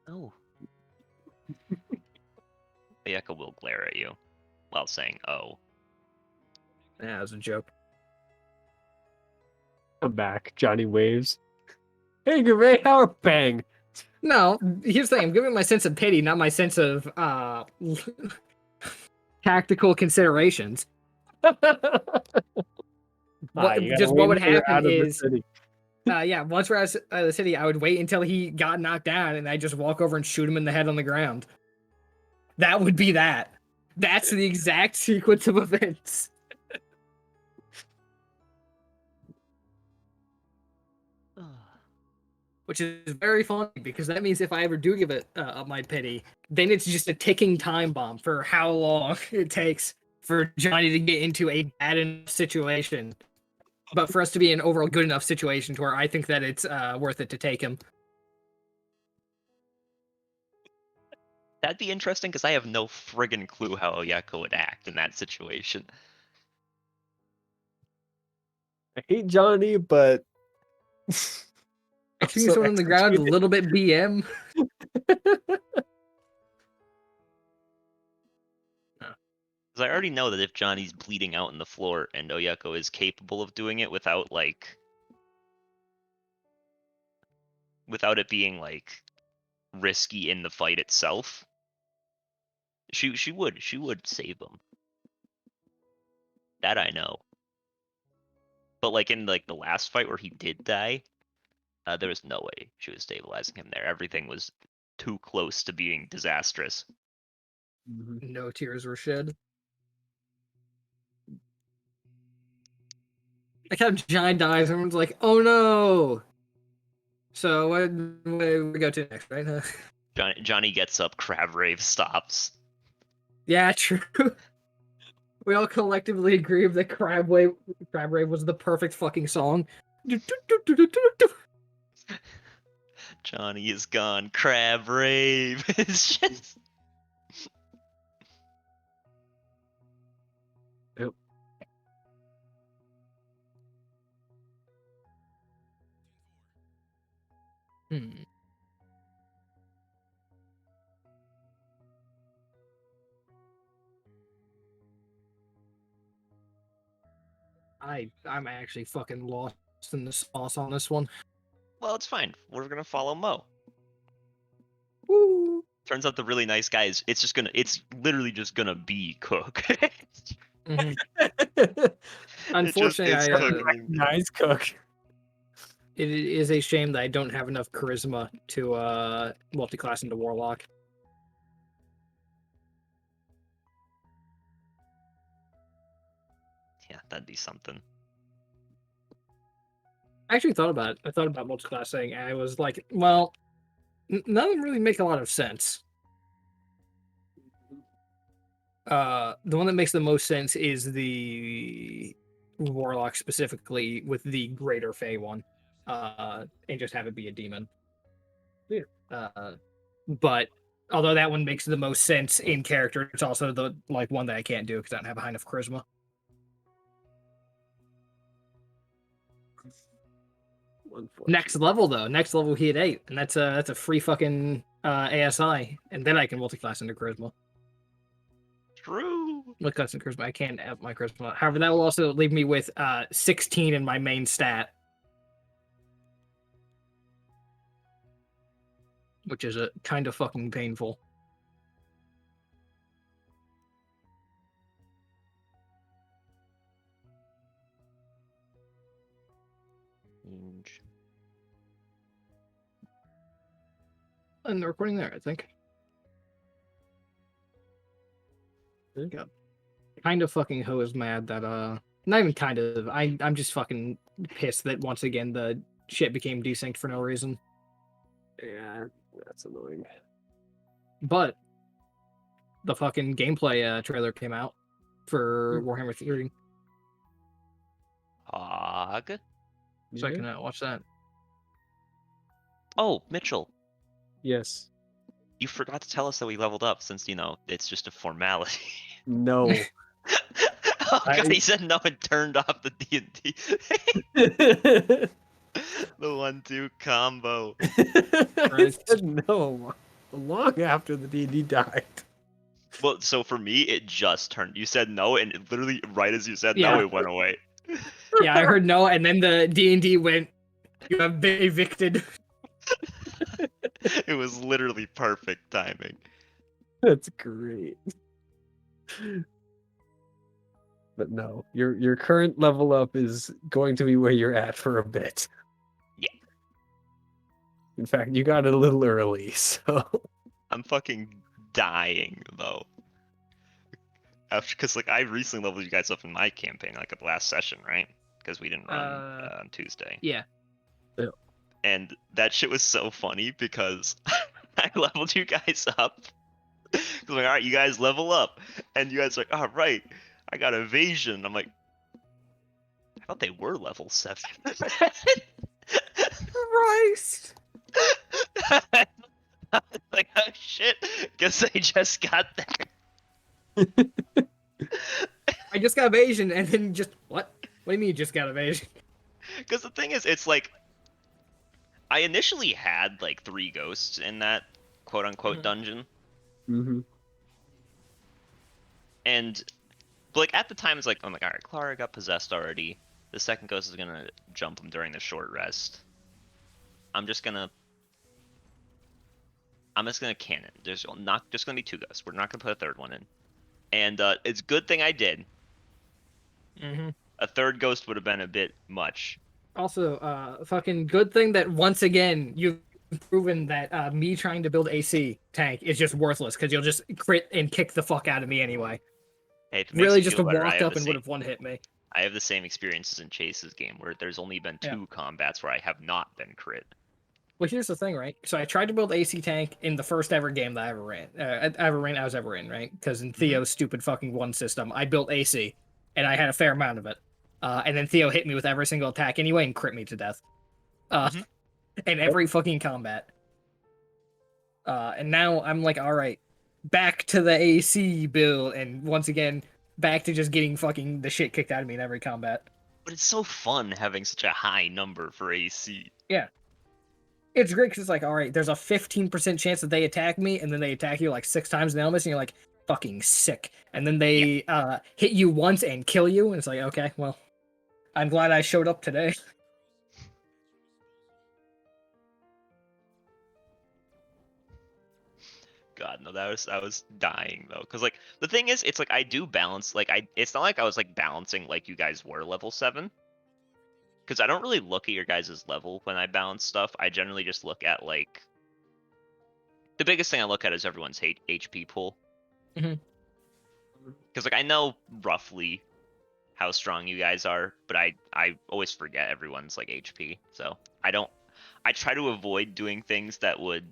Speaker 7: Oh,
Speaker 3: Ayeka will glare at you while saying, "Oh."
Speaker 1: Yeah, it was a joke.
Speaker 2: I'm back. Johnny waves. Hey, great, how are bang?
Speaker 1: No, here's the thing. I'm giving my sense of pity, not my sense of tactical considerations. What would happen is, once we're out of the city, I would wait until he got knocked down, and I just walk over and shoot him in the head on the ground. That would be that. That's the exact sequence of events. Which is very funny because that means if I ever do give it up my pity, then it's just a ticking time bomb for how long it takes for Johnny to get into a bad enough situation, but for us to be in an overall good enough situation to where I think that it's worth it to take him.
Speaker 3: That'd be interesting because I have no friggin' clue how Oyeko would act in that situation.
Speaker 2: I hate Johnny, but
Speaker 1: I see someone on the ground, a little bit BM.
Speaker 3: Because I already know that if Johnny's bleeding out on the floor and Oyeko is capable of doing it without it being like risky in the fight itself, she would save him. That I know. But like in like the last fight where he did die, there was no way she was stabilizing him there. Everything was too close to being disastrous.
Speaker 1: No tears were shed. Like how Johnny dies, everyone's like, "Oh no!" So what we go to next, right?
Speaker 3: Johnny gets up, Crab Rave stops.
Speaker 1: Yeah, true. We all collectively agree that Crab Rave was the perfect fucking song.
Speaker 3: Johnny is gone. Crab Rave. It's just.
Speaker 2: Yep.
Speaker 1: I'm actually fucking lost in the sauce on this one.
Speaker 3: Well, it's fine. We're gonna follow Mo.
Speaker 1: Woo!
Speaker 3: Turns out the really nice guy is. It's literally just gonna be Cook.
Speaker 1: Unfortunately,
Speaker 3: it's Cook.
Speaker 2: nice cook.
Speaker 1: it is a shame that I don't have enough charisma to multi-class into Warlock.
Speaker 3: Yeah, that'd be something.
Speaker 1: I actually thought about it. I thought about multi-classing, and I was like, well, none of them really make a lot of sense. The one that makes the most sense is the Warlock, specifically with the Greater Fey one, and just have it be a demon. But although that one makes the most sense in character, it's also the one that I can't do because I don't have high enough charisma. Next level though, next level he hit 8, and that's a free fucking ASI, and then I can multi-class into charisma.
Speaker 3: True.
Speaker 1: Multi-class into charisma, I can't have my charisma. However, that will also leave me with 16 in my main stat, which is a kind of fucking painful. And the recording there, I think. There you go. Kind of fucking hose mad that Not even kind of. I'm just fucking pissed that once again the shit became desynced for no reason.
Speaker 2: Yeah, that's annoying.
Speaker 1: But the fucking gameplay trailer came out for Warhammer 3,
Speaker 3: Hog.
Speaker 1: so I can watch that.
Speaker 3: Oh, Mitchell,
Speaker 2: Yes.
Speaker 3: you forgot to tell us that we leveled up since, you know, it's just a formality.
Speaker 2: No.
Speaker 3: Oh god,
Speaker 2: I-
Speaker 3: he said no and turned off the D&D. The 1-2 combo.
Speaker 2: I said no long after the D&D died.
Speaker 3: Well, so for me, it just turned. You said no, and it literally right as you said
Speaker 1: Yeah.
Speaker 3: no, it went away.
Speaker 1: Yeah, I heard no, and then the D&D went, you have been evicted.
Speaker 3: It was literally perfect timing.
Speaker 2: That's great. But no, your current level up is going to be where you're at for a bit.
Speaker 3: Yeah.
Speaker 2: In fact, you got it a little early, so
Speaker 3: I'm fucking dying though. After, cause like I recently leveled you guys up in my campaign, like at the last session, right? Because we didn't run on Tuesday.
Speaker 1: Yeah.
Speaker 3: And that shit was so funny because I leveled you guys up. Cause I'm like, all right, you guys level up, and you guys are like, all right, I got evasion. I'm like, I thought they were level 7.
Speaker 1: Christ!
Speaker 3: Like, oh shit, guess they just got there.
Speaker 1: I just got evasion, and then just what? What do you mean you just got evasion?
Speaker 3: Because the thing is, it's like I initially had like 3 ghosts in that quote unquote dungeon, and but, like at the time it's like I'm like, all right, Clara got possessed already. The second ghost is gonna jump him during the short rest. I'm just gonna cannon. There's not just gonna be 2 ghosts. We're not gonna put a third one in. And it's a good thing I did.
Speaker 1: Mm-hmm.
Speaker 3: A third ghost would have been a bit much.
Speaker 1: Also, fucking good thing that once again you've proven that me trying to build AC tank is just worthless because you'll just crit and kick the fuck out of me anyway.
Speaker 3: Hey, if it makes
Speaker 1: Really,
Speaker 3: you
Speaker 1: just
Speaker 3: feel
Speaker 1: to
Speaker 3: better, I
Speaker 1: walk
Speaker 3: have
Speaker 1: up
Speaker 3: the
Speaker 1: and would
Speaker 3: same-
Speaker 1: have one hit me.
Speaker 3: I have the same experiences in Chase's game where there's only been 2 combats where I have not been crit.
Speaker 1: Well, here's the thing, right? So I tried to build AC tank in the first ever game that I ever ran. I was ever in, right? Because in Theo's stupid fucking one system, I built AC, and I had a fair amount of it. And then Theo hit me with every single attack anyway and crit me to death. In every fucking combat. And now I'm like, all right, back to the AC build, and once again, back to just getting fucking the shit kicked out of me in every combat.
Speaker 3: But it's so fun having such a high number for AC.
Speaker 1: Yeah. It's great because it's like, all right, there's a 15% chance that they attack me, and then they attack you like 6 times in the elements, and you're like, fucking sick. And then they hit you once and kill you, and it's like, okay, well, I'm glad I showed up today.
Speaker 3: God, no, I was dying though, because like the thing is, it's like I do balance. Like it's not like I was like balancing like you guys were level 7. Because I don't really look at your guys' level when I balance stuff. I generally just look at like the biggest thing I look at is everyone's HP pool.
Speaker 1: Mhm.
Speaker 3: Because like I know roughly how strong you guys are, but I always forget everyone's like HP. So I try to avoid doing things that would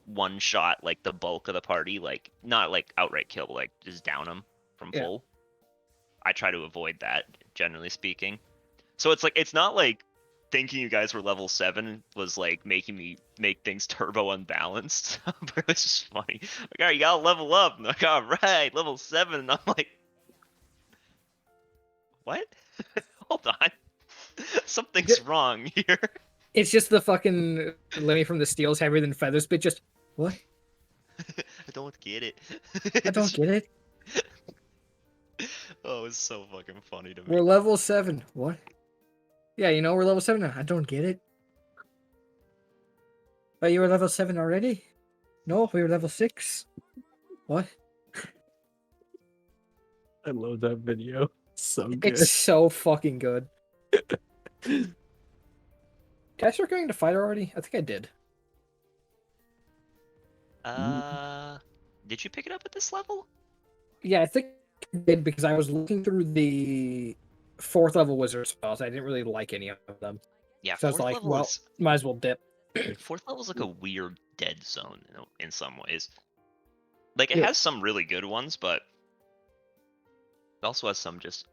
Speaker 3: one shot like the bulk of the party, like not like outright kill, but like just down them from full. I try to avoid that, generally speaking. So it's like it's not like thinking you guys were level 7 was like making me make things turbo unbalanced. But it was just funny. Like, all right, you gotta level up. And I'm like, all right, level 7. And I'm like, what? Hold on. Something's wrong here.
Speaker 1: It's just the fucking Lemmy from the Steel's heavier than feathers, but just, what?
Speaker 3: I don't get it.
Speaker 1: I don't get it.
Speaker 3: Oh, it's so fucking funny to me.
Speaker 1: We're level 7. What? Yeah, you know, we're level 7 now. I don't get it. But you were level 7 already? No, we were level 6. What?
Speaker 2: I love that video. So good.
Speaker 1: It's so fucking good. Did I start going to fight already? I think I did.
Speaker 3: Did you pick it up at this level?
Speaker 1: Yeah, I think did because I was looking through the 4th level wizard spells. I didn't really like any of them.
Speaker 3: Yeah,
Speaker 1: So I was
Speaker 3: fourth
Speaker 1: like,
Speaker 3: level
Speaker 1: well,
Speaker 3: is
Speaker 1: might as well dip.
Speaker 3: fourth level is like a weird dead zone in some ways. Like it
Speaker 2: Yeah.
Speaker 3: has some really good ones, but it also has some just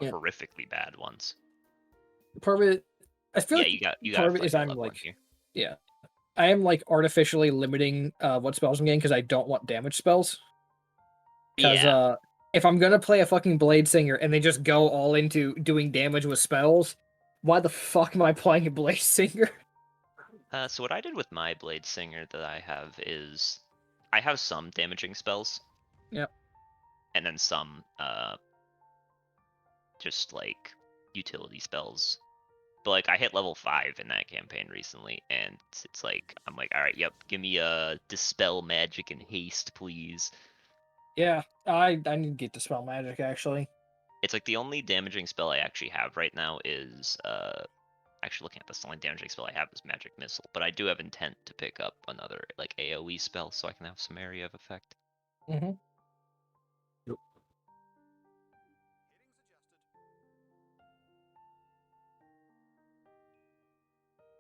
Speaker 1: Yeah.
Speaker 3: horrifically bad ones.
Speaker 1: Part of it, I feel
Speaker 3: Yeah,
Speaker 1: like
Speaker 3: you
Speaker 1: part
Speaker 3: got
Speaker 1: of it is
Speaker 3: like
Speaker 1: I'm
Speaker 3: level
Speaker 1: like,
Speaker 3: here.
Speaker 1: yeah, I am like artificially limiting what spells I'm getting because I don't want damage spells. Because
Speaker 3: Yeah.
Speaker 1: if I'm gonna play a fucking Blade Singer and they just go all into doing damage with spells, why the fuck am I playing a Blade Singer?
Speaker 3: So what I did with my Blade Singer that I have is I have some damaging spells.
Speaker 1: Yep.
Speaker 3: And then some just like utility spells. But like I hit level 5 in that campaign recently, and it's like I'm like, all right, yep, give me a dispel magic and haste, please.
Speaker 1: Yeah, I need to get Dispel Magic actually.
Speaker 3: It's like the only damaging spell I actually have right now is actually looking at this, the only damaging spell I have is Magic Missile, but I do have intent to pick up another like AoE spell so I can have some area of effect.
Speaker 1: Mm-hmm.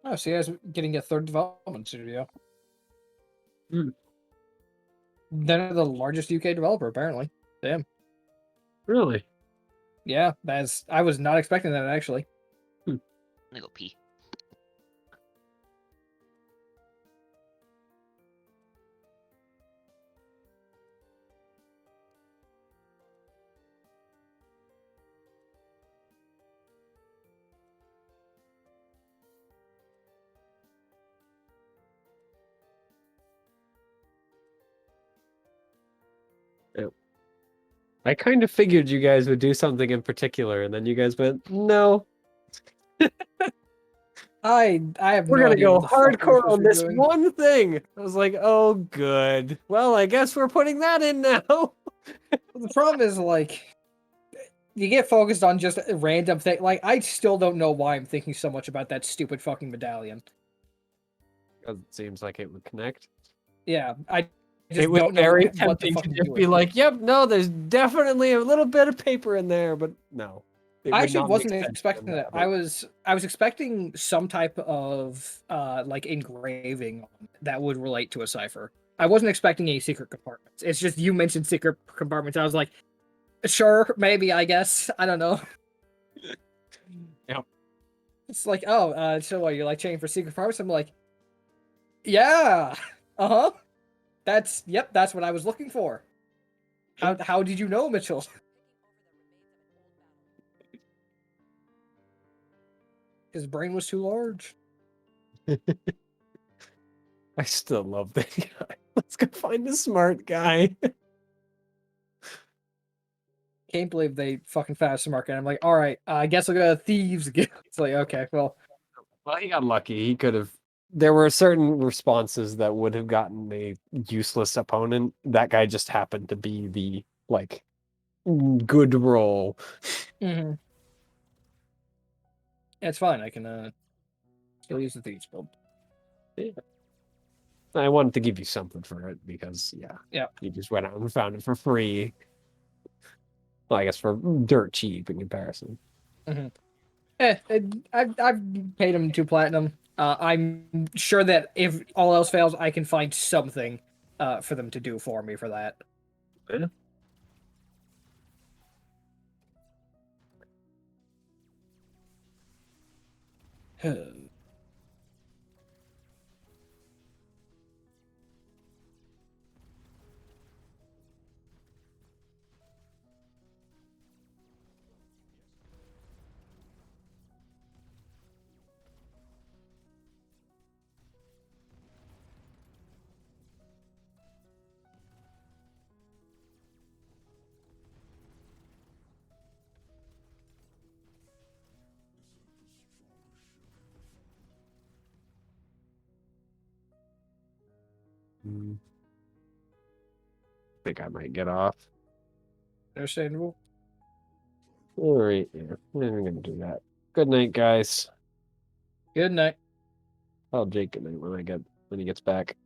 Speaker 1: Oh, so you guys are getting a 3rd development studio.
Speaker 2: Hmm.
Speaker 1: They're the largest UK developer, apparently. Damn.
Speaker 2: Really?
Speaker 1: Yeah, I was not expecting that actually.
Speaker 3: I'm gonna go pee.
Speaker 2: I kind of figured you guys would do something in particular, and then you guys went, no,
Speaker 1: I have
Speaker 2: we're
Speaker 1: no
Speaker 2: gonna
Speaker 1: idea
Speaker 2: go
Speaker 1: what the fuck we're
Speaker 2: hardcore
Speaker 1: supposed
Speaker 2: on
Speaker 1: to be
Speaker 2: this
Speaker 1: doing.
Speaker 2: one thing. I was like, oh, good. Well, I guess we're putting that in now.
Speaker 1: The problem is like you get focused on just a random thing. Like I still don't know why I'm thinking so much about that stupid fucking medallion.
Speaker 2: Because it seems like it would connect.
Speaker 1: Yeah, I just
Speaker 2: It was
Speaker 1: don't know
Speaker 2: very
Speaker 1: what the
Speaker 2: tempting
Speaker 1: fuck
Speaker 2: to
Speaker 1: I'm
Speaker 2: just be
Speaker 1: doing.
Speaker 2: like, yep, no, there's definitely a little bit of paper in there, but no. It
Speaker 1: I
Speaker 2: would
Speaker 1: actually
Speaker 2: not make
Speaker 1: wasn't
Speaker 2: sense
Speaker 1: expecting
Speaker 2: in
Speaker 1: that.
Speaker 2: but-
Speaker 1: I was expecting some type of like engraving that would relate to a cipher. I wasn't expecting any secret compartments. It's just you mentioned secret compartments. I was like, sure, maybe, I guess. I don't know.
Speaker 2: Yep.
Speaker 1: It's like, oh, so what, you're like checking for secret compartments? I'm like, yeah, uh-huh. That's what I was looking for. How did you know, Mitchell? His brain was too large.
Speaker 2: I still love that guy. Let's go find the smart guy.
Speaker 1: Can't believe they fucking found a market. I'm like, all right, I guess I'll go to Thieves again. It's like, okay, well,
Speaker 2: Well, he got lucky. He could have. There were certain responses that would have gotten a useless opponent. That guy just happened to be the like good roll.
Speaker 1: mm-hmm. It's fine. I can still use the Thieves build.
Speaker 2: I wanted to give you something for it because
Speaker 1: Yeah.
Speaker 2: you just went out and found it for free. Well, I guess for dirt cheap in comparison.
Speaker 1: Mm-hmm. I've paid him 2 platinum. I'm sure that if all else fails, I can find something for them to do for me for that.
Speaker 2: Yeah. I think I might get off.
Speaker 1: Understandable.
Speaker 2: All right, yeah, I'm gonna do that. Good night, guys.
Speaker 1: Good night.
Speaker 2: Tell Jake good night when he gets back.